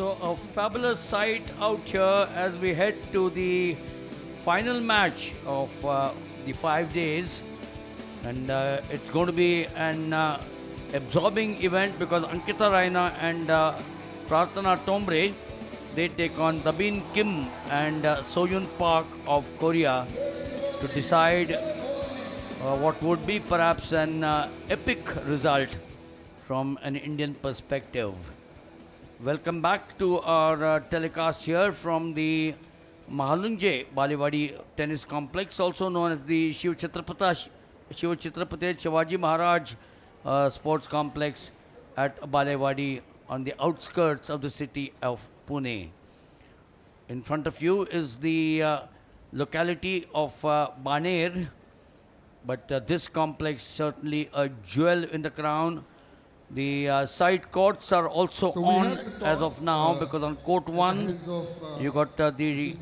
So a fabulous sight out here as we head to the final match of the 5 days, and it's going to be an absorbing event because Ankita Raina and Prarthana Tombre, they take on Dabin Kim and Soyun Park of Korea to decide what would be perhaps an epic result from an Indian perspective. Welcome back to our telecast here from the Mahalunje Balewadi Tennis Complex, also known as the Shiv Chhatrapati Shivaji Maharaj Sports Complex at Balewadi on the outskirts of the city of Pune. In front of you is the locality of Baner, but this complex certainly a jewel in the crown. The side courts are also on as of now, because on court 1 you got the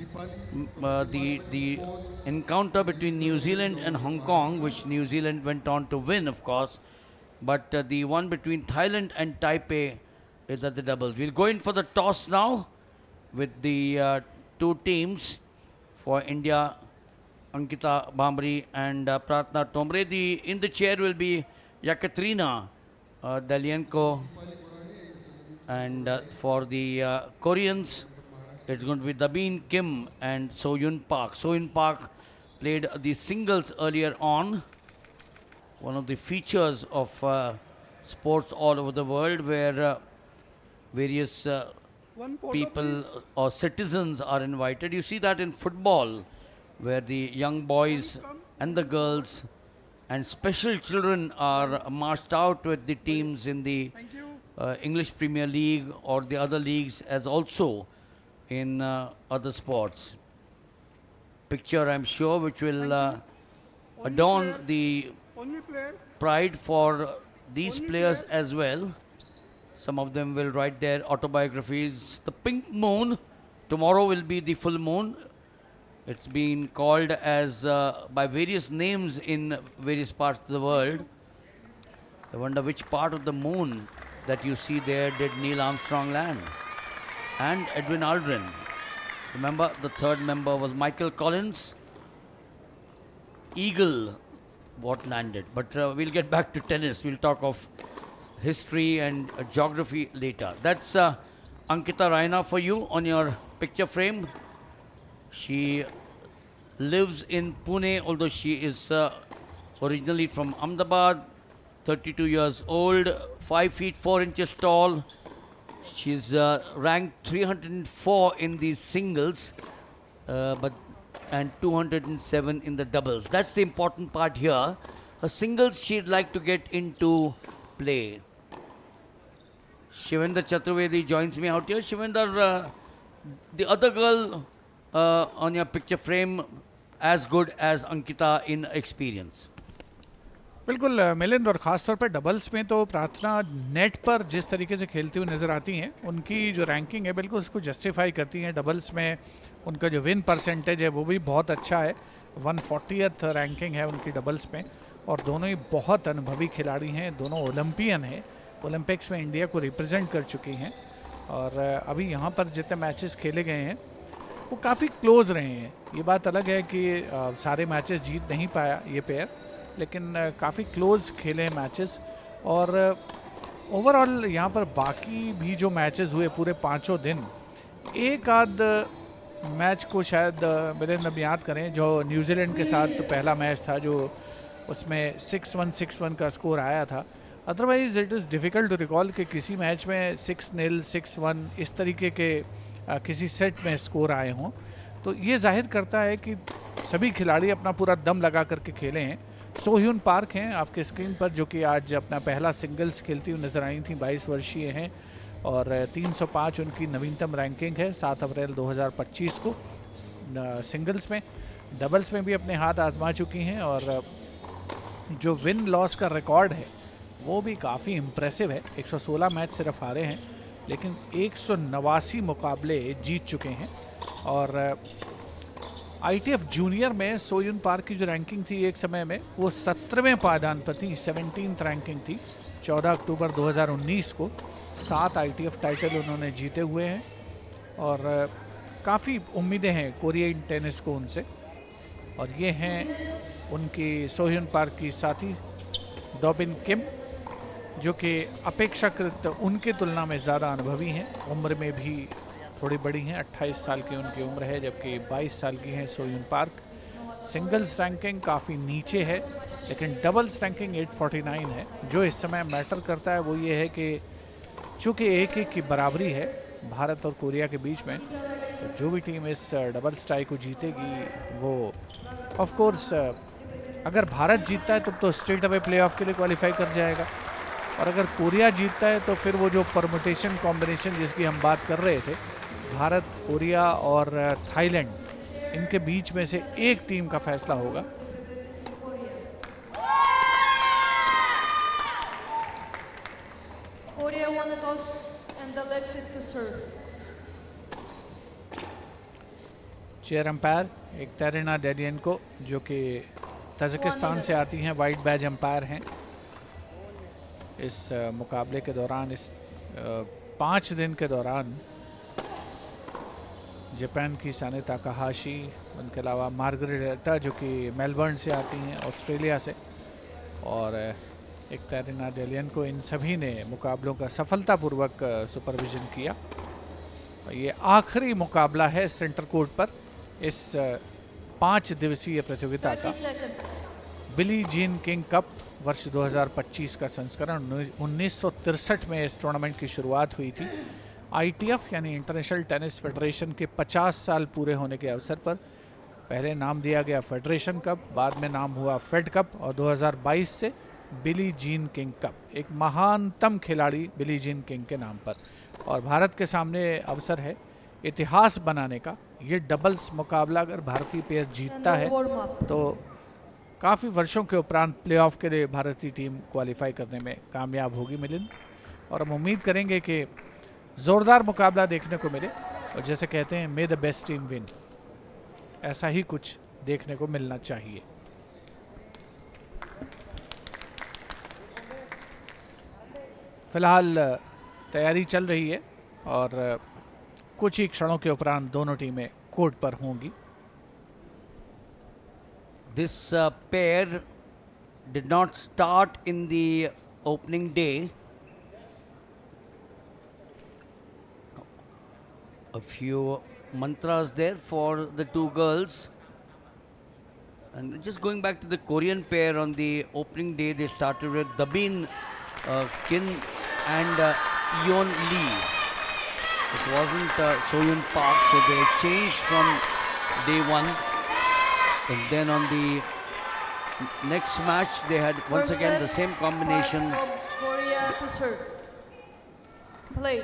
encounter between New Zealand and Hong Kong, which New Zealand went on to win, of course, but the one between Thailand and Taipei is at the doubles. We'll go in for the toss now with the two teams. For India, Ankita Bhambre and Prarthana Tombre. In the chair will be Yekaterina Dalienko, and for the Koreans, it's going to be Dabin Kim and Soyun Park. Soyun Park played the singles earlier on, one of the features of sports all over the world, where various people or citizens are invited. You see that in football, where the young boys and the girls and special children are marched out with the teams in the English Premier League or the other leagues, as also in other sports. Picture, I'm sure, which will adorn the pride for these players as well. Some of them will write their autobiographies. The pink moon, tomorrow will be the full moon. It's been called as by various names in various parts of the world. I wonder which part of the moon that you see there did Neil Armstrong land, and Edwin Aldrin. Remember, the third member was Michael Collins. Eagle, what landed. But we'll get back to tennis. We'll talk of history and geography later. That's Ankita Raina for you on your picture frame. She lives in Pune, although she is originally from Ahmedabad, 32 years old, 5 feet 4 inches tall. She's ranked 304 in the singles, and 207 in the doubles. That's the important part here. Her singles, she'd like to get into play. Shivendra Chaturvedi joins me out here. Shivendra, the other girl on your picture frame, as good as Ankita in experience. बिल्कुल मिलिंद, और ख़ास तौर पर doubles में तो प्रार्थना net पर जिस तरीके से खेलती हुई नज़र आती हैं, उनकी जो रैंकिंग है बिल्कुल उसको जस्टिफाई करती हैं. डबल्स में उनका जो विन परसेंटेज है वो भी बहुत अच्छा है. 140th रैंकिंग है उनकी डबल्स में, और दोनों ही बहुत अनुभवी खिलाड़ी हैं. दोनों ओलंपियन हैं, ओलंपिक्स में इंडिया को रिप्रेजेंट कर चुकी हैं, और अभी यहाँ पर जितने मैचेस खेले गए हैं वो काफ़ी क्लोज रहे हैं. ये बात अलग है कि सारे मैचेस जीत नहीं पाया ये पेयर, लेकिन काफ़ी क्लोज खेले हैं मैचेस. और ओवरऑल यहाँ पर बाकी भी जो मैचेस हुए पूरे 5 दिन, एक आध मैच को शायद मेरे नब याद करें, जो न्यूजीलैंड के साथ पहला मैच था, जो उसमें 6-1 का स्कोर आया था. Otherwise it is difficult to recall कि किसी मैच में 6-0, 6-1 इस तरीके के किसी सेट में स्कोर आए हों. तो ये जाहिर करता है कि सभी खिलाड़ी अपना पूरा दम लगा करके खेले हैं. सोह्यून पार्क हैं आपके स्क्रीन पर, जो कि आज अपना पहला सिंगल्स खेलती हुई नज़र आई थी. 22 वर्षीय हैं और 305 उनकी नवीनतम रैंकिंग है 7 अप्रैल 2025 को. सिंगल्स में, डबल्स में भी अपने हाथ आजमा चुकी हैं, और जो विन लॉस का रिकॉर्ड है वो भी काफ़ी इम्प्रेसिव है. 116 मैच सिर्फ हारे हैं, लेकिन 189 मुकाबले जीत चुके हैं. और ITF जूनियर में सोयुन पार्क की जो रैंकिंग थी एक समय में वो 17वें पायदान पर थी, 17th रैंकिंग थी। 14 अक्टूबर 2019 को 7 ITF टाइटल उन्होंने जीते हुए हैं और काफ़ी उम्मीदें हैं कोरियाई टेनिस को उनसे। और ये हैं उनकी सोह्युन पार्क की साथी डॉबिन किम, जो कि अपेक्षाकृत उनकी तुलना में ज़्यादा अनुभवी हैं, उम्र में भी थोड़ी बड़ी हैं। 28 साल की उनकी उम्र है, जबकि 22 साल की हैं सोह्युन पार्क। सिंगल्स रैंकिंग काफ़ी नीचे है, लेकिन डबल्स रैंकिंग 849 है। जो इस समय मैटर करता है वो ये है कि चूँकि 1-1 की बराबरी है भारत और कोरिया के बीच में, तो जो भी टीम इस डबल्स टाई को जीतेगी वो ऑफ कोर्स अगर भारत जीतता है तो स्ट्रेट अवे प्लेऑफ के लिए क्वालिफाई कर जाएगा, और अगर कोरिया जीतता है तो फिर वो जो परमुटेशन कॉम्बिनेशन जिसकी हम बात कर रहे थे, भारत, कोरिया और थाईलैंड, इनके बीच में से एक टीम का फैसला होगा। Korea won the toss and elected to serve. Chair umpire Ekaterina Dedienko, जो कि तजाकिस्तान से आती हैं, वाइट बैज अंपायर हैं। इस मुकाबले के दौरान, इस 5 दिन के दौरान जापान की साने ताकाहाशी, उनके अलावा मार्गरेटा जो कि मेलबर्न से आती हैं ऑस्ट्रेलिया से, और एकटेरिना डेडियनको, इन सभी ने मुकाबलों का सफलतापूर्वक सुपरविजन किया। ये आखिरी मुकाबला है सेंटर कोर्ट पर इस 5 दिवसीय प्रतियोगिता का। 30 seconds. Billie Jean King cup वर्ष 2025 का संस्करण 1963 में इस टूर्नामेंट की शुरुआत हुई थी। ITF यानी इंटरनेशनल टेनिस फेडरेशन के 50 साल पूरे होने के अवसर पर पहले नाम दिया गया फेडरेशन कप, बाद में नाम हुआ फेड कप, और 2022 से बिली जीन किंग कप, एक महानतम खिलाड़ी बिली जीन किंग के नाम पर। और भारत के सामने अवसर है इतिहास बनाने का। ये डबल्स मुकाबला अगर भारतीय पेयर जीतता है तो काफ़ी वर्षों के उपरांत प्लेऑफ के लिए भारतीय टीम क्वालिफाई करने में कामयाब होगी मिलिंद, और हम उम्मीद करेंगे कि ज़ोरदार मुकाबला देखने को मिले, और जैसे कहते हैं मे द बेस्ट टीम विन, ऐसा ही कुछ देखने को मिलना चाहिए। फिलहाल तैयारी चल रही है और कुछ ही क्षणों के उपरांत दोनों टीमें कोर्ट पर होंगी। This pair did not start in the opening day. A few mantras there for the two girls. And just going back to the Korean pair, on the opening day, they started with Dabin Kim and Yeon Lee. It wasn't Soyun Park, so they changed from day one. And then on the next match, they had once again the same combination. Of Korea to serve. Play.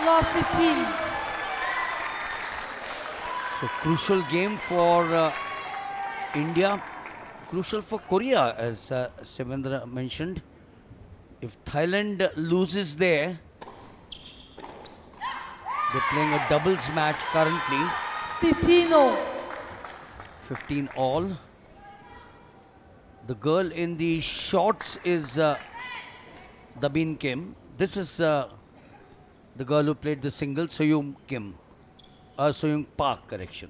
Love 15. So crucial game for India. Crucial for Korea, as Shivendra mentioned. If Thailand loses there, they're playing a doubles match currently. 15-0. 15 all. The girl in the shorts is Dabin Kim. This is the girl who played the single, Soyung Kim. Soyung Park, correction.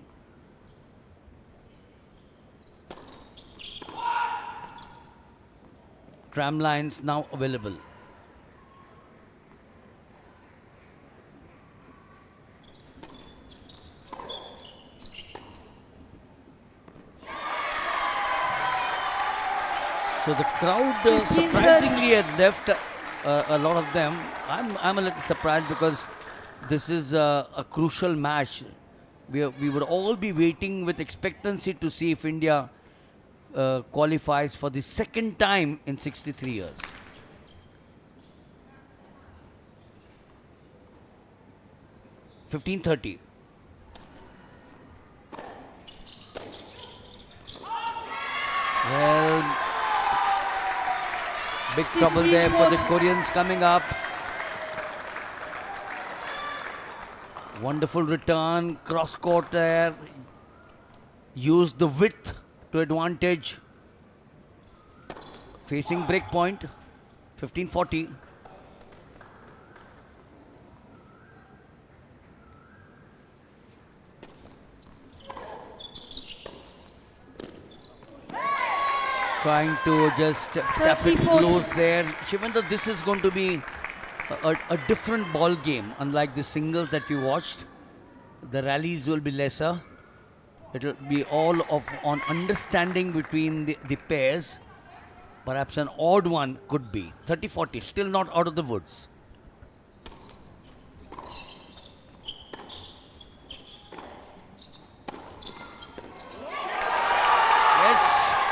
Tram lines now available. So the crowd surprisingly had left, a lot of them. I'm a little surprised because this is a crucial match. We would all be waiting with expectancy to see if India qualifies for the second time in 63 years. (15:30). Big trouble there for the Koreans coming up. Wonderful return, cross court there. Used the width to advantage. Facing break point, 15-40. Trying to just tap it close there. Shivendra, this is going to be a different ball game, unlike the singles that we watched. The rallies will be lesser. It will be all on understanding between the pairs. Perhaps an odd one could be. 30-40, still not out of the woods.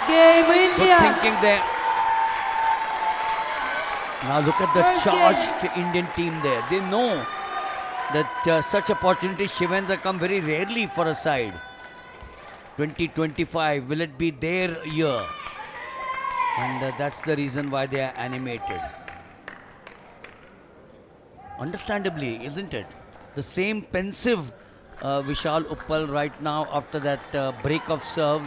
Game Good India. thinking there. Now look at the charged Indian team there. They know that such opportunities, Shivendra, come very rarely for a side. 2025, will it be their year? And that's the reason why they are animated. Understandably, isn't it? The same pensive Vishal Uppal right now after that break of serve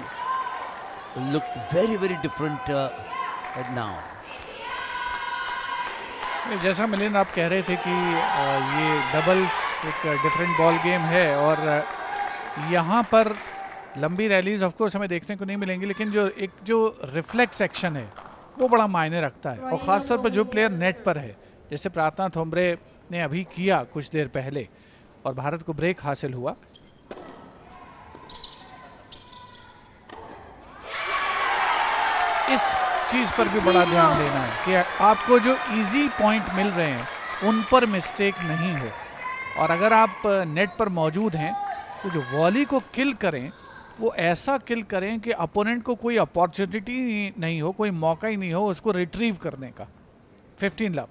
looked very, very different now. जैसा मिलिंद आप कह रहे थे कि ये doubles एक different ball game है और यहाँ पर लंबी रैलीज ऑफ कोर्स हमें देखने को नहीं मिलेंगी, लेकिन जो रिफ्लेक्स एक्शन है वो बड़ा मायने रखता है और ख़ास तौर पर जो प्लेयर नेट पर है, जैसे प्रार्थना थोम्बरे ने अभी किया कुछ देर पहले और भारत को ब्रेक हासिल हुआ. इस चीज़ पर भी बड़ा ध्यान देना है कि आपको जो इजी पॉइंट मिल रहे हैं उन पर मिस्टेक नहीं हो, और अगर आप नेट पर मौजूद हैं तो जो वॉली को किल करें वो ऐसा किल करें कि अपोनेंट को कोई अपॉर्चुनिटी नहीं हो, कोई मौका ही नहीं हो उसको रिट्रीव करने का. 15 love.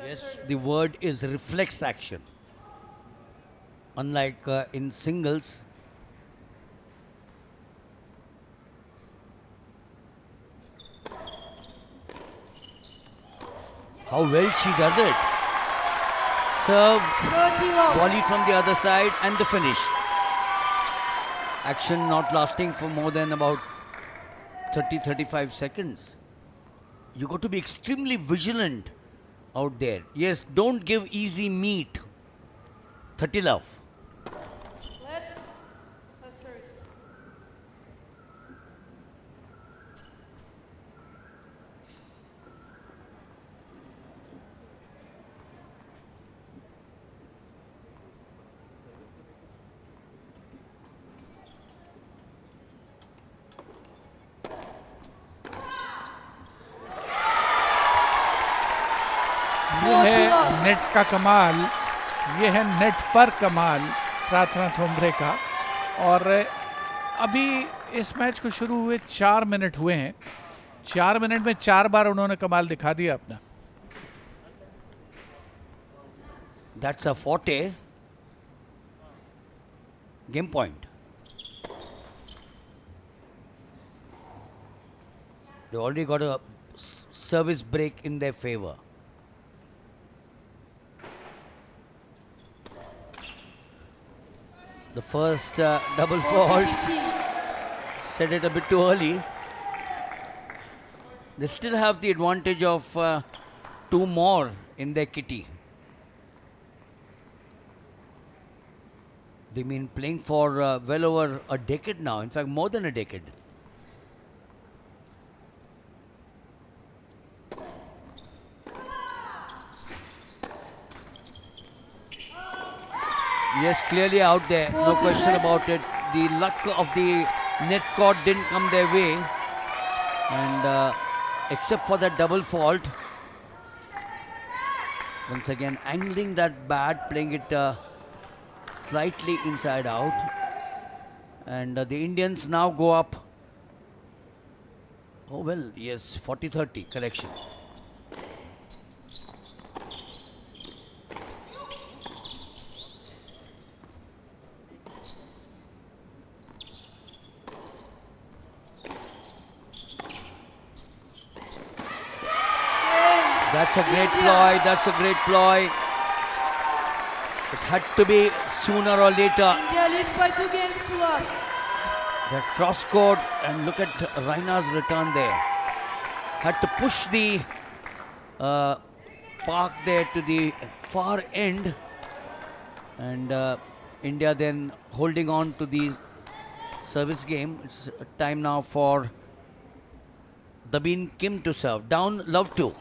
Yes, the word is reflex action. Unlike in singles, how well she does it. Serve, volley from the other side and the finish. Action not lasting for more than about 30-35 seconds. You got to be extremely vigilant out there. Yes, don't give easy meat. 30 love. ये है net का कमाल, ये है net पर कमाल प्रार्थना थोम्बरे का. और अभी इस मैच को शुरू हुए 4 मिनट हुए हैं. 4 मिनट में 4 बार उन्होंने कमाल दिखा दिया अपना. That's a forte. Game point. They already got a service break in their favor. The first double fault, set it a bit too early. They still have the advantage of 2 more in their kitty. They've been playing for well over a decade now, in fact more than a decade. Yes, clearly out there, no question about it. The luck of the net court didn't come their way, and except for that double fault, once again angling that bat, playing it slightly inside out, and the Indians now go up. Oh well, yes, 40-30, correction. That's a great ploy. That's a great ploy. It had to be sooner or later. India leads by 2 games to love. That cross court, and look at Raina's return there. Had to push the park there to the far end, and India then holding on to the service game. It's time now for Dabin Kim to serve. Down love 2.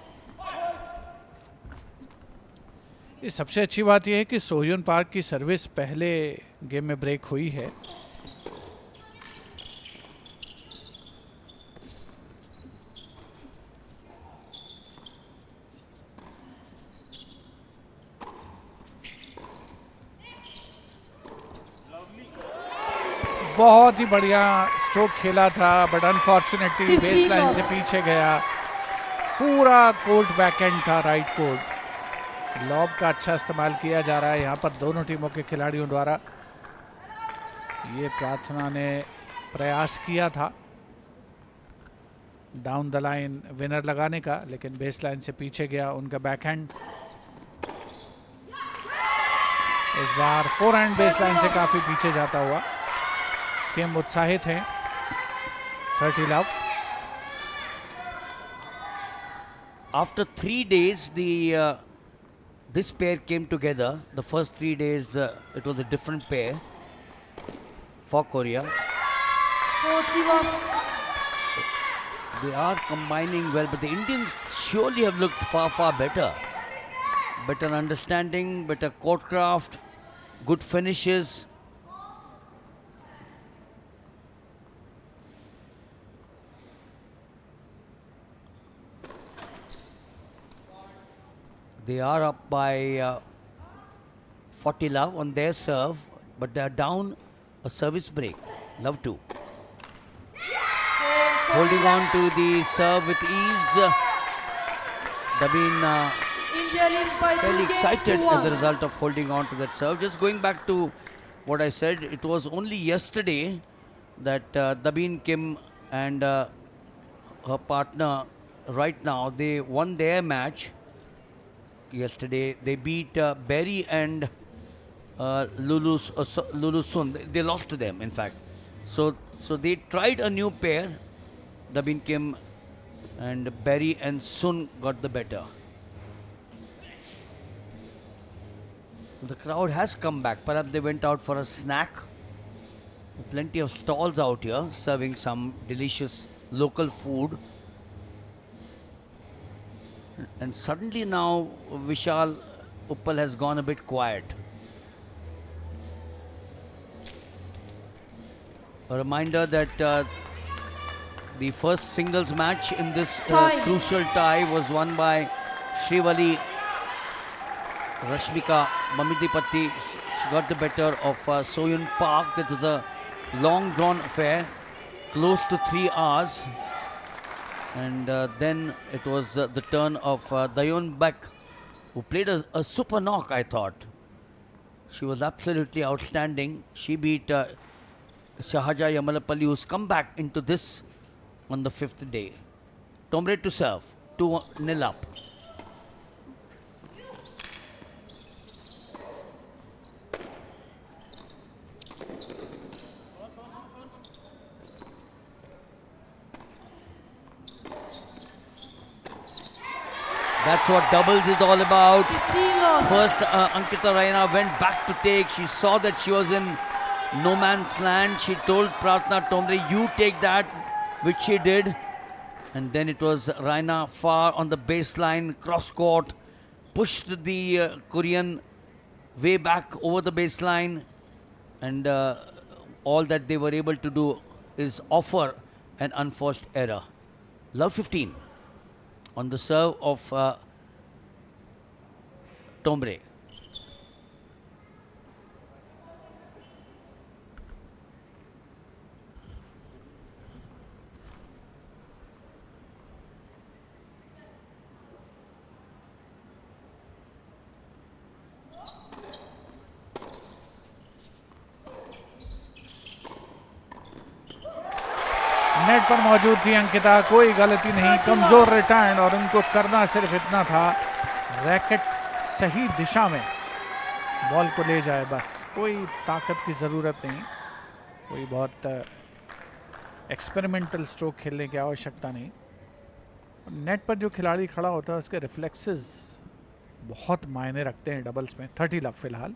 ये सबसे अच्छी बात यह है कि सोहयुन park की service पहले game में ब्रेक हुई है. बहुत ही बढ़िया स्ट्रोक खेला था, बट अनफॉर्चुनेटली बेस लाइन से पीछे गया. पूरा कोर्ट बैकएंड था, राइट कोर्ट. लॉब का अच्छा इस्तेमाल किया जा रहा है यहाँ पर दोनों टीमों के खिलाड़ियों द्वारा. ये प्रार्थना ने प्रयास किया था डाउन द लाइन विनर लगाने का, लेकिन बेस लाइन से पीछे गया उनका बैकहैंड. इस बार फोरहैंड बेस लाइन से काफी पीछे जाता हुआ. किम उत्साहित हैं. 30 love. After 3 days, this pair came together. The first 3 days, it was a different pair for Korea. 40 love. They are combining well, but the Indians surely have looked far, far better. Better understanding, better court craft, good finishes. They are up by 40 love on their serve, but they are down a service break. Love 2. Holding on to the serve with ease. Dabin India leads by 2 fairly games excited to as a 1. result of holding on to that serve. Just going back to what I said, it was only yesterday that Dabin Kim and her partner right now, they won their match. Yesterday they beat Berry and Lulu Sun. They lost to them, in fact. So they tried a new pair. Dabin Kim and Berry and Sun got the better. The crowd has come back. Perhaps they went out for a snack. Plenty of stalls out here serving some delicious local food. And suddenly now Vishal Uppal has gone a bit quiet. A reminder that the first singles match in this crucial tie was won by Shrivali Rashmika Mamidipatti. She got the better of Soyun Park. That was a long drawn affair, close to 3 hours. And then it was the turn of Dayon Beck, who played a super knock, I thought. She was absolutely outstanding. She beat Shahaja Yamalapalli, who's come back into this on the 5th day. Tombre to serve, 2-0 up. That's what doubles is all about. First, Ankita Raina went back to take. She saw that she was in no man's land. She told Pratna Tomre, you take that, which she did. And then it was Raina far on the baseline, cross court, pushed the Korean way back over the baseline. And all that they were able to do is offer an unforced error. Love 15. On the serve of Tombre. Net पर मौजूद थी अंकिता, कोई गलती नहीं, कमजोर return, और उनको करना सिर्फ इतना था, रैकेट सही दिशा में बॉल को ले जाए, बस कोई ताकत की ज़रूरत नहीं, कोई बहुत एक्सपेरिमेंटल स्ट्रोक खेलने की आवश्यकता नहीं। नेट पर जो खिलाड़ी खड़ा होता है उसके रिफ्लेक्सेस बहुत मायने रखते हैं डबल्स में। 30 लव फिलहाल।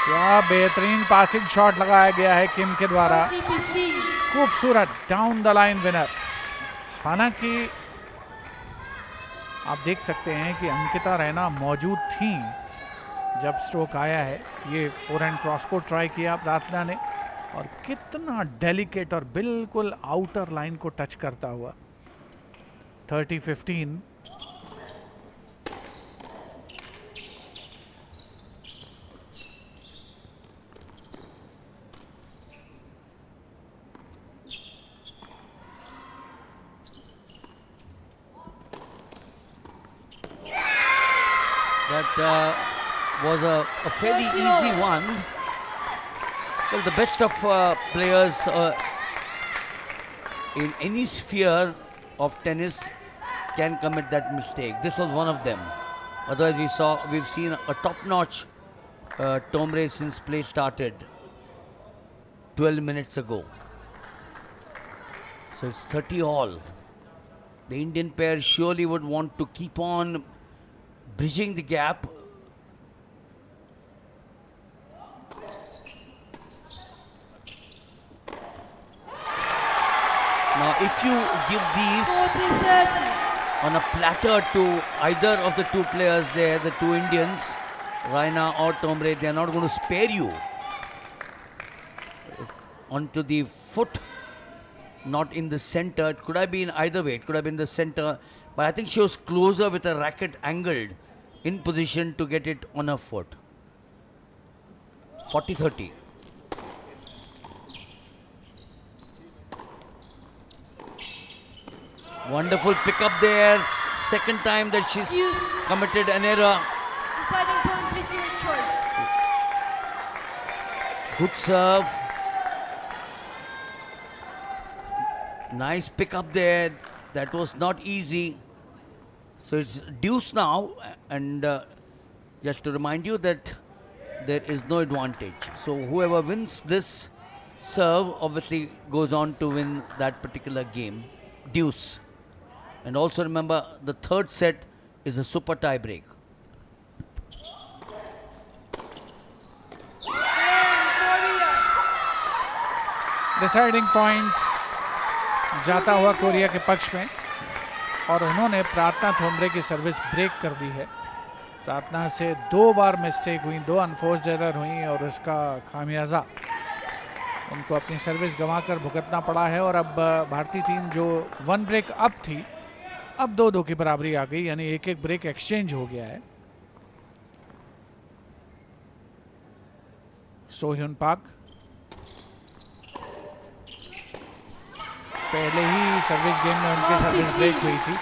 क्या बेहतरीन पासिंग शॉट लगाया गया है किम के द्वारा, खूबसूरत डाउन द लाइन विनर। हालांकि आप देख सकते हैं कि अंकिता रैना मौजूद थी जब स्ट्रोक आया है। ये फोरहैंड क्रॉस को ट्राई किया प्रार्थना ने, और कितना डेलिकेट और बिल्कुल आउटर लाइन को टच करता हुआ। 30-15। That was a fairly easy one. Well, the best of players in any sphere of tennis can commit that mistake. This was one of them. Otherwise, we've seen a top-notch Tomre since play started 12 minutes ago. So it's 30 all. The Indian pair surely would want to keep on bridging the gap. Now, if you give these on a platter to either of the two players there, the two Indians, Raina or Tomre, they are not going to spare you. Onto the foot, not in the center. It could have been either way. It could have been the center, but I think she was closer with a racket angled in position to get it on her foot. 40-30. Wonderful pick up there. Second time that she's committed an error. Deciding point, Miss choice. Good serve. Nice pick up there. That was not easy. So it's deuce now, and just to remind you that there is no advantage. So whoever wins this serve obviously goes on to win that particular game. Deuce. And also remember, the third set is a super tie break. Deciding point जाता हुआ Korea के पक्ष में, और उन्होंने प्रार्थना थोमरे की service break कर दी है। प्रार्थना से 2 बार मिस्टेक हुई, 2 अनफोर्स्ड एरर हुई, और उसका खामियाजा उनको अपनी सर्विस गंवाकर भुगतना पड़ा है। और अब भारतीय टीम जो 1 ब्रेक अप थी, अब 2-2 की बराबरी आ गई, यानी 1-1 ब्रेक एक्सचेंज हो गया है। सोह्युन पाक पहले ही सर्विस गेम में उनकी सर्विस ब्रेक हुई थी।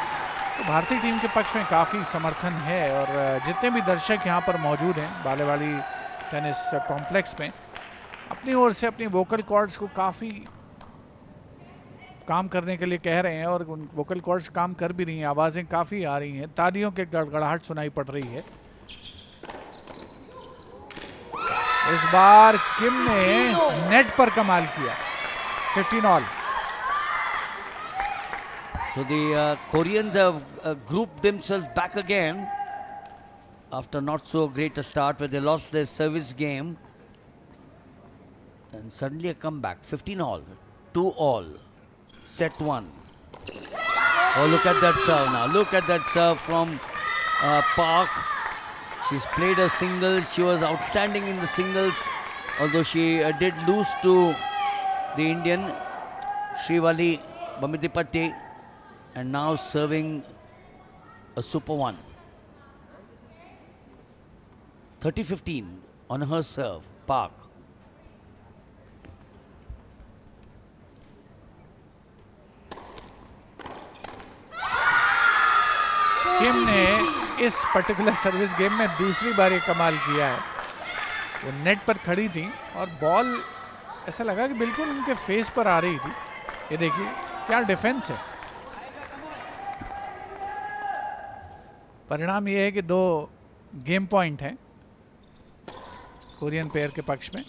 तो भारतीय टीम के पक्ष में काफ़ी समर्थन है, और जितने भी दर्शक यहाँ पर मौजूद हैं बालेवाड़ी टेनिस कॉम्प्लेक्स में, अपनी ओर से अपनी वोकल कॉर्ड्स को काफ़ी काम करने के लिए कह रहे हैं, और वोकल कॉर्ड्स काम कर भी रही हैं, आवाज़ें काफ़ी आ रही हैं, तालियों के गड़गड़ाहट सुनाई पड़ रही है। इस बार किम ने नेट पर कमाल किया। 15 all. So the Koreans have grouped themselves back again after not so great a start where they lost their service game, and suddenly a comeback. 15 all, 2 all, set 1. Oh, look at that serve now. Look at that serve from Park. She's played a single. She was outstanding in the singles, although she did lose to the Indian Srivali Bamidipatti. And now serving a super one. 30-15 on her serve, Park. किम ने इस particular service game में दूसरी बार ये कमाल किया है। वो net पर खड़ी थी और बॉल ऐसा लगा कि बिल्कुल उनके फेस पर आ रही थी। ये देखिए क्या डिफेंस है। परिणाम ये है कि 2 गेम पॉइंट हैं कोरियन पेयर के पक्ष में।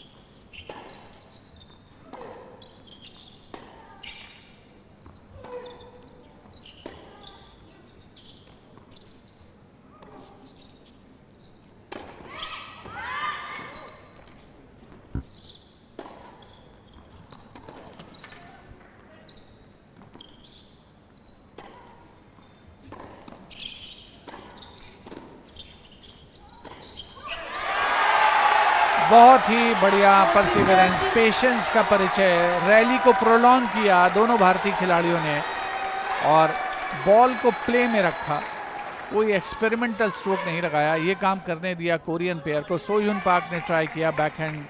बहुत ही बढ़िया परसिवरेंस, पेशेंस का परिचय, रैली को प्रोलॉन्ग किया दोनों भारतीय खिलाड़ियों ने और बॉल को प्ले में रखा। कोई एक्सपेरिमेंटल स्ट्रोक नहीं लगाया, ये काम करने दिया कोरियन पेयर को। सोयुन पार्क ने ट्राई किया backhand,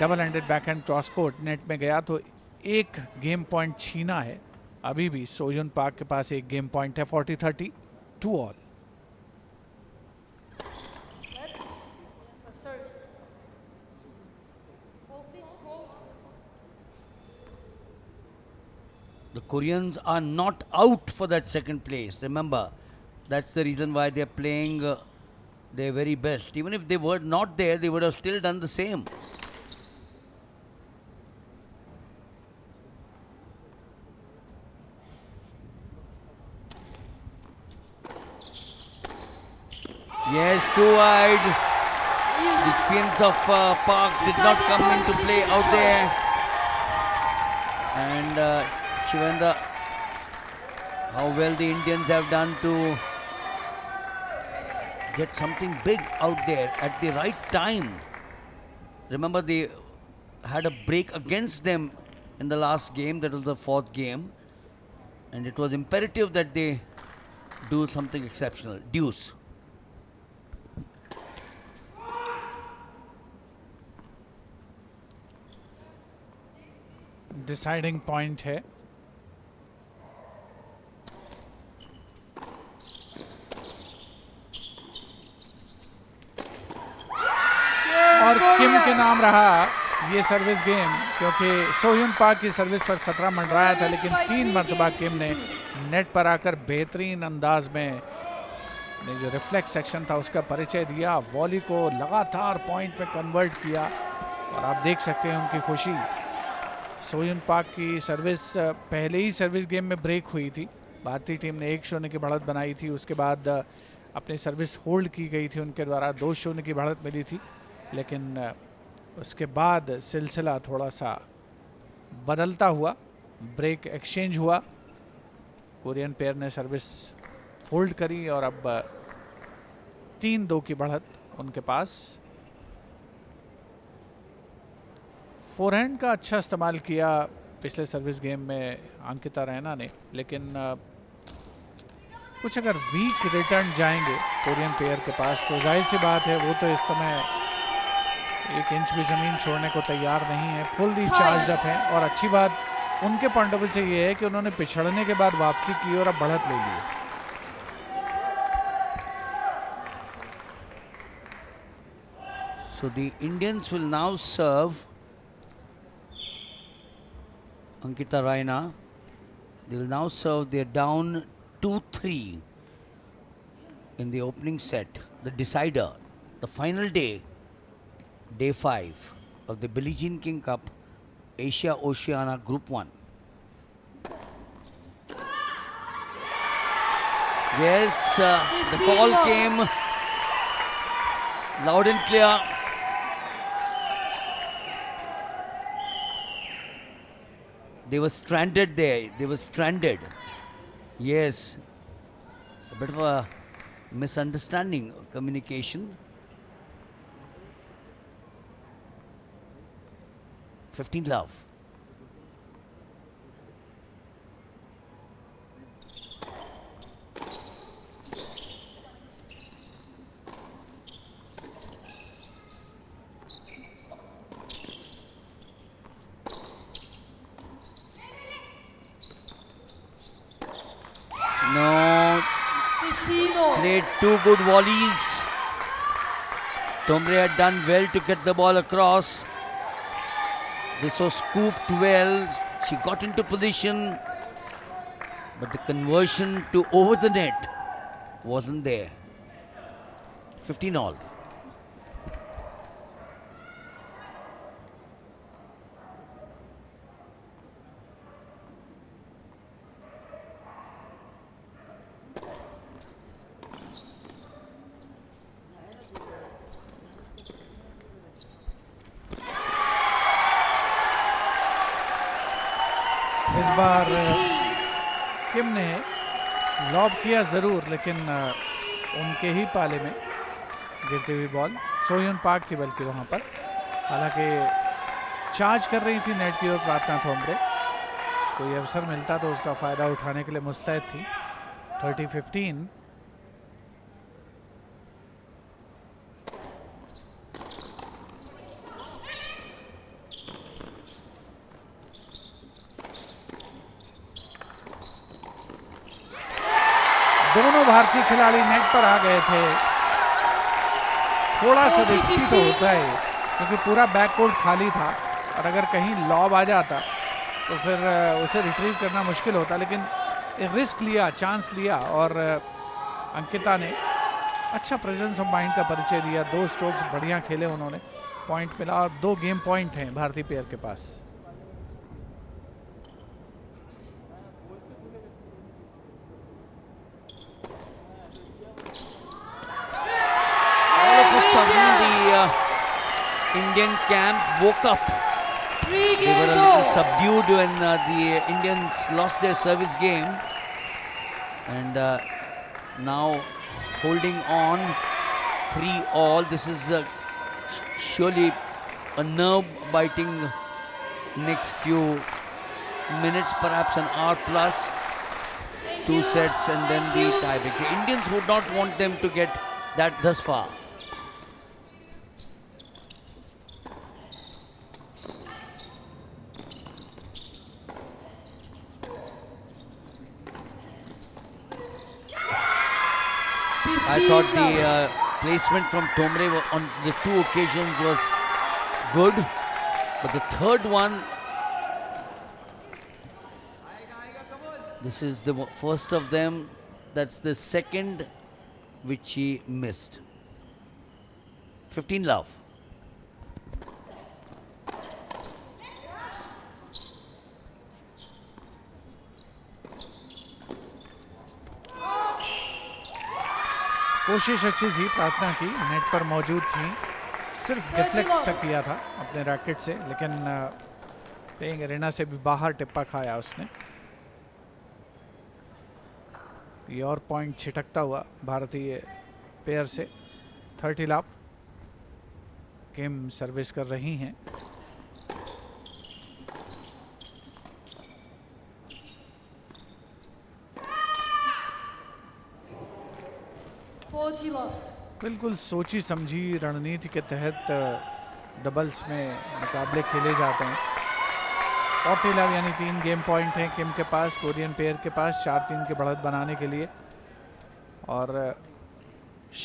double handed backhand cross court, net में गया तो 1 गेम पॉइंट छीना है। अभी भी सोयुन पार्क के पास 1 गेम पॉइंट है। 40-30 2 all. The Koreans are not out for that second place. Remember, that's the reason why they're playing their very best. Even if they were not there, they would have still done the same. Yes, too wide. The experience of Park did not come into play out there. And Shivendra, how well the Indians have done to get something big out there at the right time. Remember, they had a break against them in the last game. That was the 4th game. And it was imperative that they do something exceptional. Deuce. Deciding point है। और किम के नाम रहा ये service game, क्योंकि सोह्युन park की service पर खतरा मंडराया था, लेकिन 3 मरतबा किम ने नेट पर आकर बेहतरीन अंदाज में ने जो रिफ्लेक्स सेक्शन था उसका परिचय दिया, वॉली को लगातार पॉइंट में कन्वर्ट किया और आप देख सकते हैं उनकी खुशी। सोह्युन पार्क की सर्विस पहले ही सर्विस गेम में ब्रेक हुई थी, भारतीय टीम ने 1-0 की बढ़त बनाई थी। उसके बाद अपनी सर्विस होल्ड की गई थी उनके द्वारा, 2-0 की बढ़त मिली थी, लेकिन उसके बाद सिलसिला थोड़ा सा बदलता हुआ, ब्रेक एक्सचेंज हुआ, कोरियन पेयर ने सर्विस होल्ड करी और अब 3-2 की बढ़त उनके पास। फोरहैंड का अच्छा इस्तेमाल किया पिछले सर्विस गेम में अंकिता रैना ने, लेकिन कुछ अगर वीक रिटर्न जाएंगे कोरियन पेयर के पास तो जाहिर सी बात है वो तो इस समय 1 इंच भी ज़मीन छोड़ने को तैयार नहीं है, फुल्ली चार्ज अप है। और अच्छी बात उनके पॉइंट ऑफ व्यू से ये है कि उन्होंने पिछड़ने के बाद वापसी की और अब बढ़त ले ली। So the Indians will now serve Ankita Raina. They will now serve. They're down 2-3 in the opening set. The decider, the final day, day 5 of the Billie Jean King Cup, Asia-Oceania Group 1. Yes, the call came loud and clear. They were stranded there. They were stranded. Yes. A bit of a misunderstanding of communication. 15 love. No. 15 all. Great two good volleys. Tombre had done well to get the ball across. This was scooped well. She got into position, but the conversion to over the net wasn't there. 15 all. इस बार किम ने lobe किया ज़रूर, लेकिन उनके ही पाले में गिरती हुई बॉल। सोयन पार्क थी बल्कि वहाँ पर, हालांकि चार्ज कर रही थी नेट की ओर प्रार्थना थोम्बरे। कोई अवसर मिलता तो उसका फ़ायदा उठाने के लिए मुस्तैद थी। 30-15। दोनों भारतीय खिलाड़ी नेट पर आ गए थे। थोड़ा सा रिस्की तो होता है क्योंकि पूरा बैककोर्ट खाली था, और अगर कहीं लॉब आ जाता तो फिर उसे रिट्रीव करना मुश्किल होता, लेकिन एक रिस्क लिया, चांस लिया, और अंकिता ने अच्छा प्रेजेंस ऑफ माइंड का परिचय दिया। 2 स्ट्रोक्स बढ़िया खेले उन्होंने, पॉइंट मिला, और 2 गेम पॉइंट हैं भारतीय पेयर के पास। Indian camp woke up. They were a little subdued when the Indians lost their service game, and now holding on 3 all. This is surely a nerve-biting next few minutes, perhaps an hour plus. 2 sets and then the tiebreak. The Indians would not want them to get that thus far. I thought the placement from Tombre on the 2 occasions was good, but the third one, this is the first of them, that's the second which he missed. 15 love. कोशिश अच्छी थी प्रार्थना की, net पर मौजूद थी, सिर्फ deflect सा किया था अपने रैकेट से, लेकिन प्लेइंग एरिना से भी बाहर टिप्पा खाया उसने। ये और पॉइंट छिटकता हुआ भारतीय पेयर से। 30 लव। किम सर्विस कर रही हैं। बिल्कुल सोची समझी रणनीति के तहत डबल्स में मुकाबले खेले जाते हैं। 40 लव यानी 3 गेम पॉइंट हैं किम के पास, कोरियन पेयर के पास 4-3 की बढ़त बनाने के लिए। और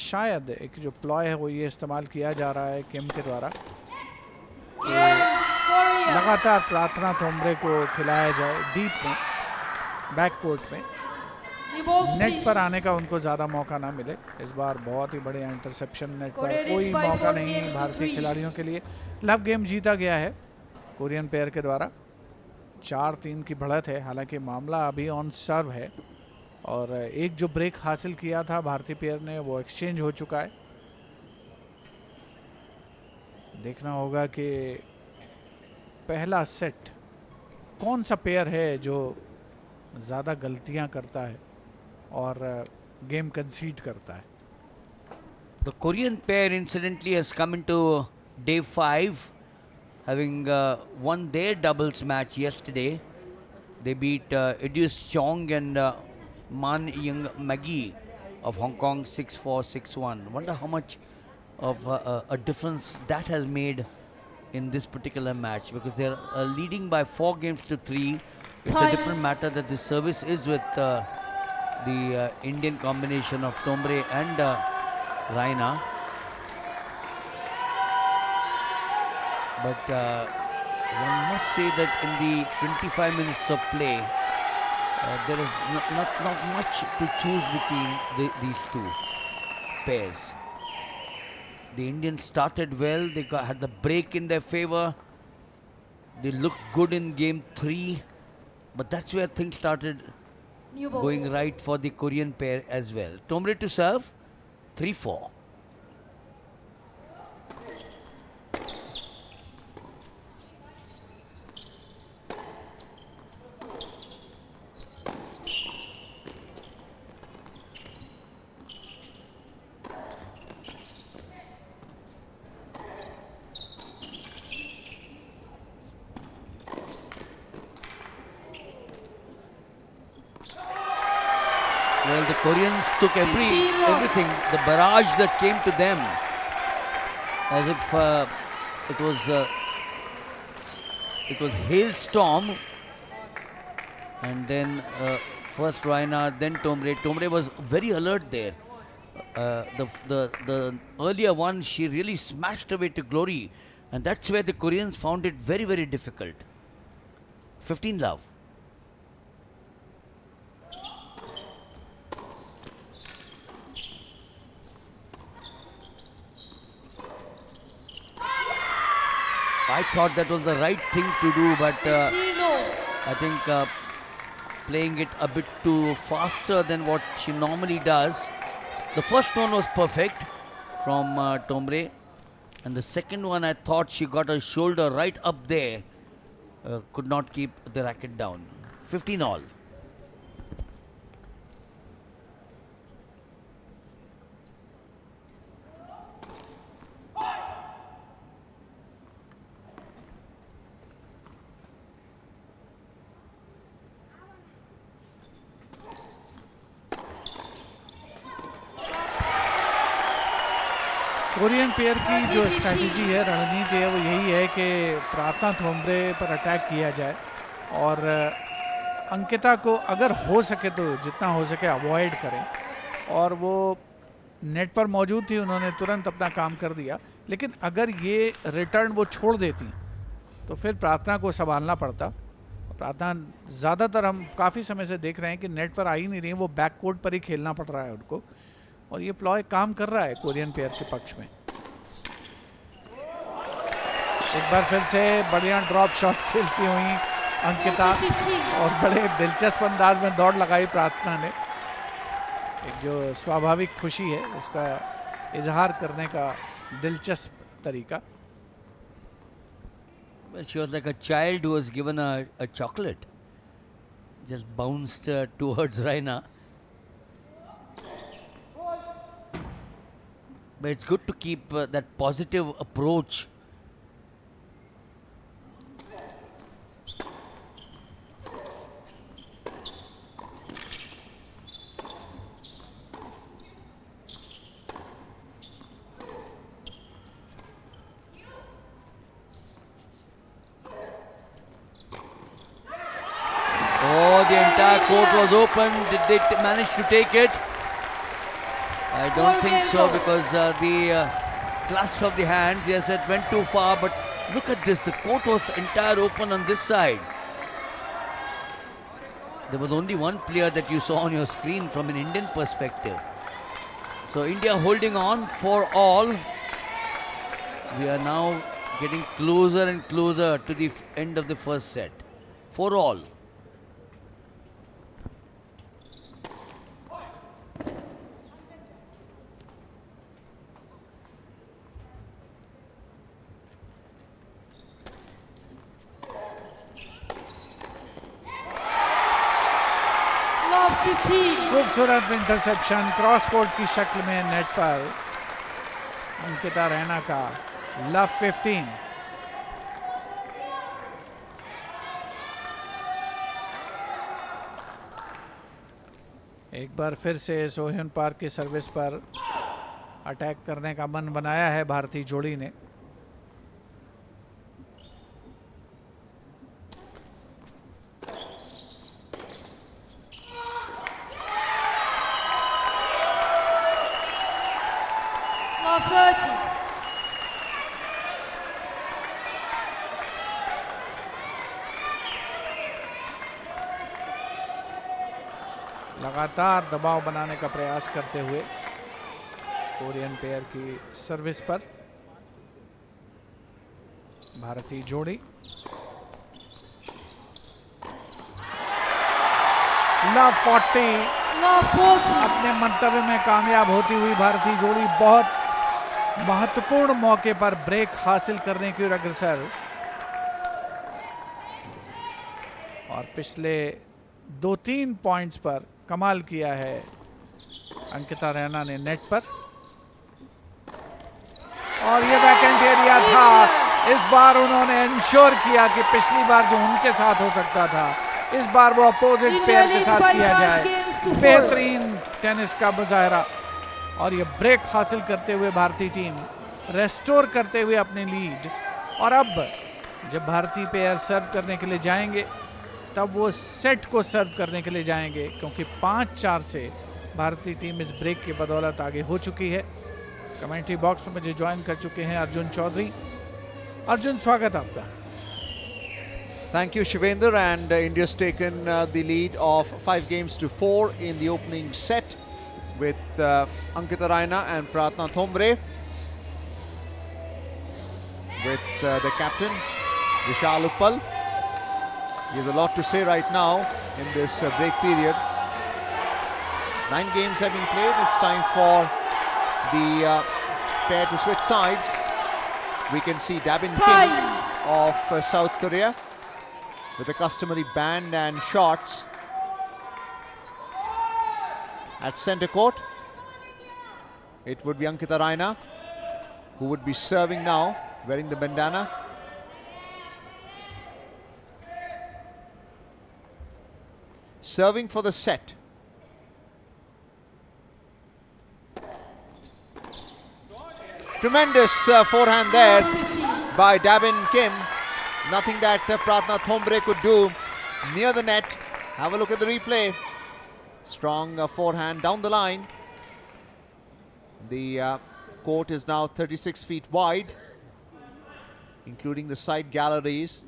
शायद एक जो प्लॉय है वो ये इस्तेमाल किया जा रहा है किम के द्वारा, लगातार प्रार्थना थोम्बरे को खिलाया जाए डीप में, बैक कोर्ट में, नेट पर आने का उनको ज़्यादा मौका ना मिले। इस बार बहुत ही बढ़िया इंटरसेप्शन, नेट पर कोई मौका नहीं भारतीय खिलाड़ियों के लिए। लव गेम जीता गया है कोरियन पेयर के द्वारा, 4-3 की बढ़त है। हालांकि मामला अभी ऑन सर्व है, और एक जो ब्रेक हासिल किया था भारतीय पेयर ने वो एक्सचेंज हो चुका है। देखना होगा कि पहला सेट कौन सा पेयर है जो ज़्यादा गलतियां करता है और गेम कंसीड करता है। The Korean pair incidentally has come into day 5, having won their doubles match yesterday. They beat Edus Chong and Man Young Maggie of Hong Kong 6-4, 6-1. Wonder how much of a difference that has made in this particular match, because they're leading by 4 games to 3. It's a different matter that the service is with the Indian combination of Tombre and Raina. But one must say that in the 25 minutes of play, there is not much to choose between these two pairs. The Indians started well, they had the break in their favor. They looked good in game 3, but that's where things started going right for the Korean pair as well. Tombre to serve, 3-4. Well, the Koreans took everything, the barrage that came to them, as if it was hailstorm, and then first Raina, then Tombre. Tombre was very alert there. The earlier one, she really smashed away to glory, and that's where the Koreans found it very, very difficult. 15 love. I thought that was the right thing to do, but I think playing it a bit too faster than what she normally does. The first one was perfect from Tombre, and the second one I thought she got her shoulder right up there, could not keep the racket down. 15 all. Korean pair की जो strategy है, रणनीति है, वो यही है कि प्रार्थना थोम्ब्रे पर अटैक किया जाए और अंकिता को अगर हो सके तो जितना हो सके अवॉइड करें। और वो नेट पर मौजूद थी, उन्होंने तुरंत अपना काम कर दिया, लेकिन अगर ये रिटर्न वो छोड़ देती तो फिर प्रार्थना को संभालना पड़ता। प्रार्थना ज़्यादातर हम काफ़ी समय से देख रहे हैं कि नेट पर आ ही नहीं रही, वो बैक कोर्ट पर ही खेलना पड़ रहा है उनको, और ये प्लॉय काम कर रहा है कोरियन पेयर के पक्ष में। एक बार फिर से बढ़िया ड्रॉप शॉट खेलती हुई अंकिता और बड़े दिलचस्प अंदाज में दौड़ लगाई प्रार्थना ने। एक जो स्वाभाविक खुशी है उसका इजहार करने का दिलचस्प तरीका। Well, she was like a child who was given a chocolate. Just bounced towards Raina. But it's good to keep that positive approach. Oh, the entire court was open. Did they manage to take it? I don't think so, because the clasp of the hands, yes, it went too far, but look at this, the court was entire open on this side. There was only one player that you saw on your screen from an Indian perspective. So India holding on for all. We are now getting closer and closer to the end of the first set. For all. खूबसूरत interception cross court की शक्ल में net पर अंकिता रैना का love 15। एक बार फिर से सोहेन park की सर्विस पर अटैक करने का मन बनाया है भारतीय जोड़ी ने। 30. लगातार दबाव बनाने का प्रयास करते हुए कोरियन पेयर की सर्विस पर भारतीय जोड़ी। लव 40 अपने मंतव्य में कामयाब होती हुई भारतीय जोड़ी बहुत महत्वपूर्ण मौके पर ब्रेक हासिल करने की ओर अग्रसर, और पिछले 2-3 पॉइंट्स पर कमाल किया है अंकिता रैना ने नेट पर, और ये वैकेंट एरिया था। इस बार उन्होंने इंश्योर किया कि पिछली बार जो उनके साथ हो सकता था इस बार वो अपोजिट पेयर के साथ किया जाए। बेहतरीन टेनिस का मुजाहरा, और ये ब्रेक हासिल करते हुए भारतीय टीम रेस्टोर करते हुए अपनी लीड। और अब जब भारतीय पेयर सर्व करने के लिए जाएंगे तब वो सेट को सर्व करने के लिए जाएंगे, क्योंकि 5-4 से भारतीय टीम इस ब्रेक की बदौलत आगे हो चुकी है। कमेंट्री बॉक्स में मुझे ज्वाइन कर चुके हैं अर्जुन चौधरी। अर्जुन, स्वागत आपका। Thank you, Shivendra, and India's taken the lead of 5-4 in the opening set with Ankita Raina and Pratna Thombre, with the captain Vishal Uppal. He has a lot to say right now in this break period. 9 games have been played. It's time for the pair to switch sides. We can see Dabin Kim of South Korea with the customary band and shots at centre court. It would be Ankita Raina who would be serving now, wearing the bandana. Serving for the set. Tremendous forehand there by Dabin Kim. Nothing that Pratna Thombre could do near the net. Have a look at the replay. Strong forehand down the line. The court is now 36 feet wide, including the side galleries.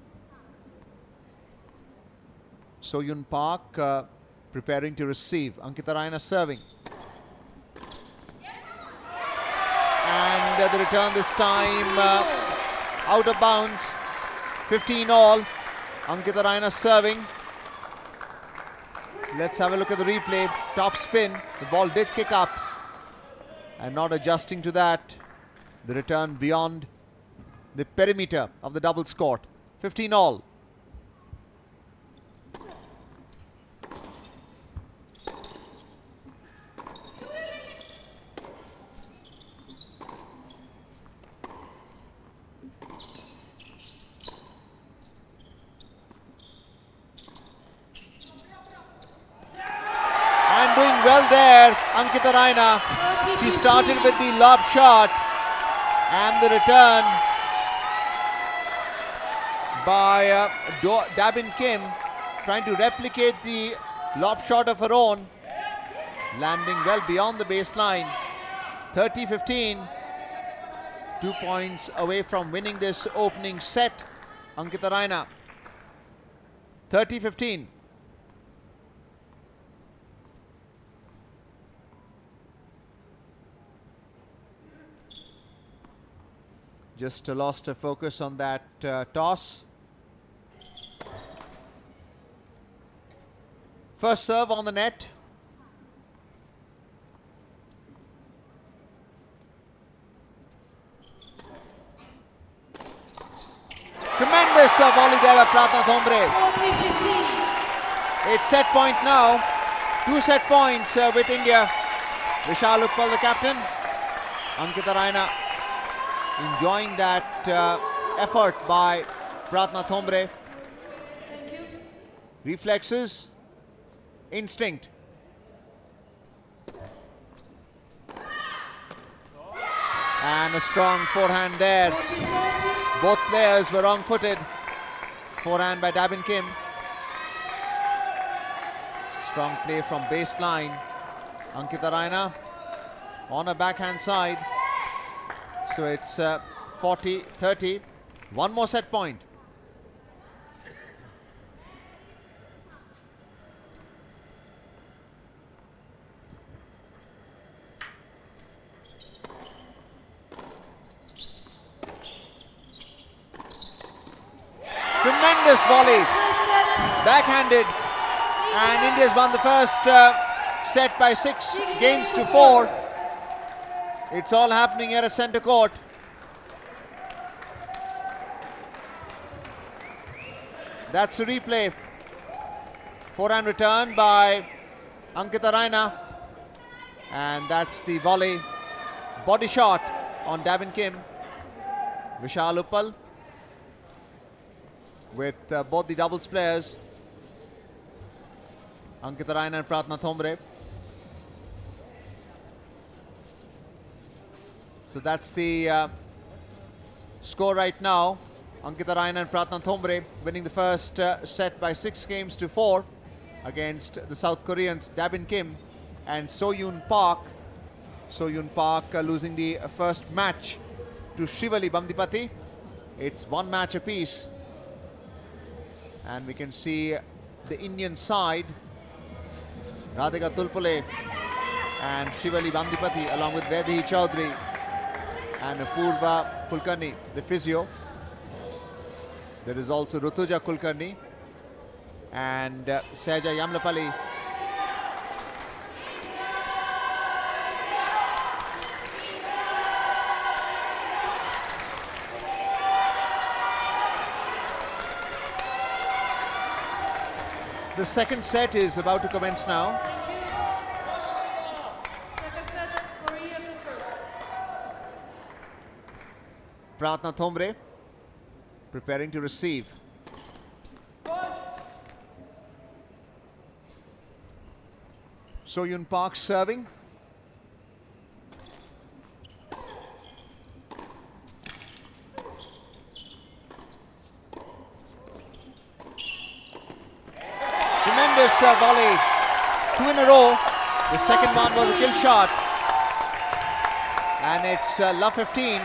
So-Yun Park preparing to receive. Ankita Raina serving. And the return this time out of bounds. 15 all. Ankita Raina serving. Let's have a look at the replay. Top spin. The ball did kick up. And not adjusting to that. The return beyond the perimeter of the doubles court. 15 all. Well there, Ankita Raina. She started with the lob shot, and the return by Dabin Kim, trying to replicate the lob shot of her own, landing well beyond the baseline. 30-15, 2 points away from winning this opening set. Ankita Raina, 30-15. Just lost a focus on that toss. First serve on the net. Tremendous volley there by Pratna Thombre. It's set point now. 2 set points with India. Vishal Uppal, the captain. Ankita Raina enjoying that effort by Pratna Thombre. Reflexes, instinct. And a strong forehand there. Both players were wrong-footed. Forehand by Dabin Kim. Strong play from baseline. Ankita Raina on a backhand side. So it's 40-30. One more set point. Tremendous volley, backhanded, and India's won the first set by 6 games to 4. It's all happening here at centre court. That's a replay. Forehand return by Ankita Raina, and that's the volley, body shot on Davin Kim. Vishal Uppal with both the doubles players, Ankita Raina and Pratna Thombre. So that's the score right now. Ankita Raina and Pratna Thombre winning the first set by 6 games to 4 against the South Koreans Davin Kim and Soyun Park. Soyun Park losing the first match to Shivali Bamdipati. It's 1 match apiece. And we can see the Indian side, Radhika Tulpule and Shivali Bamdipati along with Vaidehi Chaudhary and Purva Kulkarni, the physio. There is also Rutuja Kulkarni and Seja Yamlapalli. The second set is about to commence now. Second set, Korea to serve. Pratna Thombre preparing to receive. Soyun Park serving. Tremendous volley, 2 in a row. The second one was a kill shot, and it's love 15.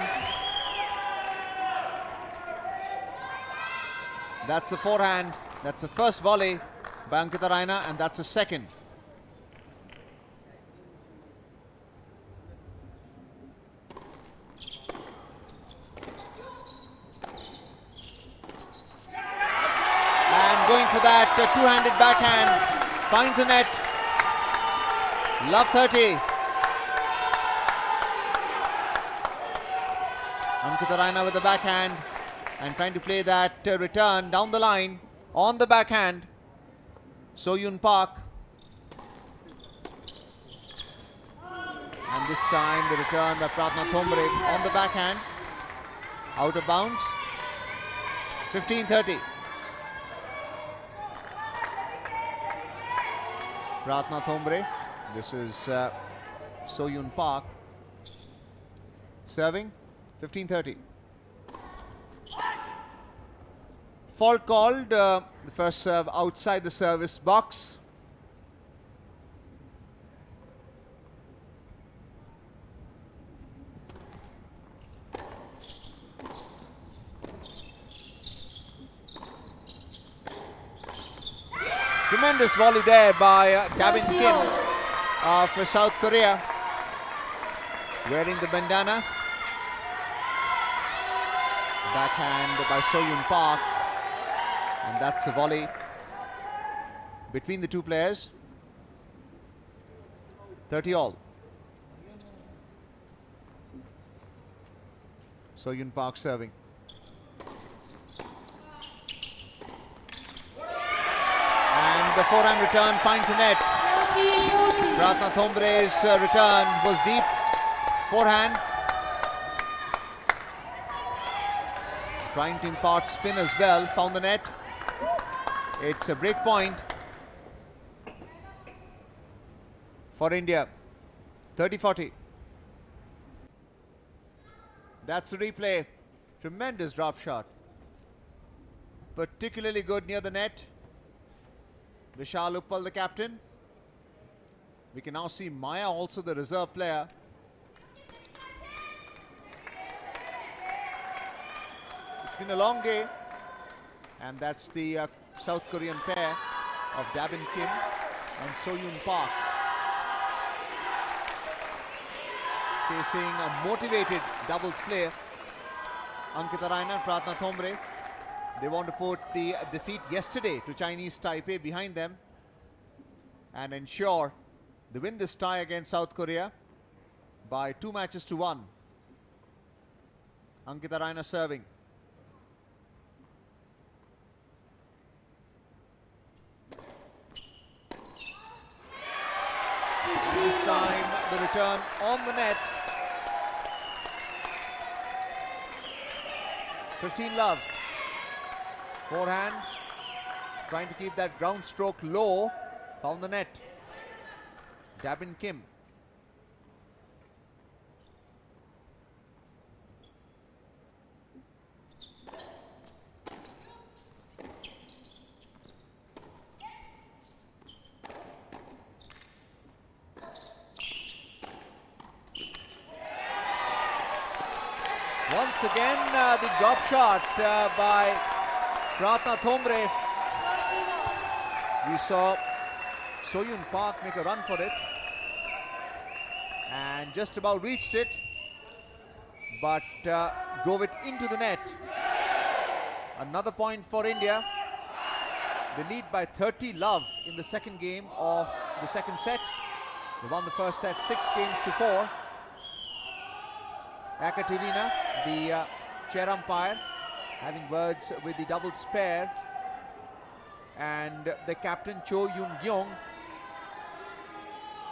That's a forehand. That's the first volley by Ankita Raina, and that's a second. And going for that two-handed backhand, finds the net. Love 30. Ankita Raina with the backhand and trying to play that return down the line on the backhand. Soyun Park. And this time the return by Pratna Thombre on the backhand. Out of bounds. 15-30. Pratna Thombre. This is Soyun Park. Serving. 15-30. Fault called, the first serve outside the service box. Tremendous volley there by Davin Kim for South Korea, wearing the bandana. Backhand by Soyun Park. And that's a volley between the two players. 30 all. Soyun Park serving. And the forehand return finds the net. Pratna Thombre's return was deep. Forehand. Trying to impart spin as well. Found the net. It's a break point for India. 30-40. That's the replay. Tremendous drop shot. Particularly good near the net. Vishal Uppal, the captain. We can now see Maya, also the reserve player. It's been a long day, and that's the South Korean pair of Dabin Kim and So-Yoon Park facing a motivated doubles player, Ankita Raina and Pratna Thombre. They want to put the defeat yesterday to Chinese Taipei behind them and ensure they win this tie against South Korea by 2 matches to 1. Ankita Raina serving. This time the return on the net. 15 love. Forehand, trying to keep that ground stroke low. Found the net. Dabin Kim. Once again, the drop shot by Pratna Thombre. We saw So-Yoon Park make a run for it and just about reached it, but drove it into the net. Another point for India. They lead by 30 love in the second game of the second set. They won the first set 6 games to 4. Ekaterina, the chair umpire, having words with the doubles pair and the captain Cho Yoon-gyong.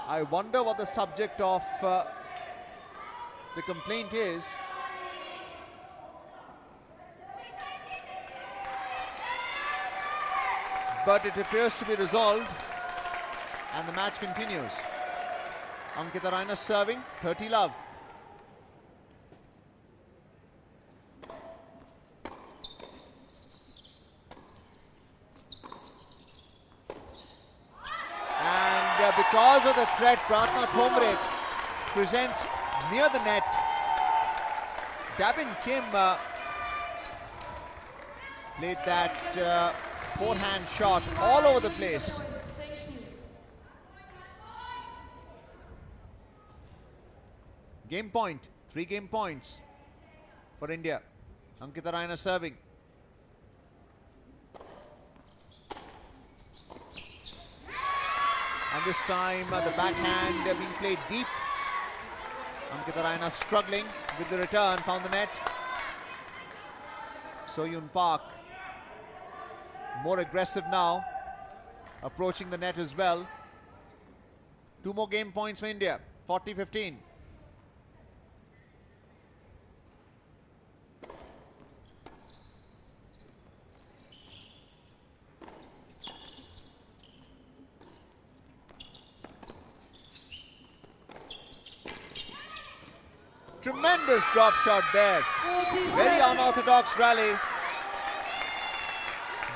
I wonder what the subject of the complaint is. But it appears to be resolved and the match continues. Ankita Raina serving, 30 love. Because of the threat, Pratna Thombre presents near the net. Dabin Kim played that forehand shot all over the place. Game point, 3 game points for India. Ankita Raina serving. And this time the backhand being played deep. Ankita Raina struggling with the return, found the net. So-Yoon Park more aggressive now, approaching the net as well. 2 more game points for India, 40-15. Tremendous drop shot there. Very unorthodox rally.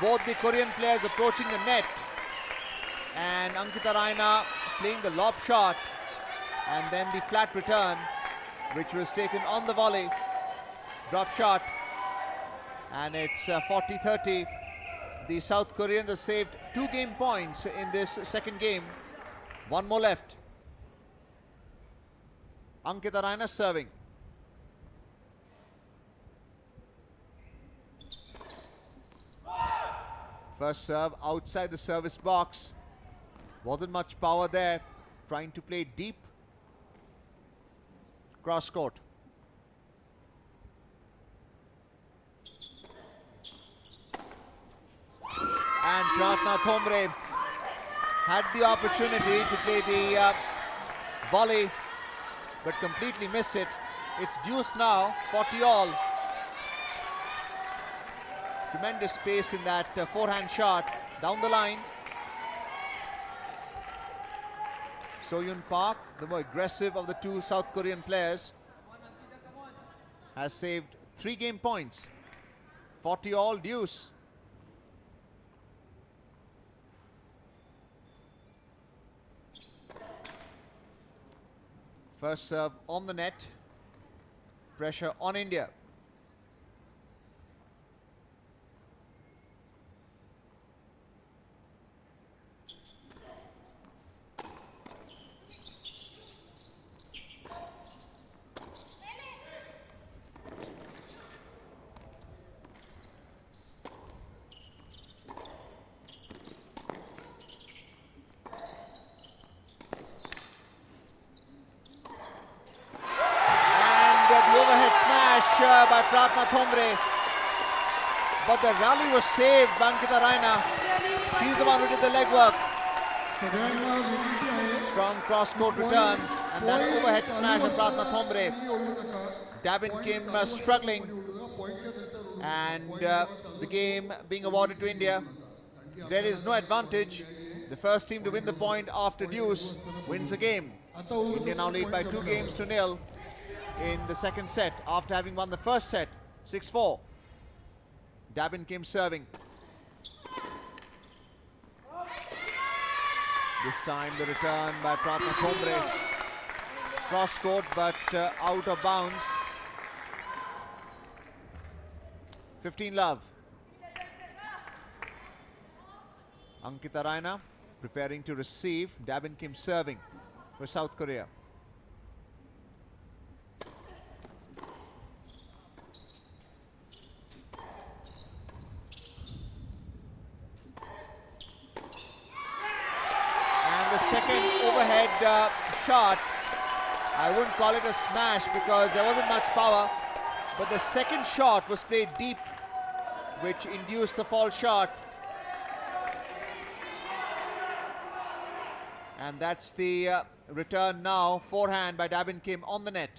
Both the Korean players approaching the net. And Ankita Raina playing the lob shot. And then the flat return, which was taken on the volley. Drop shot. And it's 40-30. The South Koreans have saved 2 game points in this second game. 1 more left. Ankita Raina serving. First serve outside the service box. Wasn't much power there. Trying to play deep. Cross court. And Pratna Thombre had the opportunity to play the volley, but completely missed it. It's deuce now, 40 all. Tremendous pace in that forehand shot down the line. So-Yoon Park, the more aggressive of the 2 South Korean players, has saved 3 game points. 40 all, deuce. First serve on the net. Pressure on India. Pratna Thombre. But the rally was saved by Ankita Raina. She's the one who did the legwork. Strong cross-court return. And that overhead smash of Pratna Thombre. Dabin Kim struggling. And the game being awarded to India. There is no advantage. The first team to win the point after deuce wins the game. India now lead by 2-0 in the second set after having won the first set 6-4. Dabin Kim serving. This time the return by Pratna Thombre. Cross court but out of bounds. 15-love. Ankita Raina preparing to receive. Dabin Kim serving for South Korea. And the second overhead shot, I wouldn't call it a smash because there wasn't much power, but the second shot was played deep, which induced the fall shot. And that's the return now, forehand by Dabin Kim on the net.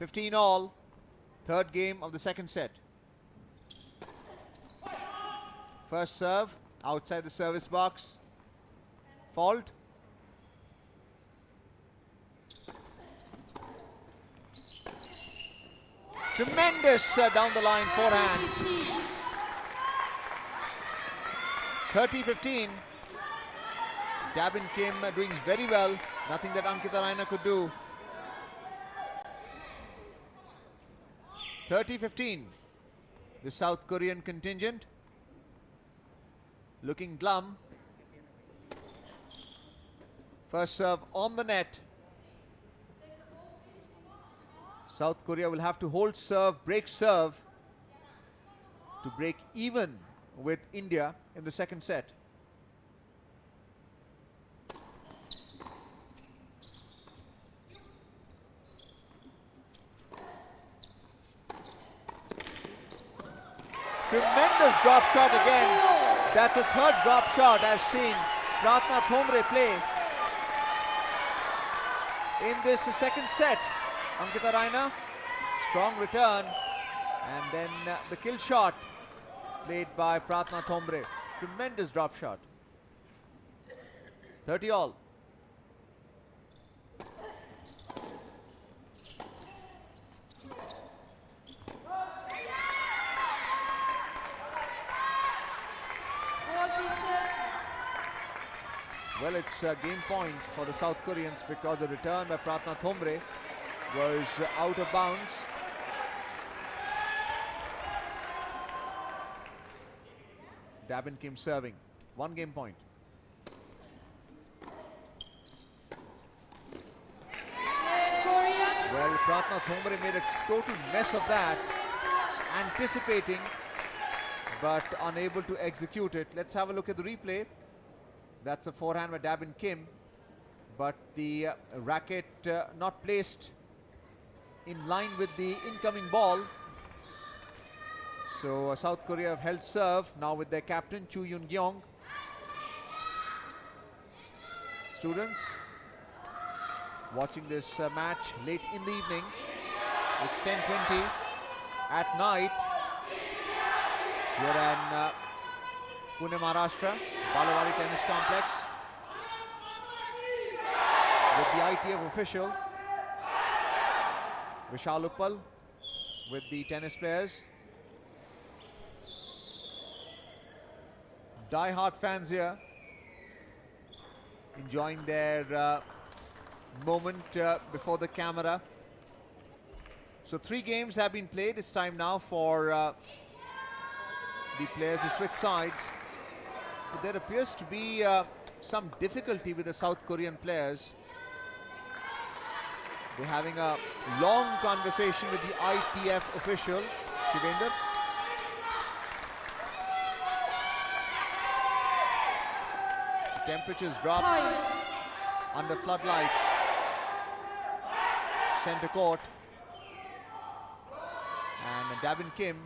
15-all, third game of the second set. First serve, outside the service box. Fault. Tremendous down the line forehand. 30-15. Dabin Kim doing very well. Nothing that Ankita Raina could do. 30-15. The South Korean contingent looking glum. First serve on the net. South Korea will have to hold serve, break serve to break even with India in the second set. Tremendous drop shot again. That's a third drop shot I've seen Pratna Thombre play in this second set. Ankita Raina, strong return, and then the kill shot played by Pratna Thombre. Tremendous drop shot. 30-all. Well, it's a game point for the South Koreans because the return by Pratna Thombre was out of bounds. Dabin Kim serving. 1 game point. Well, Pratna Thombre made a total mess of that, anticipating but unable to execute it. Let's have a look at the replay. That's a forehand by Dabin Kim, but the racket not placed in line with the incoming ball. So South Korea have held serve now with their captain Chu Yoon-gyong. Students watching this match late in the evening. It's 10:20 at night here in Pune, Maharashtra, Balawari Tennis Complex, with the ITF official Vishal Uppal, with the tennis players. Die-hard fans here enjoying their moment before the camera. So 3 games have been played. It's time now for the players to switch sides. But there appears to be some difficulty with the South Korean players. They're having a long conversation with the ITF official, Shivendra. The temperatures drop under floodlights. Center court. And Davin Kim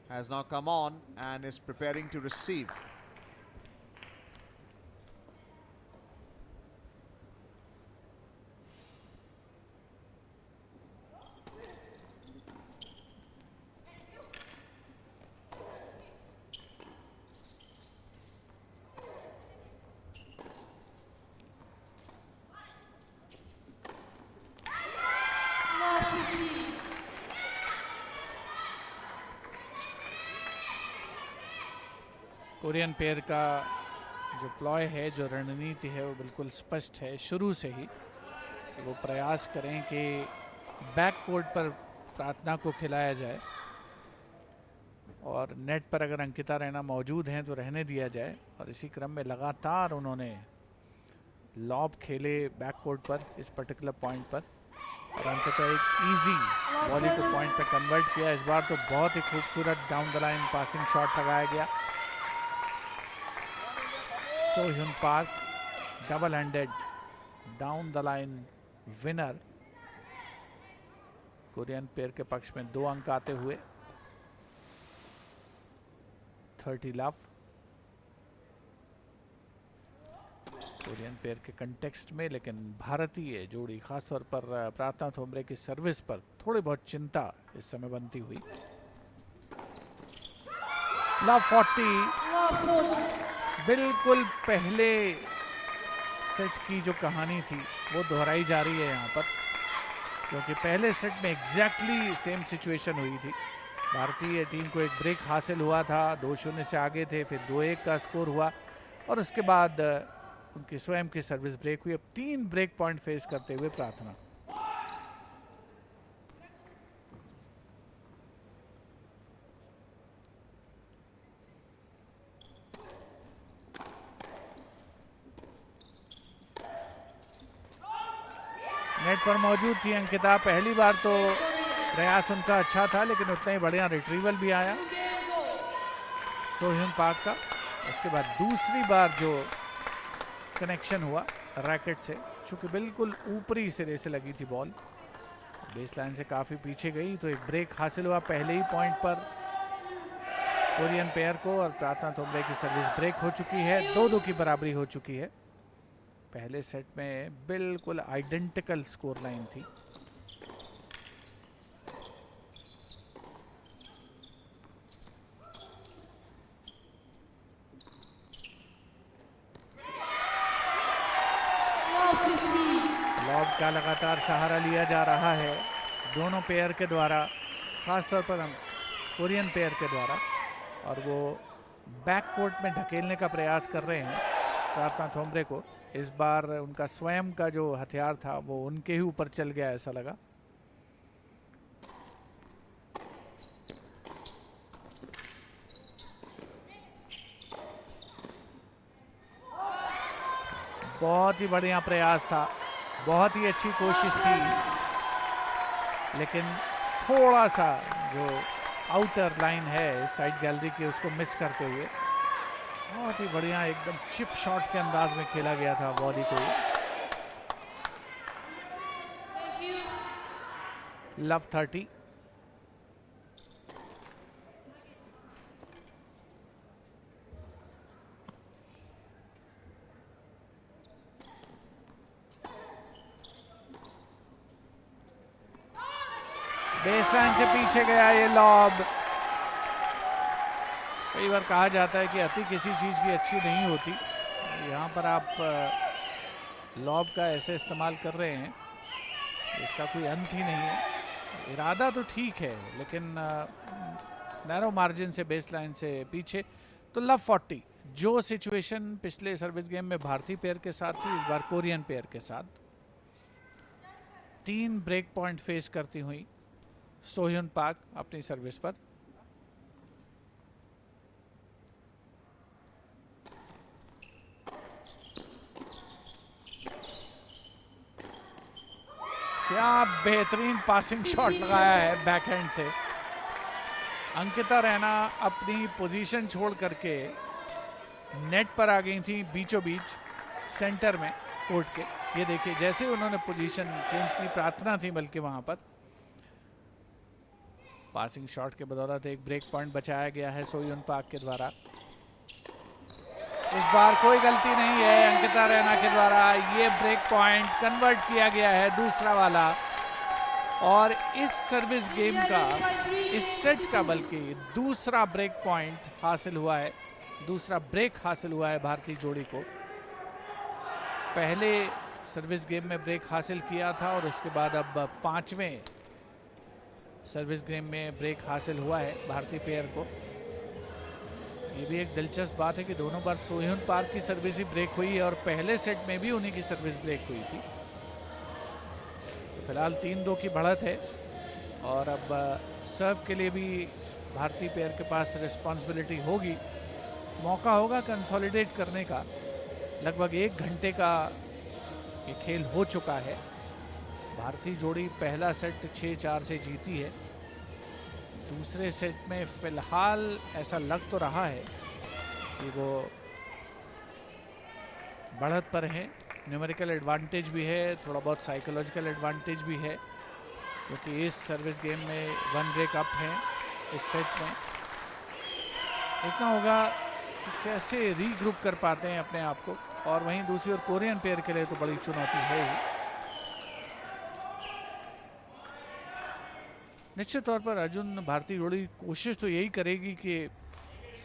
has now come on and is preparing to receive. Korean pair का जो ploy है, जो रणनीति है, वो बिल्कुल स्पष्ट है शुरू से ही कि वो प्रयास करें कि बैक कोर्ट पर प्रार्थना को खिलाया जाए और नेट पर अगर अंकिता रैना मौजूद हैं तो रहने दिया जाए। और इसी क्रम में लगातार उन्होंने लॉब खेले बैक कोर्ट पर इस पर्टिकुलर पॉइंट पर और अंततः एक इजी वॉली को पॉइंट पे कन्वर्ट किया। इस बार तो बहुत ही खूबसूरत down the line passing shot लगाया गया। So Hyun Park double handed down the line winner. Korean pair के पक्ष में 2 अंक आते हुए 30 लव। कोरियन पेयर के कंटेक्स्ट में, लेकिन भारतीय जोड़ी खासतौर पर प्रार्थना थोमरे की सर्विस पर थोड़ी बहुत चिंता इस समय बनती हुई। लव 40 बिल्कुल पहले सेट की जो कहानी थी वो दोहराई जा रही है यहाँ पर, क्योंकि पहले सेट में एग्जैक्टली सेम सिचुएशन हुई थी। भारतीय टीम को एक ब्रेक हासिल हुआ था, 2-0 से आगे थे, फिर 2-1 का स्कोर हुआ और उसके बाद उनकी स्वयं की सर्विस ब्रेक हुई। अब 3 ब्रेक पॉइंट फेस करते हुए प्रार्थना। नेट पर मौजूद थी अंकिता। पहली बार तो प्रयास उनका अच्छा था, लेकिन उतना ही बढ़िया रिट्रीवल भी आया सो ह्यून पार्क का। उसके बाद दूसरी बार जो कनेक्शन हुआ रैकेट से, चूंकि बिल्कुल ऊपरी सिरे से लगी थी बॉल, बेस लाइन से काफ़ी पीछे गई, तो एक ब्रेक हासिल हुआ पहले ही पॉइंट पर कोरियन पेयर को। और प्रार्थना थोमरे की सर्विस ब्रेक हो चुकी है, 2-2 की बराबरी हो चुकी है। पहले सेट में बिल्कुल आइडेंटिकल स्कोर लाइन थी। लॉब का लगातार सहारा लिया जा रहा है दोनों पेयर के द्वारा, खासतौर पर कोरियन पेयर के द्वारा, और वो बैक कोर्ट में ढकेलने का प्रयास कर रहे हैं प्रार्थना थोमरे को। इस बार उनका स्वयं का जो हथियार था वो उनके ही ऊपर चल गया, ऐसा लगा। बहुत ही बढ़िया प्रयास था, बहुत ही अच्छी कोशिश थी, लेकिन थोड़ा सा जो आउटर लाइन है साइड गैलरी की उसको मिस करते हुए बहुत ही बढ़िया एकदम चिप शॉट के अंदाज में खेला गया था बॉडी को। लव 30 बेसलाइन से पीछे गया ये लॉब। कई बार कहा जाता है कि अति किसी चीज़ की अच्छी नहीं होती। यहाँ पर आप लॉब का ऐसे इस्तेमाल कर रहे हैं, इसका कोई अंत ही नहीं है। इरादा तो ठीक है, लेकिन नैरो मार्जिन से बेसलाइन से पीछे। तो लव 40 जो सिचुएशन पिछले सर्विस गेम में भारतीय पेयर के साथ थी, इस बार कोरियन पेयर के साथ। 3 ब्रेक पॉइंट फेस करती हुई सो ह्यून पार्क अपनी सर्विस पर। क्या बेहतरीन पासिंग शॉट लगाया है बैकहैंड से। अंकिता रैना अपनी पोजीशन छोड़ करके नेट पर आ गई थी, बीचों बीच सेंटर में कोर्ट के। ये देखिए, जैसे उन्होंने पोजीशन चेंज की, प्रार्थना थी बल्कि वहां पर, पासिंग शॉट के बदौलत एक ब्रेक पॉइंट बचाया गया है सोयुन पाक के द्वारा। इस बार कोई गलती नहीं है अंकिता रैना के द्वारा, ये ब्रेक पॉइंट कन्वर्ट किया गया है दूसरा वाला, और इस सर्विस गेम का, इस सेट का बल्कि दूसरा ब्रेक पॉइंट हासिल हुआ है, दूसरा ब्रेक हासिल हुआ है भारतीय जोड़ी को। पहले सर्विस गेम में ब्रेक हासिल किया था और उसके बाद अब 5वें सर्विस गेम में ब्रेक हासिल हुआ है भारतीय पेयर को। ये भी एक दिलचस्प बात है कि दोनों बार सोह्यून पार्क की सर्विस ही ब्रेक हुई है और पहले सेट में भी उन्हीं की सर्विस ब्रेक हुई थी। तो फिलहाल 3-2 की बढ़त है और अब सर्व के लिए भी भारतीय पेयर के पास रिस्पॉन्सिबिलिटी होगी, मौका होगा कंसोलिडेट करने का। लगभग 1 घंटे का ये खेल हो चुका है। भारतीय जोड़ी पहला सेट 6-4 से जीती है। दूसरे सेट में फिलहाल ऐसा लग तो रहा है कि वो बढ़त पर है। न्यूमेरिकल एडवांटेज भी है, थोड़ा बहुत साइकोलॉजिकल एडवांटेज भी है, क्योंकि इस सर्विस गेम में 1 ब्रेक अप है इस सेट में। देखना होगा कि कैसे रीग्रुप कर पाते हैं अपने आप को, और वहीं दूसरी ओर कोरियन पेयर के लिए तो बड़ी चुनौती है ही। निश्चित तौर पर अर्जुन, भारतीय जोड़ी कोशिश तो यही करेगी कि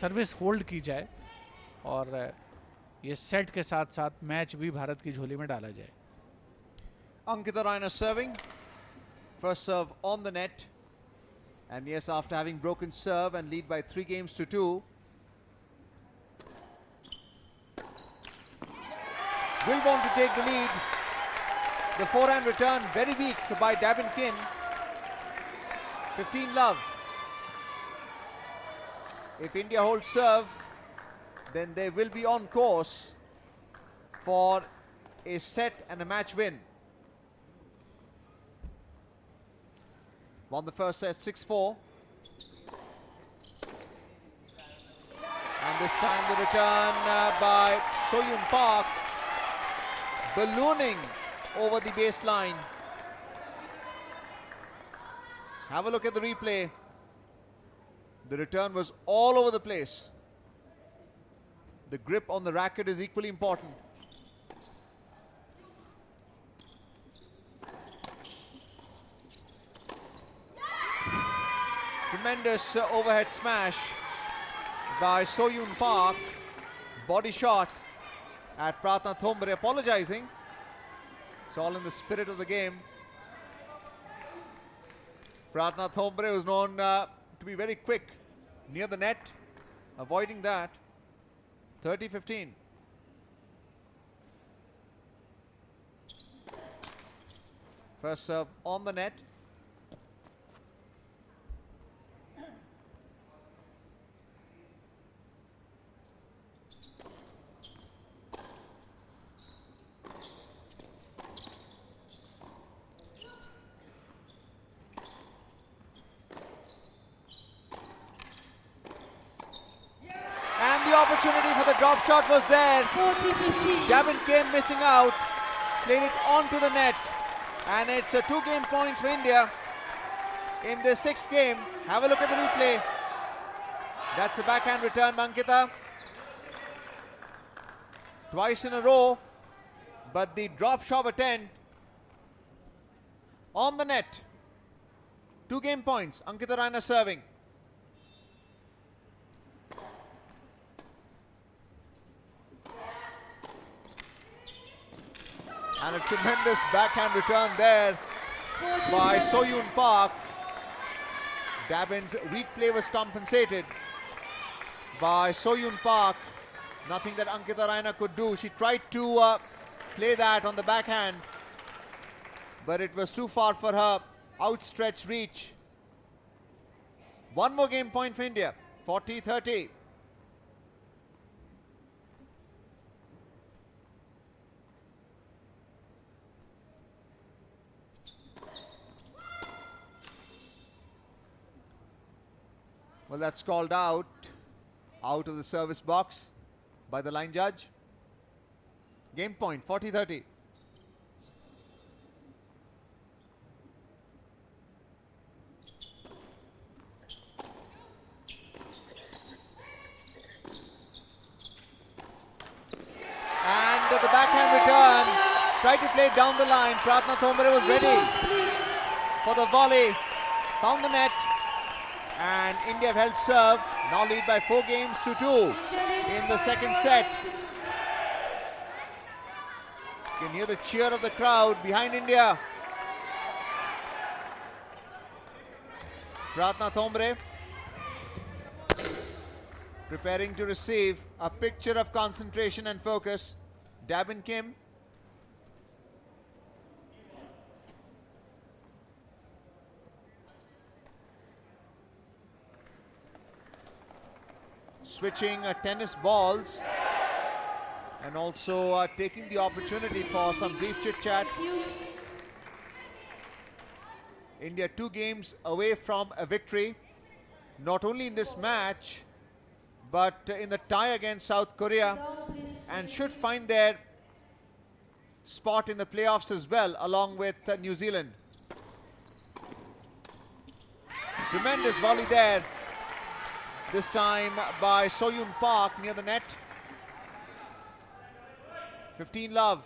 सर्विस होल्ड की जाए और ये सेट के साथ साथ मैच भी भारत की झोली में डाला जाए। Ankita Raina serving. First serve on the net. And yes, after having broken serve and lead by 3 games to 2. Will want to take the lead. The forehand return very weak by Dabin Kim. 15 love. If India holds serve, then they will be on course for a set and a match win. Won the first set 6-4. And this time the return by Soyun Park, ballooning over the baseline. Have a look at the replay. The return was all over the place. The grip on the racket is equally important. Tremendous overhead smash by Soyun Park. Body shot at Pratna Thombre, apologizing. It's all in the spirit of the game. Pratna Thombre was known to be very quick near the net, avoiding that. 30-15. First serve on the net. The opportunity for the drop shot was there. 40-15. Davin came missing out, played it onto the net, and it's a 2 game points for India in the 6th game. Have a look at the replay. That's a backhand return, Ankita. Twice in a row, but the drop shot attempt on the net. 2 game points, Ankita Raina serving. And a tremendous backhand return there by Soyun Park. Dabin's weak play was compensated by Soyun Park. Nothing that Ankita Raina could do. She tried to play that on the backhand, but it was too far for her outstretched reach. 1 more game point for India, 40-30. Well, that's called out of the service box by the line judge. Game point, 40-30. backhand return. Tried to play it down the line. Pratna Thombre was ready for the volley. Found the net. And India have held serve. Now lead by 4 games to 2 in the second set. You can hear the cheer of the crowd behind India. Pratna Thombre preparing to receive, a picture of concentration and focus. Dabin Kim. Switching tennis balls and also taking the opportunity for some brief chit chat. India 2 games away from a victory, not only in this match but in the tie against South Korea, and should find their spot in the playoffs as well, along with New Zealand. Tremendous volley there, this time by Soyun Park near the net. 15 love.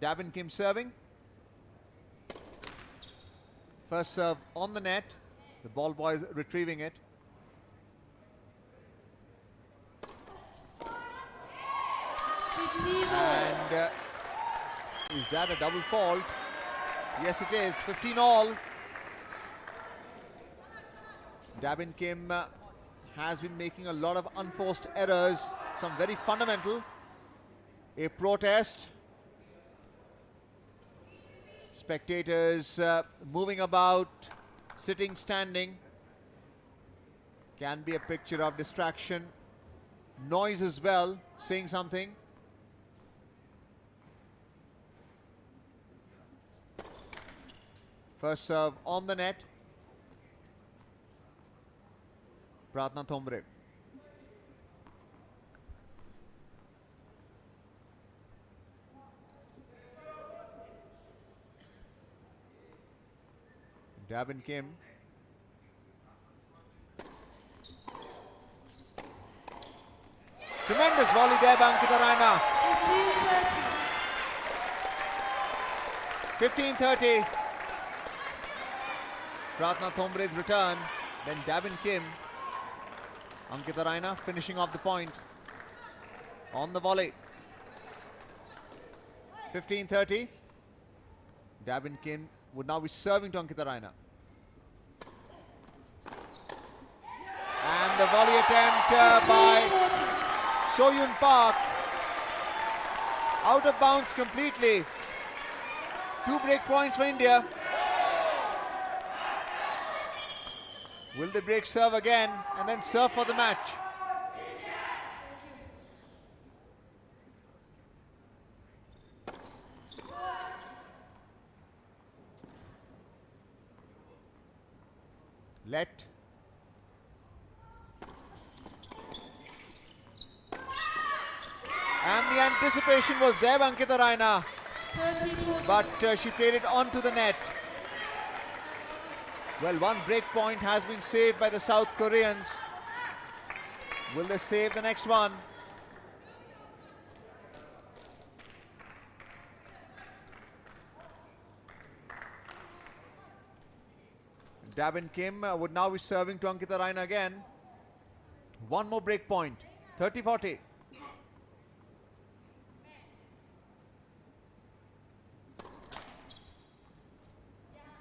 Dabin Kim serving. First serve on the net. The ball boy is retrieving it. And is that a double fault? Yes, it is. 15 all. Dabin Kim has been making a lot of unforced errors, some very fundamental. A protest. Spectators moving about, sitting, standing. Can be a picture of distraction. Noise as well, saying something. First serve on the net. Pratna Thombre. Dabin Kim. Tremendous volley there by Ankita Raina. 15-30. Pratna Thombre's return. Then Dabin Kim. Ankita Raina finishing off the point on the volley. 15-30. Dabin Kim would now be serving to Ankita Raina. And the volley attempt by Soyun Park. Out of bounds completely. 2 break points for India. Will they break serve again and then serve for the match? Let. And the anticipation was there by Ankita Raina, but she played it onto the net. Well, 1 break point has been saved by the South Koreans. Will they save the next one? Dabin Kim would now be serving to Ankita Raina again. 1 more break point. 30-40.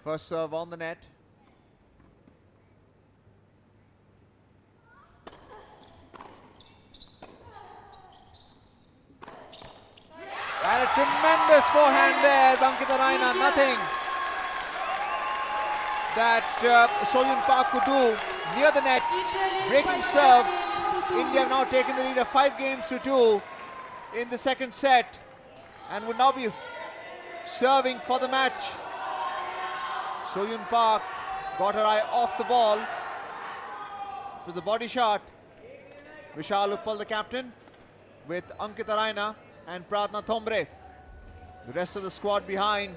First serve on the net. And a tremendous forehand there, Ankita Raina. Nothing that Soyun Park could do near the net. Breaking serve. India have now taken the lead of 5 games to 2 in the second set and would now be serving for the match. Soyun Park got her eye off the ball. It was a body shot. Vishal Uppal, the captain, with Ankita Raina and Pratna Thombre. The rest of the squad behind,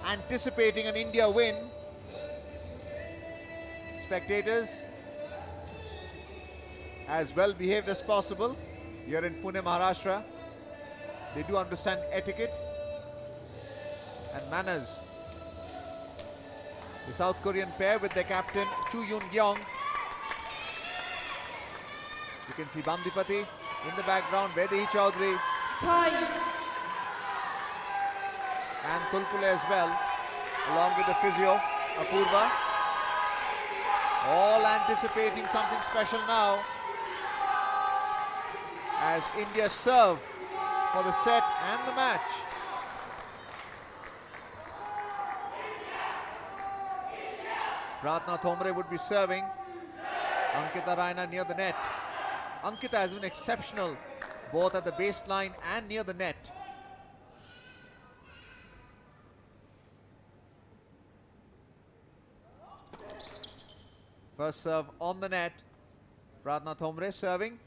anticipating an India win. spectators as well behaved as possible here in Pune, Maharashtra. They do understand etiquette and manners. The South Korean pair with their captain Chu Yoon-gyong. You can see Bamdipati in the background, Vaidehi Chaudhary and Tulpule as well, along with the physio Apurva. All anticipating something special now as India serve for the set and the match. Pratna Thomre would be serving. Ankita Raina near the net. Ankita has been exceptional both at the baseline and near the net. First serve on the net. Pratna Thomre serving.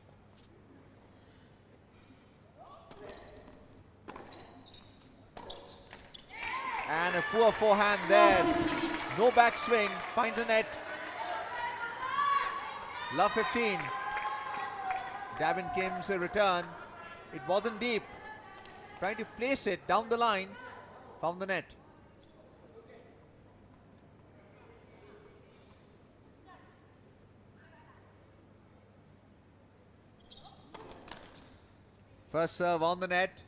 And a poor forehand there. No backswing. Finds the net. Love 15. Davin Kim's return. It wasn't deep. Trying to place it down the line. Found the net. First serve on the net.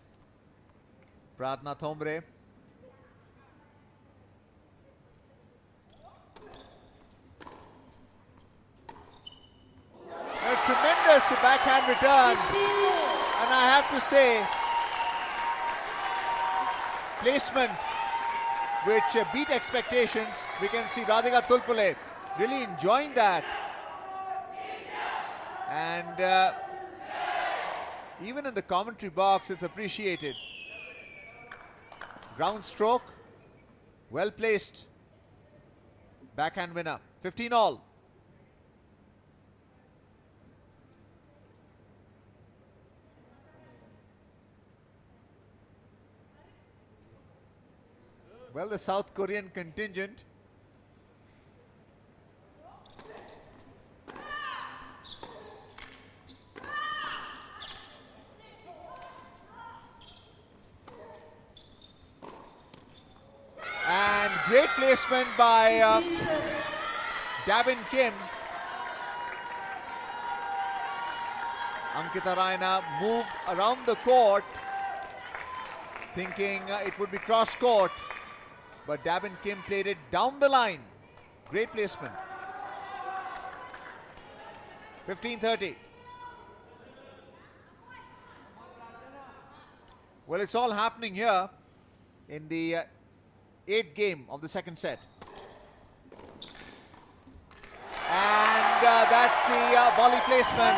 Pratna Thomre. A tremendous backhand return. And I have to say, placement which beat expectations. We can see Radhika Tulpule really enjoying that. And even in the commentary box, it's appreciated. Ground stroke, well placed. Backhand winner, 15 all. Well, the South Korean contingent and great placement by Davin Kim. Ankita Raina moved around the court thinking it would be cross court, but Davin Kim played it down the line. Great placement. 15-30. Well, it's all happening here in the 8th game of the second set. And that's the volley placement.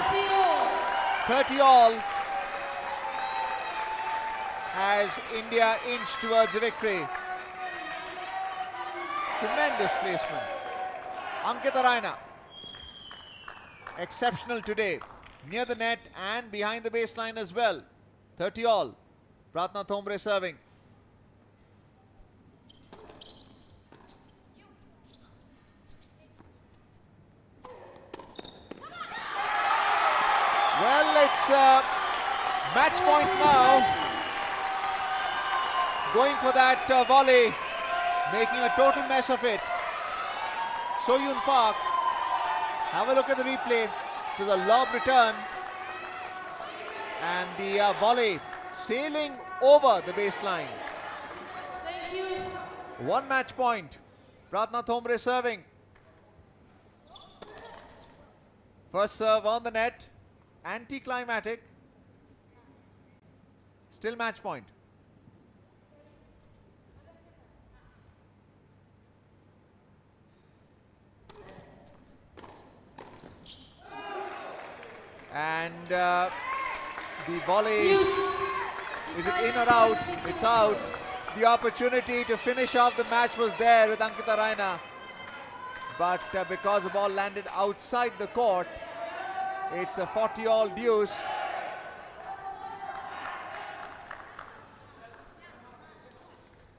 30 all as India inch towards the victory. Tremendous placement. Ankita Raina, exceptional today. Near the net and behind the baseline as well. 30 all. Pratna Thomre serving. Well, it's match point now. Going for that volley, making a total mess of it. So-Yoon Park. Have a look at the replay. It was a lob return. And the volley sailing over the baseline. Thank you. One match point. Pratna Thomre serving. First serve on the net. Anticlimactic. Still match point. And the volley, is it in or out? It's out. The opportunity to finish off the match was there with Ankita Raina. But because the ball landed outside the court, it's a 40 all deuce.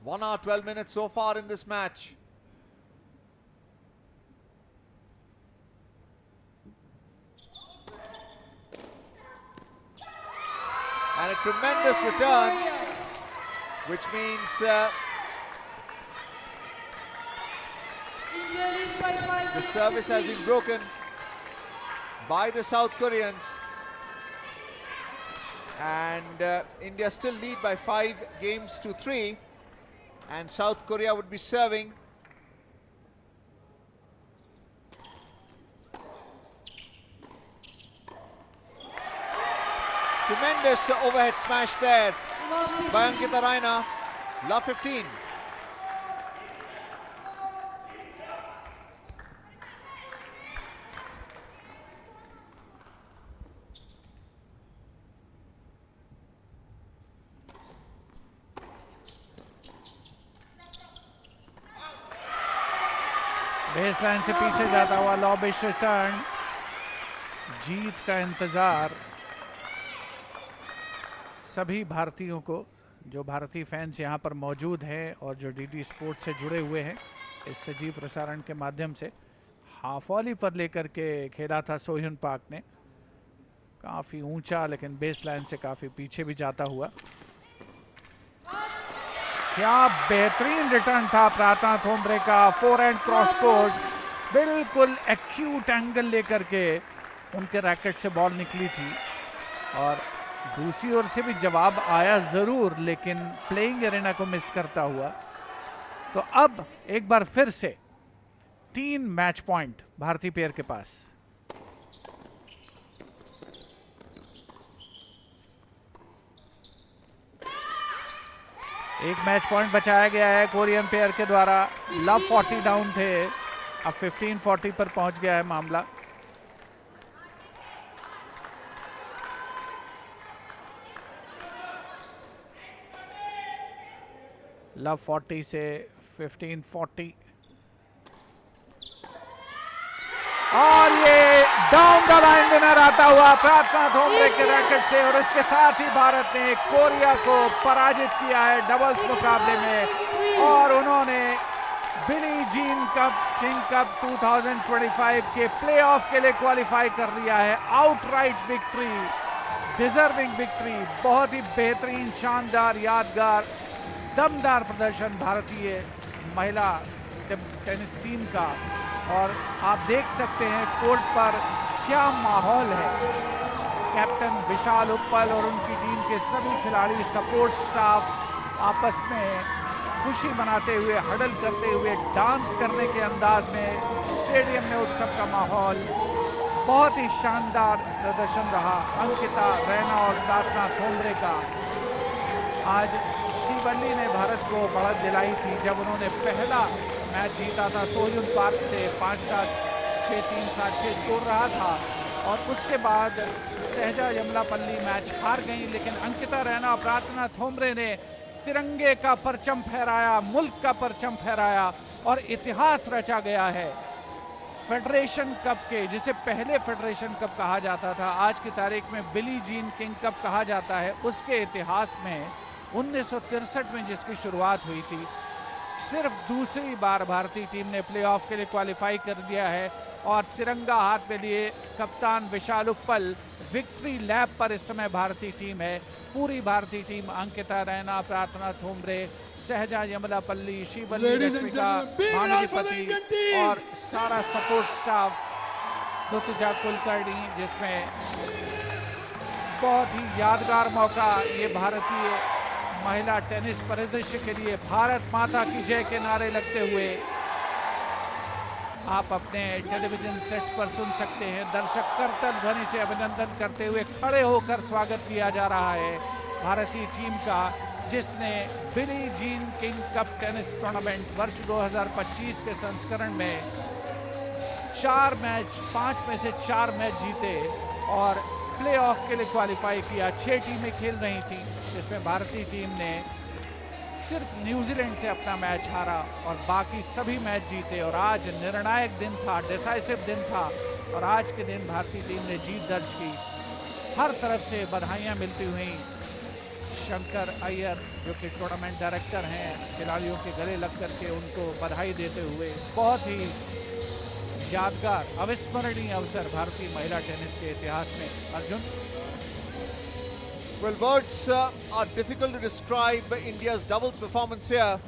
One hour, 12 minutes so far in this match. And a tremendous return, which means the service has been broken by the South Koreans. And India still lead by 5 games to 3. And South Korea would be serving. Tremendous overhead smash there by Ankita Raina. Love 15. Baseline से पीछे जाता हुआ लॉबिश return, जीत का इंतजार सभी भारतीयों को, जो भारतीय फैंस यहाँ पर मौजूद हैं और जो डीडी स्पोर्ट्स से जुड़े हुए हैं इस सजीव प्रसारण के माध्यम से। हाफ वॉली पर लेकर के खेला था सोह्युन पाक ने, काफी ऊंचा लेकिन बेसलाइन से काफी पीछे भी जाता हुआ। क्या बेहतरीन रिटर्न था प्रार्थना थोम्ब्रे का, फोरहैंड क्रॉस कोर्ट, बिल्कुल एक्यूट एंगल लेकर के उनके रैकेट से बॉल निकली थी और दूसरी ओर से भी जवाब आया जरूर, लेकिन प्लेइंग एरिना को मिस करता हुआ। तो अब एक बार फिर से 3 मैच पॉइंट भारतीय पेयर के पास। एक मैच पॉइंट बचाया गया है कोरियन पेयर के द्वारा। लव 40 डाउन थे, अब 15-40 पर पहुंच गया है मामला। लव 40 से 15-40 और ये डाउन द लाइन विनर आता हुआ प्रार्थना थोम्ब्रे के रैकेट से, और इसके साथ ही भारत ने कोरिया को पराजित किया है डबल्स मुकाबले में और उन्होंने Billie Jean cup king cup 2025 के प्लेऑफ के लिए क्वालिफाई कर लिया है। आउटराइट विक्ट्री, डिजर्विंग विक्ट्री, बहुत ही बेहतरीन, शानदार, यादगार, दमदार प्रदर्शन भारतीय महिला टेनिस टीम का। और आप देख सकते हैं कोर्ट पर क्या माहौल है। कैप्टन विशाल उप्पल और उनकी टीम के सभी खिलाड़ी, सपोर्ट स्टाफ आपस में खुशी मनाते हुए, हडल करते हुए, डांस करने के अंदाज में स्टेडियम में उत्सव का माहौल। बहुत ही शानदार प्रदर्शन रहा अंकिता रैना और प्रार्थना थोम्ब्रे का। आज श्रीवल्ली ने भारत को बढ़त दिलाई थी जब उन्होंने पहला मैच जीता था सोह्युन पार्क से 5-7, 6-3, 7-6 स्कोर रहा था और उसके बाद सहजा यमलापल्ली मैच हार गई। लेकिन अंकिता रैना और प्रार्थना थोम्ब्रे ने तिरंगे का परचम फहराया, मुल्क का परचम फहराया और इतिहास रचा गया है। फेडरेशन कप के, जिसे पहले फेडरेशन कप कहा जाता था, आज की तारीख में बिली जीन किंग कप कहा जाता है, उसके इतिहास में 1963 में जिसकी शुरुआत हुई थी, सिर्फ दूसरी बार भारतीय टीम ने प्लेऑफ के लिए क्वालिफाई कर दिया है और तिरंगा हाथ में लिए कप्तान विशाल उप्पल। विक्ट्री लैप पर इस समय भारतीय टीम है। पूरी भारतीय टीम अंकिता रैना, प्रार्थना थोम्ब्रे, सहजा यमलापल्ली, श्रीवल्ली रश्मिका, भानुपति और सारा सपोर्ट स्टाफ, ऋतुजा कुलकर्णी, जिसमें बहुत ही यादगार मौका ये भारतीय महिला टेनिस परिदृश्य के लिए। भारत माता की जय के नारे लगते हुए आप अपने टेलीविजन सेट पर सुन सकते हैं। दर्शक करतल ध्वनि से अभिनंदन करते हुए खड़े होकर स्वागत किया जा रहा है भारतीय टीम का, जिसने Billie Jean King cup tennis tournament वर्ष 2025 के संस्करण में 4 मैच, 5 में से 4 मैच जीते और प्लेऑफ के लिए क्वालिफाई किया। 6 टीमें खेल रही थी, जिसमें भारतीय टीम ने सिर्फ न्यूजीलैंड से अपना मैच हारा और बाकी सभी मैच जीते। और आज निर्णायक दिन था, डिसाइसिव दिन था और आज के दिन भारतीय टीम ने जीत दर्ज की। हर तरफ से बधाइयां मिलती हुई शंकर अय्यर, जो कि टूर्नामेंट डायरेक्टर हैं, खिलाड़ियों के गले लग करके उनको बधाई देते हुए। बहुत ही यादगार, अविस्मरणीय अवसर भारतीय महिला टेनिस के इतिहास में। Arjun, Well, words are difficult to describe India's doubles performance here,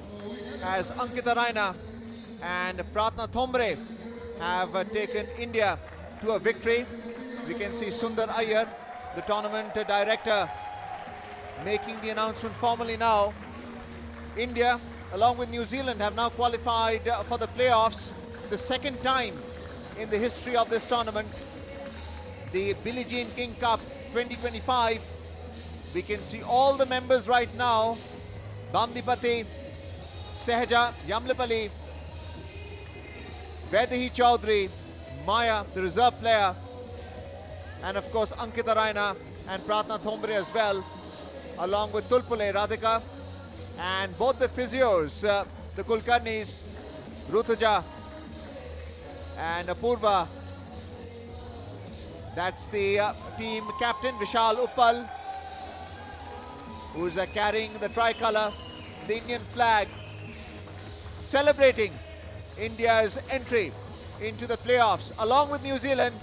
as Ankita Raina and Pratna Thombre have taken India to a victory. We can see Sundar Iyer, the tournament director, making the announcement formally now. India, along with New Zealand, have now qualified for the playoffs, the second time in the history of this tournament. The Billie Jean King Cup 2025. We can see all the members right now. Bamdipati, Sehaja Yamlapalli, Vaidehi Chaudhary, Maya, the reserve player, and of course Ankita Raina and Pratna Thombre as well, along with Tulpule Radhika, and both the physios, the Kulkarnis, Rutuja and Apurva. That's the team captain Vishal Uppal, who's carrying the tricolour, the Indian flag, celebrating India's entry into the playoffs along with New Zealand,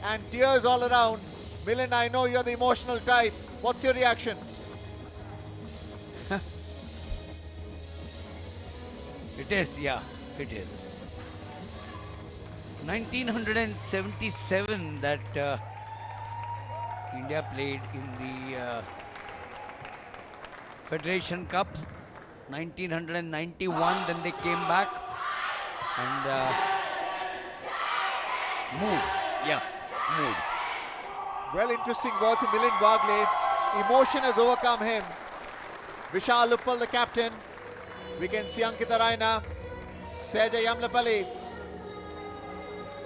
and tears all around. Milind, I know you're the emotional type. What's your reaction? It is, yeah, it is. 1977 that India played in the Federation Cup. 1991, then they came back and moved. Well, interesting words from Milind Wagle. Emotion has overcome him. Vishal Uppal, the captain. We can see Ankita Raina, Sehaja Yamlapalli,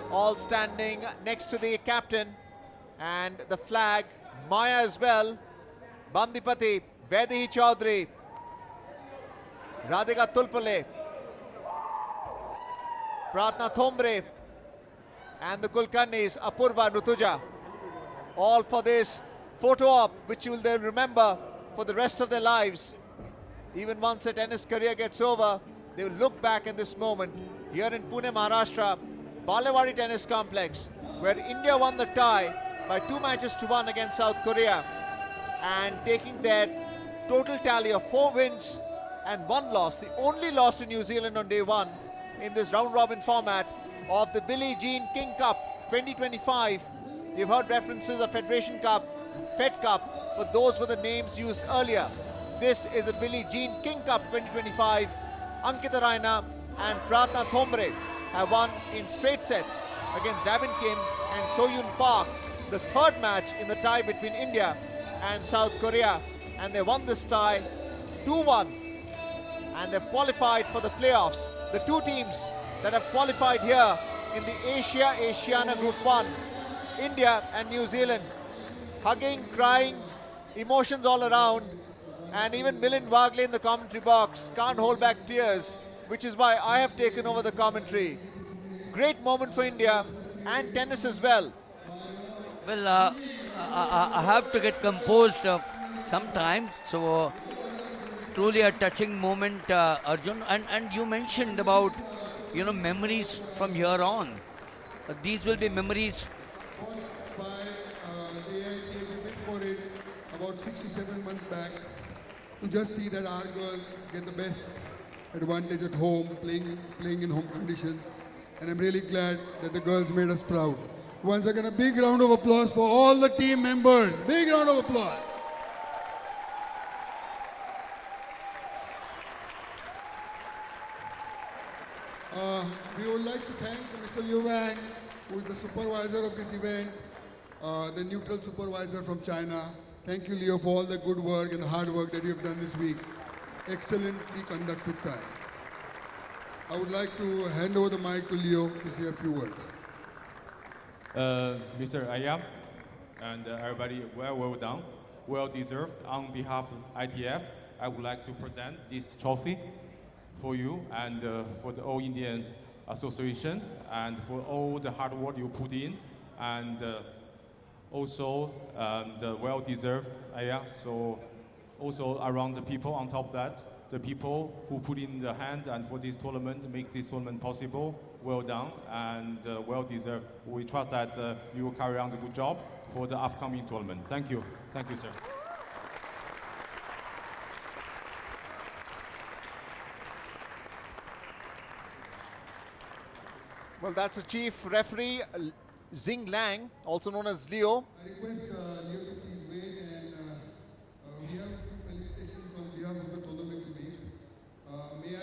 all standing next to the captain and the flag. Maya as well. Bamdipati, Vaidehi Chaudhary, Radhika Tulpule, Pratna Thombre, and the Kulkarnis, Apurva, Rutuja, all for this photo op, which they'll remember for the rest of their lives. Even once their tennis career gets over, they will look back at this moment here in Pune, Maharashtra, Balewadi Tennis Complex, where India won the tie by 2-1 against South Korea, and taking their total tally of 4 wins and 1 loss, the only loss to New Zealand on day 1 in this round-robin format of the Billie Jean King Cup 2025. You've heard references of Federation Cup, Fed Cup, but those were the names used earlier. This is the Billie Jean King Cup 2025. Ankita Raina and Pratna Thombre have won in straight sets against Davin Kim and Soyun Park, the third match in the tie between India and South Korea, and they won this tie 2-1, and they've qualified for the playoffs. The two teams that have qualified here in the Asia-Oceania Group 1, India and New Zealand, hugging, crying, emotions all around, and even Milind Wagle in the commentary box can't hold back tears, which is why I have taken over the commentary. Great moment for India and tennis as well. Well, I have to get composed sometime, so truly a touching moment, Arjun. And you mentioned about, memories from here on. These will be memories. By AIT, we bid for it about 6 to 7 months back, to just see that our girls get the best advantage at home, playing in home conditions. And I'm really glad that the girls made us proud. Once again, a big round of applause for all the team members. Big round of applause. We would like to thank Mr. Liu Wang, who is the supervisor of this event, the neutral supervisor from China. Thank you, Leo, for all the good work and the hard work that you have done this week. Excellently conducted tie. I would like to hand over the mic to Leo to say a few words. Mr. Ayam and everybody, well done, well deserved. On behalf of ITF, I would like to present this trophy for you and for the All Indian Association, and for all the hard work you put in, and also the well-deserved Ayam. So also around the people on top of that, the people who put in the hand and for this tournament, make this tournament possible. Well done and well deserved. We trust that you will carry on the good job for the upcoming tournament. Thank you. Thank you, sir. Well, that's the chief referee, Xing Lang, also known as Leo. I request Leo to please wait, and we have a few felicitations on behalf of the tournament to make. May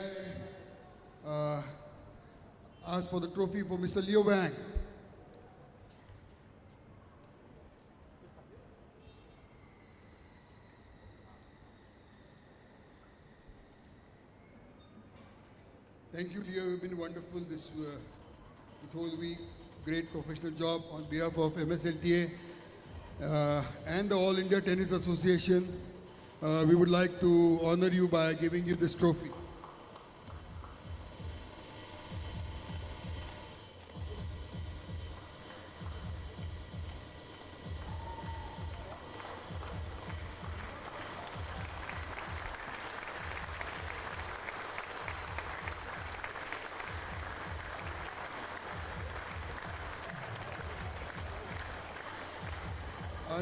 I ask for the trophy for Mr. Leo Wang? Thank you, Leo. You've been wonderful this whole week. Great professional job on behalf of MSLTA and the All India Tennis Association. We would like to honor you by giving you this trophy.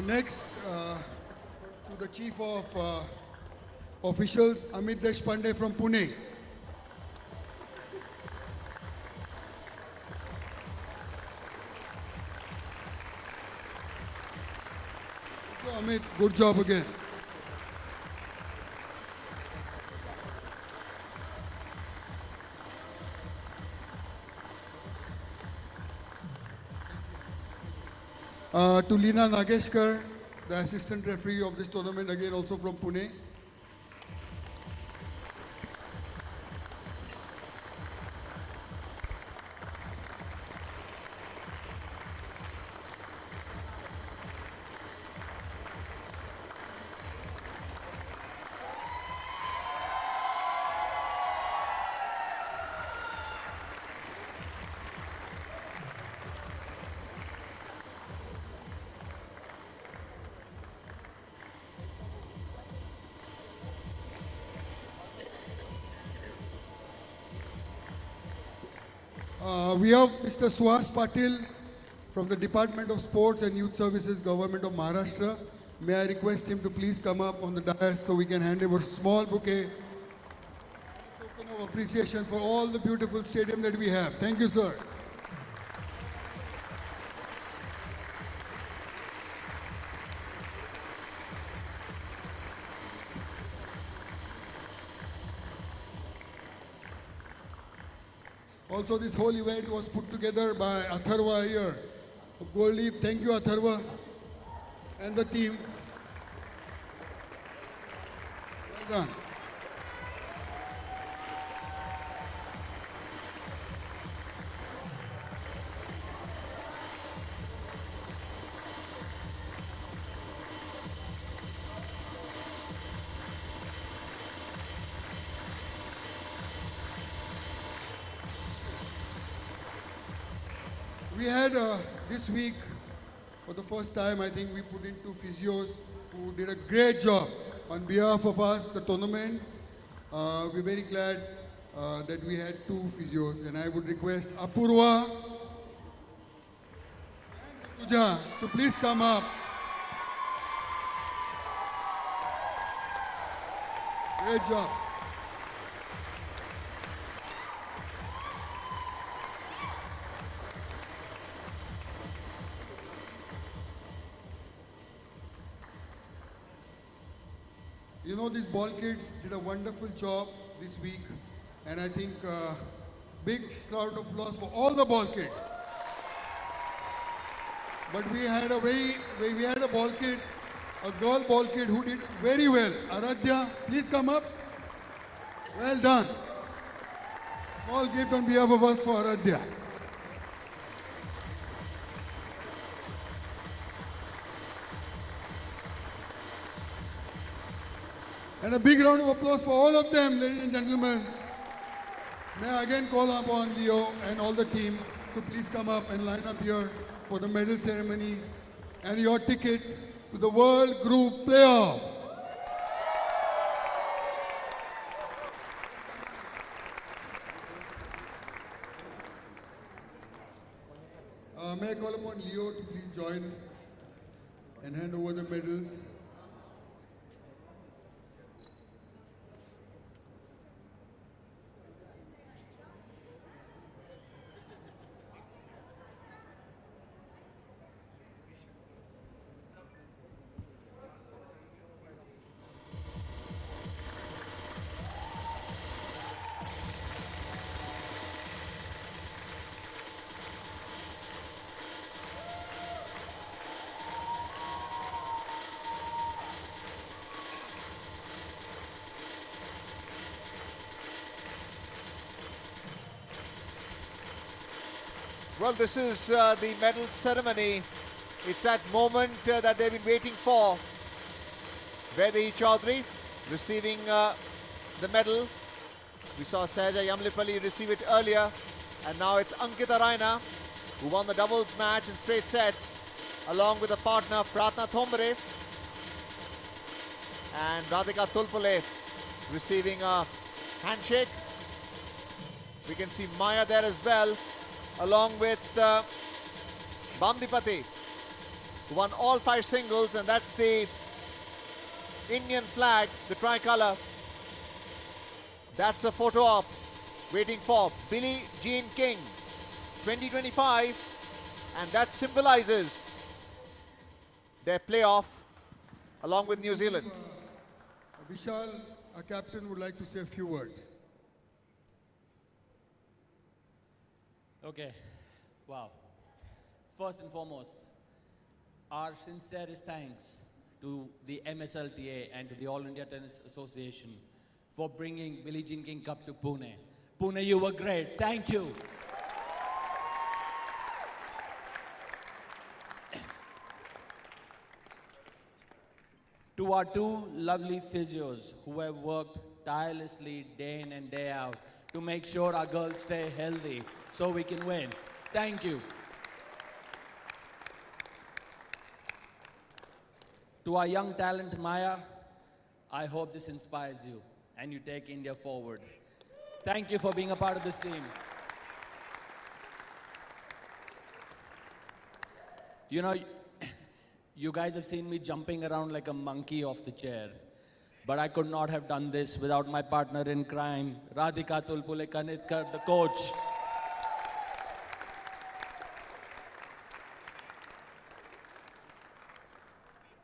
Next, to the Chief of Officials, Amit Deshpande from Pune. Amit, good job again. To Leena Nageshkar, the assistant referee of this tournament, again also from Pune. We have Mr. Suhas Patil from the Department of Sports and Youth Services, Government of Maharashtra. May I request him to please come up on the dais so we can hand over a small bouquet, token of appreciation for all the beautiful stadium that we have. Thank you, sir. Also, this whole event was put together by Atharva here of Gold Leaf. Thank you, Atharva, and the team. Well done. We had this week, for the first time, I think we put in two physios who did a great job on behalf of us, the tournament. We're very glad that we had two physios, and I would request Apurva and Tuja to please come up. Great job. You know, these ball kids did a wonderful job this week, and I think big crowd of applause for all the ball kids. But we had a ball kid, a girl ball kid who did very well. Aradhya, please come up. Well done. Small gift on behalf of us for Aradhya. And a big round of applause for all of them, ladies and gentlemen. May I again call upon Leo and all the team to please come up and line up here for the medal ceremony and your ticket to the World Group Playoff. May I call upon Leo to please join and hand over the medals. Well, this is the medal ceremony. It's that moment that they've been waiting for. Vaidehi Chaudhary receiving the medal. We saw Sahaja Yamlipalli receive it earlier. And now it's Ankita Raina, who won the doubles match in straight sets, along with a partner, Pratna Thombre. And Radhika Tulpule receiving a handshake. We can see Maya there as well, along with Bamdipati, who won all 5 singles, and that's the Indian flag, the tricolour. That's a photo op waiting for Billie Jean King 2025, and that symbolizes their playoff along with New Zealand. Vishal, our captain, would like to say a few words. Okay, wow. First and foremost, our sincerest thanks to the MSLTA and to the All India Tennis Association for bringing Billie Jean King Cup to Pune. Pune, you were great. Thank you. To our 2 lovely physios who have worked tirelessly day in and day out to make sure our girls stay healthy so we can win. Thank you. To our young talent, Maya, I hope this inspires you and you take India forward. Thank you for being a part of this team. You know, you guys have seen me jumping around like a monkey off the chair. But I could not have done this without my partner in crime, Radhika Tulpule Kanitkar, the coach.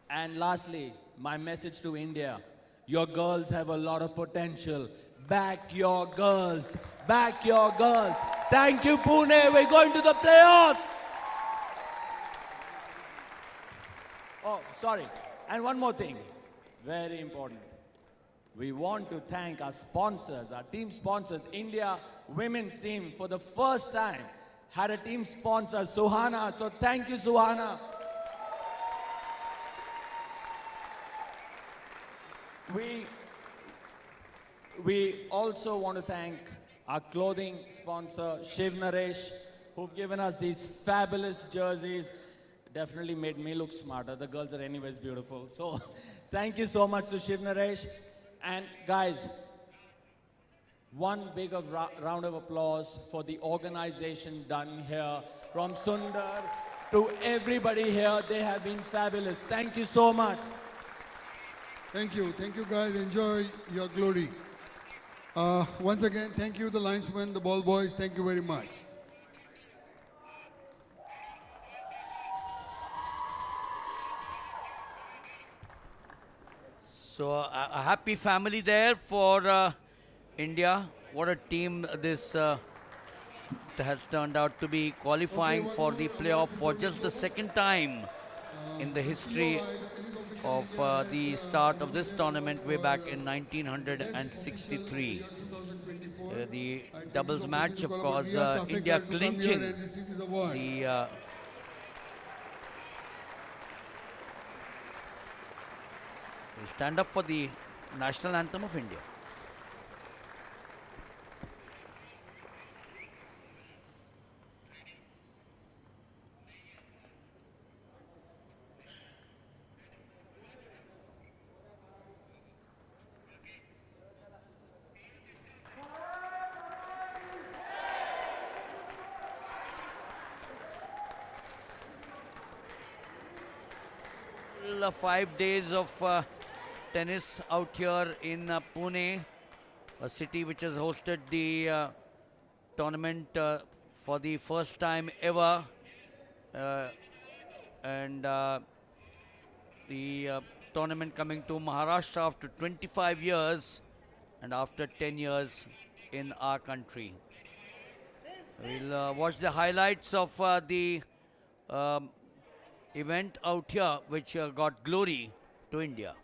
And lastly, my message to India. Your girls have a lot of potential. Back your girls. Back your girls. Thank you, Pune. We're going to the playoffs. Oh, sorry. And one more thing. Very important. We want to thank our sponsors, our team sponsors. India women's team, for the first time, had a team sponsor, Suhana. So thank you, Suhana. We also want to thank our clothing sponsor, Shiv Naresh, who've given us these fabulous jerseys. Definitely made me look smarter. The girls are anyways beautiful. So thank you so much to Shiv Naresh. And guys, one big round of applause for the organization done here. From Sundar to everybody here, they have been fabulous. Thank you so much. Thank you guys. Enjoy your glory. Once again, thank you the linesmen, the ball boys. Thank you very much. So a happy family there for India. What a team this has turned out to be, qualifying for the playoff for just the second time in the history of the start of this tournament way back in 1963. The doubles match, of course, India clinching the stand up for the national anthem of India. Well, 5 days of tennis out here in Pune, a city which has hosted the tournament for the first time ever, and the tournament coming to Maharashtra after 25 years and after 10 years in our country. We'll watch the highlights of the event out here, which got glory to India.